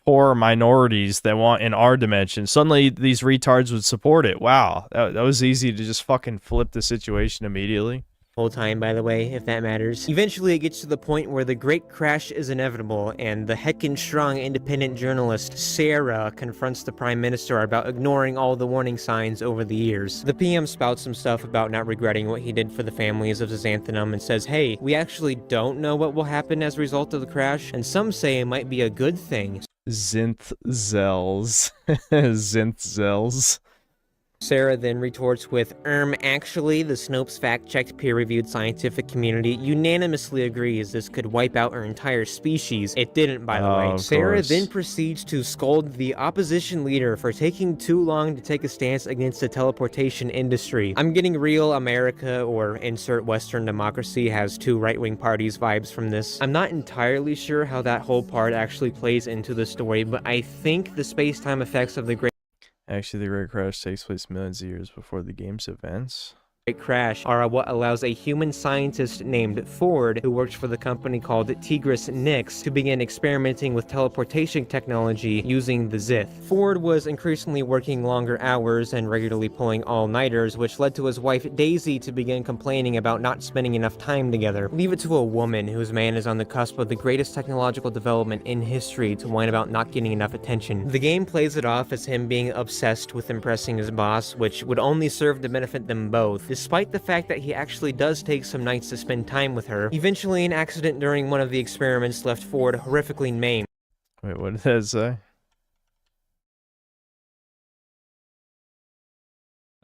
poor minorities that want in our dimension? Suddenly, these retards would support it. Wow, that was easy to just fucking flip the situation immediately. Whole time, by the way, if that matters. Eventually, it gets to the point where the great crash is inevitable, and the heckin' strong independent journalist, Sarah, confronts the Prime Minister about ignoring all the warning signs over the years. The PM spouts some stuff about not regretting what he did for the families of Xanthonum and says, hey, we actually don't know what will happen as a result of the crash, and some say it might be a good thing. Zinthzels. Zinthzels. Sarah then retorts with, actually, the Snopes fact-checked peer-reviewed scientific community unanimously agrees this could wipe out our entire species. It didn't, by the way. Sarah then proceeds to scold the opposition leader for taking too long to take a stance against the teleportation industry. I'm getting real America, or insert Western democracy, has two right-wing parties vibes from this. I'm not entirely sure how that whole part actually plays into the story, but I think the space-time effects of the Great Actually, the Great Crash takes place millions of years before the game's events. Crash are what allows a human scientist named Ford, who works for the company called Tigris Nix, to begin experimenting with teleportation technology using the Zith. Ford was increasingly working longer hours and regularly pulling all-nighters, which led to his wife Daisy to begin complaining about not spending enough time together. Leave it to a woman whose man is on the cusp of the greatest technological development in history to whine about not getting enough attention. The game plays it off as him being obsessed with impressing his boss, which would only serve to benefit them both, despite the fact that he actually does take some nights to spend time with her. Eventually, an accident during one of the experiments left Ford horrifically maimed. Wait, what did that say?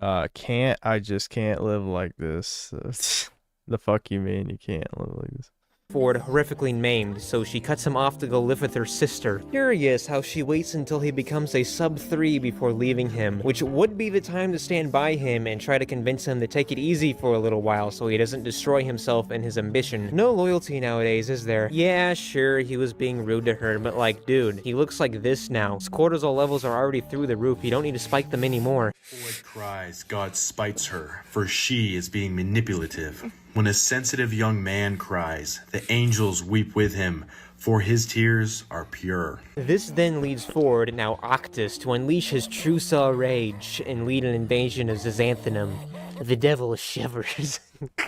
I just can't live like this. The fuck you mean you can't live like this? Ford horrifically maimed, so she cuts him off to go live with her sister. Curious how she waits until he becomes a sub-3 before leaving him, which would be the time to stand by him and try to convince him to take it easy for a little while so he doesn't destroy himself and his ambition. No loyalty nowadays, is there? Yeah, sure, he was being rude to her, but like, dude, he looks like this now. His cortisol levels are already through the roof, you don't need to spike them anymore. Ford cries God spites her, for she is being manipulative. When a sensitive young man cries, the angels weep with him, for his tears are pure. This then leads Ford, now Octus, to unleash his true Saw rage and lead an invasion of Xanthonum. The devil shivers.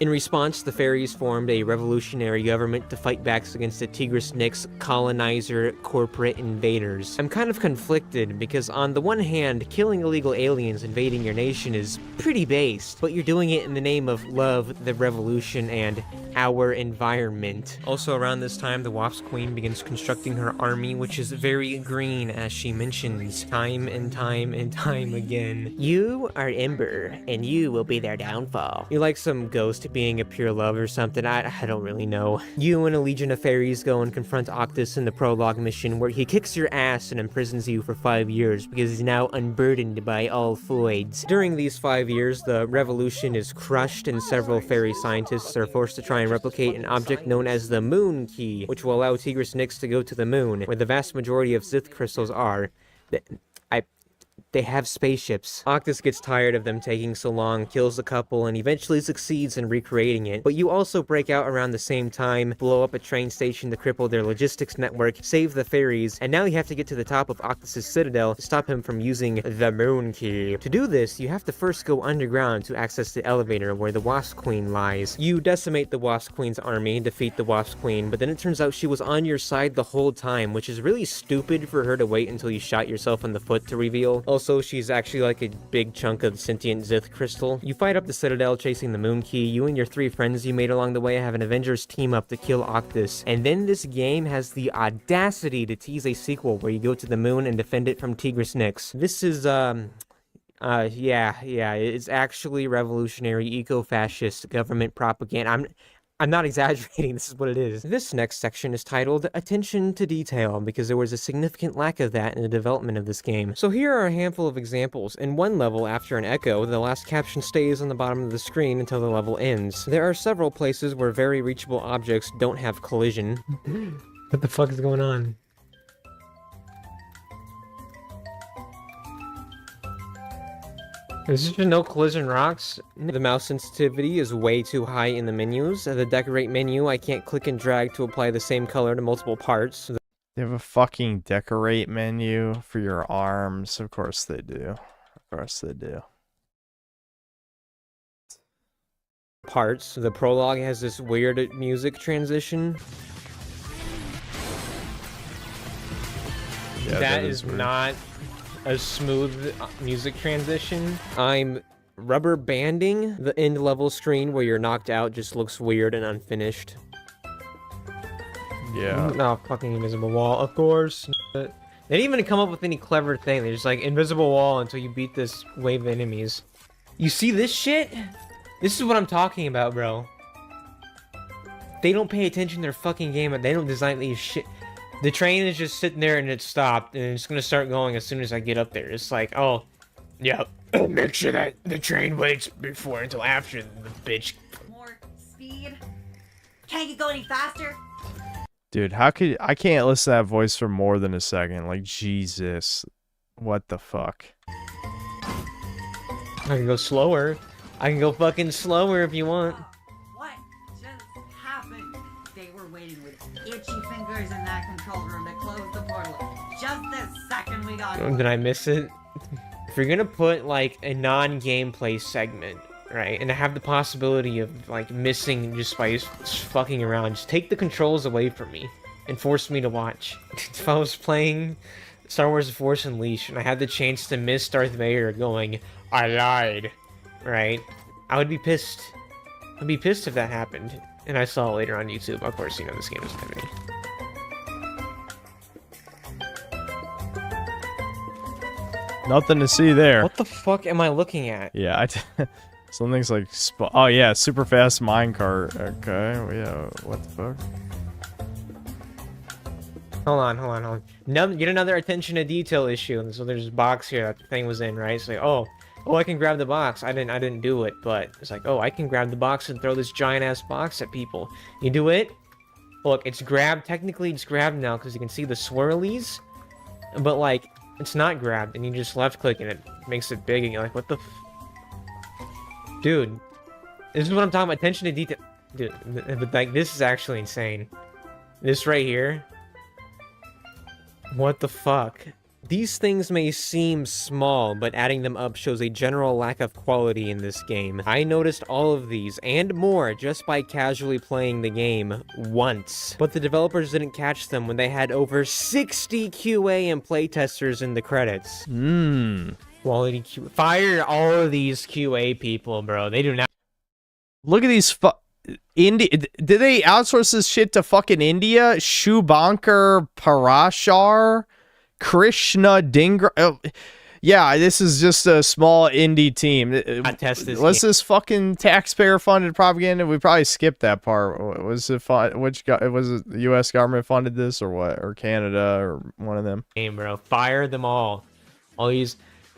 In response, the fairies formed a revolutionary government to fight back against the Tigris Nix colonizer corporate invaders. I'm kind of conflicted because on the one hand, killing illegal aliens invading your nation is pretty based, but you're doing it in the name of love, the revolution, and our environment. Also around this time, the Wasp Queen begins constructing her army, which is very green as she mentions time and time and time again. You are Ember, and you will be their downfall. You're like some ghost being a pure love or something, I don't really know. You and a legion of fairies go and confront Octus in the prologue mission where he kicks your ass and imprisons you for 5 years because he's now unburdened by all voids. During these 5 years, the revolution is crushed and several fairy scientists are forced to try and replicate an object known as the Moon Key, which will allow Tigris Nix to go to the moon, where the vast majority of Zith crystals are. They have spaceships. Octus gets tired of them taking so long, kills the couple, and eventually succeeds in recreating it. But you also break out around the same time, blow up a train station to cripple their logistics network, save the fairies, and now you have to get to the top of Octus's citadel to stop him from using the Moon Key. To do this, you have to first go underground to access the elevator where the Wasp Queen lies. You decimate the Wasp Queen's army, defeat the Wasp Queen, but then it turns out she was on your side the whole time, which is really stupid for her to wait until you shot yourself in the foot to reveal. Also, she's actually like a big chunk of sentient Zith crystal. You fight up the citadel chasing the Moon Key. You and your 3 friends you made along the way have an Avengers team up to kill Octus. And then this game has the audacity to tease a sequel where you go to the moon and defend it from Tigris Nix. This is, it's actually revolutionary eco-fascist government propaganda. I'm not exaggerating, this is what it is. This next section is titled Attention to Detail, because there was a significant lack of that in the development of this game. So here are a handful of examples. In one level, after an echo, the last caption stays on the bottom of the screen until the level ends. There are several places where very reachable objects don't have collision. What the fuck is going on? There's just no collision rocks. The mouse sensitivity is way too high in the menus. The decorate menu, I can't click and drag to apply the same color to multiple parts. They have a fucking decorate menu for your arms. Of course they do. Of course they do. Parts. The prologue has this weird music transition. Yeah, that is not a smooth music transition. I'm rubber banding the end level screen where you're knocked out just looks weird and unfinished. Yeah. No, fucking invisible wall, of course. They didn't even come up with any clever thing. They're just like, invisible wall until you beat this wave of enemies. You see this shit? This is what I'm talking about, bro. They don't pay attention to their fucking game, and they don't design these shit. The train is just sitting there and it stopped, and it's gonna start going as soon as I get up there. It's like, oh, yeah, make sure that the train waits until after the bitch. More speed? Can't you go any faster? Dude, I can't listen to that voice for more than a second. Like, Jesus. What the fuck? I can go slower. I can go fucking slower if you want. What just happened? They were waiting with itchy fingers in that control room to close the portal. Just the second we got Did I miss it? If you're gonna put like a non-gameplay segment, right, and have the possibility of like missing just by just fucking around, just take the controls away from me and force me to watch. If I was playing Star Wars The Force Unleashed and I had the chance to miss Darth Vader going, I lied, right, I would be pissed. I'd be pissed if that happened. And I saw it later on YouTube. Of course, you know this game doesn't have any. Nothing to see there. What the fuck am I looking at? Yeah, Something's like oh yeah, super fast minecart. Okay, yeah. What the fuck? Hold on. Get another attention to detail issue. And so there's a box here that the thing was in, right? It's like, oh, I can grab the box. I didn't do it, but it's like, oh, I can grab the box and throw this giant ass box at people. You do it. Look, it's grabbed. Technically, it's grabbed now because you can see the swirlies, but like, it's not grabbed, and you just left click and it makes it big, and you're like, what the? Dude, this is what I'm talking about. Attention to detail, dude. But like, this is actually insane. This right here. What the fuck? These things may seem small, but adding them up shows a general lack of quality in this game. I noticed all of these, and more, just by casually playing the game once. But the developers didn't catch them when they had over 60 QA and playtesters in the credits. Quality QA. Fire all of these QA people, bro. They do not... Look at these India. Did they outsource this shit to fucking India? Shubhankar Parashar, Krishna Dingra. Oh, yeah, this is just a small indie team. What's this fucking taxpayer-funded propaganda? We probably skipped that part. Was it which guy? Was it the U.S. government funded this or what? Or Canada or one of them? Game, bro. Fire them all. All these.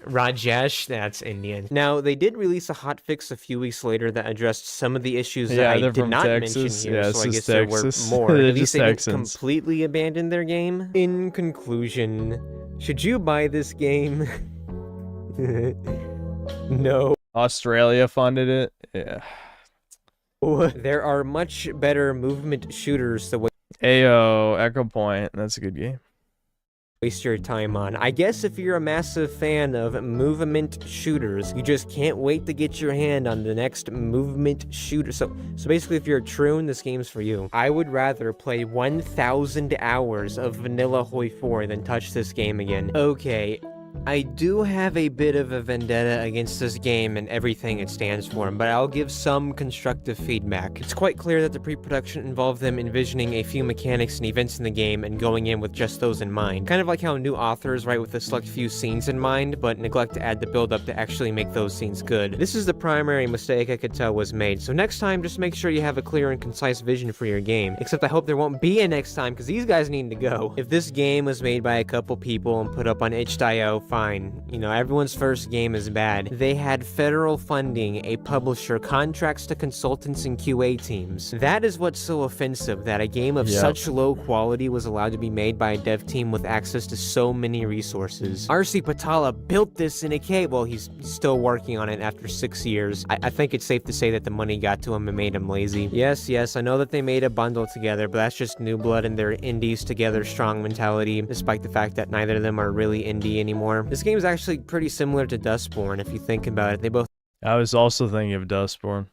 Rajesh, that's Indian. Now, they did release a hotfix a few weeks later that addressed some of the issues that I did not mention here, so I guess there were more. At least they didn't completely abandon their game. In conclusion, should you buy this game? No. Australia funded it? Yeah. There are much better movement shooters the way Ayo, Echo Point, that's a good game. Waste your time on. I guess if you're a massive fan of movement shooters, you just can't wait to get your hand on the next movement shooter. So basically, if you're a troon, this game's for you. I would rather play 1,000 hours of Vanilla Hoi 4 than touch this game again. Okay, I do have a bit of a vendetta against this game and everything it stands for, but I'll give some constructive feedback. It's quite clear that the pre-production involved them envisioning a few mechanics and events in the game and going in with just those in mind. Kind of like how new authors write with a select few scenes in mind, but neglect to add the build-up to actually make those scenes good. This is the primary mistake I could tell was made, so next time just make sure you have a clear and concise vision for your game. Except I hope there won't be a next time, because these guys need to go. If this game was made by a couple people and put up on itch.io, fine. You know, everyone's first game is bad. They had federal funding, a publisher, contracts to consultants and QA teams. That is what's so offensive, that a game of such low quality was allowed to be made by a dev team with access to so many resources. RC Patala built this in a cave. Well, he's still working on it after 6 years. I think it's safe to say that the money got to him and made him lazy. Yes, I know that they made a bundle together, but that's just New Blood and their indies together strong mentality, despite the fact that neither of them are really indie anymore. This game is actually pretty similar to Dustborn if you think about it. They both I was also thinking of Dustborn.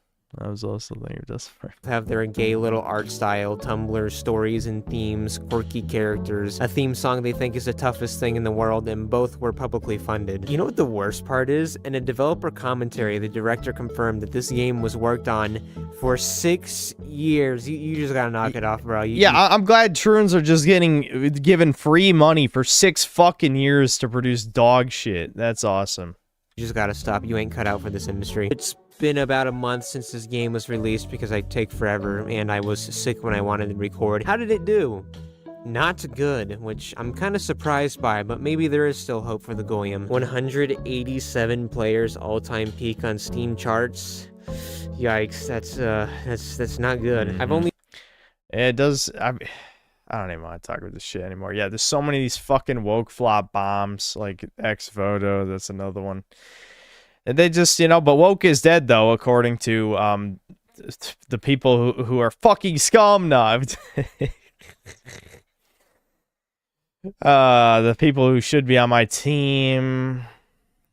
Have their gay little art style, Tumblr stories and themes, quirky characters, a theme song they think is the toughest thing in the world, and both were publicly funded. You know what the worst part is? In a developer commentary, the director confirmed that this game was worked on for 6 years. You just gotta knock it off, bro. I'm glad Troons are just getting given free money for 6 fucking years to produce dog shit. That's awesome. You just gotta stop. You ain't cut out for this industry. It's been about a month since this game was released because I take forever and I was sick when I wanted to record. How did it do? Not good, which I'm kind of surprised by, but maybe there is still hope for the Goyim. 187 players all-time peak on Steam charts. Yikes, that's not good. I've only it does I don't even want to talk about this shit anymore. Yeah, there's so many of these fucking woke flop bombs, like Ex Voto, that's another one. And they just, but woke is dead, though, according to the people who are fucking scum. No, the people who should be on my team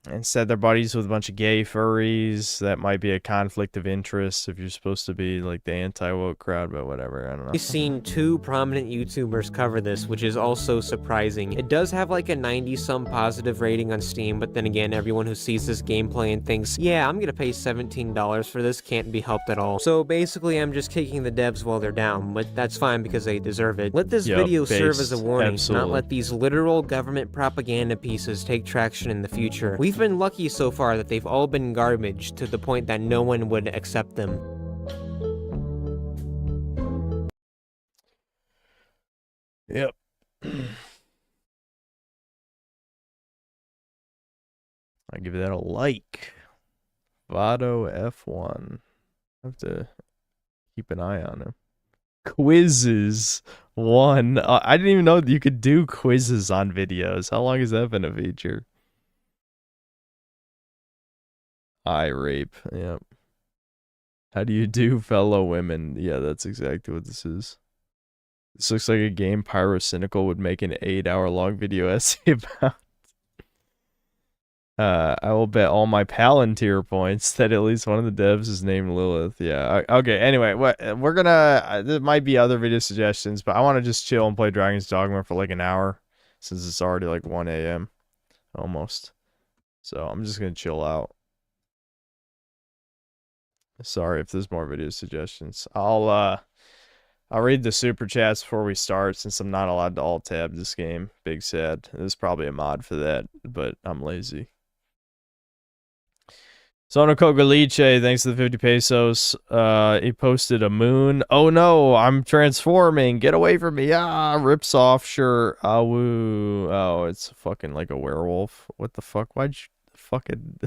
and said they're buddies with a bunch of gay furries. That might be a conflict of interest if you're supposed to be like the anti-woke crowd, but whatever, I don't know. I've seen 2 prominent YouTubers cover this, which is also surprising. It does have like a 90-some positive rating on Steam, but then again, everyone who sees this gameplay and thinks, yeah, I'm gonna pay $17 for this can't be helped at all. So basically, I'm just kicking the devs while they're down, but that's fine because they deserve it. Let this video serve as a warning, not let these literal government propaganda pieces take traction in the future. We've He's been lucky so far that they've all been garbage to the point that no one would accept them. Yep. I give that a like. Vado F1. I have to keep an eye on him. Quizzes 1. I didn't even know that you could do quizzes on videos. How long has that been a feature? Eye rape. Yep. How do you do, fellow women? Yeah, that's exactly what this is. This looks like a game Pyrocynical would make an 8-hour-long video essay about. I will bet all my Palantir points that at least one of the devs is named Lilith. Yeah. Okay. Anyway, we're gonna. There might be other video suggestions, but I want to just chill and play Dragon's Dogma for like an hour, since it's already like 1 a.m. almost. So I'm just gonna chill out. Sorry if there's more video suggestions. I'll read the super chats before we start, since I'm not allowed to alt tab this game. Big sad. There's probably a mod for that, but I'm lazy. Sono Cogaliche, thanks to the 50 pesos. He posted a moon. Oh no, I'm transforming. Get away from me. Ah, rips off. Sure. Ah, woo. Oh, it's fucking like a werewolf. What the fuck? Why'd you fucking...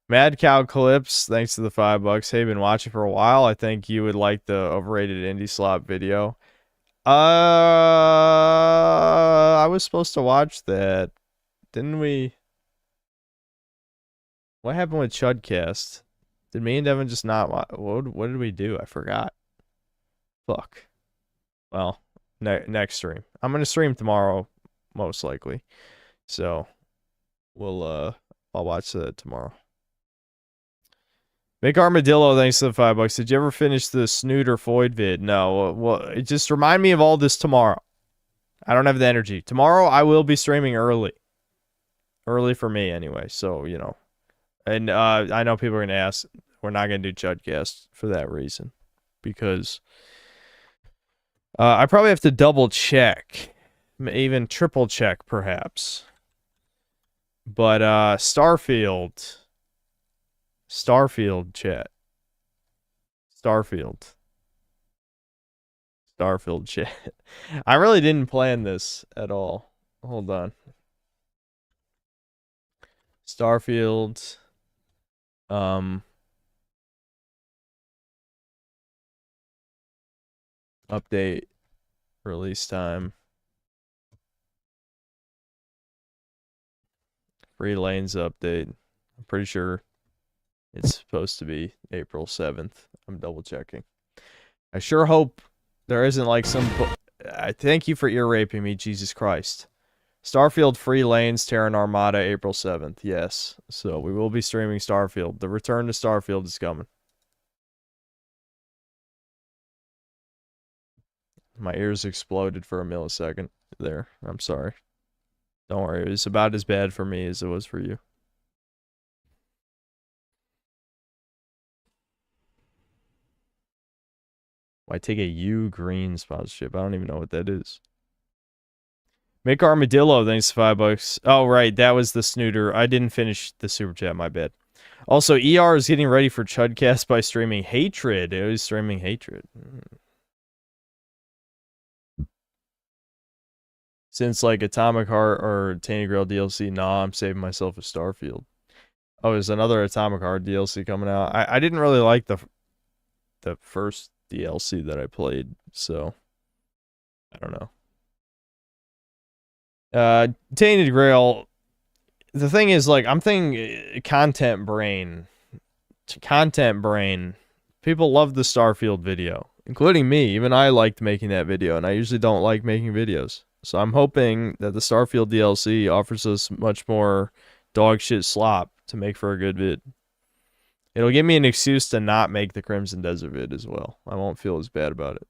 Mad Cow Clips, thanks to the $5. Hey, been watching for a while. I think you would like the overrated indie slop video. I was supposed to watch that. Didn't we? What happened with Chudcast? Did me and Devin just not watch? What did we do? I forgot. Fuck. Well, next stream. I'm going to stream tomorrow, most likely. So, I'll watch that tomorrow. Make Armadillo, thanks to the $5. Did you ever finish the Snooter Floyd vid? No. Well, just remind me of all this tomorrow. I don't have the energy. Tomorrow, I will be streaming early. Early for me, anyway. So, you know. And I know people are going to ask. We're not going to do Chudcast for that reason. Because I probably have to double check. Even triple check, perhaps. But Starfield chat. Starfield chat. I really didn't plan this at all. Hold on. Starfield. Update. Release time. Free lanes update. I'm pretty sure it's supposed to be April 7th. I'm double checking. I sure hope there isn't like some... I thank you for ear raping me, Jesus Christ. Starfield free lanes, Terran Armada, April 7th. Yes. So we will be streaming Starfield. The return to Starfield is coming. My ears exploded for a millisecond there. I'm sorry. Don't worry. It was about as bad for me as it was for you. Why take a U Green sponsorship? I don't even know what that is. Make Armadillo, thanks to $5. Oh, right. That was the snooter. I didn't finish the super chat. My bad. Also, ER is getting ready for Chudcast by streaming Hatred. It was streaming Hatred. Since like Atomic Heart or Tainted Grail DLC, nah, I'm saving myself a Starfield. Oh, there's another Atomic Heart DLC coming out. I didn't really like the first DLC that I played, so I don't know. Tainted Grail. The thing is, like, I'm thinking content brain. People love the Starfield video, including me. Even I liked making that video, and I usually don't like making videos. So I'm hoping that the Starfield DLC offers us much more dog shit slop to make for a good vid. It'll give me an excuse to not make the Crimson Desert vid as well. I won't feel as bad about it.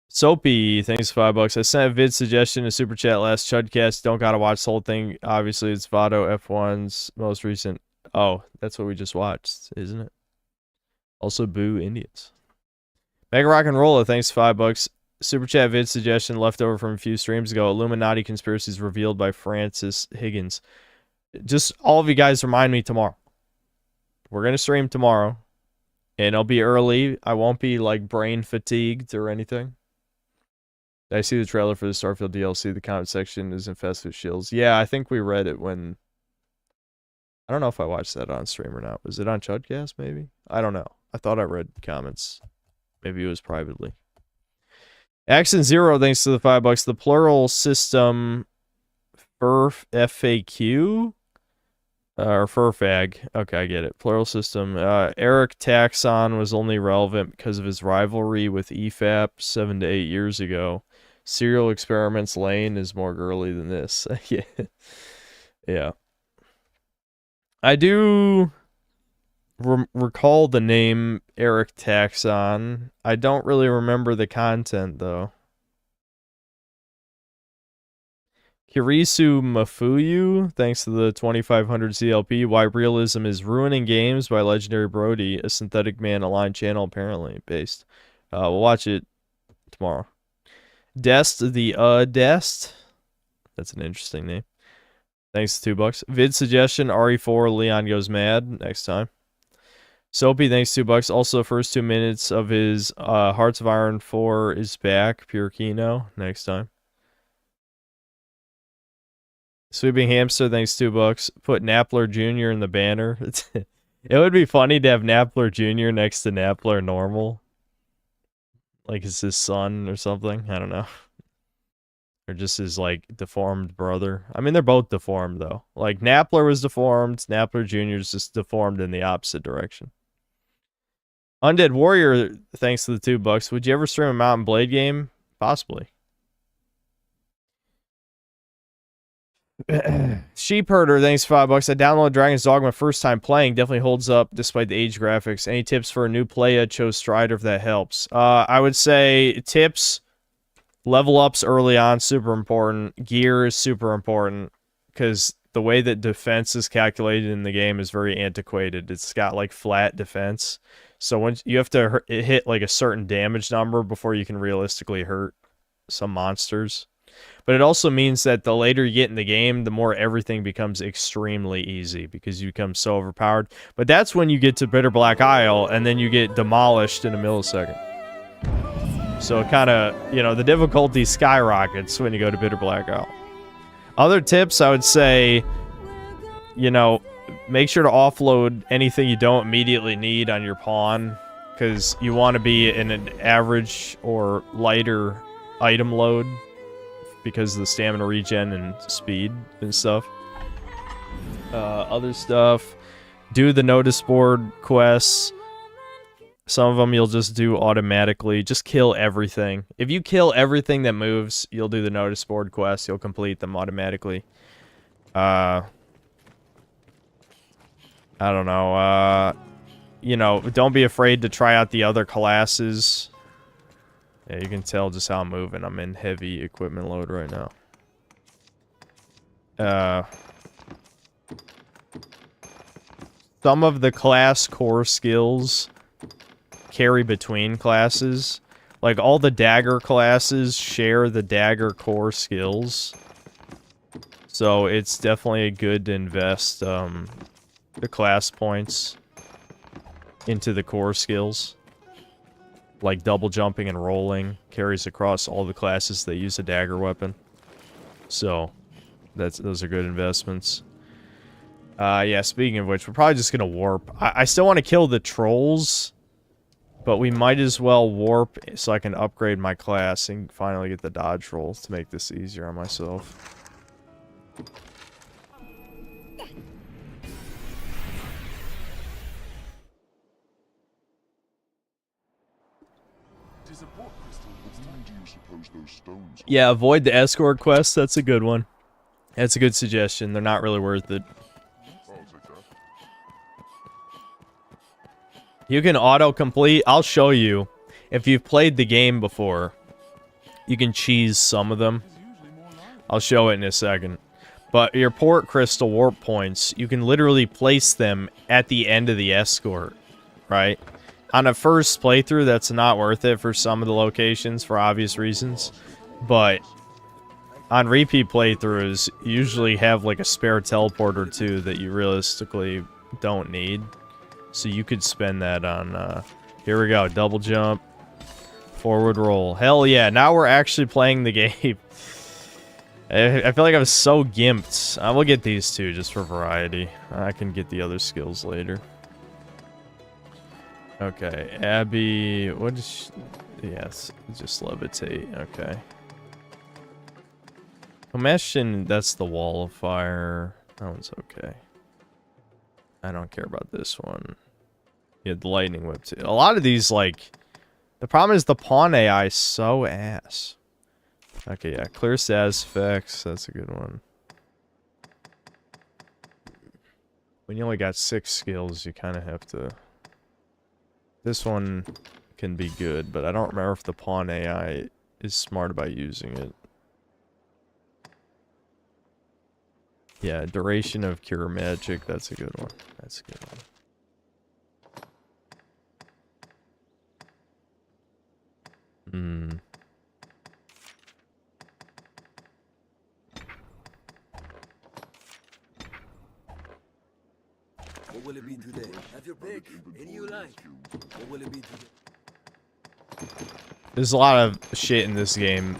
Soapy, thanks for $5. I sent a vid suggestion to Super Chat last Chudcast. Don't gotta watch the whole thing. Obviously, it's Vado F1's most recent. Oh, that's what we just watched, isn't it? Also, boo Indians. Mega Rock and Rolla, thanks $5. Super chat vid suggestion left over from a few streams ago. Illuminati conspiracies revealed by Francis Higgins. Just all of you guys remind me tomorrow. We're going to stream tomorrow. And it'll be early. I won't be like brain fatigued or anything. Did I see the trailer for the Starfield DLC? The comment section is infested with shills. Yeah, I think we read it when... I don't know if I watched that on stream or not. Was it on Chudcast, maybe? I don't know. I thought I read comments. Maybe it was privately. Accent Zero, thanks to the $5. The plural system FAQ? Or FurFag. Okay, I get it. Plural system. Eric Taxon was only relevant because of his rivalry with EFAP 7 to 8 years ago. Serial Experiments Lane is more girly than this. Yeah. Yeah. I do recall the name Eric Taxon. I don't really remember the content, though. Kirisu Mafuyu, thanks to the 2500 CLP. Why Realism is Ruining Games by Legendary Brody, a Synthetic Man aligned channel, apparently, based. We'll watch it tomorrow. Dest, the Dest. That's an interesting name. Thanks to $2. Vid suggestion, RE4, Leon Goes Mad, next time. Soapy, thanks $2. Also, first 2 minutes of his Hearts of Iron 4 is back, Pure Kino, next time. Sweeping Hamster, thanks $2. Put Napler Jr. in the banner. It would be funny to have Napler Jr. next to Napler Normal. Like it's his son or something. I don't know. Or just his, like, deformed brother. I mean, they're both deformed, though. Like, Napler was deformed. Napler Jr. is just deformed in the opposite direction. Undead Warrior, thanks to the $2. Would you ever stream a Mountain Blade game? Possibly. Sheep Herder, thanks $5. I downloaded Dragon's Dogma first time playing. Definitely holds up despite the age graphics. Any tips for a new player? Chose Strider if that helps. I would say tips, level ups early on, super important. Gear is super important because the way that defense is calculated in the game is very antiquated. It's got like flat defense. So once you have to hit like a certain damage number before you can realistically hurt some monsters. But it also means that the later you get in the game, the more everything becomes extremely easy because you become so overpowered. But that's when you get to Bitter Black Isle, and then you get demolished in a millisecond. So it kind of, you know, the difficulty skyrockets when you go to Bitter Black Isle. Other tips, I would say, you know, make sure to offload anything you don't immediately need on your pawn, because you want to be in an average or lighter item load because of the stamina regen and speed and stuff. Other stuff, do the notice board quests. Some of them you'll just do automatically. Just kill everything. If you kill everything that moves, you'll do the notice board quests. You'll complete them automatically. I don't know. You know, don't be afraid to try out the other classes. Yeah, you can tell just how I'm moving. I'm in heavy equipment load right now. Some of the class core skills carry between classes. Like, all the dagger classes share the dagger core skills. So, it's definitely good to invest the class points into the core skills. Like double jumping and rolling carries across all the classes that use a dagger weapon. So, those are good investments. Yeah, speaking of which, we're probably just gonna warp. I still want to kill the trolls, but we might as well warp so I can upgrade my class and finally get the dodge rolls to make this easier on myself. Yeah, avoid the escort quest. That's a good one. That's a good suggestion. They're not really worth it. You can auto-complete. I'll show you. If you've played the game before, you can cheese some of them. I'll show it in a second. But your port crystal warp points, you can literally place them at the end of the escort, right? on a first playthrough, that's not worth it for some of the locations for obvious reasons. But on repeat playthroughs, you usually have like a spare teleport or two that you realistically don't need. So you could spend that on, here we go, double jump, forward roll. Hell yeah, now we're actually playing the game. I feel like I was so gimped. I will get these two just for variety. I can get the other skills later. Okay, Abby, what is she? Yes, just levitate, okay. Combustion, that's the wall of fire. That one's okay. I don't care about this one. Yeah, the lightning whip too. A lot of these, like, the problem is the pawn AI is so ass. Okay, yeah, clear status effects, that's a good one. When you only got 6 skills, you kind of have to... This one can be good, but I don't remember if the pawn AI is smart about using it. Yeah, duration of cure magic, that's a good one. That's a good one. What will it be today? Have your pick. Any you like. What will it be today? There's a lot of shit in this game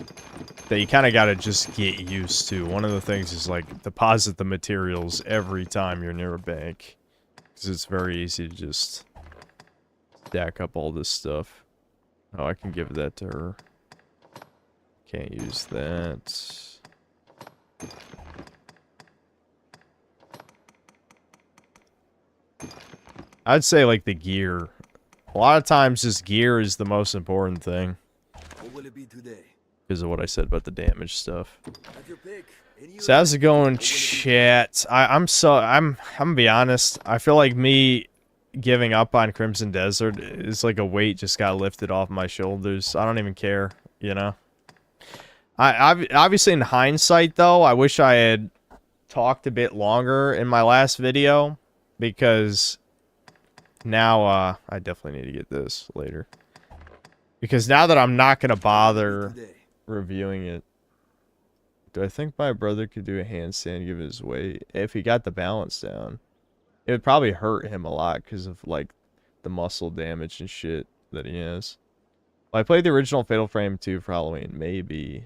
that you kind of got to just get used to. One of the things is, like, deposit the materials every time you're near a bank. Because it's very easy to just stack up all this stuff. Oh, I can give that to her. Can't use that. I'd say, like, the gear. A lot of times, just gear is the most important thing. What will it be today? Because of what I said about the damage stuff. So how's it going, chat? I'm gonna be honest. I feel like me giving up on Crimson Desert is like a weight just got lifted off my shoulders. I don't even care, you know? I obviously in hindsight, though, I wish I had talked a bit longer in my last video. Because now, I definitely need to get this later. Because now that I'm not gonna bother reviewing it. Do I think my brother could do a handstand given his weight? If he got the balance down. It would probably hurt him a lot because of, like, the muscle damage and shit that he has. Well, I played the original Fatal Frame 2 for Halloween. Maybe.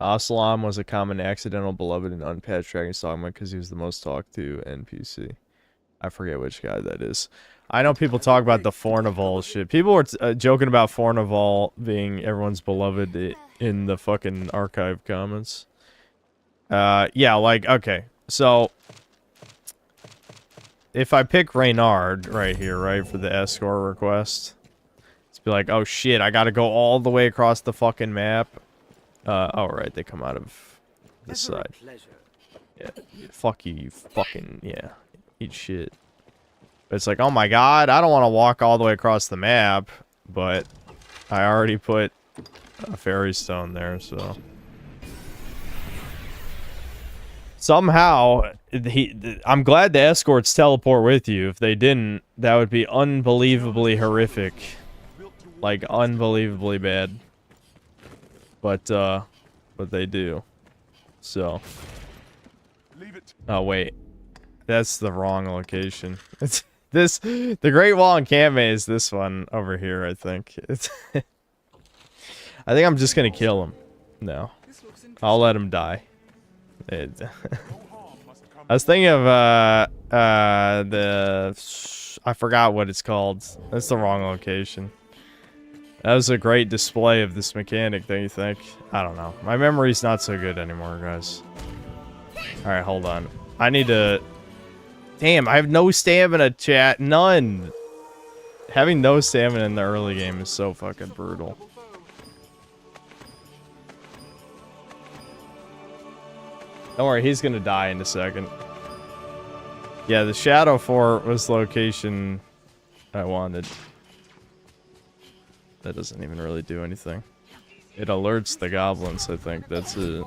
Assalam was a common accidental beloved in Unpatched Dragon's Dogma because he was the most talked to NPC. I forget which guy that is. I know people talk about the Fornival shit. People were joking about Fornival being everyone's beloved in the fucking archive comments. Yeah, like, okay. So, if I pick Reynard right here, right, for the escort request, it's be like, oh shit, I gotta go all the way across the fucking map. Oh, right, they come out of this side. Yeah, fuck you fucking, yeah, eat shit. But it's like, oh my god, I don't want to walk all the way across the map, but I already put a fairy stone there, so. Somehow, I'm glad the escorts teleport with you. If they didn't, that would be unbelievably horrific. Like, unbelievably bad. But they do. So. Oh, wait. That's the wrong location. It's this, the Great Wall encampment is this one over here, I think. It's I think I'm just gonna kill him. No. I'll let him die. I was thinking of, I forgot what it's called. That's the wrong location. That was a great display of this mechanic, don't you think? I don't know. My memory's not so good anymore, guys. Alright, hold on. I need to... Damn, I have no stamina, chat. None! Having no stamina in the early game is so fucking brutal. Don't worry, he's gonna die in a second. Yeah, the Shadow Fort was the location I wanted. That doesn't even really do anything. It alerts the goblins, I think. That's it.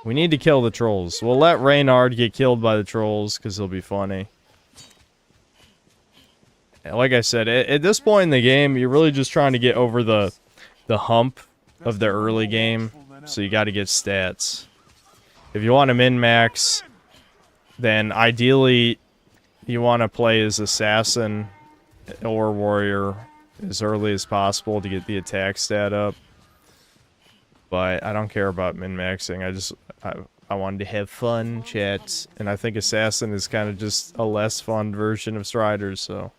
We need to kill the trolls. We'll let Reynard get killed by the trolls, because he'll be funny. Like I said, at this point in the game, you're really just trying to get over the hump of the early game. So you got to get stats. If you want to min-max, then ideally you want to play as assassin or warrior as early as possible to get the attack stat up. But I don't care about min-maxing. I wanted to have fun, chat, and I think assassin is kind of just a less fun version of Striders. So,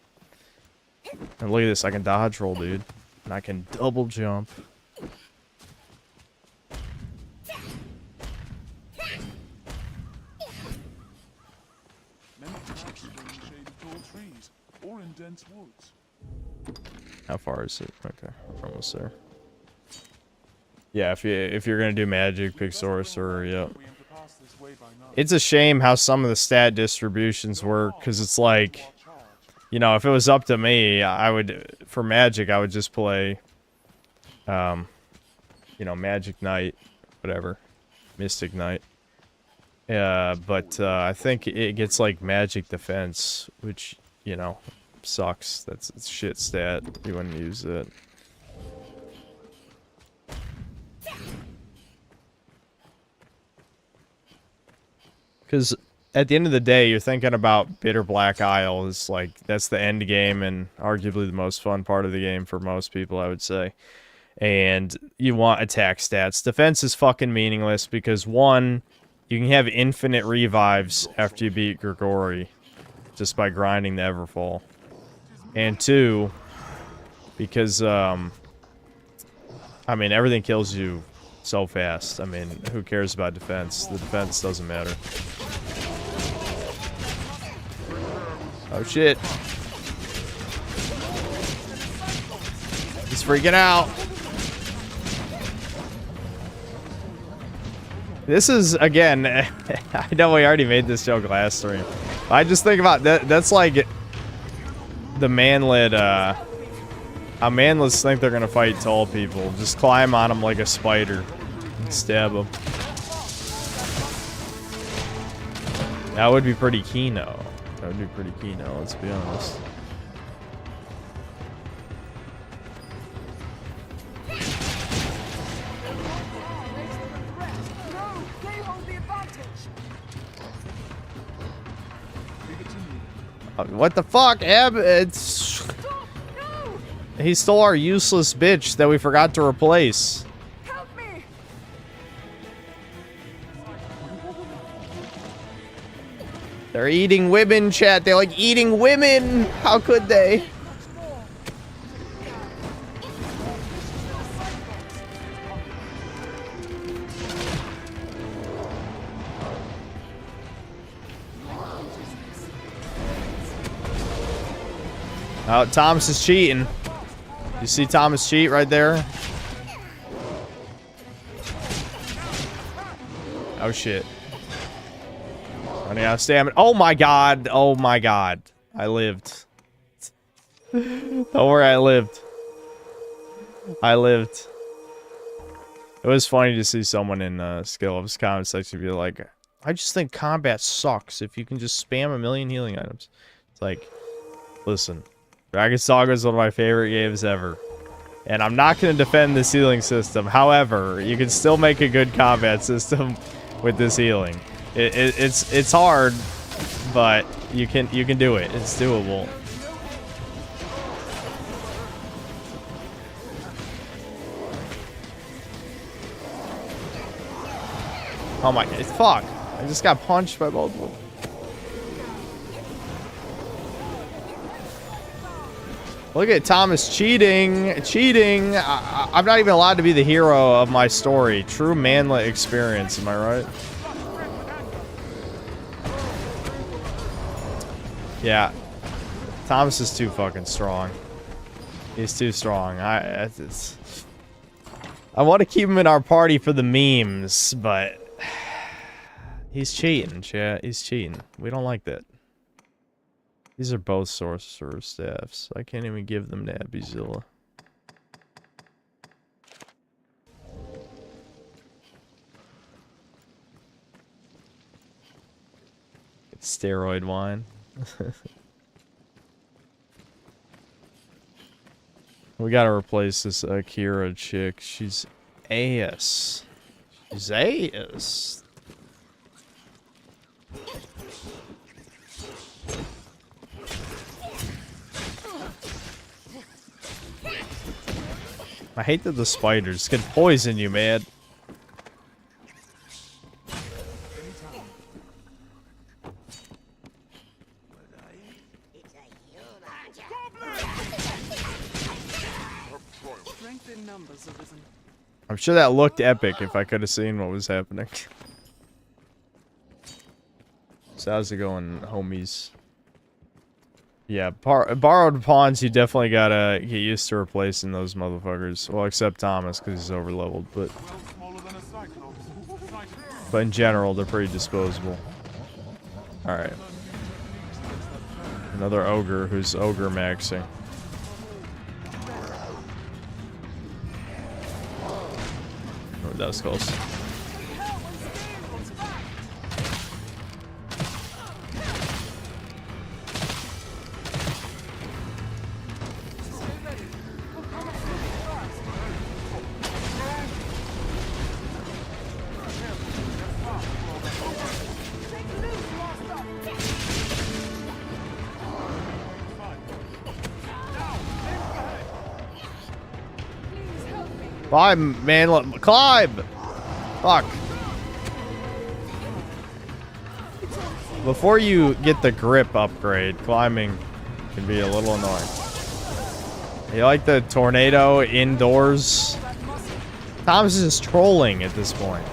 and look at this, I can dodge roll, dude, and I can double jump. How far is it? Okay, we're almost there. Yeah, if you're gonna do magic, pick sorcerer. Yep. It's a shame how some of the stat distributions work, because it's like, you know, if it was up to me, for magic I would just play, you know, Magic Knight, whatever, Mystic Knight. But I think it gets like magic defense, which, you know, sucks. That's a shit stat. You wouldn't use it. Because at the end of the day, you're thinking about Bitter Black Isle. Is like, that's the end game and arguably the most fun part of the game for most people, I would say. And you want attack stats. Defense is fucking meaningless because, one, you can have infinite revives after you beat Grigori just by grinding the Everfall. And two, because, I mean, everything kills you so fast. I mean, who cares about defense? The defense doesn't matter. Oh shit. He's freaking out. This is, again, I know we already made this joke last stream. I just think about that. That's like the manlet, how manlets think they're gonna fight tall people. Just climb on them like a spider and stab them. That would be pretty Kino. That would be pretty Kino, let's be honest. What the fuck, Eb? It's... He stole our useless bitch that we forgot to replace. Help me. They're eating women, chat. They like eating women. How could they? Oh, Thomas is cheating. You see Thomas cheat right there? Oh shit. Running out of stamina. Oh my god. Oh my god. I lived. Don't worry, I lived. I lived. It was funny to see someone in Skill Up's comment section be like, I just think combat sucks if you can just spam a million healing items. It's like, listen. Dragon Saga is one of my favorite games ever. And I'm not going to defend this healing system. However, you can still make a good combat system with this healing. It's hard, but you can do it. It's doable. Oh my god, fuck. I just got punched by both of them. Look at Thomas cheating. Cheating. I'm not even allowed to be the hero of my story. True manlet experience, am I right? Yeah. Thomas is too fucking strong. He's too strong. I want to keep him in our party for the memes, but he's cheating, chat. He's cheating. We don't like that. These are both sorcerer staffs. I can't even give them to Abizilla. Steroid wine. We gotta replace this Akira chick. She's ass. She's ass. I hate that the spiders can poison you, man. I'm sure that looked epic if I could have seen what was happening. So how's it going, homies? Yeah, borrowed pawns, you definitely gotta get used to replacing those motherfuckers. Well, except Thomas, because he's overleveled, but in general, they're pretty disposable. Alright. Another ogre who's ogre maxing. Oh, that was close. Climb, man, climb! Fuck. Before you get the grip upgrade, climbing can be a little annoying. You like the tornado indoors? Thomas is just trolling at this point.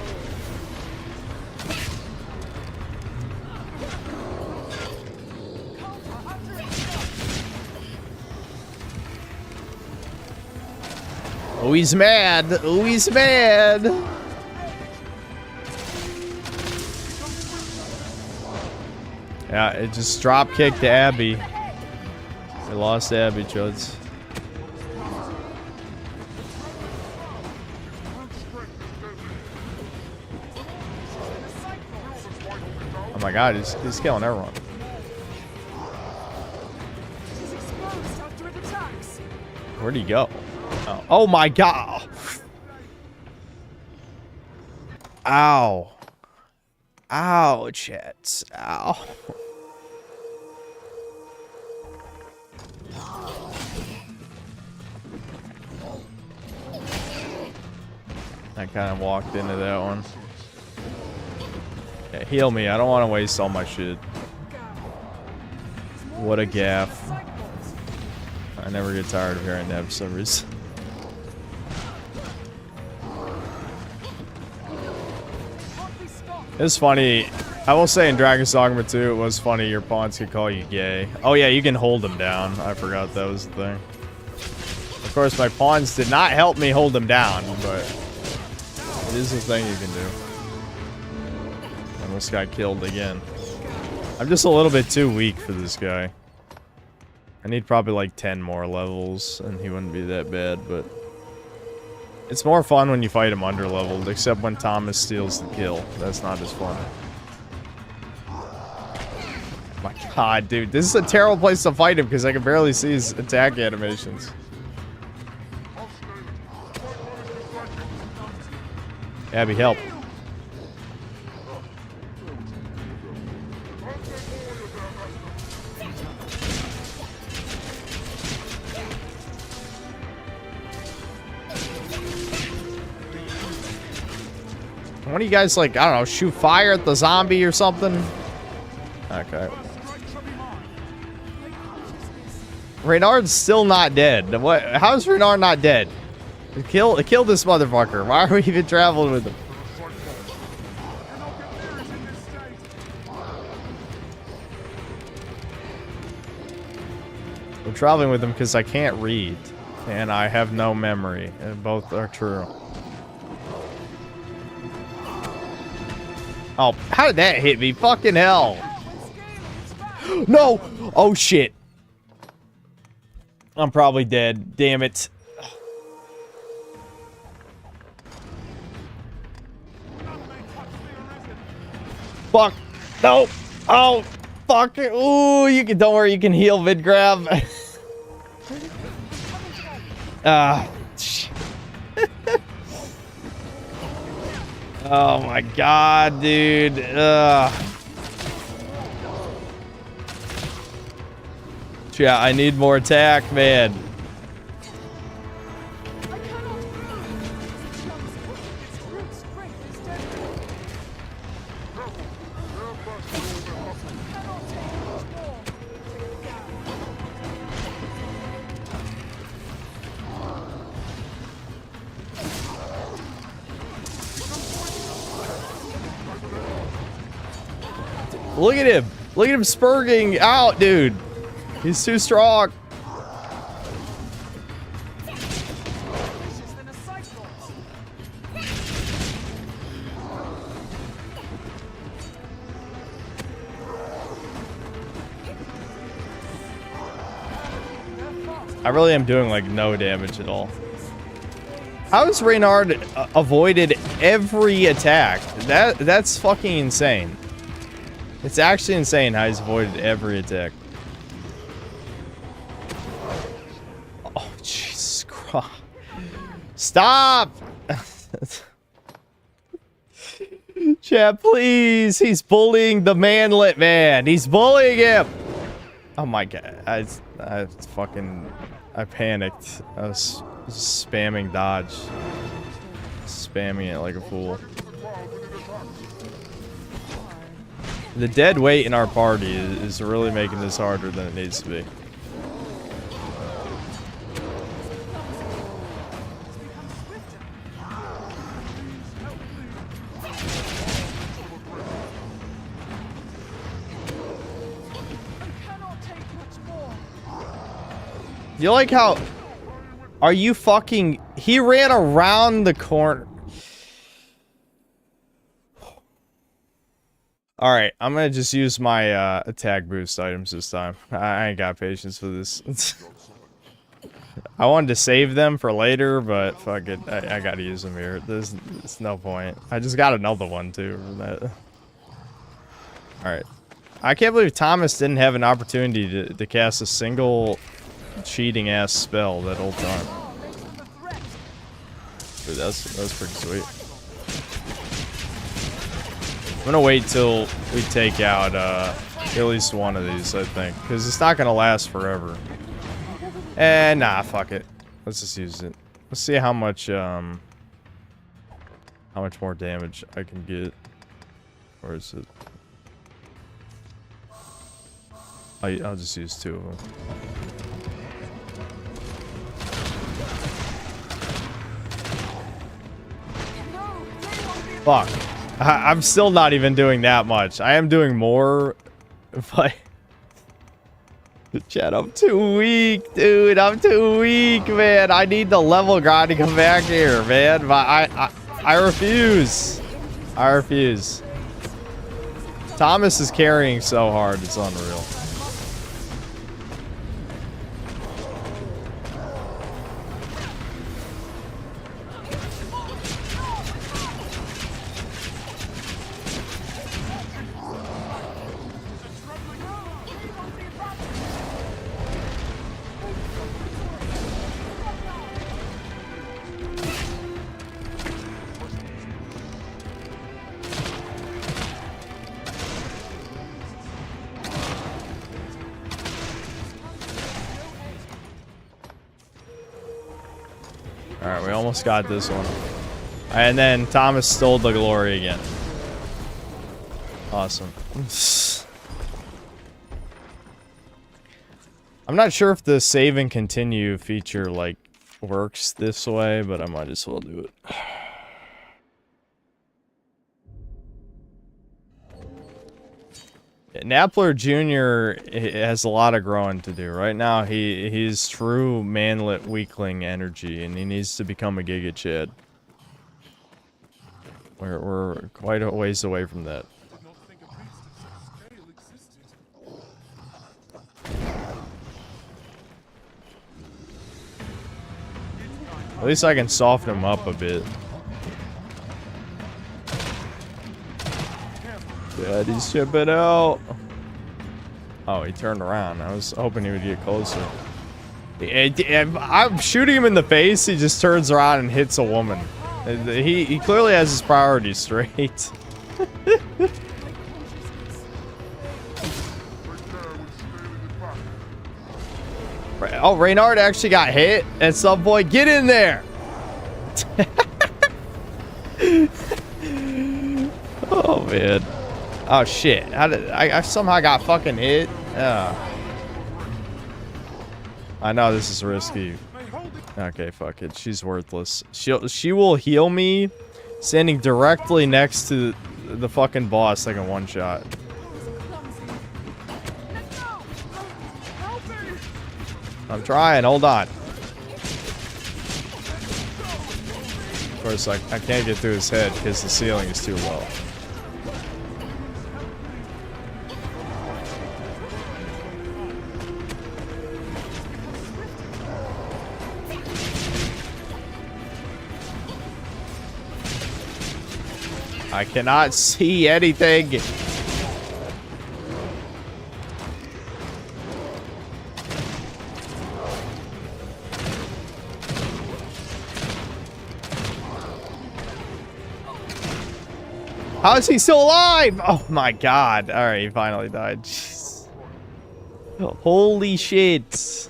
Oh, he's mad. Oh, he's mad. Yeah, it just drop kicked Abby. They lost Abby, chuds. Oh my god, he's killing everyone. Where'd he go? Oh my god! Ow. Ow, chats. Ow. I kind of walked into that one. Yeah, heal me. I don't want to waste all my shit. What a gaff. I never get tired of hearing that for some reason. It's funny. I will say in Dragon's Dogma 2, it was funny your pawns could call you gay. Oh yeah, you can hold them down. I forgot that was the thing. Of course, my pawns did not help me hold them down, but it is a thing you can do. Almost got killed again. I'm just a little bit too weak for this guy. I need probably like 10 more levels, and he wouldn't be that bad, but... It's more fun when you fight him underleveled, except when Thomas steals the kill. That's not as fun. My god, dude. This is a terrible place to fight him because I can barely see his attack animations. Abby, help. One of you guys, like, I don't know, shoot fire at the zombie or something? Okay. Reynard's still not dead. What? How is Reynard not dead? Kill this motherfucker. Why are we even traveling with him? We're traveling with him because I can't read. And I have no memory. And both are true. Oh, how did that hit me? Fucking hell. No! Oh, shit. I'm probably dead. Damn it. Fuck. No. Oh. fuck? Ooh, you can, don't worry, you can heal mid grab. Oh my god, dude. Yeah, I need more attack, man. Look at him. Look at him spurging out, dude. He's too strong. I really am doing like no damage at all. How has Reynard avoided every attack? That's fucking insane. It's actually insane how he's avoided every attack. Oh, Jesus Christ. Stop! Chat, please. He's bullying the manlet man. He's bullying him. Oh my god. I panicked. I was spamming dodge. Spamming it like a fool. The dead weight in our party is really making this harder than it needs to be. You like how... Are you fucking... He ran around the corner. Alright, I'm gonna just use my attack boost items this time. I ain't got patience for this. I wanted to save them for later, but fuck it. I gotta use them here. There's no point. I just got another one too. Alright. I can't believe Thomas didn't have an opportunity to cast a single cheating ass spell that whole time. Dude, that's pretty sweet. I'm gonna wait till we take out at least one of these, I think, because it's not gonna last forever. And nah, fuck it. Let's just use it. Let's see how much more damage I can get. Where is it? I'll just use 2 of them. Fuck. I'm still not even doing that much. I am doing more, but... Chat, I'm too weak, dude. I'm too weak, man. I need the level grind to come back here, man. But I refuse. I refuse. Thomas is carrying so hard, it's unreal. Alright, we almost got this one. And then Thomas stole the glory again. Awesome. I'm not sure if the save and continue feature, like, works this way, but I might as well do it. Napler Jr. has a lot of growing to do. Right now, he's true manlet weakling energy, and he needs to become a Giga Chad. We're quite a ways away from that. At least I can soften him up a bit. Daddy's shipping out. Oh, he turned around. I was hoping he would get closer. I'm shooting him in the face. He just turns around and hits a woman. He clearly has his priorities straight. Oh, Reynard actually got hit at some point. Get in there! Oh, man. Oh, shit. How did I somehow got fucking hit? I know this is risky. Okay, fuck it. She's worthless. She will heal me standing directly next to the fucking boss like a one shot. I'm trying. Hold on. Of course, I can't get through his head because the ceiling is too low. I cannot see anything. How is he still alive? Oh my god. Alright, he finally died. Jeez. Holy shit.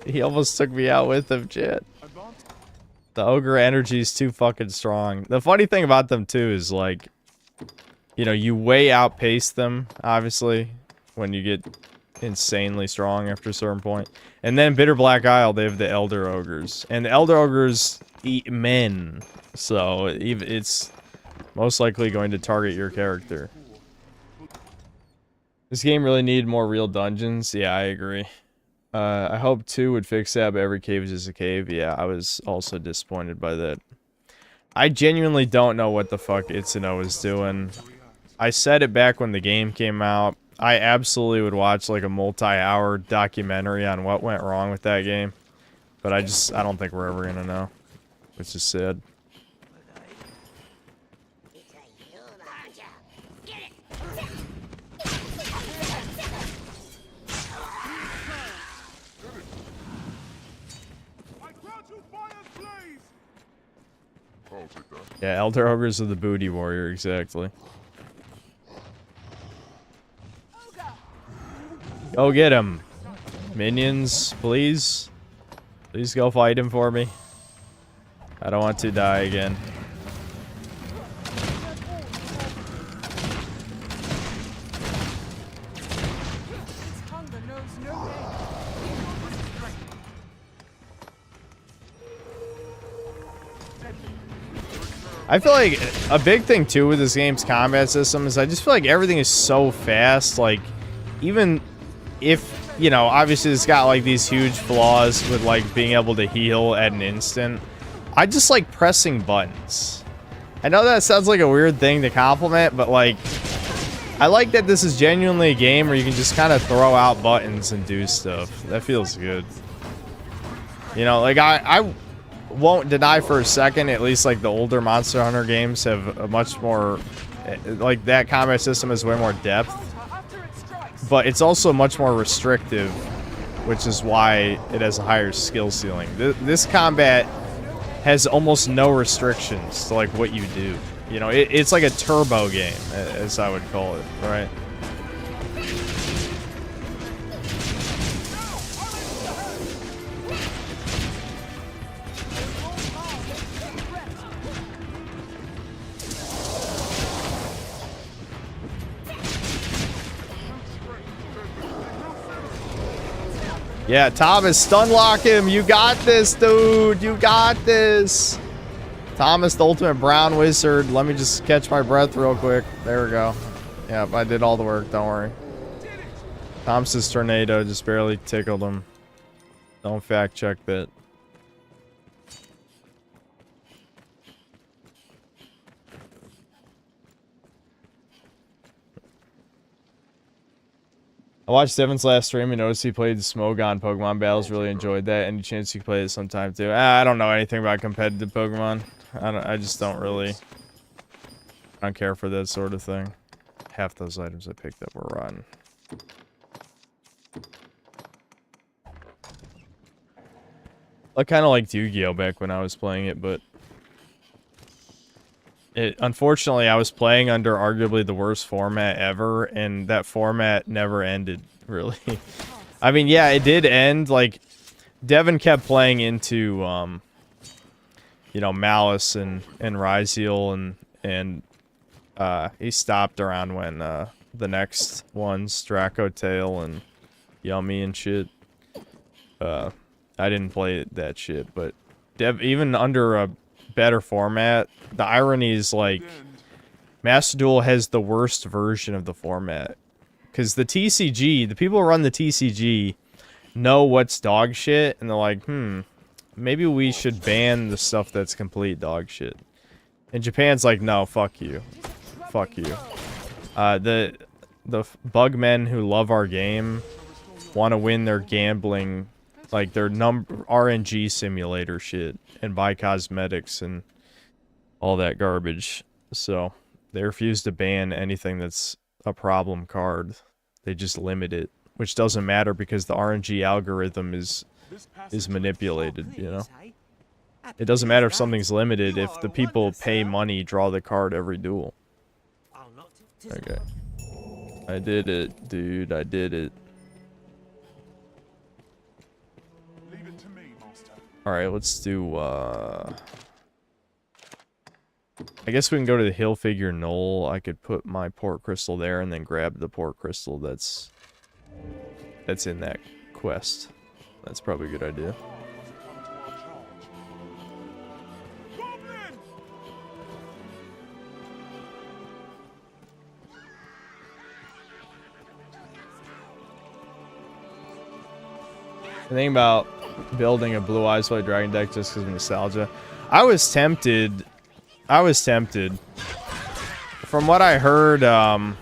He almost took me out with him, chat. The ogre energy is too fucking strong. The funny thing about them too is like, you know, you way outpace them, obviously, when you get insanely strong after a certain point. And then Bitter Black Isle, they have the Elder Ogres. And the Elder Ogres eat men. So it's most likely going to target your character. This game really needed more real dungeons. Yeah, I agree. I hope 2 would fix that, but every cave is just a cave. Yeah, I was also disappointed by that. I genuinely don't know what the fuck Itsuno is doing. I said it back when the game came out. I absolutely would watch like a multi-hour documentary on what went wrong with that game. But I don't think we're ever gonna know. Which is sad. Yeah, Elder Ogres are the booty warrior, exactly. Go get him. Minions, please. Please go fight him for me. I don't want to die again. I feel like a big thing too with this game's combat system is I just feel like everything is so fast. Like, even if, you know, obviously it's got like these huge flaws with like being able to heal at an instant, I just like pressing buttons. I know that sounds like a weird thing to compliment, but like, I like that this is genuinely a game where you can just kind of throw out buttons and do stuff. That feels good. You know, like I won't deny for a second, at least like the older Monster Hunter games have a much more, like that combat system has way more depth, but it's also much more restrictive, which is why it has a higher skill ceiling. This combat has almost no restrictions to like what you do. You know, it's like a turbo game, as I would call it, right? Yeah, Thomas, stun lock him. You got this, dude. You got this. Thomas, the ultimate brown wizard. Let me just catch my breath real quick. There we go. Yep, I did all the work. Don't worry. Thomas's tornado just barely tickled him. Don't fact check that. I watched Devin's last stream and noticed he played Smogon Pokemon battles. Really enjoyed that. Any chance you can play it sometime too? I don't know anything about competitive Pokemon. I just don't really. I don't care for that sort of thing. half those items I picked up were rotten. I kind of liked Yu-Gi-Oh back when I was playing it, but unfortunately I was playing under arguably the worst format ever, and that format never ended, really. I mean, yeah, it did end. Like, Devin kept playing into, you know, Malice and Ryzeal, and he stopped around when the next ones, Draco Tail and Yummy and shit. I didn't play that shit, but even under a better format, the irony is, like, Master Duel has the worst version of the format. Because the TCG, the people who run the TCG know what's dog shit, and they're like, maybe we should ban the stuff that's complete dog shit. And Japan's like, no, fuck you. Fuck you. The bug men who love our game want to win their gambling, like their RNG simulator shit, and buy cosmetics and all that garbage. So they refuse to ban anything that's a problem card. They just limit it, which doesn't matter because the RNG algorithm is manipulated, you know? It doesn't matter if something's limited if the people pay money draw the card every duel. Okay. I did it, dude. I did it. Alright, let's do, I guess we can go to the Hill Figure Knoll. I could put my port crystal there and then grab the port crystal that's in that quest. That's probably a good idea. The thing about building a Blue Eyes White Dragon deck just because of nostalgia, I was tempted. From what I heard, the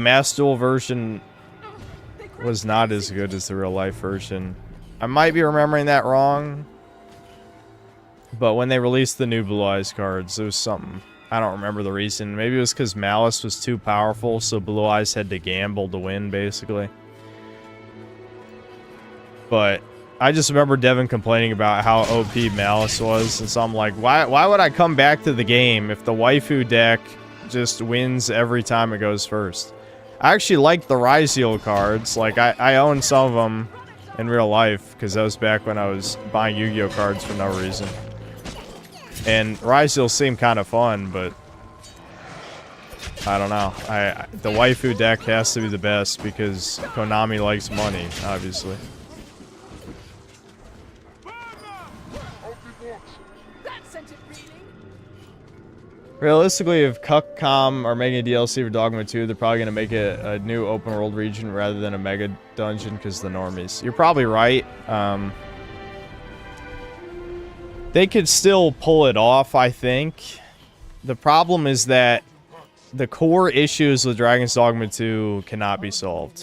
Master Duel version was not as good as the real life version. I might be remembering that wrong, but when they released the new Blue Eyes cards, there was something. I don't remember the reason. Maybe it was because Malice was too powerful, so Blue Eyes had to gamble to win, basically. But I just remember Devin complaining about how OP Malice was, and so I'm like, why would I come back to the game if the waifu deck just wins every time it goes first? I actually like the Ryzeal cards. Like, I own some of them in real life, because that was back when I was buying Yu-Gi-Oh cards for no reason. And Ryzeal seemed kind of fun, but I don't know. The waifu deck has to be the best, because Konami likes money, obviously. Realistically, if Capcom are making a DLC for Dogma 2, they're probably going to make a new open world region rather than a mega dungeon because the normies. You're probably right. They could still pull it off, I think. The problem is that the core issues with Dragon's Dogma 2 cannot be solved.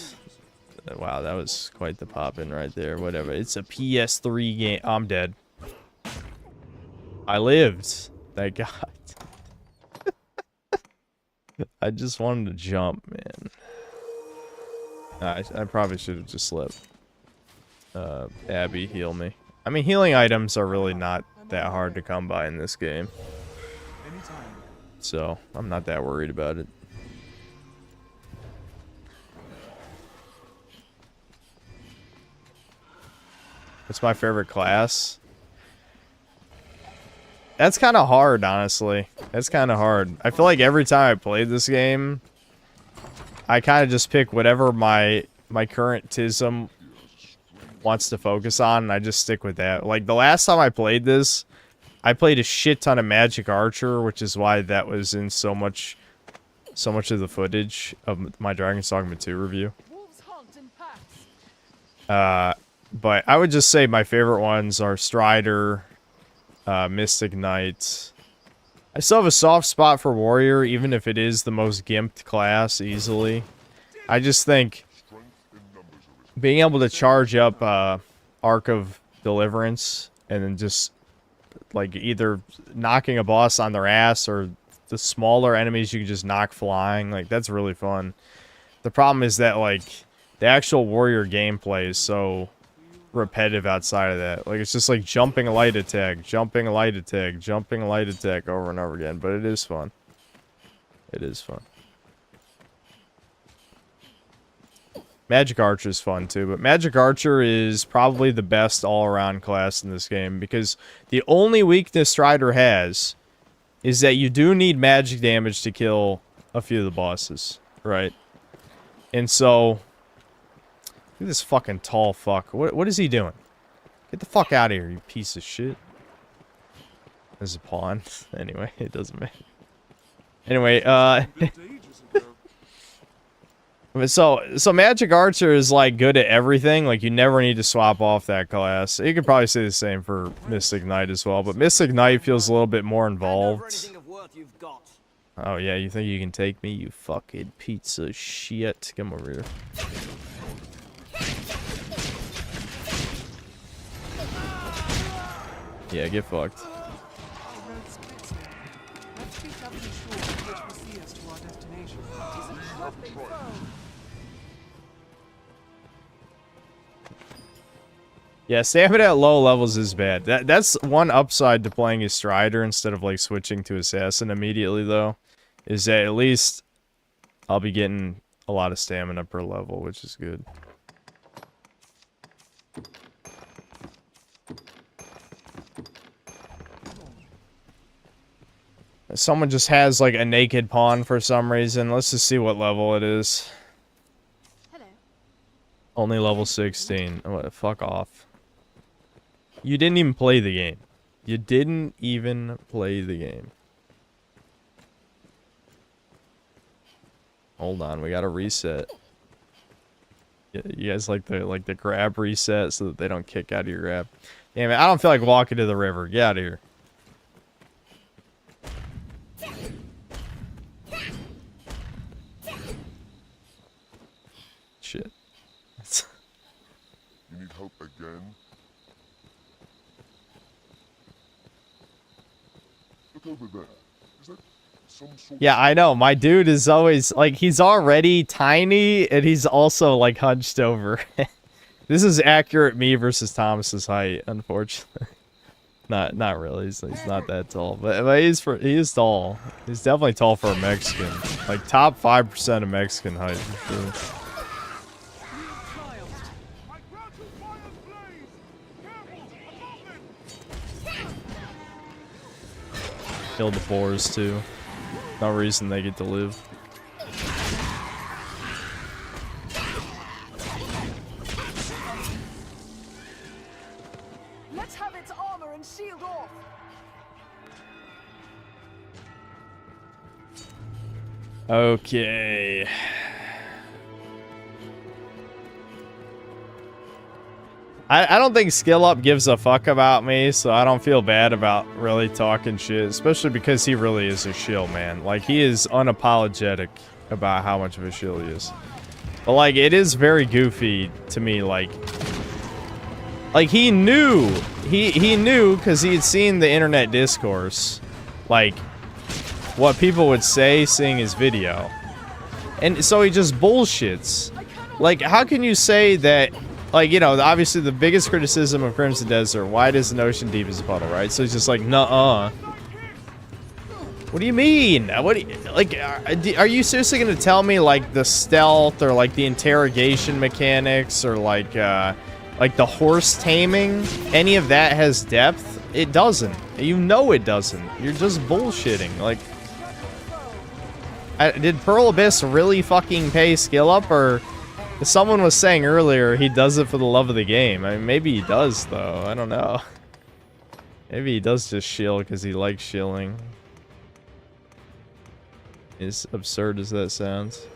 Wow, that was quite the pop-in right there. Whatever. It's a PS3 game. I'm dead. I lived. Thank God. I just wanted to jump, man. I probably should have just let Abby heal me. I mean, healing items are really not that hard to come by in this game. So, I'm not that worried about it. What's my favorite class? That's kind of hard, honestly. That's kind of hard. I feel like every time I played this game, I kind of just pick whatever my current TISM wants to focus on, and I just stick with that. Like, the last time I played this, I played a shit ton of Magic Archer, which is why that was in so much of the footage of my Dragon's Dogma 2 review. But I would just say my favorite ones are Strider, Mystic Knight. I still have a soft spot for Warrior, even if it is the most gimped class, easily. I just think being able to charge up Arc of Deliverance and then just like either knocking a boss on their ass or the smaller enemies you can just knock flying. Like, that's really fun. The problem is that, like, the actual warrior gameplay is so repetitive outside of that. Like, it's just like jumping a light attack, jumping a light attack, jumping a light attack over and over again. But it is fun. It is fun. Magic Archer is fun too, but Magic Archer is probably the best all-around class in this game because the only weakness Strider has is that you do need magic damage to kill a few of the bosses, right? And so, look at this fucking tall fuck. What is he doing? Get the fuck out of here, you piece of shit. There's a pawn. Anyway, it doesn't matter. Anyway, So Magic Archer is, like, good at everything. Like, you never need to swap off that class. You could probably say the same for Mystic Knight as well. But Mystic Knight feels a little bit more involved. Oh, yeah, you think you can take me, you fucking piece of shit. Come over here. Yeah, get fucked. Yeah, stamina at low levels is bad. That's one upside to playing as Strider instead of, like, switching to Assassin immediately, though. Is that at least I'll be getting a lot of stamina per level, which is good. Someone just has, like, a naked pawn for some reason. Let's just see what level it is. Hello. Only level 16. Oh, fuck off. You didn't even play the game. You didn't even play the game. Hold on, we gotta reset. You guys like the grab reset so that they don't kick out of your grab. Damn it, I don't feel like walking to the river. Get out of here. Shit. You need help again? Look over there. Is that some sort Yeah, I know. My dude is always, like, he's already tiny, and he's also, like, hunched over. This is accurate me versus Thomas's height, unfortunately. Not really. He's not that tall. But he is tall. He's definitely tall for a Mexican. Like, top 5% of Mexican height, for sure. Kill the boars too. No reason they get to live. Let's have its armor and shield off. Okay. I don't think Skill Up gives a fuck about me, so I don't feel bad about really talking shit, especially because he really is a shill, man. Like, he is unapologetic about how much of a shill he is. But, like, it is very goofy to me, like he knew, he knew, because he had seen the internet discourse, like, what people would say seeing his video. And so he just bullshits. Like, how can you say that... Like, you know, obviously the biggest criticism of Crimson Desert, wide as an ocean, deep as a puddle, right? So he's just like, nuh-uh. What do you mean? What do you, like, are you seriously going to tell me, like, the stealth or, like, the interrogation mechanics or, like the horse taming? Any of that has depth? It doesn't. You know it doesn't. You're just bullshitting. Like, did Pearl Abyss really fucking pay Skill Up, or... Someone was saying earlier he does it for the love of the game. I mean, maybe he does, though. I don't know. Maybe he does just shill because he likes shilling. As absurd as that sounds.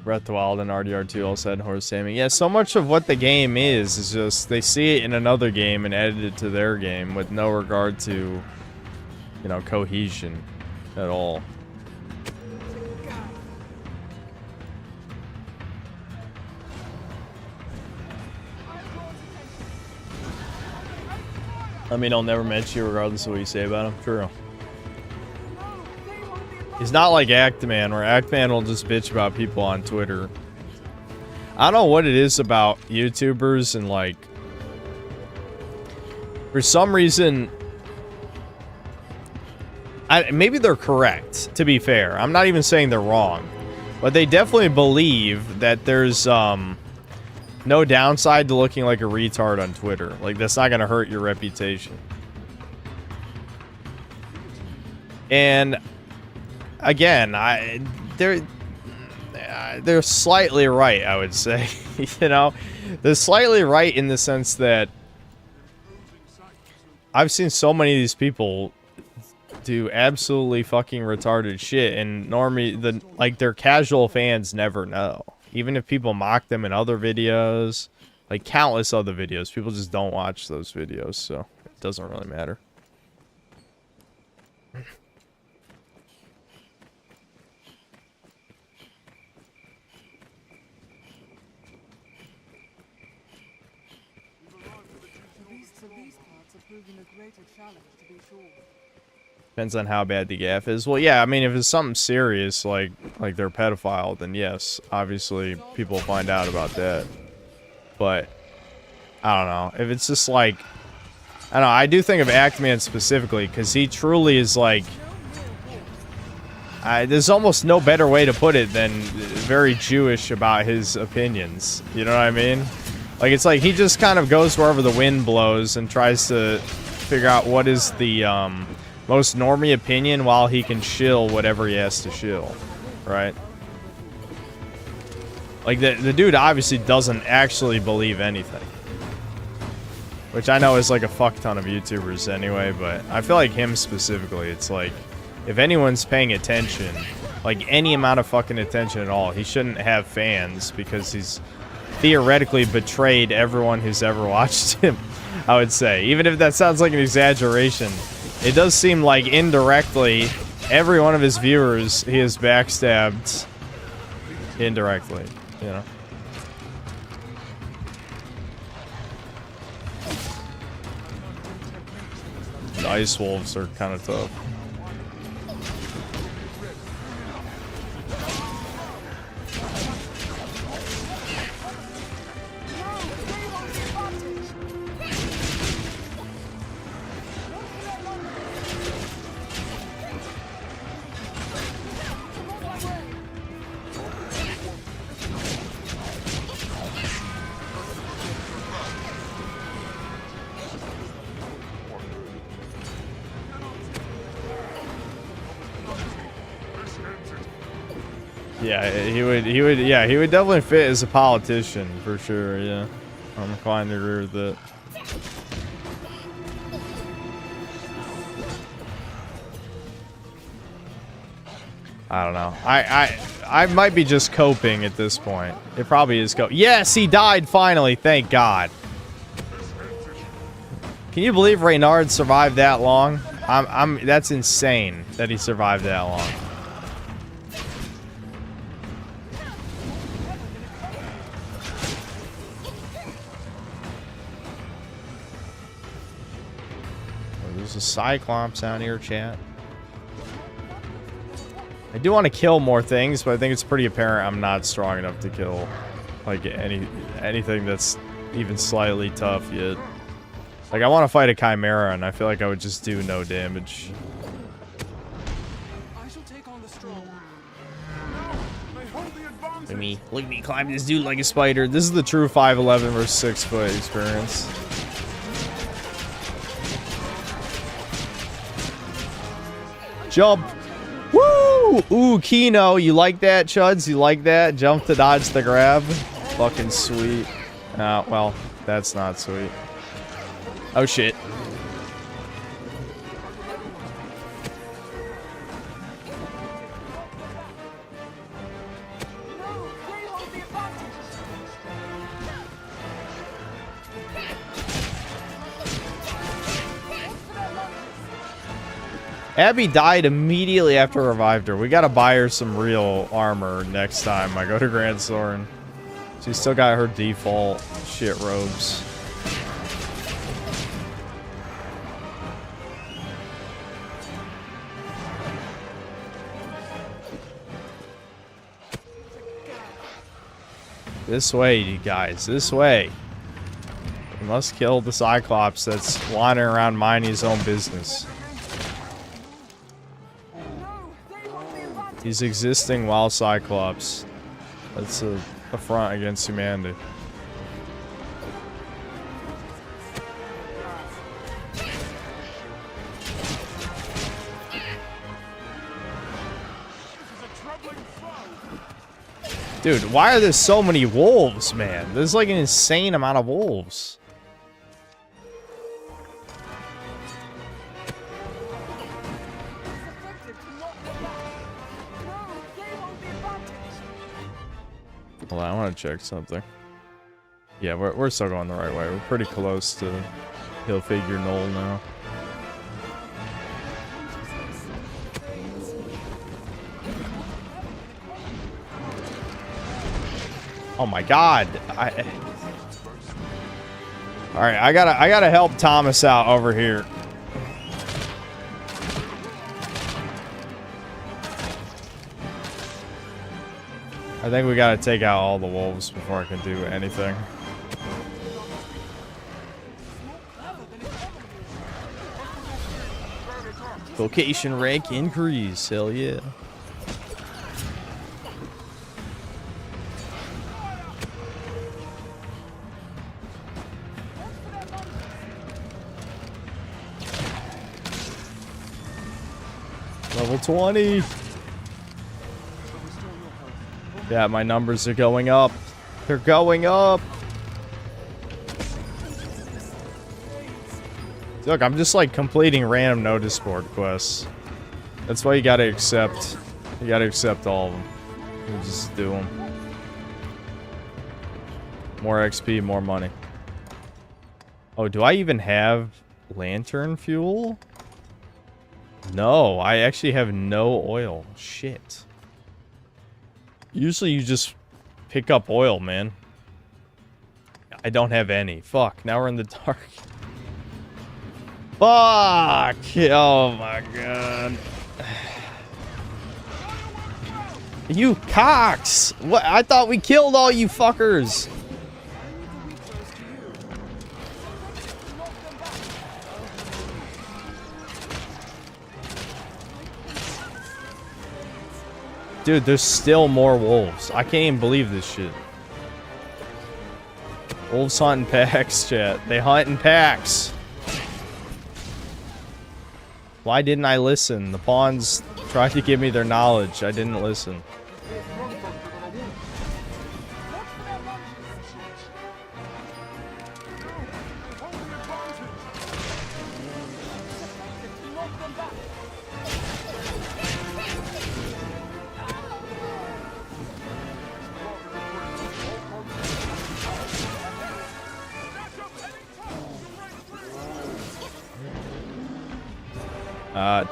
Breath of the Wild and RDR2 also had horse taming. Yeah, so much of what the game is just they see it in another game and edit it to their game with no regard to you know, cohesion at all. I mean, I'll never mention you regardless of what you say about him. True. He's not like Actman, where Actman will just bitch about people on Twitter. I don't know what it is about YouTubers and, like, for some reason, maybe they're correct, to be fair. I'm not even saying they're wrong. But they definitely believe that there's, no downside to looking like a retard on Twitter. Like, that's not gonna hurt your reputation. And again, they're slightly right, I would say. You know, they're slightly right in the sense that I've seen so many of these people do absolutely fucking retarded shit, and normally their casual fans never know. Even if people mock them in other videos, like countless other videos, people just don't watch those videos, so it doesn't really matter. Depends on how bad the gaff is. Well, yeah, I mean, if it's something serious, like they're a pedophile, then yes, obviously people will find out about that. But I don't know. If it's just like, I don't know, I do think of Actman specifically, because he truly is like, there's almost no better way to put it than very Jewish about his opinions. You know what I mean? Like, it's like he just kind of goes wherever the wind blows and tries to figure out what is the most normie opinion while he can shill whatever he has to shill, right? Like, the dude obviously doesn't actually believe anything. Which I know is like a fuck ton of YouTubers anyway, but I feel like him specifically, it's like, if anyone's paying attention, like any amount of fucking attention at all, he shouldn't have fans because he's theoretically betrayed everyone who's ever watched him, I would say. Even if that sounds like an exaggeration, it does seem like indirectly, every one of his viewers, he has backstabbed indirectly, you know? The Ice Wolves are kind of tough. Yeah, he would definitely fit as a politician for sure. Yeah, I'm inclined to agree with that. I don't know. I might be just coping at this point. It probably is Yes, he died finally. Thank God. Can you believe Reynard survived that long? That's insane that he survived that long. There's a Cyclops out here, chat. I do want to kill more things, but I think it's pretty apparent I'm not strong enough to kill like anything that's even slightly tough yet. Like, I want to fight a Chimera, and I feel like I would just do no damage. Look at me climb this dude like a spider. This is the true 5'11" versus 6 foot experience. Jump! Woo! Ooh, Kino, you like that, Chuds? You like that? Jump to dodge the grab? Fucking sweet. Well, that's not sweet. Oh shit. Abby died immediately after I revived her. We gotta buy her some real armor next time I go to Grand Soren. She's still got her default shit robes. This way, you guys. This way. We must kill the Cyclops that's wandering around minding his own business. He's existing while Cyclops. That's a affront against humanity. Dude, why are there so many wolves, man? There's like an insane amount of wolves. Hold on, I want to check something. Yeah, we're still going the right way. We're pretty close to Hill Figure Knoll now. Oh my god. Alright, I gotta help Thomas out over here. I think we gotta take out all the wolves before I can do anything. Vocation rank increase, hell yeah. Level 20. Yeah, my numbers are going up. They're going up. Look, I'm just like completing random notice board quests. That's why you gotta accept. You gotta accept all of them. You just do them. More XP, more money. Oh, do I even have lantern fuel? No, I actually have no oil. Shit. Usually you just pick up oil, man. I don't have any. Fuck, now we're in the dark. Fuck! Oh my god. You cocks! What? I thought we killed all you fuckers. Dude, there's still more wolves. I can't even believe this shit. Wolves hunt in packs, chat. They hunt in packs. Why didn't I listen? The pawns tried to give me their knowledge. I didn't listen.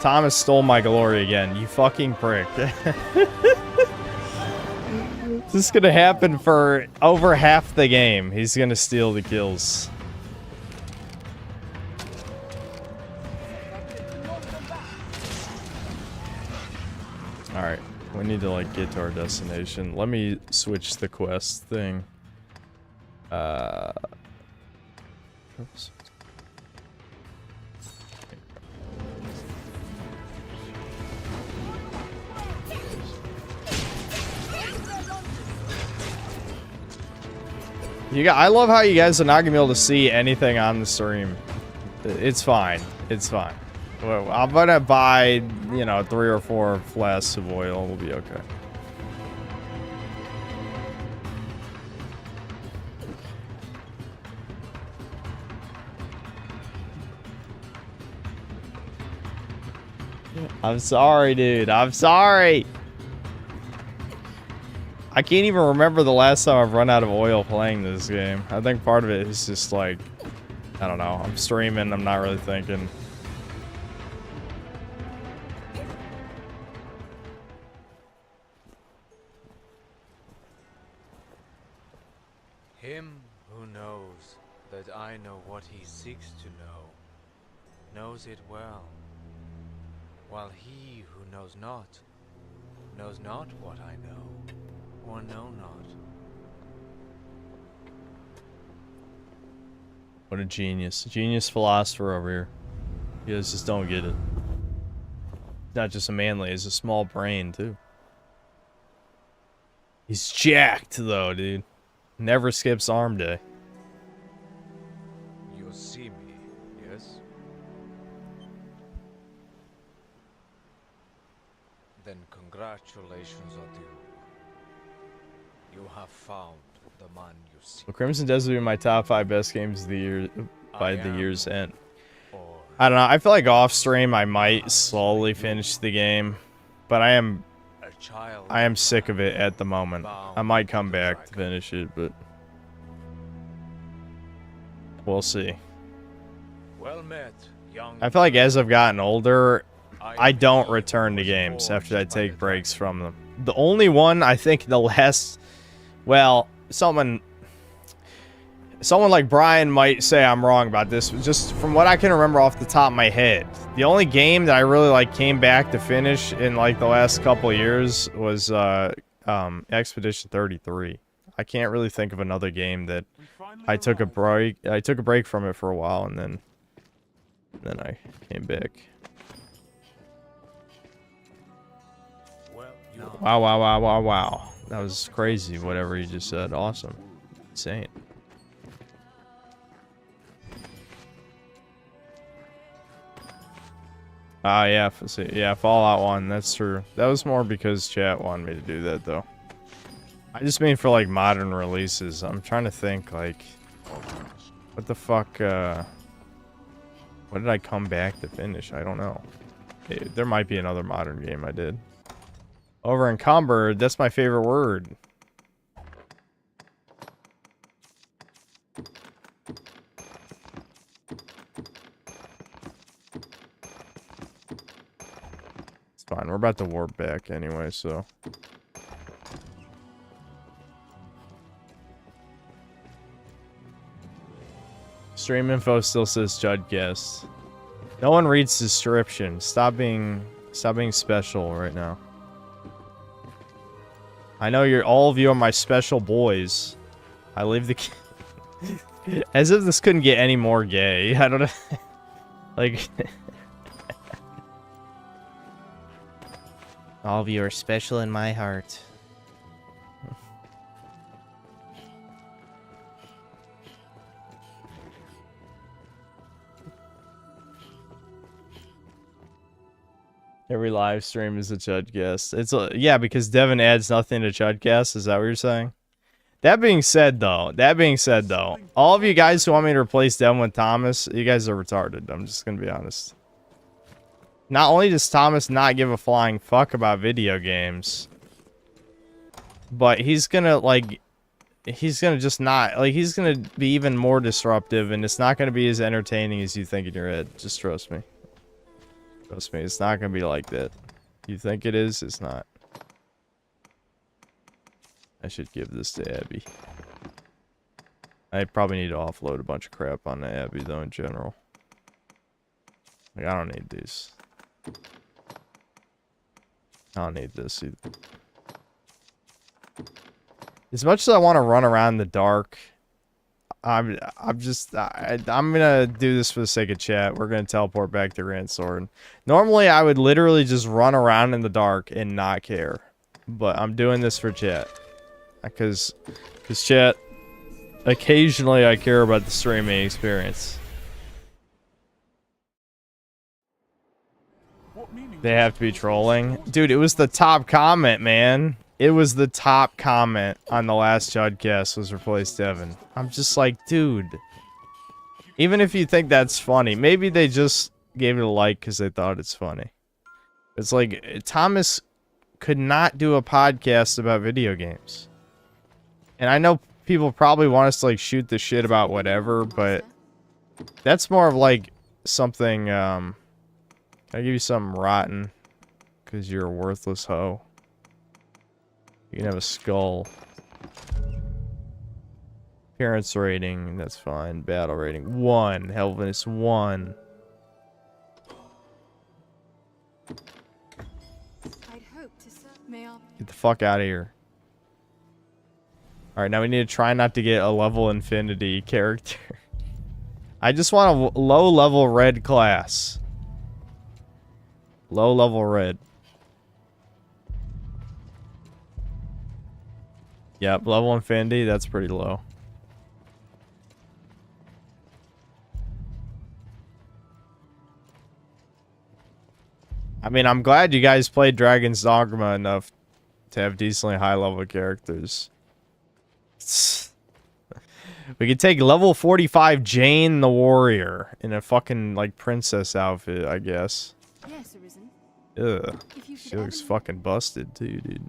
Thomas stole my glory again. You fucking prick. This is gonna happen for over half the game. He's gonna steal the kills. Alright. We need to like get to our destination. Let me switch the quest thing. Oops. I love how you guys are not gonna be able to see anything on the stream. It's fine. It's fine. Well, I'm gonna buy, you know, 3 or 4 flasks of oil. We'll be okay. I'm sorry, dude. I'm sorry. I can't even remember the last time I've run out of oil playing this game. I think part of it is just like, I don't know. I'm streaming. I'm not really thinking. what he seeks to know, knows it well, while he who knows not what I know, or know not. What a genius. Genius philosopher over here. You guys just don't get it. Not just a manly, he's a small brain, too. He's jacked, though, dude. Never skips arm day. You see me, yes? Then congratulations are due. You have found the man you seek. Well, Crimson Desert will be my top 5 best games of the year by the year's end. I don't know. I feel like off stream I might slowly finish the game, but I am sick of it at the moment. I might come back to finish it, but we'll see. Well met, young. I feel like as I've gotten older, I don't return to games after I take breaks from them. The only one I think the last, well, someone like Brian might say I'm wrong about this, but just from what I can remember off the top of my head, the only game that I really like came back to finish in like the last couple of years was Expedition 33. I can't really think of another game that I took a break from it for a while and then I came back. Wow. That was crazy, whatever you just said. Awesome. Insane. Yeah, yeah, Fallout 1, that's true. That was more because chat wanted me to do that, though. I just mean for, like, modern releases. I'm trying to think, like, what the fuck, what did I come back to finish? I don't know. There might be another modern game I did. Over encumbered, that's my favorite word. It's fine, we're about to warp back anyway, so. Stream info still says Judd guest. No one reads description. Stop being special right now. I know all of you are my special boys. I leave the as if this couldn't get any more gay. I don't know. Like all of you are special in my heart. Every live stream is a Chudcast. It's yeah, because Devin adds nothing to Chudcast. Is that what you're saying? That being said, though, all of you guys who want me to replace Devin with Thomas, you guys are retarded. I'm just gonna be honest. Not only does Thomas not give a flying fuck about video games, but he's gonna just not, like, he's gonna be even more disruptive, and it's not gonna be as entertaining as you think in your head. Just trust me. Trust me, it's not gonna be like that. You think it is, it's not. I should give this to Abby. I probably need to offload a bunch of crap on Abby, though, in general. Like, I don't need these. I don't need this either. As much as I want to run around in the dark, I'm gonna do this for the sake of chat. We're gonna teleport back to Grand Sword. Normally, I would literally just run around in the dark and not care, but I'm doing this for chat, because chat. Occasionally, I care about the streaming experience. They have to be trolling, dude. It was the top comment, man. It was the top comment on the last Chudcast was replace Devin. I'm just like, dude. Even if you think that's funny, maybe they just gave it a like because they thought it's funny. It's like, Thomas could not do a podcast about video games. And I know people probably want us to, like, shoot the shit about whatever, but that's more of, like, something, I'll give you something rotten because you're a worthless hoe. You can have a skull. Appearance rating, that's fine. Battle rating, 1. Helviness, 1. I'd hope to serve. May I? Get the fuck out of here. Alright, now we need to try not to get a level infinity character. I just want a low-level red class. Low-level red. Yep, level infinity, that's pretty low. I mean, I'm glad you guys played Dragon's Dogma enough to have decently high-level characters. We could take level 45 Jane the Warrior in a fucking, like, princess outfit, I guess. Yes, Arisen. Ugh. She looks fucking busted, too, dude.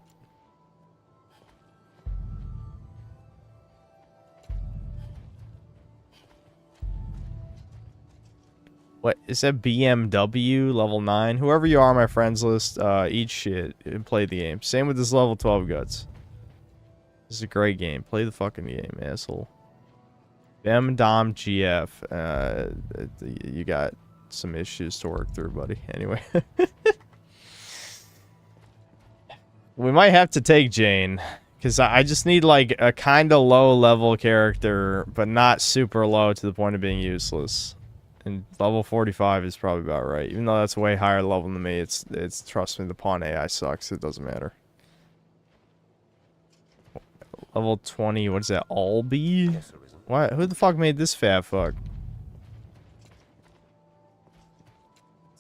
What is that? BMW level 9? Whoever you are on my friends list, eat shit and play the game. Same with this level 12 guts. This is a great game. Play the fucking game, asshole. Dom GF. You got some issues to work through, buddy. Anyway. We might have to take Jane. Because I just need, like, a kind of low-level character, but not super low to the point of being useless. And level 45 is probably about right. Even though that's way higher level than me, it's trust me, the pawn AI sucks. It doesn't matter. Level 20, what is that? Albi? What? Who the fuck made this fat fuck?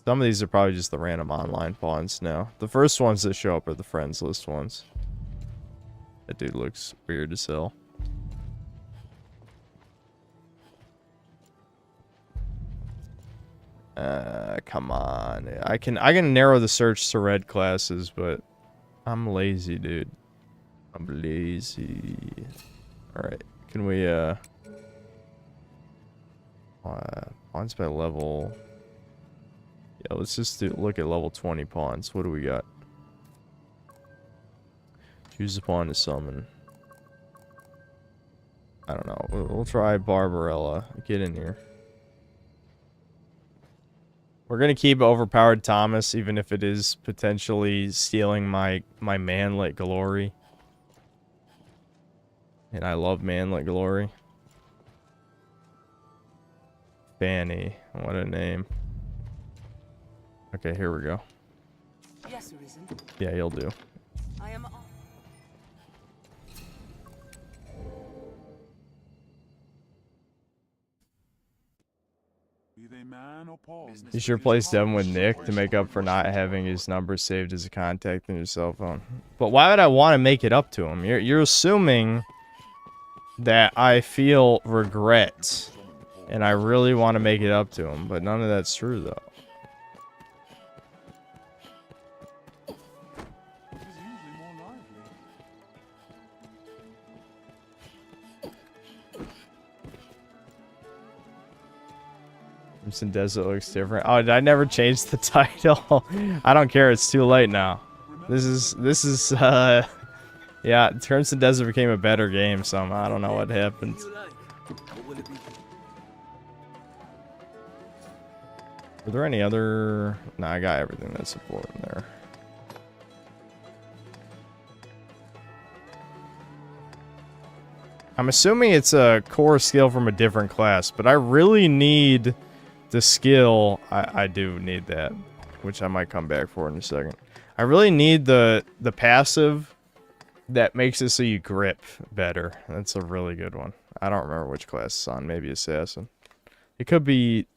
Some of these are probably just the random online pawns now. The first ones that show up are the friends list ones. That dude looks weird as hell. Come on. I can narrow the search to red classes, but I'm lazy, dude. I'm lazy. Alright. Can we, pawns by level. Yeah, let's just look at level 20 pawns. What do we got? Choose a pawn to summon. I don't know. We'll try Barbarella. Get in here. We're gonna keep overpowered Thomas, even if it is potentially stealing my manlet glory. And I love manlet glory. Fanny, what a name. Okay, here we go. Yes, Arisen. Yeah, you'll do. I am. You should replace Devin with Nick to make up for not having his number saved as a contact in your cell phone. But why would I want to make it up to him? You're assuming that I feel regret and I really want to make it up to him, but none of that's true though. Crimson Desert looks different. Oh, did I never change the title? I don't care. It's too late now. This is yeah, Crimson Desert became a better game somehow. I don't know what happened. Are there any other? Nah, I got everything that's important there. I'm assuming it's a core skill from a different class, but I really need the skill. I do need that, which I might come back for in a second. I really need the passive that makes it so you grip better. That's a really good one. I don't remember which class it's on. Maybe Assassin. It could be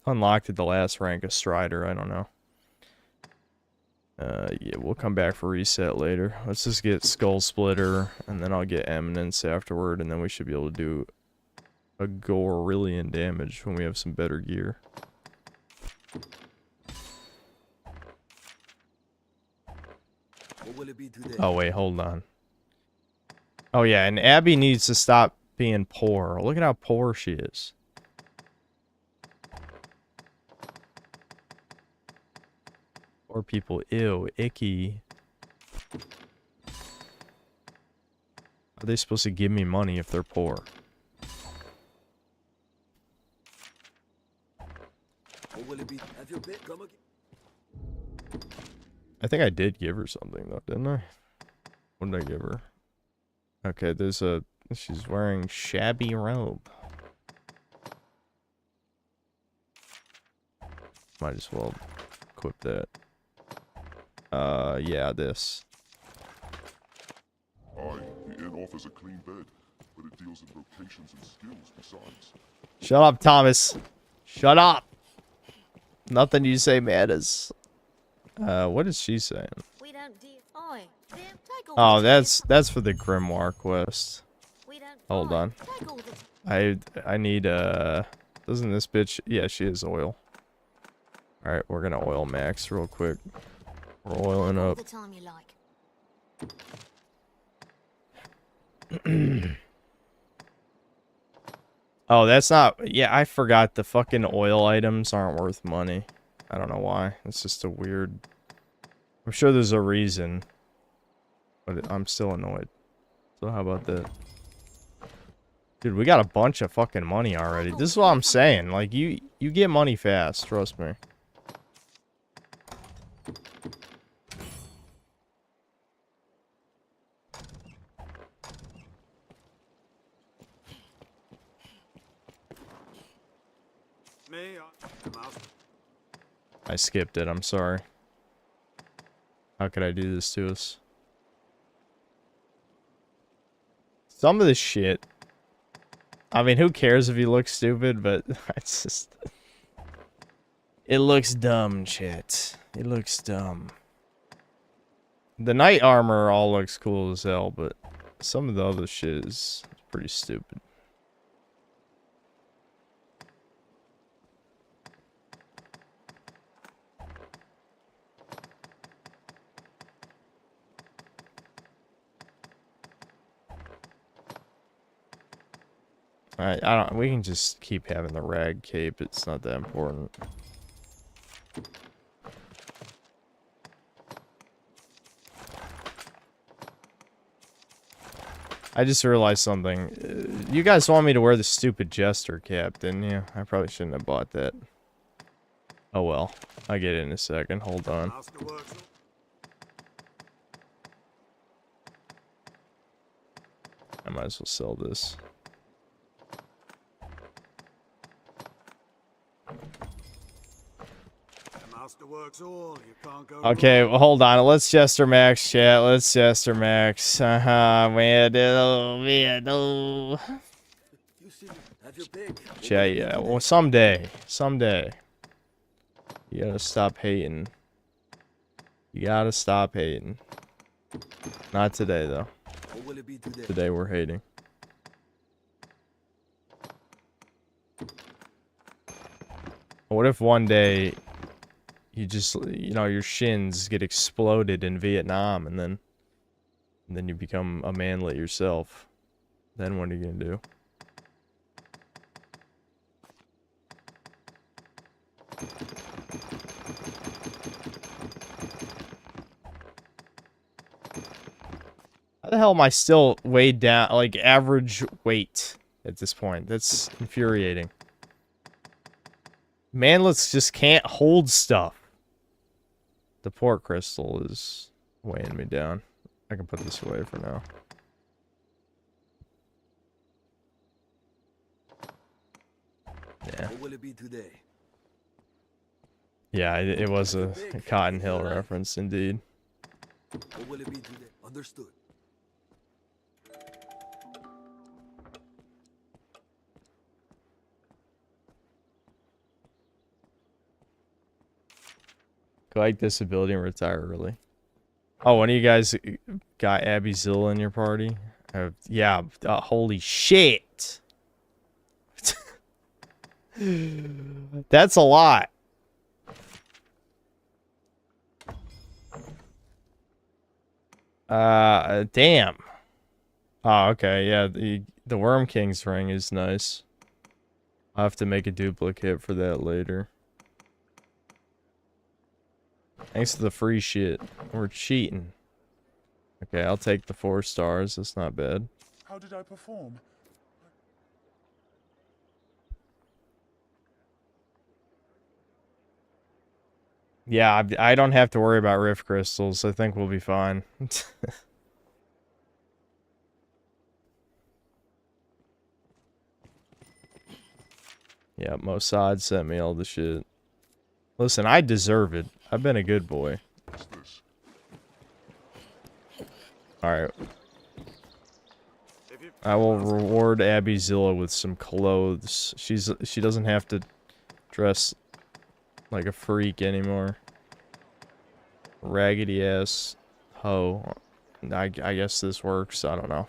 unlocked at the last rank of Strider. I don't know. Yeah, we'll come back for reset later. Let's just get Skull Splitter, and then I'll get Eminence afterward, and then we should be able to do a gorillion damage when we have some better gear. What will it be today? Oh wait, hold on. Oh yeah, and Abby needs to stop being poor. Look at how poor she is. Poor people, ew, icky. Are they supposed to give me money if they're poor? Or will it be? Have your pick. Come again. I think I did give her something though, didn't I? What did I give her? Okay, there's a... She's wearing shabby robe. Might as well equip that. Yeah, this. Aye, the inn offers a clean bed, but it deals in vocations and skills besides. Shut up, Thomas. Shut up. Nothing you say matters. What is she saying? We don't deal. Oi, them, take all Oh, the that's for the Grimoire quest. We don't Hold on. take all the I need doesn't this bitch? Yeah, she is oil. All right, we're gonna oil Max real quick. We're oiling all up. the time you like. Oh, that's not... Yeah, I forgot the fucking oil items aren't worth money. I don't know why. It's just a weird... I'm sure there's a reason. But I'm still annoyed. So how about that? Dude, we got a bunch of fucking money already. This is what I'm saying. Like, you get money fast. Trust me. I skipped it. I'm sorry. How could I do this to us? Some of this shit. I mean, who cares if you look stupid, but it's just... It looks dumb, chat. It looks dumb. The knight armor all looks cool as hell, but some of the other shit is pretty stupid. Alright, I don't... We can just keep having the rag cape. It's not that important. I just realized something. You guys want me to wear the stupid jester cap, didn't you? I probably shouldn't have bought that. Oh well. I'll get it in a second. Hold on. I might as well sell this. Okay, well, hold on. Let's Jester Max, chat. Let's Jester Max. Man, no. Chat, yeah. Well, someday. Someday. You gotta stop hating. You gotta stop hating. Not today, though. Today we're hating. What if one day you just, you know, your shins get exploded in Vietnam and then you become a manlet yourself? Then what are you gonna do? How the hell am I still weighed down, like average weight at this point? That's infuriating. Manlets just can't hold stuff. The port crystal is weighing me down. I can put this away for now. Yeah. What will it be today? Yeah, it was a Cotton Hill reference, indeed. What will it be today? Understood. Collect disability and retire early. Oh, one of you guys got Abby Zilla in your party? Yeah, holy shit. That's a lot. Damn. Oh, okay, yeah, the Worm King's ring is nice. I'll have to make a duplicate for that later. Thanks to the free shit. We're cheating. Okay, I'll take the 4 stars. That's not bad. How did I perform? Yeah, I don't have to worry about rift crystals. I think we'll be fine. Yeah, Mossad sent me all the shit. Listen, I deserve it. I've been a good boy. Alright. I will reward Abby Zilla with some clothes. She doesn't have to dress like a freak anymore. Raggedy ass hoe. I guess this works. I don't know.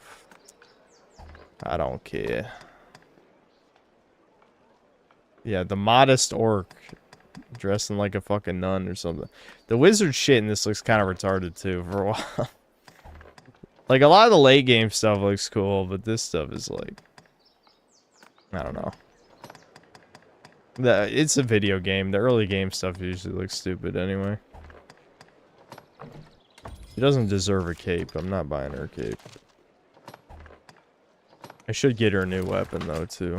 I don't care. Yeah, the modest orc dressing like a fucking nun or something. The wizard shit in this looks kind of retarded too for a while. Like, a lot of the late game stuff looks cool, but this stuff is like, I don't know. It's a video game. The early game stuff usually looks stupid anyway. She doesn't deserve a cape. I'm not buying her a cape. I should get her a new weapon though too.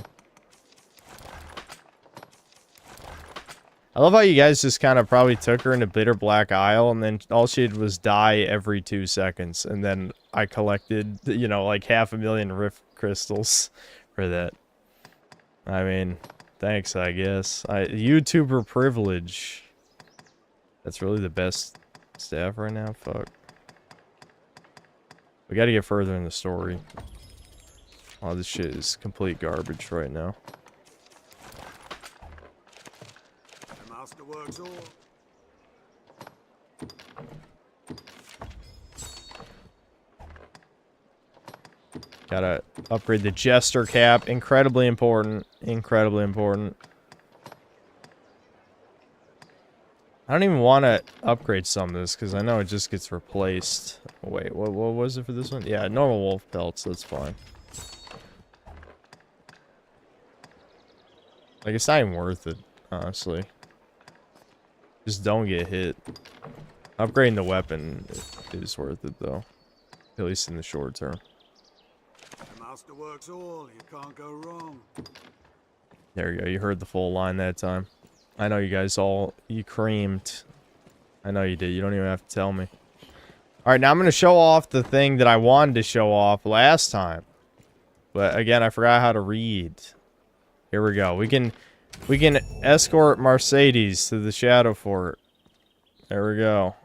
I love how you guys just kind of probably took her into Bitter Black Isle, and then all she did was die every 2 seconds, and then I collected, you know, like 500,000 rift crystals for that. I mean, thanks, I guess. YouTuber privilege. That's really the best staff right now? Fuck. We gotta get further in the story. Oh, this shit is complete garbage right now. Works all. Gotta upgrade the Jester cap. Incredibly important. Incredibly important. I don't even want to upgrade some of this because I know it just gets replaced. Wait, what was it for this one? Yeah, normal wolf pelts. That's fine. Like, it's not even worth it, honestly. Just don't get hit. Upgrading the weapon is worth it, though. At least in the short term. The master works all. You can't go wrong. There you go. You heard the full line that time. I know you guys all... You creamed. I know you did. You don't even have to tell me. Alright, now I'm going to show off the thing that I wanted to show off last time. But, again, I forgot how to read. Here we go. We can escort Mercedes to the Shadow Fort. There we go.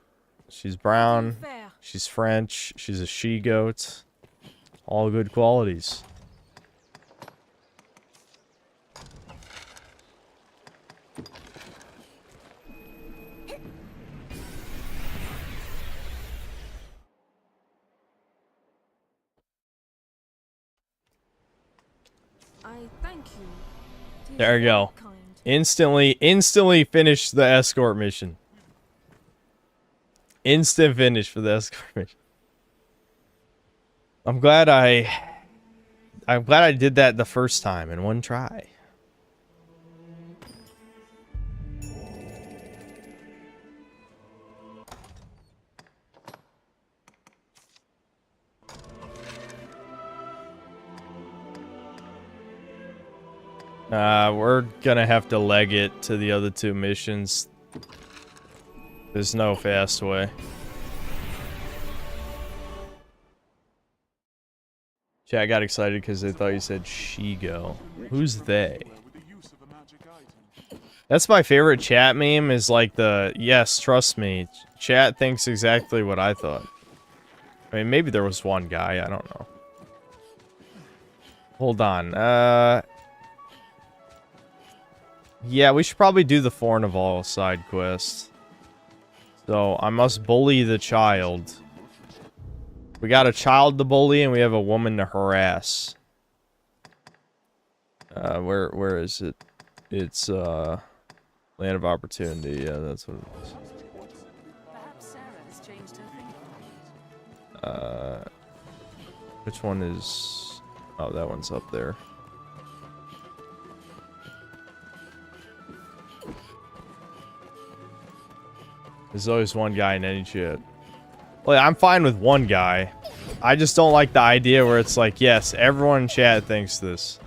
She's brown. She's French. She's a she-goat. All good qualities. I thank you. There you go. Instantly finish the escort mission. Instant finish for the escort mission. I'm glad I did that the first time in one try. We're gonna have to leg it to the other 2 missions. There's no fast way. Chat got excited because they thought you said she-go. Who's they? That's my favorite chat meme, is like the, yes, trust me, chat thinks exactly what I thought. I mean, maybe there was one guy, I don't know. Hold on, yeah, we should probably do the Fornival side quest. So, I must bully the child. We got a child to bully, and we have a woman to harass. Where is it? It's, Land of Opportunity. Yeah, that's what it is. Perhaps Sarah has changed her thinking. Which one is... Oh, that one's up there. There's always one guy in any chat. Well, I'm fine with one guy. I just don't like the idea where it's like, yes, everyone in chat thinks this.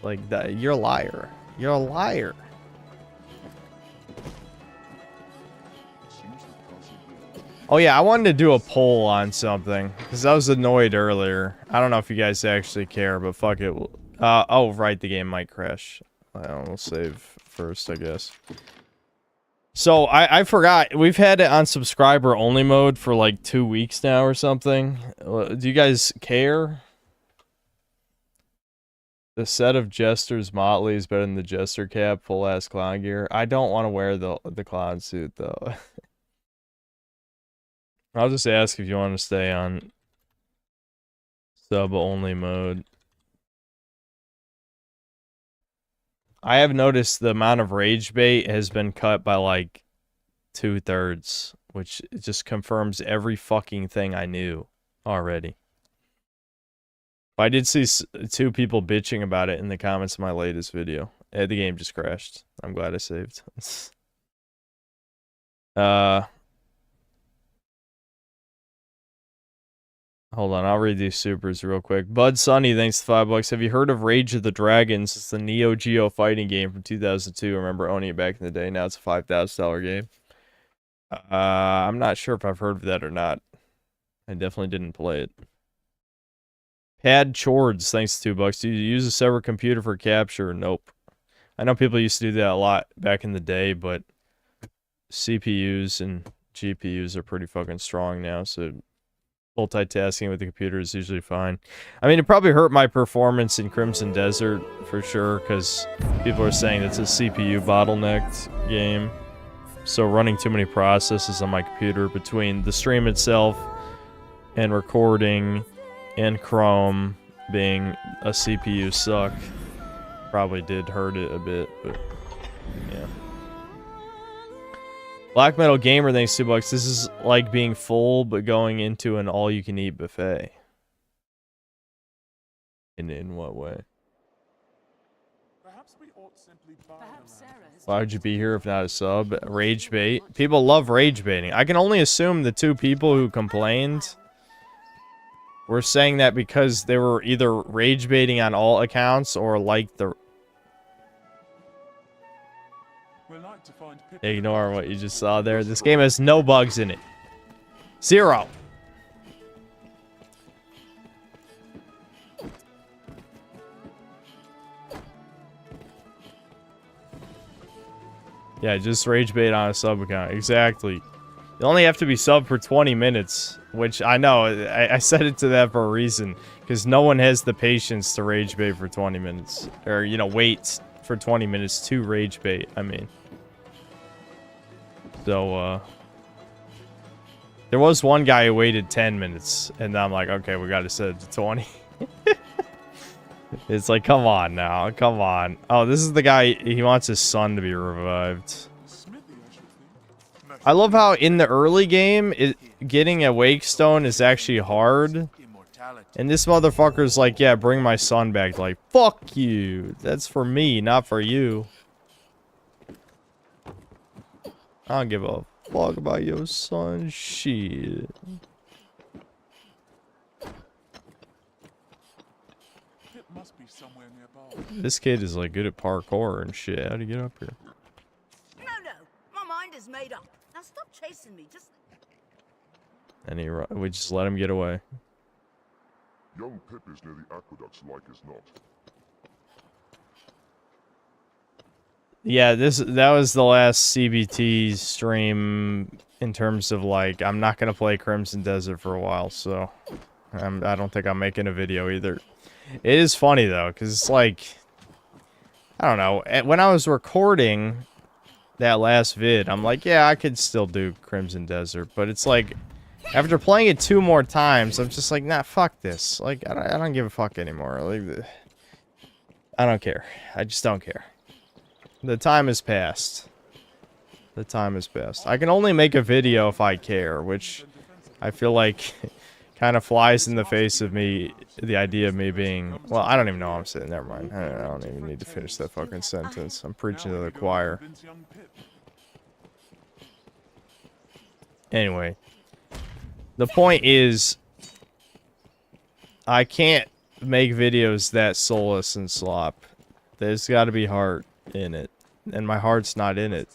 Like, you're a liar. You're a liar. Oh yeah, I wanted to do a poll on something because I was annoyed earlier. I don't know if you guys actually care, but fuck it. Oh right, the game might crash. We'll save first, I guess. So I forgot we've had it on subscriber only mode for like 2 weeks now or something. Do you guys care? The set of Jester's Motley is better than the Jester cap, full ass clown gear. I don't want to wear the clown suit though. I'll just ask if you want to stay on sub only mode. I have noticed the amount of rage bait has been cut by like 2/3, which just confirms every fucking thing I knew already. I did see 2 people bitching about it in the comments of my latest video. The game just crashed. I'm glad I saved. Hold on, I'll read these supers real quick. Bud Sunny, thanks to $5. Have you heard of Rage of the Dragons? It's the Neo Geo fighting game from 2002. I remember owning it back in the day. Now it's a $5,000 game. I'm not sure if I've heard of that or not. I definitely didn't play it. Pad Chords, thanks to $2. Do you use a separate computer for capture? Nope. I know people used to do that a lot back in the day, but CPUs and GPUs are pretty fucking strong now, so multitasking with the computer is usually fine. I mean, it probably hurt my performance in Crimson Desert for sure, because people are saying it's a CPU bottlenecked game. So running too many processes on my computer between the stream itself and recording and Chrome being a CPU suck probably did hurt it a bit, but yeah. Black Metal Gamer, thanks $2. This is like being full, but going into an all-you-can-eat buffet. In what way? Why would you be here if not a sub? Rage bait. People love rage baiting. I can only assume the 2 people who complained were saying that because they were either rage baiting on all accounts or like the... Ignore what you just saw there. This game has no bugs in it. 0. Yeah, just rage bait on a sub account. Exactly. You only have to be sub for 20 minutes, which I know. I said it to that for a reason, because no one has the patience to rage bait for 20 minutes. Or, you know, wait for 20 minutes to rage bait, I mean. So, there was one guy who waited 10 minutes, and I'm like, okay, we gotta set it to 20. It's like, come on now, come on. Oh, this is the guy, he wants his son to be revived. I love how in the early game, getting a wake stone is actually hard. And this motherfucker's like, yeah, bring my son back. Like, fuck you. That's for me, not for you. I don't give a fuck about your son. Shit. This kid is like good at parkour and shit. How do you get up here? No, my mind is made up. Now stop chasing me. Just. And we just let him get away. Young Pip is near the aqueducts like as not. Yeah, that was the last CBT stream in terms of like, I'm not gonna play Crimson Desert for a while, so I don't think I'm making a video either. It is funny though, because it's like, I don't know, when I was recording that last vid, I'm like, yeah, I could still do Crimson Desert, but it's like, after playing it 2 more times, I'm just like, nah, fuck this. Like, I don't give a fuck anymore. Like, I don't care. I just don't care. The time has passed. The time has passed. I can only make a video if I care, which I feel like kind of flies in the face of me, the idea of me being... Well, I don't even know how I'm saying. Never mind. I don't even need to finish that fucking sentence. I'm preaching to the choir. Anyway. The point is, I can't make videos that soulless and slop. There's got to be heart in it, and my heart's not in it.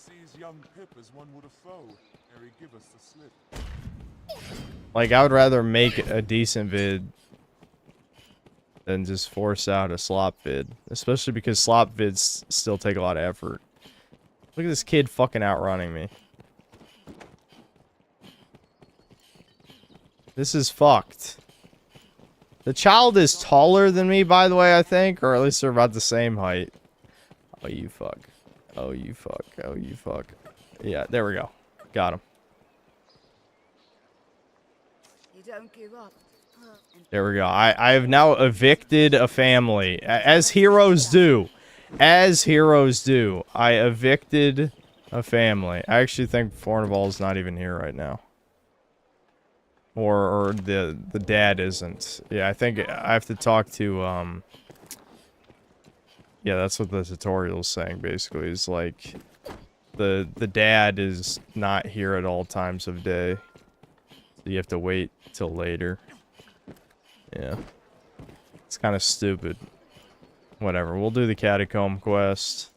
Like, I would rather make a decent vid than just force out a slop vid. Especially because slop vids still take a lot of effort. Look at this kid fucking outrunning me. This is fucked. The child is taller than me, by the way, I think. Or at least they're about the same height. Oh, you fuck. Oh, you fuck. Oh, you fuck. Yeah, there we go. Got him. You don't give up. There we go. I have now evicted a family. As heroes do. As heroes do. I evicted a family. I actually think Fornival's not even here right now. Or the dad isn't. Yeah, I think I have to talk to, yeah, that's what the tutorial's saying, basically. Is like, the dad is not here at all times of day. So you have to wait till later. Yeah. It's kind of stupid. Whatever, we'll do the catacomb quest.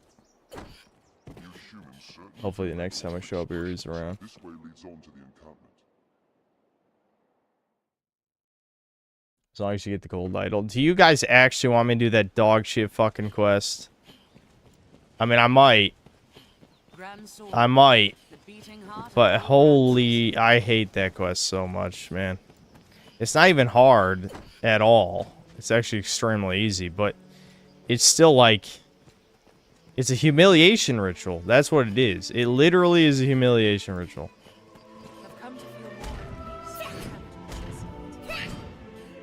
Hopefully the next time I show up here he's around. This way leads on to the encampment. As long as you get the gold idol. Do you guys actually want me to do that dog shit fucking quest? I mean, I might. I might. But holy, I hate that quest so much, man. It's not even hard at all. It's actually extremely easy, but it's still like... It's a humiliation ritual. That's what it is. It literally is a humiliation ritual.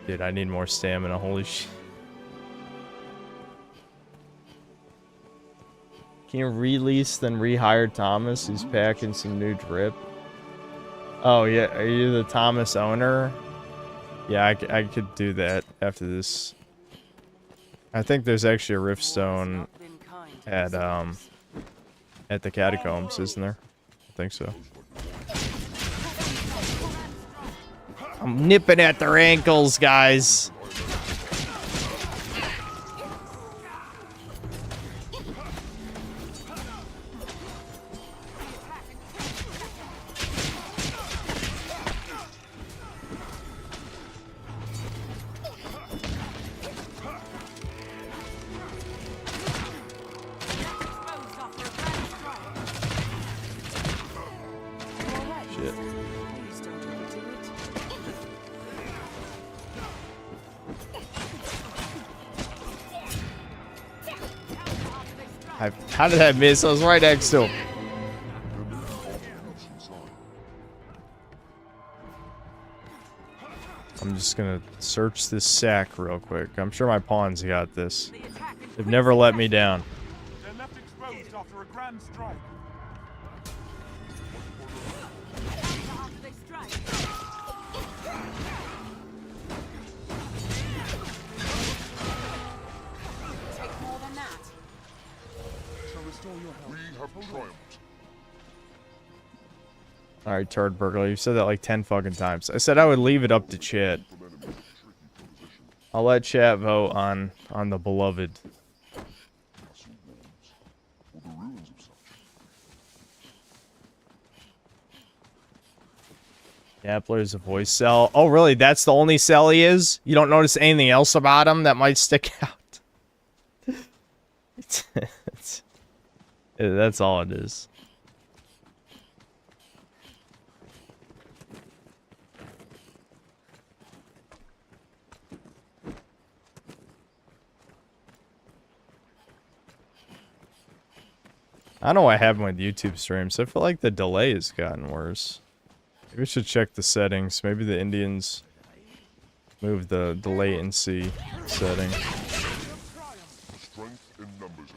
Dude, I need more stamina. Holy shit. Can you release then rehire Thomas? He's packing some new drip. Oh, yeah. Are you the Thomas owner? Yeah, I could do that after this. I think there's actually a riftstone at the catacombs, isn't there? I think so. I'm nipping at their ankles, guys. How did I miss? I was right next to him. I'm just gonna search this sack real quick. I'm sure my pawns got this. They've never let me down. They're left exposed after a grand strike. Alright, Turd Burglar, you said that like 10 fucking times. I said I would leave it up to chat. I'll let chat vote on the beloved. Dappler's a voice cell. Oh, really? That's the only cell he is? You don't notice anything else about him that might stick out? That's all it is. I don't know what happened with YouTube streams. I feel like the delay has gotten worse. Maybe we should check the settings. Maybe the Indians moved the latency setting. Strength in numbers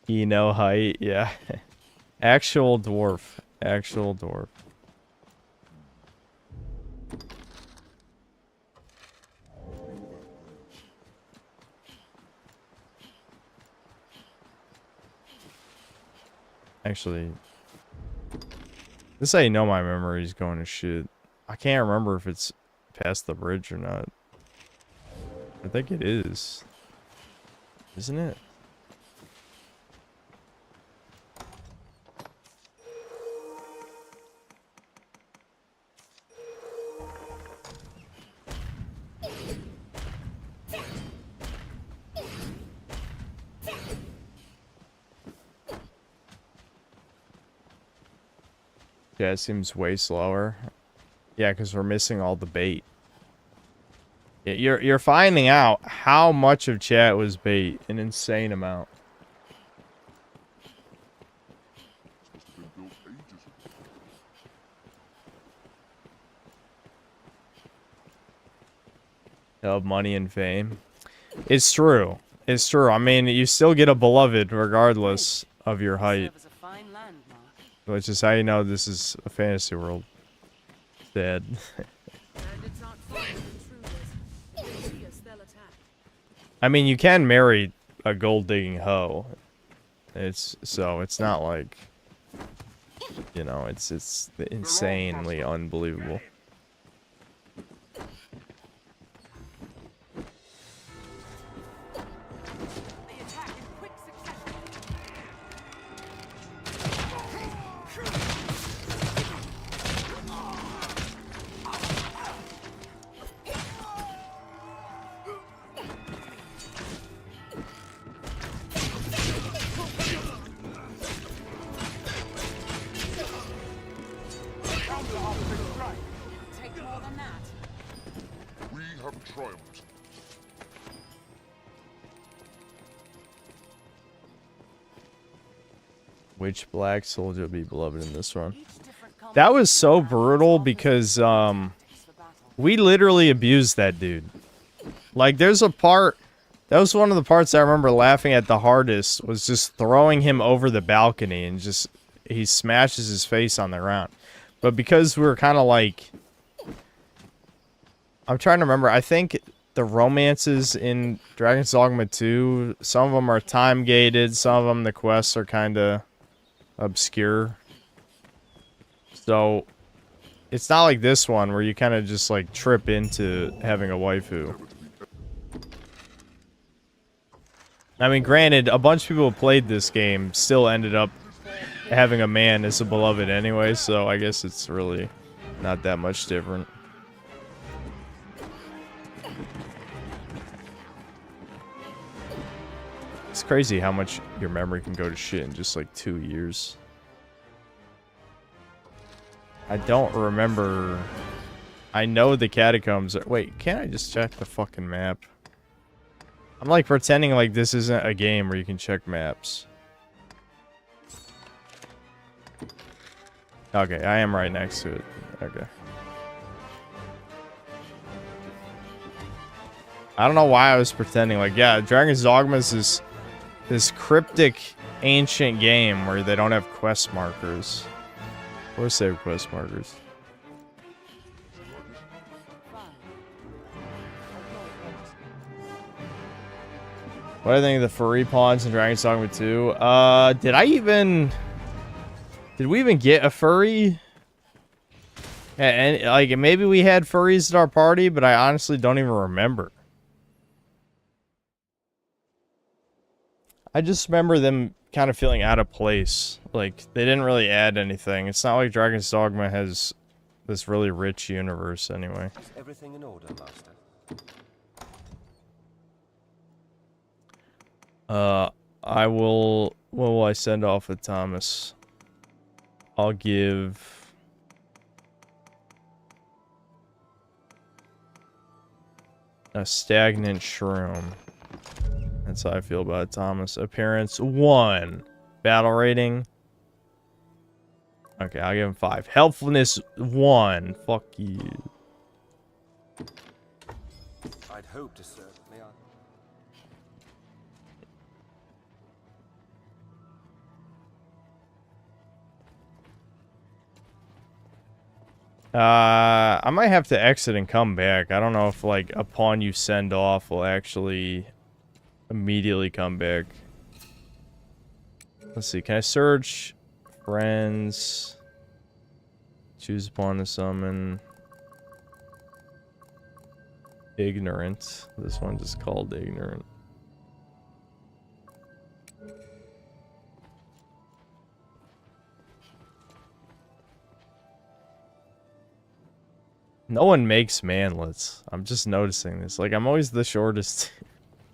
arisen. No height, yeah. Actual dwarf. Actual dwarf. Actually, this is how you know my memory's going to shit. I can't remember if it's past the bridge or not. I think it is. Isn't it? Yeah, it seems way slower. Yeah, because we're missing all the bait. You're finding out how much of chat was bait. An insane amount. Of money and fame. It's true. It's true. I mean, you still get a beloved regardless of your height. Which is how you know this is a fantasy world. Dead. I mean, you can marry a gold-digging hoe. It's not like, you know, it's insanely unbelievable. Triumphed. Which black soldier will be beloved in this one? That was so brutal because we literally abused that dude. Like, there's a part, that was one of the parts I remember laughing at the hardest, was just throwing him over the balcony and just he smashes his face on the ground. But because we were kind of like, I'm trying to remember, I think the romances in Dragon's Dogma 2, some of them are time gated, some of them the quests are kind of obscure. So it's not like this one where you kind of just like trip into having a waifu. I mean, granted, a bunch of people who played this game still ended up having a man as a beloved anyway, so I guess it's really not that much different. It's crazy how much your memory can go to shit in just like 2 years. I don't remember. I know the catacombs are... Wait, can't I just check the fucking map? I'm like pretending like this isn't a game where you can check maps. Okay, I am right next to it. Okay. I don't know why I was pretending. Like, yeah, Dragon's Dogma is this cryptic ancient game where they don't have quest markers. Or save quest markers. What do I think of the furry pawns in Dragon's Dogma 2? Did we even get a furry? And like, maybe we had furries at our party, but I honestly don't even remember. I just remember them kind of feeling out of place. Like, they didn't really add anything. It's not like Dragon's Dogma has this really rich universe anyway. Is everything in order, Master? I will... What will I send off with Thomas? I'll give... a stagnant shroom. That's how I feel about it, Thomas. Appearance 1. Battle rating. Okay, I'll give him 5. Helpfulness 1. Fuck you. I'd hope to serve, may I? I might have to exit and come back. I don't know if, like, a pawn you send off will actually immediately come back. Let's see. Can I search friends? Choose a pawn to summon. Ignorant. This one just called ignorant. No one makes manlets. I'm just noticing this. Like, I'm always the shortest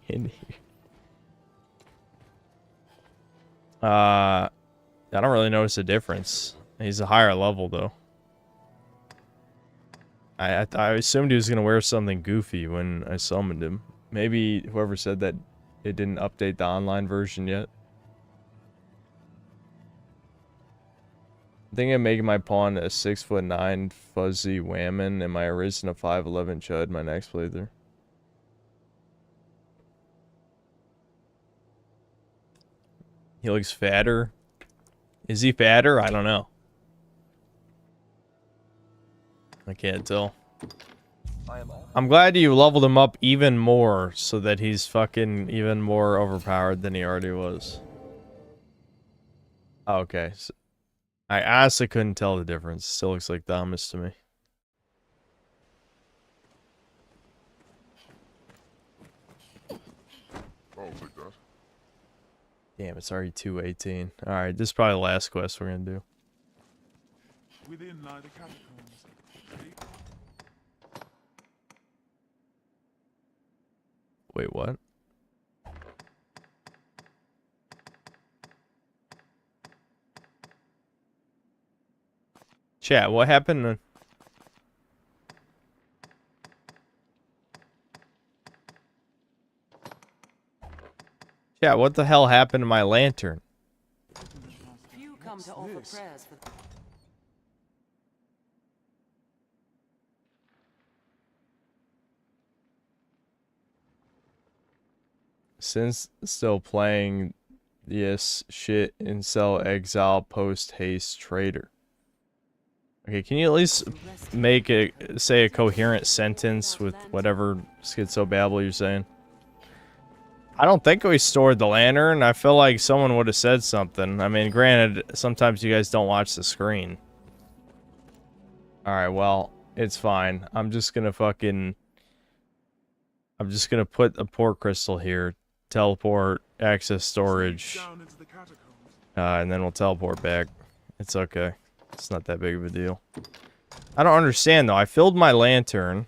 in here. I don't really notice a difference. He's a higher level though. I assumed he was gonna wear something goofy when I summoned him. Maybe whoever said that it didn't update the online version yet. I think I'm making my pawn a 6'9" fuzzy whammon and my arisen a 5'11" chud my next playthrough. He looks fatter. Is he fatter? I don't know. I can't tell. I'm glad you leveled him up even more so that he's fucking even more overpowered than he already was. Oh, okay. So I honestly couldn't tell the difference. Still looks like Thomas to me. I'll take that. Damn, it's already 2:18. Alright, this is probably the last quest we're gonna do. Within lie the catacombs. Wait, what? Chat, what happened to... Chat, what the hell happened to my lantern? Few come to offer prayers for Since still playing this shit incel exile post haste traitor. Okay, can you at least make say a coherent sentence with whatever schizobabble you're saying? I don't think we stored the lantern. I feel like someone would have said something. I mean, granted, sometimes you guys don't watch the screen. Alright, well, it's fine. I'm just gonna put a port crystal here. Teleport, access storage. And then we'll teleport back. It's okay. It's not that big of a deal. I don't understand, though. I filled my lantern.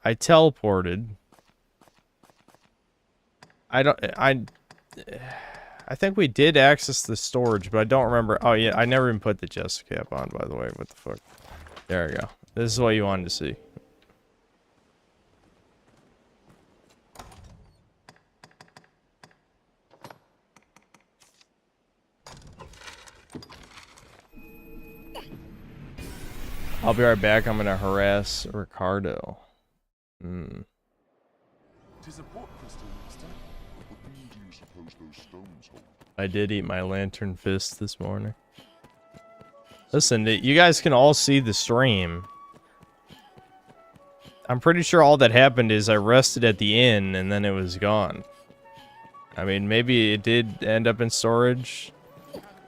I teleported. I think we did access the storage, but I don't remember. Oh, yeah, I never even put the chest cap on, by the way. What the fuck? There we go. This is what you wanted to see. I'll be right back. I'm gonna harass Ricardo. Tis a port crystal, master. What mean do you suppose those stones hold? I did eat my lantern fist this morning. Listen, you guys can all see the stream. I'm pretty sure all that happened is I rested at the inn and then it was gone. I mean, maybe it did end up in storage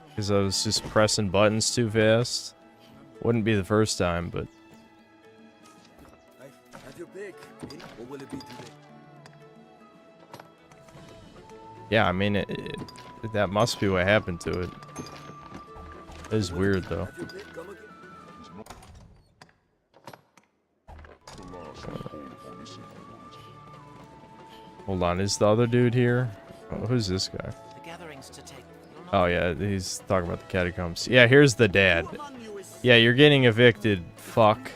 because I was just pressing buttons too fast. Wouldn't be the first time, but... Have your pick. What will it be today? Yeah, I mean, that must be what happened to it. It is weird, though. Hold on, is the other dude here? Oh, who's this guy? Oh, yeah, he's talking about the catacombs. Yeah, here's the dad. Yeah, you're getting evicted, fuck.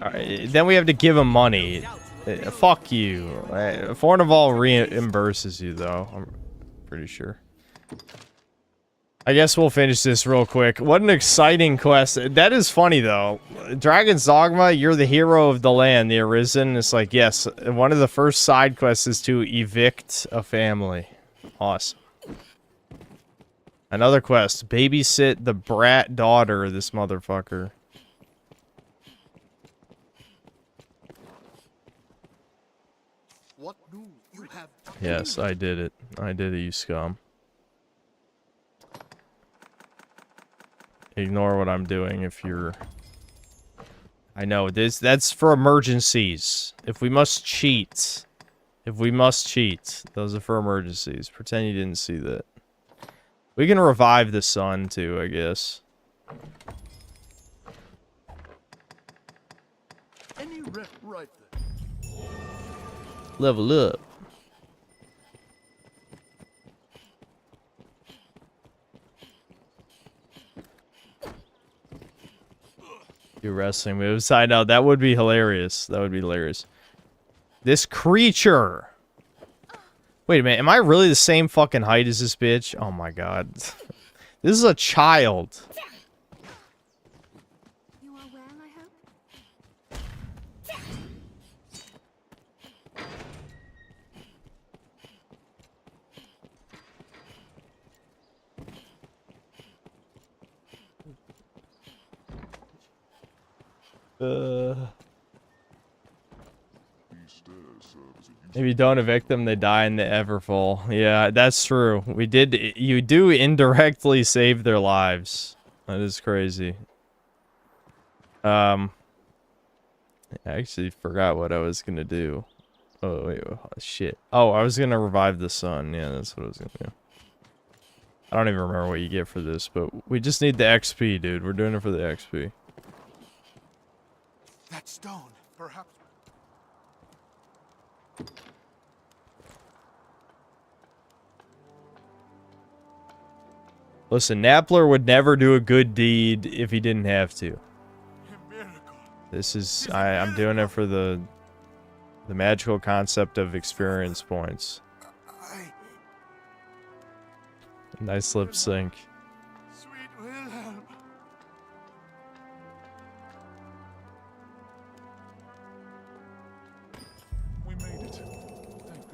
Alright, then we have to give him money. Fuck you. Fornival reimburses you, though. I'm pretty sure. I guess we'll finish this real quick. What an exciting quest. That is funny, though. Dragon's Dogma, you're the hero of the land, the Arisen. It's like, yes, one of the first side quests is to evict a family. Awesome. Another quest. Babysit the brat daughter of this motherfucker. What news you have? Yes, I did it. I did it, you scum. Ignore what I'm doing if you're... I know, that's for emergencies. If we must cheat. If we must cheat. Those are for emergencies. Pretend you didn't see that. We can revive the sun, too, I guess. Any rep right there. Level up. Do wrestling moves. I know, that would be hilarious. That would be hilarious. This creature! Wait a minute, am I really the same fucking height as this bitch? Oh my god. This is a child. You are well, I hope? If you don't evict them, they die in the Everfall. Yeah, that's true. You do indirectly save their lives. That is crazy. I actually forgot what I was gonna do. Oh, wait, oh, shit. Oh, I was gonna revive the sun. Yeah, that's what I was gonna do. I don't even remember what you get for this, but we just need the XP, dude. We're doing it for the XP. That stone, perhaps. Listen, Nappler would never do a good deed if he didn't have to. This is I'm doing it for the magical concept of experience points. Nice lip sync. Sweet Wilhelm. We made it.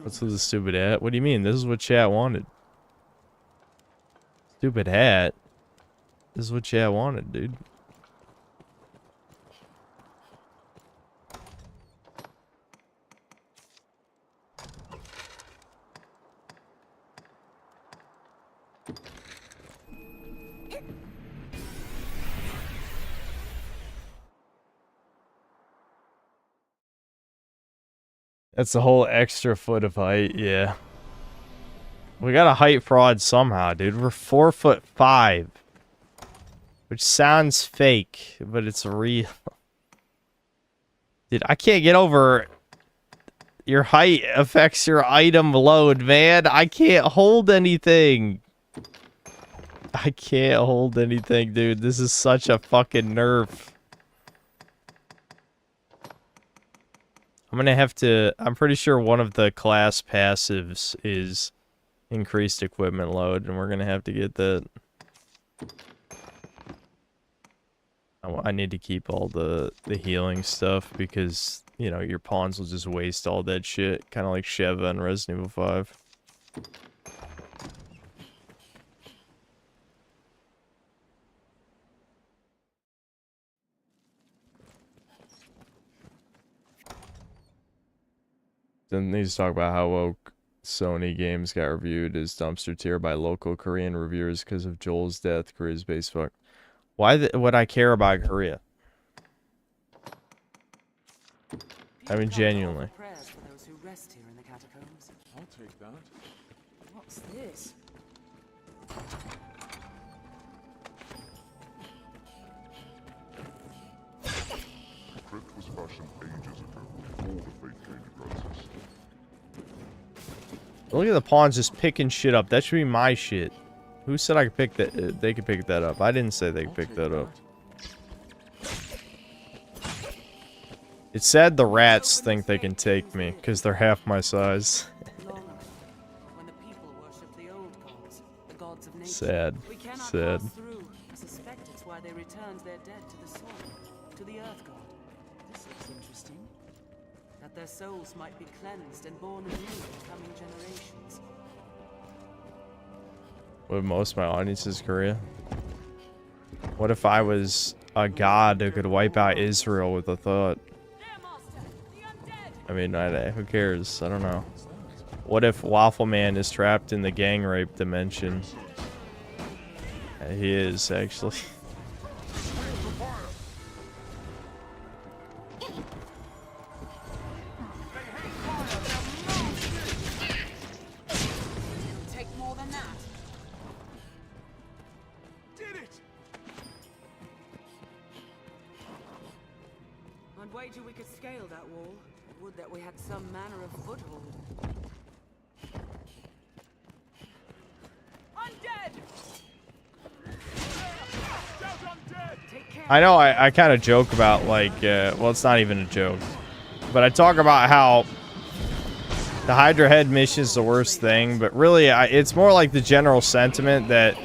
What's with the stupid hat? What do you mean? This is what chat wanted. Stupid hat. This is what chat wanted, dude. That's a whole extra foot of height, yeah. We got a height fraud somehow, dude. We're 4'5", which sounds fake, but it's real. Dude, I can't get over your height affects your item load, man. I can't hold anything. I can't hold anything, dude. This is such a fucking nerf. I'm gonna have to... I'm pretty sure one of the class passives is increased equipment load, and we're gonna have to get that. I need to keep all the healing stuff because, you know, your pawns will just waste all that shit. Kind of like Sheva in Resident Evil 5. Then needs to talk about how woke Sony games got reviewed as dumpster tier by local Korean reviewers because of Joel's death. Korea's base fuck. Why would I care about Korea? I mean, genuinely. Prayers for those who rest here in the catacombs. I'll take that. What's this? The crypt was fashioned ages ago, before the fate gained crisis. Look at the pawns just picking shit up. That should be my shit. Who said I could pick that? They could pick that up. I didn't say they could pick that up. It said the rats think they can take me because they're half my size. When the people worship the old gods, the gods of nature. Sad. We cannot Sad. pass through. I suspect it's why they returned their dead to the soil, to the earth god. This looks interesting. That their souls might be cleansed and born anew in coming generations. What if most of my audience is Korea? What if I was a god who could wipe out Israel with a thought? I mean, who cares? I don't know. What if Waffle Man is trapped in the gang rape dimension? He is, actually. Take more than that. Did it! I'd wager we could scale that wall. Would that we had some manner of foothold. Undead! Shout undead! Take care. I know I kind of joke about, like, well, it's not even a joke, but I talk about how the Hydra Head mission is the worst thing, but really, it's more like the general sentiment that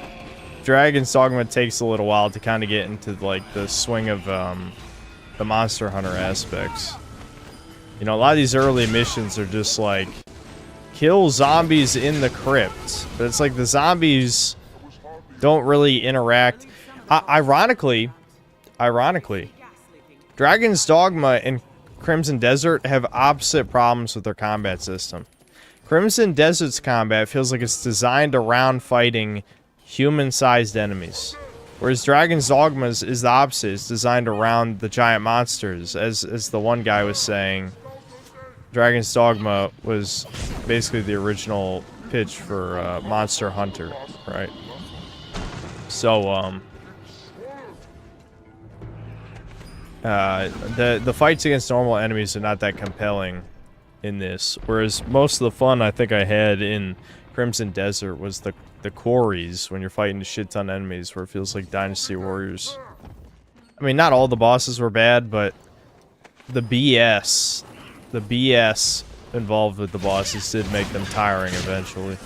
Dragon's Dogma takes a little while to kind of get into, like, the swing of the Monster Hunter aspects. You know, a lot of these early missions are just like, kill zombies in the crypt, but it's like the zombies don't really interact. Ironically, Dragon's Dogma and Crimson Desert have opposite problems with their combat system. Crimson Desert's combat feels like it's designed around fighting human-sized enemies, whereas Dragon's Dogma is the opposite. It's designed around the giant monsters. As the one guy was saying, Dragon's Dogma was basically the original pitch for Monster Hunter, right? So, the fights against normal enemies are not that compelling in this, whereas most of the fun I think I had in Crimson Desert was the quarries when you're fighting a shit ton of enemies, where it feels like Dynasty Warriors. I mean, not all the bosses were bad, but the BS involved with the bosses did make them tiring eventually.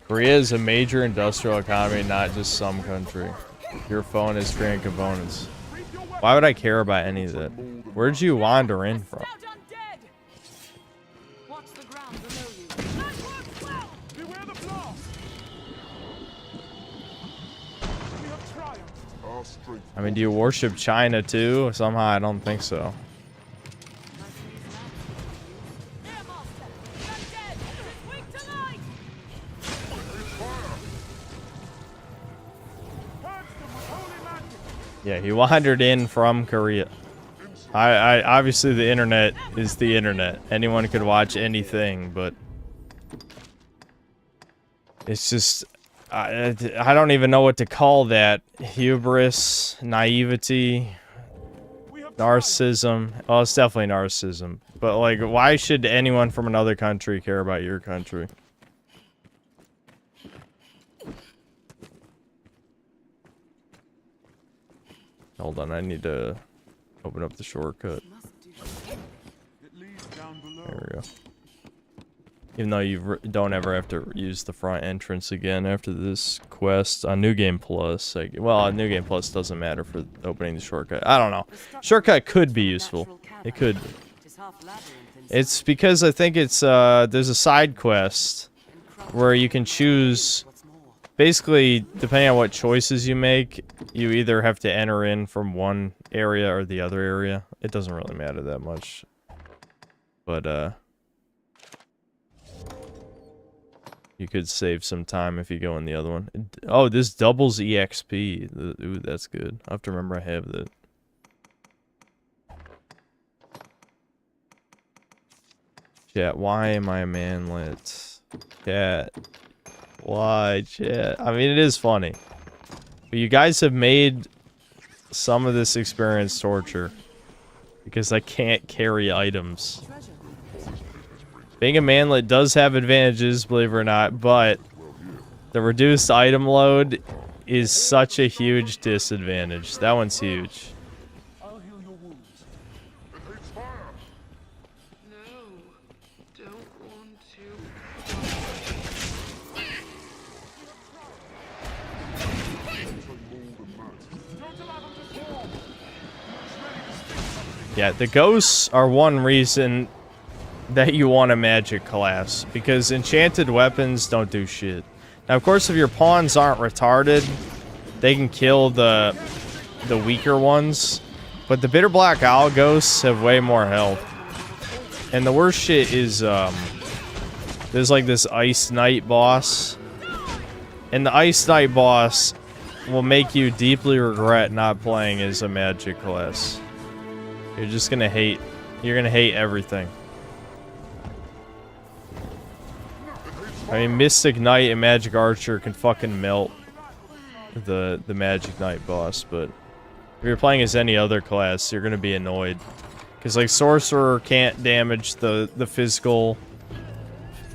Korea is a major industrial economy, not just some country. Your phone is creating components. Why would I care about any of that? Where'd you wander in from? I mean, do you worship China too? Somehow I don't think so. Yeah, he wandered in from Korea. I obviously the internet is the internet. Anyone could watch anything, but it's just I don't even know what to call that. Hubris, naivety, narcissism. Well, it's definitely narcissism. But like, why should anyone from another country care about your country? Hold on, I need to open up the shortcut. There we go. Even though you don't ever have to use the front entrance again after this quest on New Game Plus. Like, well, New Game Plus doesn't matter for opening the shortcut. I don't know. Shortcut could be useful. It could be. It's because I think it's there's a side quest where you can choose. Basically, depending on what choices you make, you either have to enter in from one area or the other area. It doesn't really matter that much. But, you could save some time if you go in the other one. Oh, this doubles EXP. Ooh, that's good. I have to remember I have that. Chat, why am I a manlet? Chat. Why, chat? I mean, it is funny. But you guys have made some of this experience torture. Because I can't carry items. Being a manlet does have advantages, believe it or not, but the reduced item load is such a huge disadvantage. That one's huge. Yeah, the ghosts are one reason that you want a magic class, because enchanted weapons don't do shit. Now, of course, if your pawns aren't retarded, they can kill the weaker ones, but the bitter black owl ghosts have way more health. And the worst shit is there's like this ice knight boss, and the ice knight boss will make you deeply regret not playing as a magic class. You're just gonna hate. You're gonna hate everything. I mean, Mystic Knight and Magic Archer can fucking melt the Magic Knight boss, but if you're playing as any other class, you're gonna be annoyed. Because, like, Sorcerer can't damage the physical,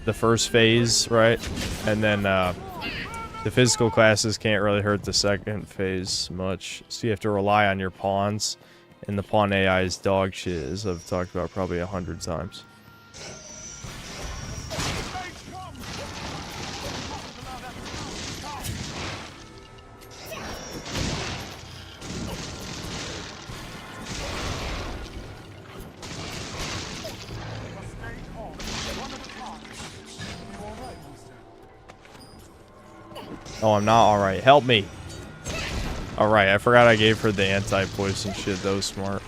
the first phase, right? And then, the physical classes can't really hurt the second phase much. So you have to rely on your pawns, and the pawn AI is dog shit, as I've talked about probably 100 times. Oh, I'm not alright. Help me. Alright, I forgot I gave her the anti-poison shit. That was smart.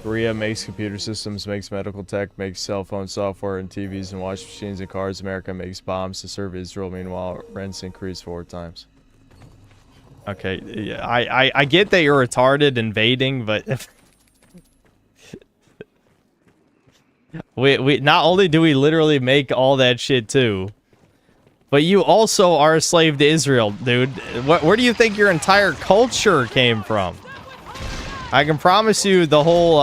Korea makes computer systems, makes medical tech, makes cell phone software and TVs and washing machines and cars. America makes bombs to serve Israel. Meanwhile, rents increase 4 times. Okay, yeah, I get that you're retarded invading, but if we not only do we literally make all that shit too, but you also are a slave to Israel, dude. Where do you think your entire culture came from? I can promise you the whole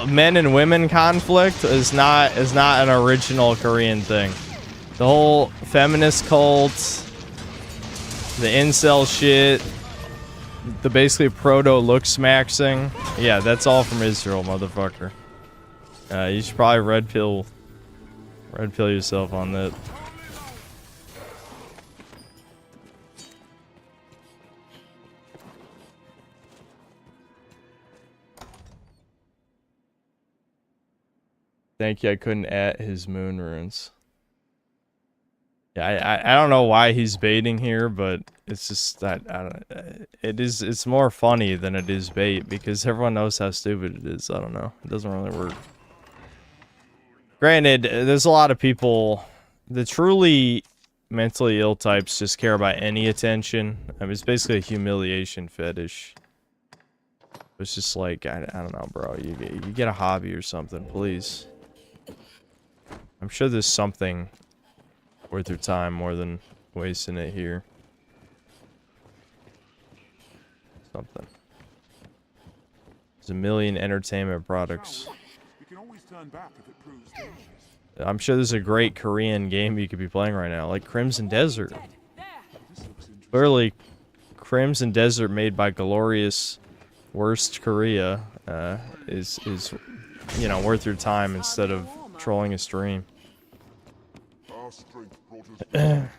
men and women conflict is not an original Korean thing. The whole feminist cult, the incel shit, the basically proto-looks maxing. Yeah, that's all from Israel, motherfucker. You should probably red pill yourself on that. Thank you, I couldn't at his moon runes. Yeah, I don't know why he's baiting here, but it's just that it's more funny than it is bait because everyone knows how stupid it is. I don't know. It doesn't really work. Granted, there's a lot of people, the truly mentally ill types just care about any attention. I mean, it's basically a humiliation fetish. It's just like, I don't know, bro. You get a hobby or something, please. I'm sure there's something worth your time more than wasting it here. Something. There's a million entertainment products. I'm sure there's a great Korean game you could be playing right now, like Crimson Desert. Clearly, Crimson Desert, made by Glorious Worst Korea, is you know, worth your time instead of trolling a stream. I'm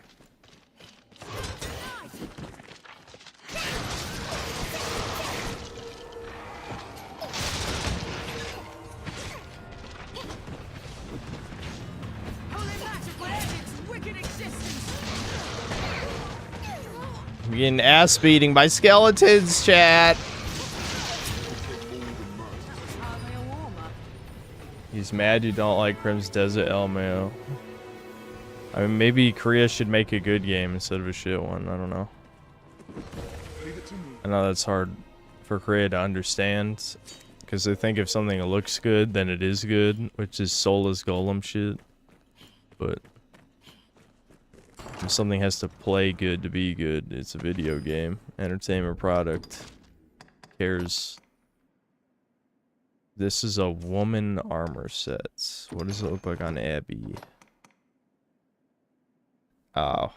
getting ass beating by skeletons, chat. He's mad you don't like Crimson Desert, LMAO. I mean, maybe Korea should make a good game instead of a shit one. I don't know. I know that's hard for Korea to understand, because they think if something looks good, then it is good, which is soulless golem shit. But if something has to play good to be good, it's a video game, entertainment product. Who cares? This is a woman armor set. What does it look like on Abby? Oh,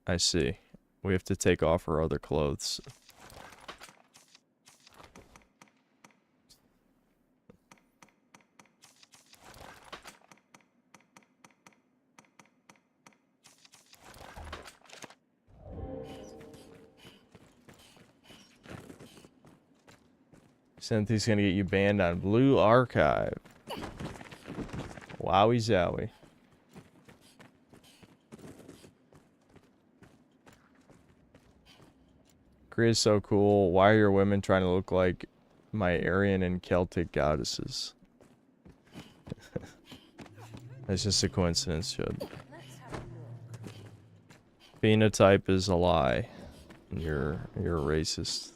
I see. We have to take off her other clothes. Cynthia's gonna get you banned on Blue Archive. Wowie zowie. Korea's so cool. Why are your women trying to look like my Aryan and Celtic goddesses? That's just a coincidence, Chud. Phenotype is a lie. You're a racist.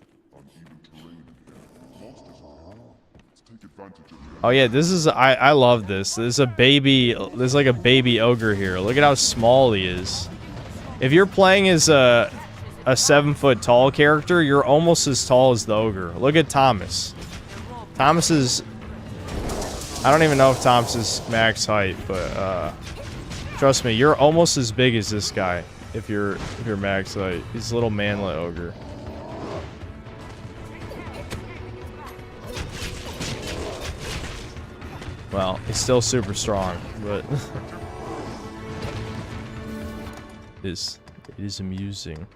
Oh yeah, this is I love this. There's a baby. There's like a baby ogre here. Look at how small he is. If you're playing as a 7-foot tall character, you're almost as tall as the ogre. Look at Thomas. Thomas is. I don't even know if Thomas is max height, but trust me, you're almost as big as this guy. If you're max height, he's a little manlet ogre. Well, he's still super strong, but it is amusing.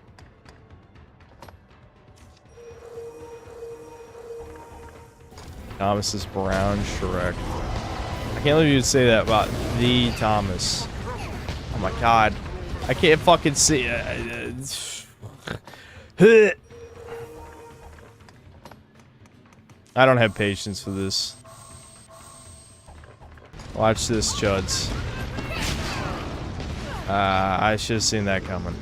Thomas is brown Shrek. I can't believe you'd say that about the Thomas. Oh my god. I can't fucking see. I don't have patience for this. Watch this, chuds. I should have seen that coming.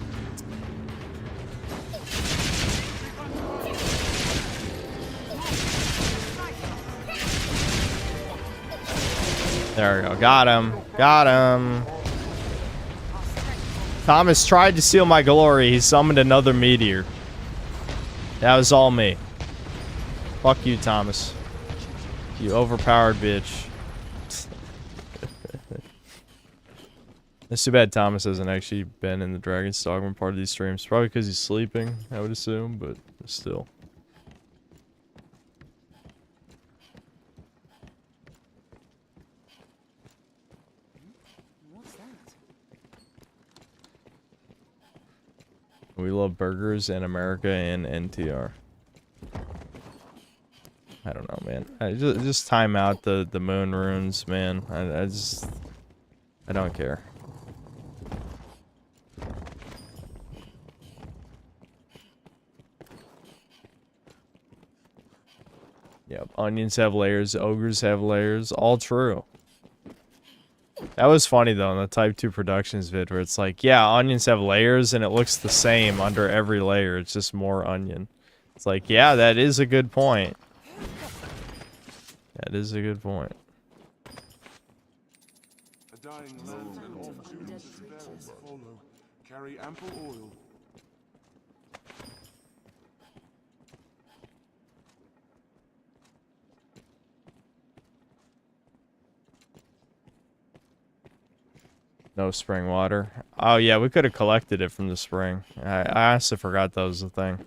There we go. Got him. Got him. Thomas tried to steal my glory. He summoned another meteor. That was all me. Fuck you, Thomas. You overpowered bitch. It's too bad Thomas hasn't actually been in the Dragon's Dogma part of these streams. Probably because he's sleeping, I would assume, but still. What's that? We love burgers in America and NTR. I don't know, man. I just time out the moon runes, man. I don't care. Yep, onions have layers, ogres have layers, all true. That was funny though in the Type 2 Productions vid where it's like, yeah, onions have layers and it looks the same under every layer, it's just more onion. It's like, yeah, that is a good point. That is a good point. A dying lamp and all duties spells follow. Carry ample oil. No spring water. Oh yeah, we could have collected it from the spring. I honestly forgot that was the thing.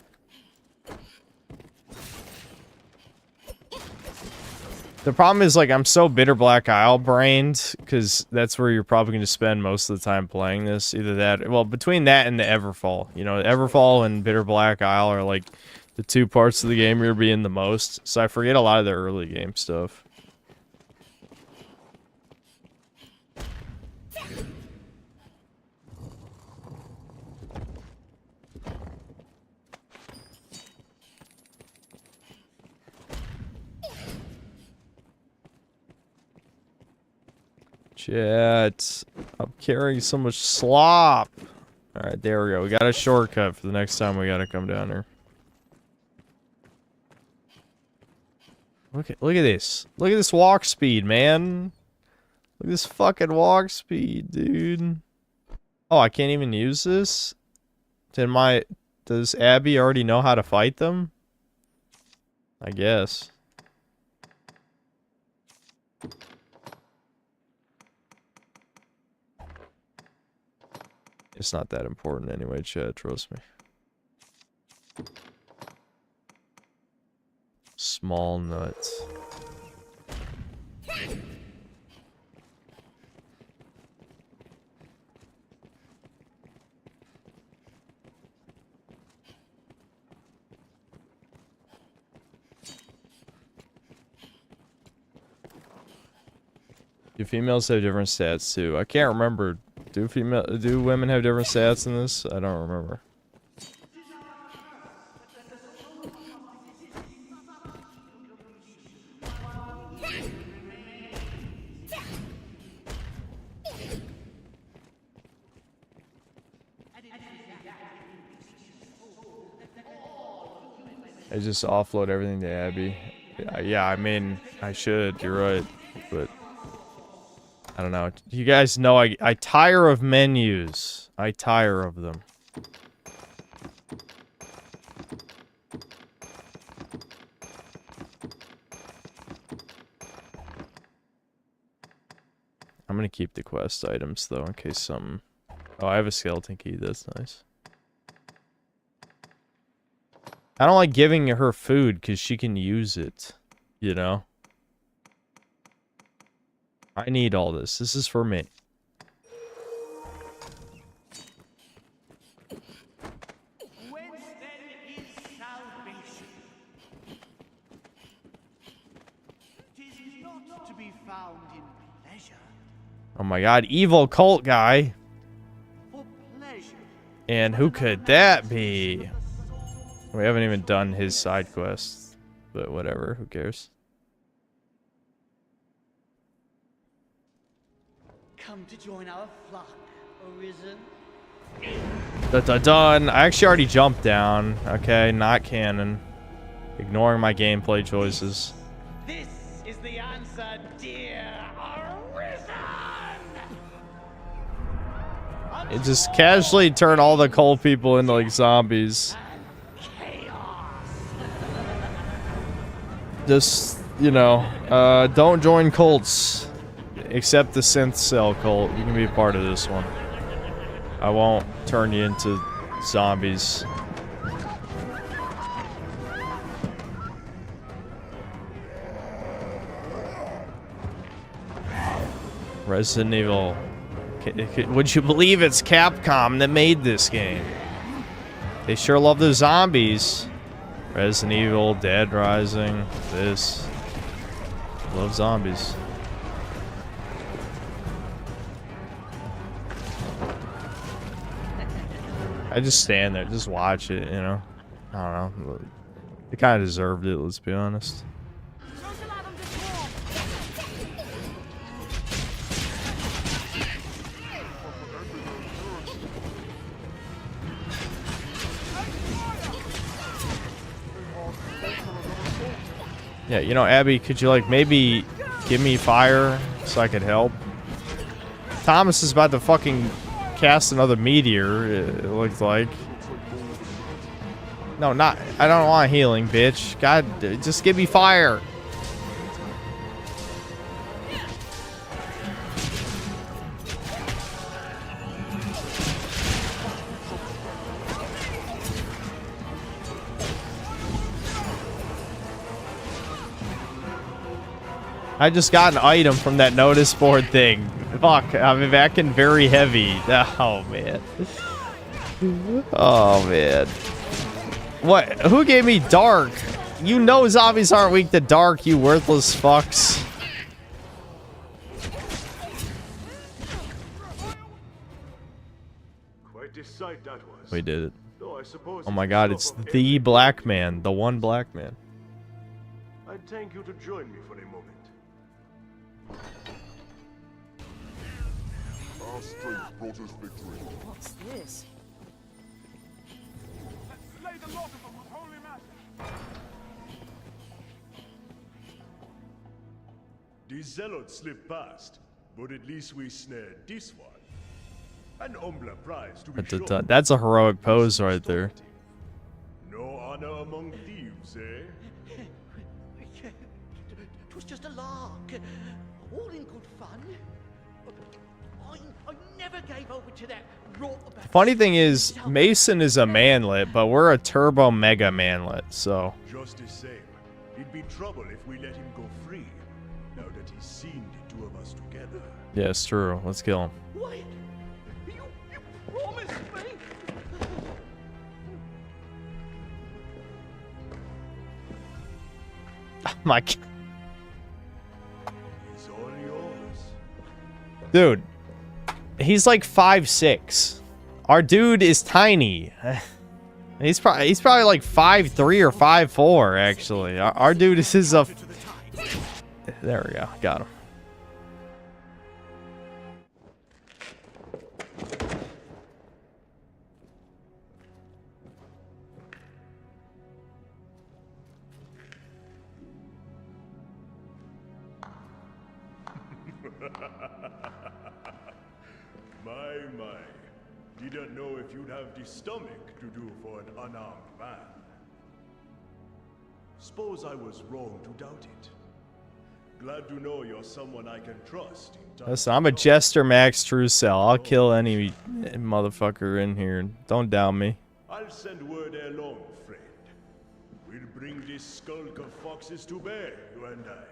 The problem is, like, I'm so Bitter Black Isle brained, because that's where you're probably going to spend most of the time playing this. Either that, well, between that and the Everfall. You know, Everfall and Bitter Black Isle are, like, the two parts of the game you're being the most. So I forget a lot of the early game stuff. Chat. I'm carrying so much slop. Alright, there we go. We got a shortcut for the next time we gotta come down here. Look at this. Look at this walk speed, man. Look at this fucking walk speed, dude. Oh, I can't even use this? Does Abby already know how to fight them? I guess. It's not that important anyway, Chad, trust me. Small nuts. Do females have different stats too? I can't remember. Do women have different stats in this? I don't remember. I just offload everything to Abby. Yeah, I mean, I should. You're right, but I don't know. You guys know I tire of menus. I tire of them. I'm gonna keep the quest items though, in case some. Oh, I have a skeleton key. That's nice. I don't like giving her food because she can use it. You know. I need all this. This is for me. Whence then is salvation? 'Tis not to be found in pleasure. Oh my god, evil cult guy. And who could that be? We haven't even done his side quest, but whatever, who cares? Come to join our flock, Arisen. Done. I actually already jumped down. Okay, not canon. Ignoring my gameplay choices. This is the answer, dear Arisen. It just casually turned all the cult people into like zombies. Just, you know, don't join cults. Except the synth cell cult. You can be a part of this one. I won't turn you into zombies. Resident Evil. Would you believe it's Capcom that made this game? They sure love the zombies. Resident Evil, Dead Rising, this. Love zombies. I just stand there, just watch it, you know? I don't know. They kind of deserved it, let's be honest. Yeah, you know, Abby, could you, like, maybe give me fire so I could help? Thomas is about to fucking cast another meteor, it looks like. No, not. I don't want healing, bitch. God, just give me fire. I just got an item from that notice board thing. Fuck, I'm back in very heavy. Oh, man. Oh, man. What? Who gave me dark? You know zombies aren't weak to dark, you worthless fucks. Quite a sight that was. We did it. Though I suppose Oh my god, it's the black man. The one black man. I'd thank you to join me for a moment. Our strength brought us victory. What's this? Slay the lot of them with holy mass. The zealots slipped past, but at least we snared this one. An humbler prize to be sure. That's a heroic pose right there. No honor among thieves, eh? It was just a lark. All in good fun. I never gave over to that rot about. Funny thing is, Mason is a manlet, but we're a turbo mega manlet, so. Just the same, it'd be trouble if we let him go free. Now that he's seen the two of us together. Yeah, it's true. Let's kill him. Wait, you promised me. Oh my god. He's all yours. Dude. He's like 5'6". Our dude is tiny. He's probably like 5'3" or 5'4", actually. Our dude is a... There we go. Got him. My. Didn't know if you'd have the stomach to do for an unarmed man. Suppose I was wrong to doubt it. Glad to know you're someone I can trust. Listen, I'm a Jester Max Truecell. I'll kill any motherfucker in here. Don't doubt me. I'll send word along, friend. We'll bring this skulk of foxes to bear, you and I.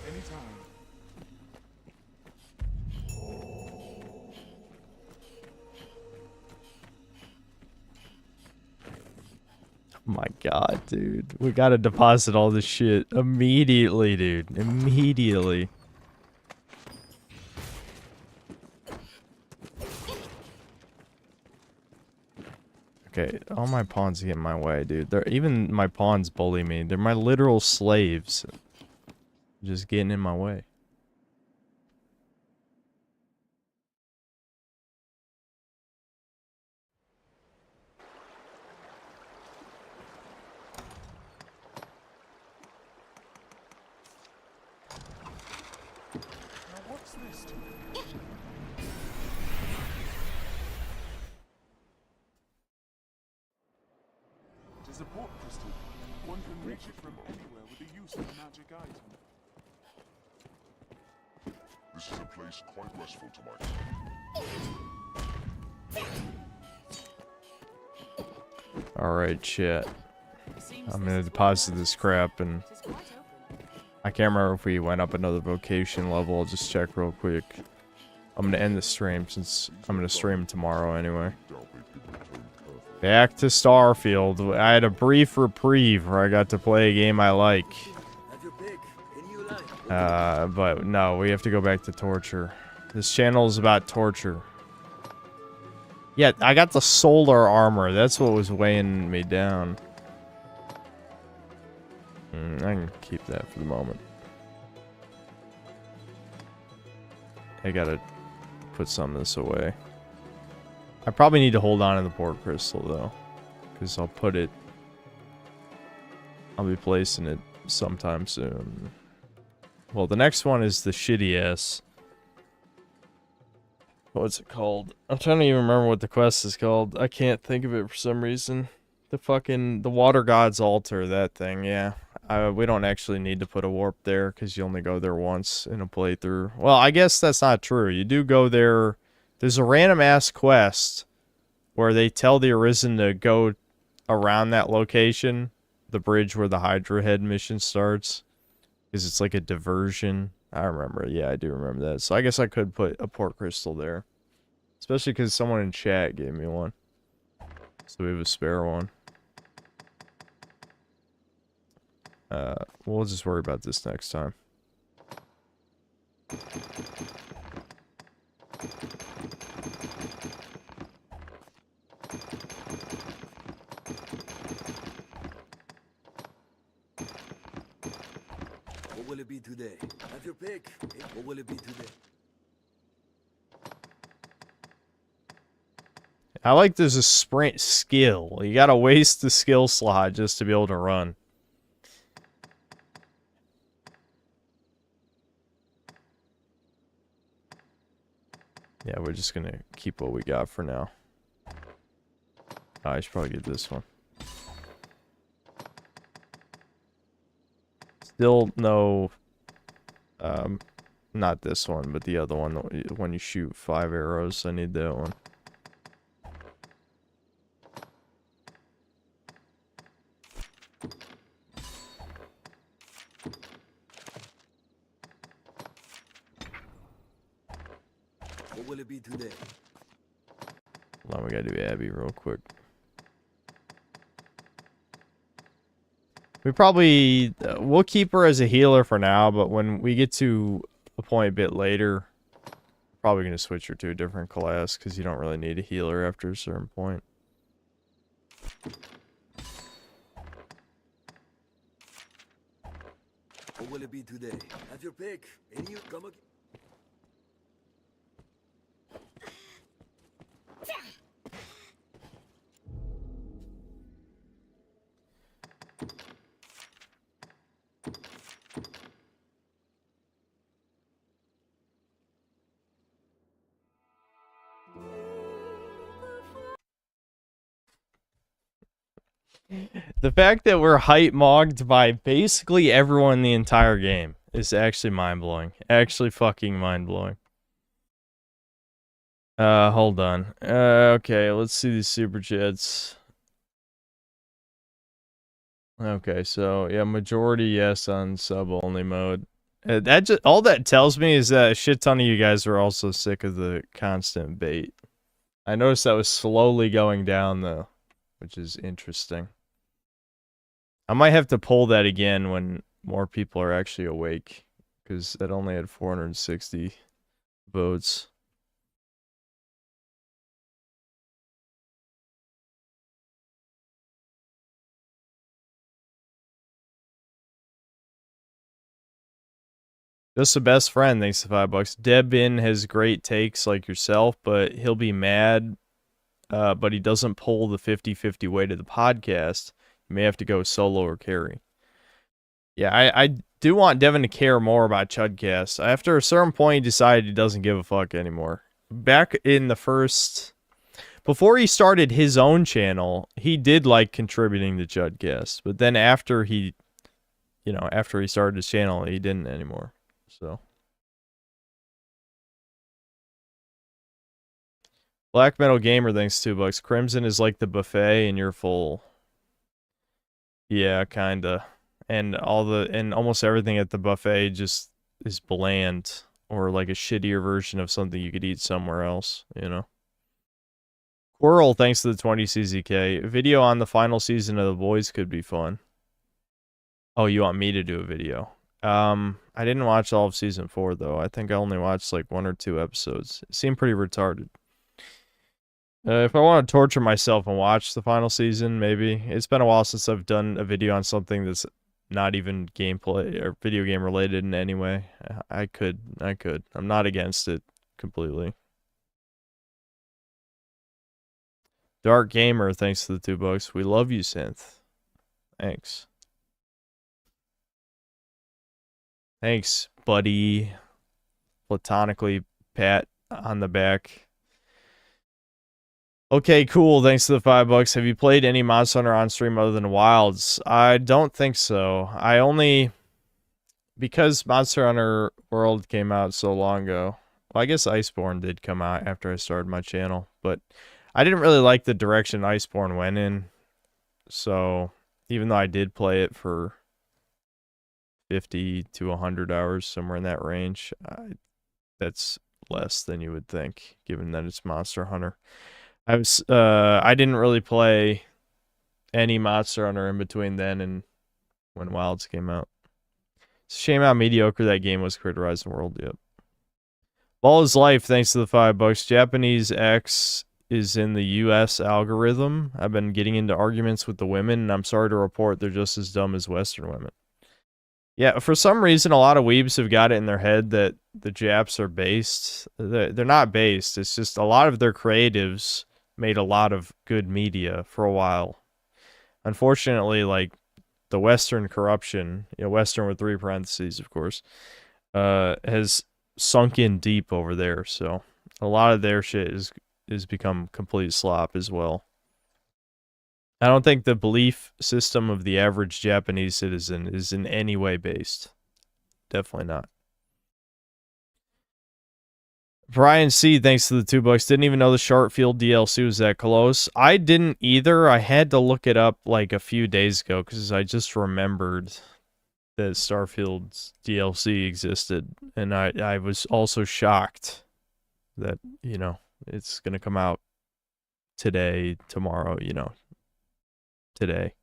Anytime. Oh my god, dude. We gotta deposit all this shit immediately, dude. Immediately. Okay, all my pawns get in my way, dude. Even my pawns bully me. They're my literal slaves. Just getting in my way. Now what's this to me? It is a port crystal. One can reach it from anywhere with the use of a magic item. This is a place quite restful to my Alright, chat. I'm gonna deposit this crap and I can't remember if we went up another vocation level. I'll just check real quick. I'm gonna end the stream since I'm gonna stream tomorrow anyway. Back to Starfield. I had a brief reprieve where I got to play a game I like. But no, we have to go back to torture. This channel is about torture. Yeah, I got the solar armor. That's what was weighing me down. I can keep that for the moment. I gotta put some of this away. I probably need to hold on to the port crystal though, because I'll be placing it sometime soon. Well, the next one is the shitty ass. What's it called? I'm trying to even remember what the quest is called. I can't think of it for some reason. The Water God's Altar, that thing, yeah. We don't actually need to put a warp there because you only go there once in a playthrough. Well, I guess that's not true. You do go there. There's a random ass quest where they tell the Arisen to go around that location, the bridge where the Hydra Head mission starts, because it's like a diversion. I remember. Yeah, I do remember that. So I guess I could put a port crystal there, especially because someone in chat gave me one. So we have a spare one. We'll just worry about this next time. What will it be today? Have your pick. What will it be today? I like there's a sprint skill. You gotta waste the skill slot just to be able to run. Yeah, we're just gonna keep what we got for now. I should probably get this one. Still no, not this one, but the other one, when you shoot 5 arrows, I need that one. What will it be today? Hold on, we gotta do Abby real quick. We probably, we'll keep her as a healer for now, but when we get to a point a bit later, probably gonna switch her to a different class, because you don't really need a healer after a certain point. What will it be today? Have your pick. And you come again. The fact that we're hype mogged by basically everyone in the entire game is actually mind-blowing. Actually fucking mind-blowing. Hold on. Okay, let's see these super chats. Okay, so yeah, majority yes on sub-only mode. That just all that tells me is that a shit ton of you guys are also sick of the constant bait. I noticed that was slowly going down though, which is interesting. I might have to pull that again when more people are actually awake, because that only had 460 votes. Just a best friend, thanks to $5. Debin has great takes like yourself, but he'll be mad. But he doesn't pull the 50-50 weight of the podcast. You may have to go solo or carry. Yeah, I do want Devin to care more about Chudcast. After a certain point, he decided he doesn't give a fuck anymore. Back in the first... Before he started his own channel, he did like contributing to Chudcast. But then after he... You know, after he started his channel, he didn't anymore. So... Black Metal Gamer, thanks $2. Crimson is like the buffet and you're full. Yeah, kinda. And almost everything at the buffet just is bland or like a shittier version of something you could eat somewhere else, you know. Squirrel, thanks to the 20 CZK. A video on the final season of The Boys could be fun. Oh, you want me to do a video? I didn't watch all of season 4 though. I think I only watched like 1 or 2 episodes. It seemed pretty retarded. If I want to torture myself and watch the final season, maybe. It's been a while since I've done a video on something that's not even gameplay or video game related in any way. I could. I'm not against it completely. Dark Gamer, thanks to the $2. We love you, Synth. Thanks. Thanks, buddy. Platonically, pat on the back. Okay, cool. Thanks to the $5. Have you played any Monster Hunter on stream other than Wilds? I don't think so. I only... Because Monster Hunter World came out so long ago. Well, I guess Iceborne did come out after I started my channel. But I didn't really like the direction Iceborne went in. So, even though I did play it for 50 to 100 hours, somewhere in that range, that's less than you would think, given that it's Monster Hunter. I didn't really play any Monster Hunter in between then and when Wilds came out. It's a shame how mediocre that game was compared to Horizon World. Yep. Ball is life, thanks to the $5. Japanese X is in the US algorithm. I've been getting into arguments with the women, and I'm sorry to report they're just as dumb as Western women. Yeah, for some reason, a lot of weebs have got it in their head that the Japs are based. They're not based. It's just a lot of their creatives made a lot of good media for a while. Unfortunately, like, the Western corruption, you know, Western with 3 parentheses, of course, has sunk in deep over there. So a lot of their shit is become complete slop as well. I don't think the belief system of the average Japanese citizen is in any way based. Definitely not. Brian C, thanks to the $2. Didn't even know the Sharpfield DLC was that close. I didn't either. I had to look it up like a few days ago because I just remembered that Starfield's DLC existed. And I was also shocked that, you know, it's going to come out today, tomorrow, you know, today.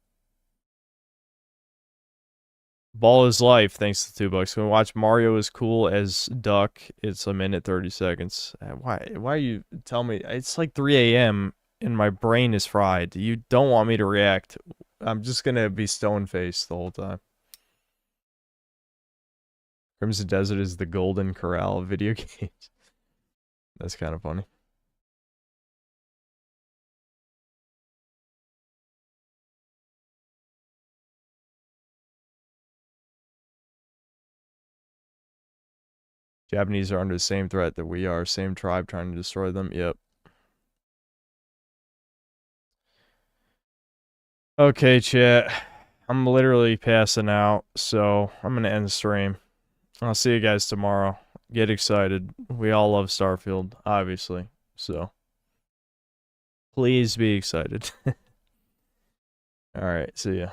Ball is life, thanks to $2. When we watch Mario is cool as Duck, it's 1:30 seconds. Why you tell me? It's like 3 a.m. and my brain is fried. You don't want me to react. I'm just gonna be stone-faced the whole time. Crimson Desert is the Golden Corral of video games. That's kind of funny. Japanese are under the same threat that we are. Same tribe trying to destroy them. Yep. Okay, chat. I'm literally passing out, so I'm gonna end the stream. I'll see you guys tomorrow. Get excited. We all love Starfield, obviously. So please be excited. Alright, see ya.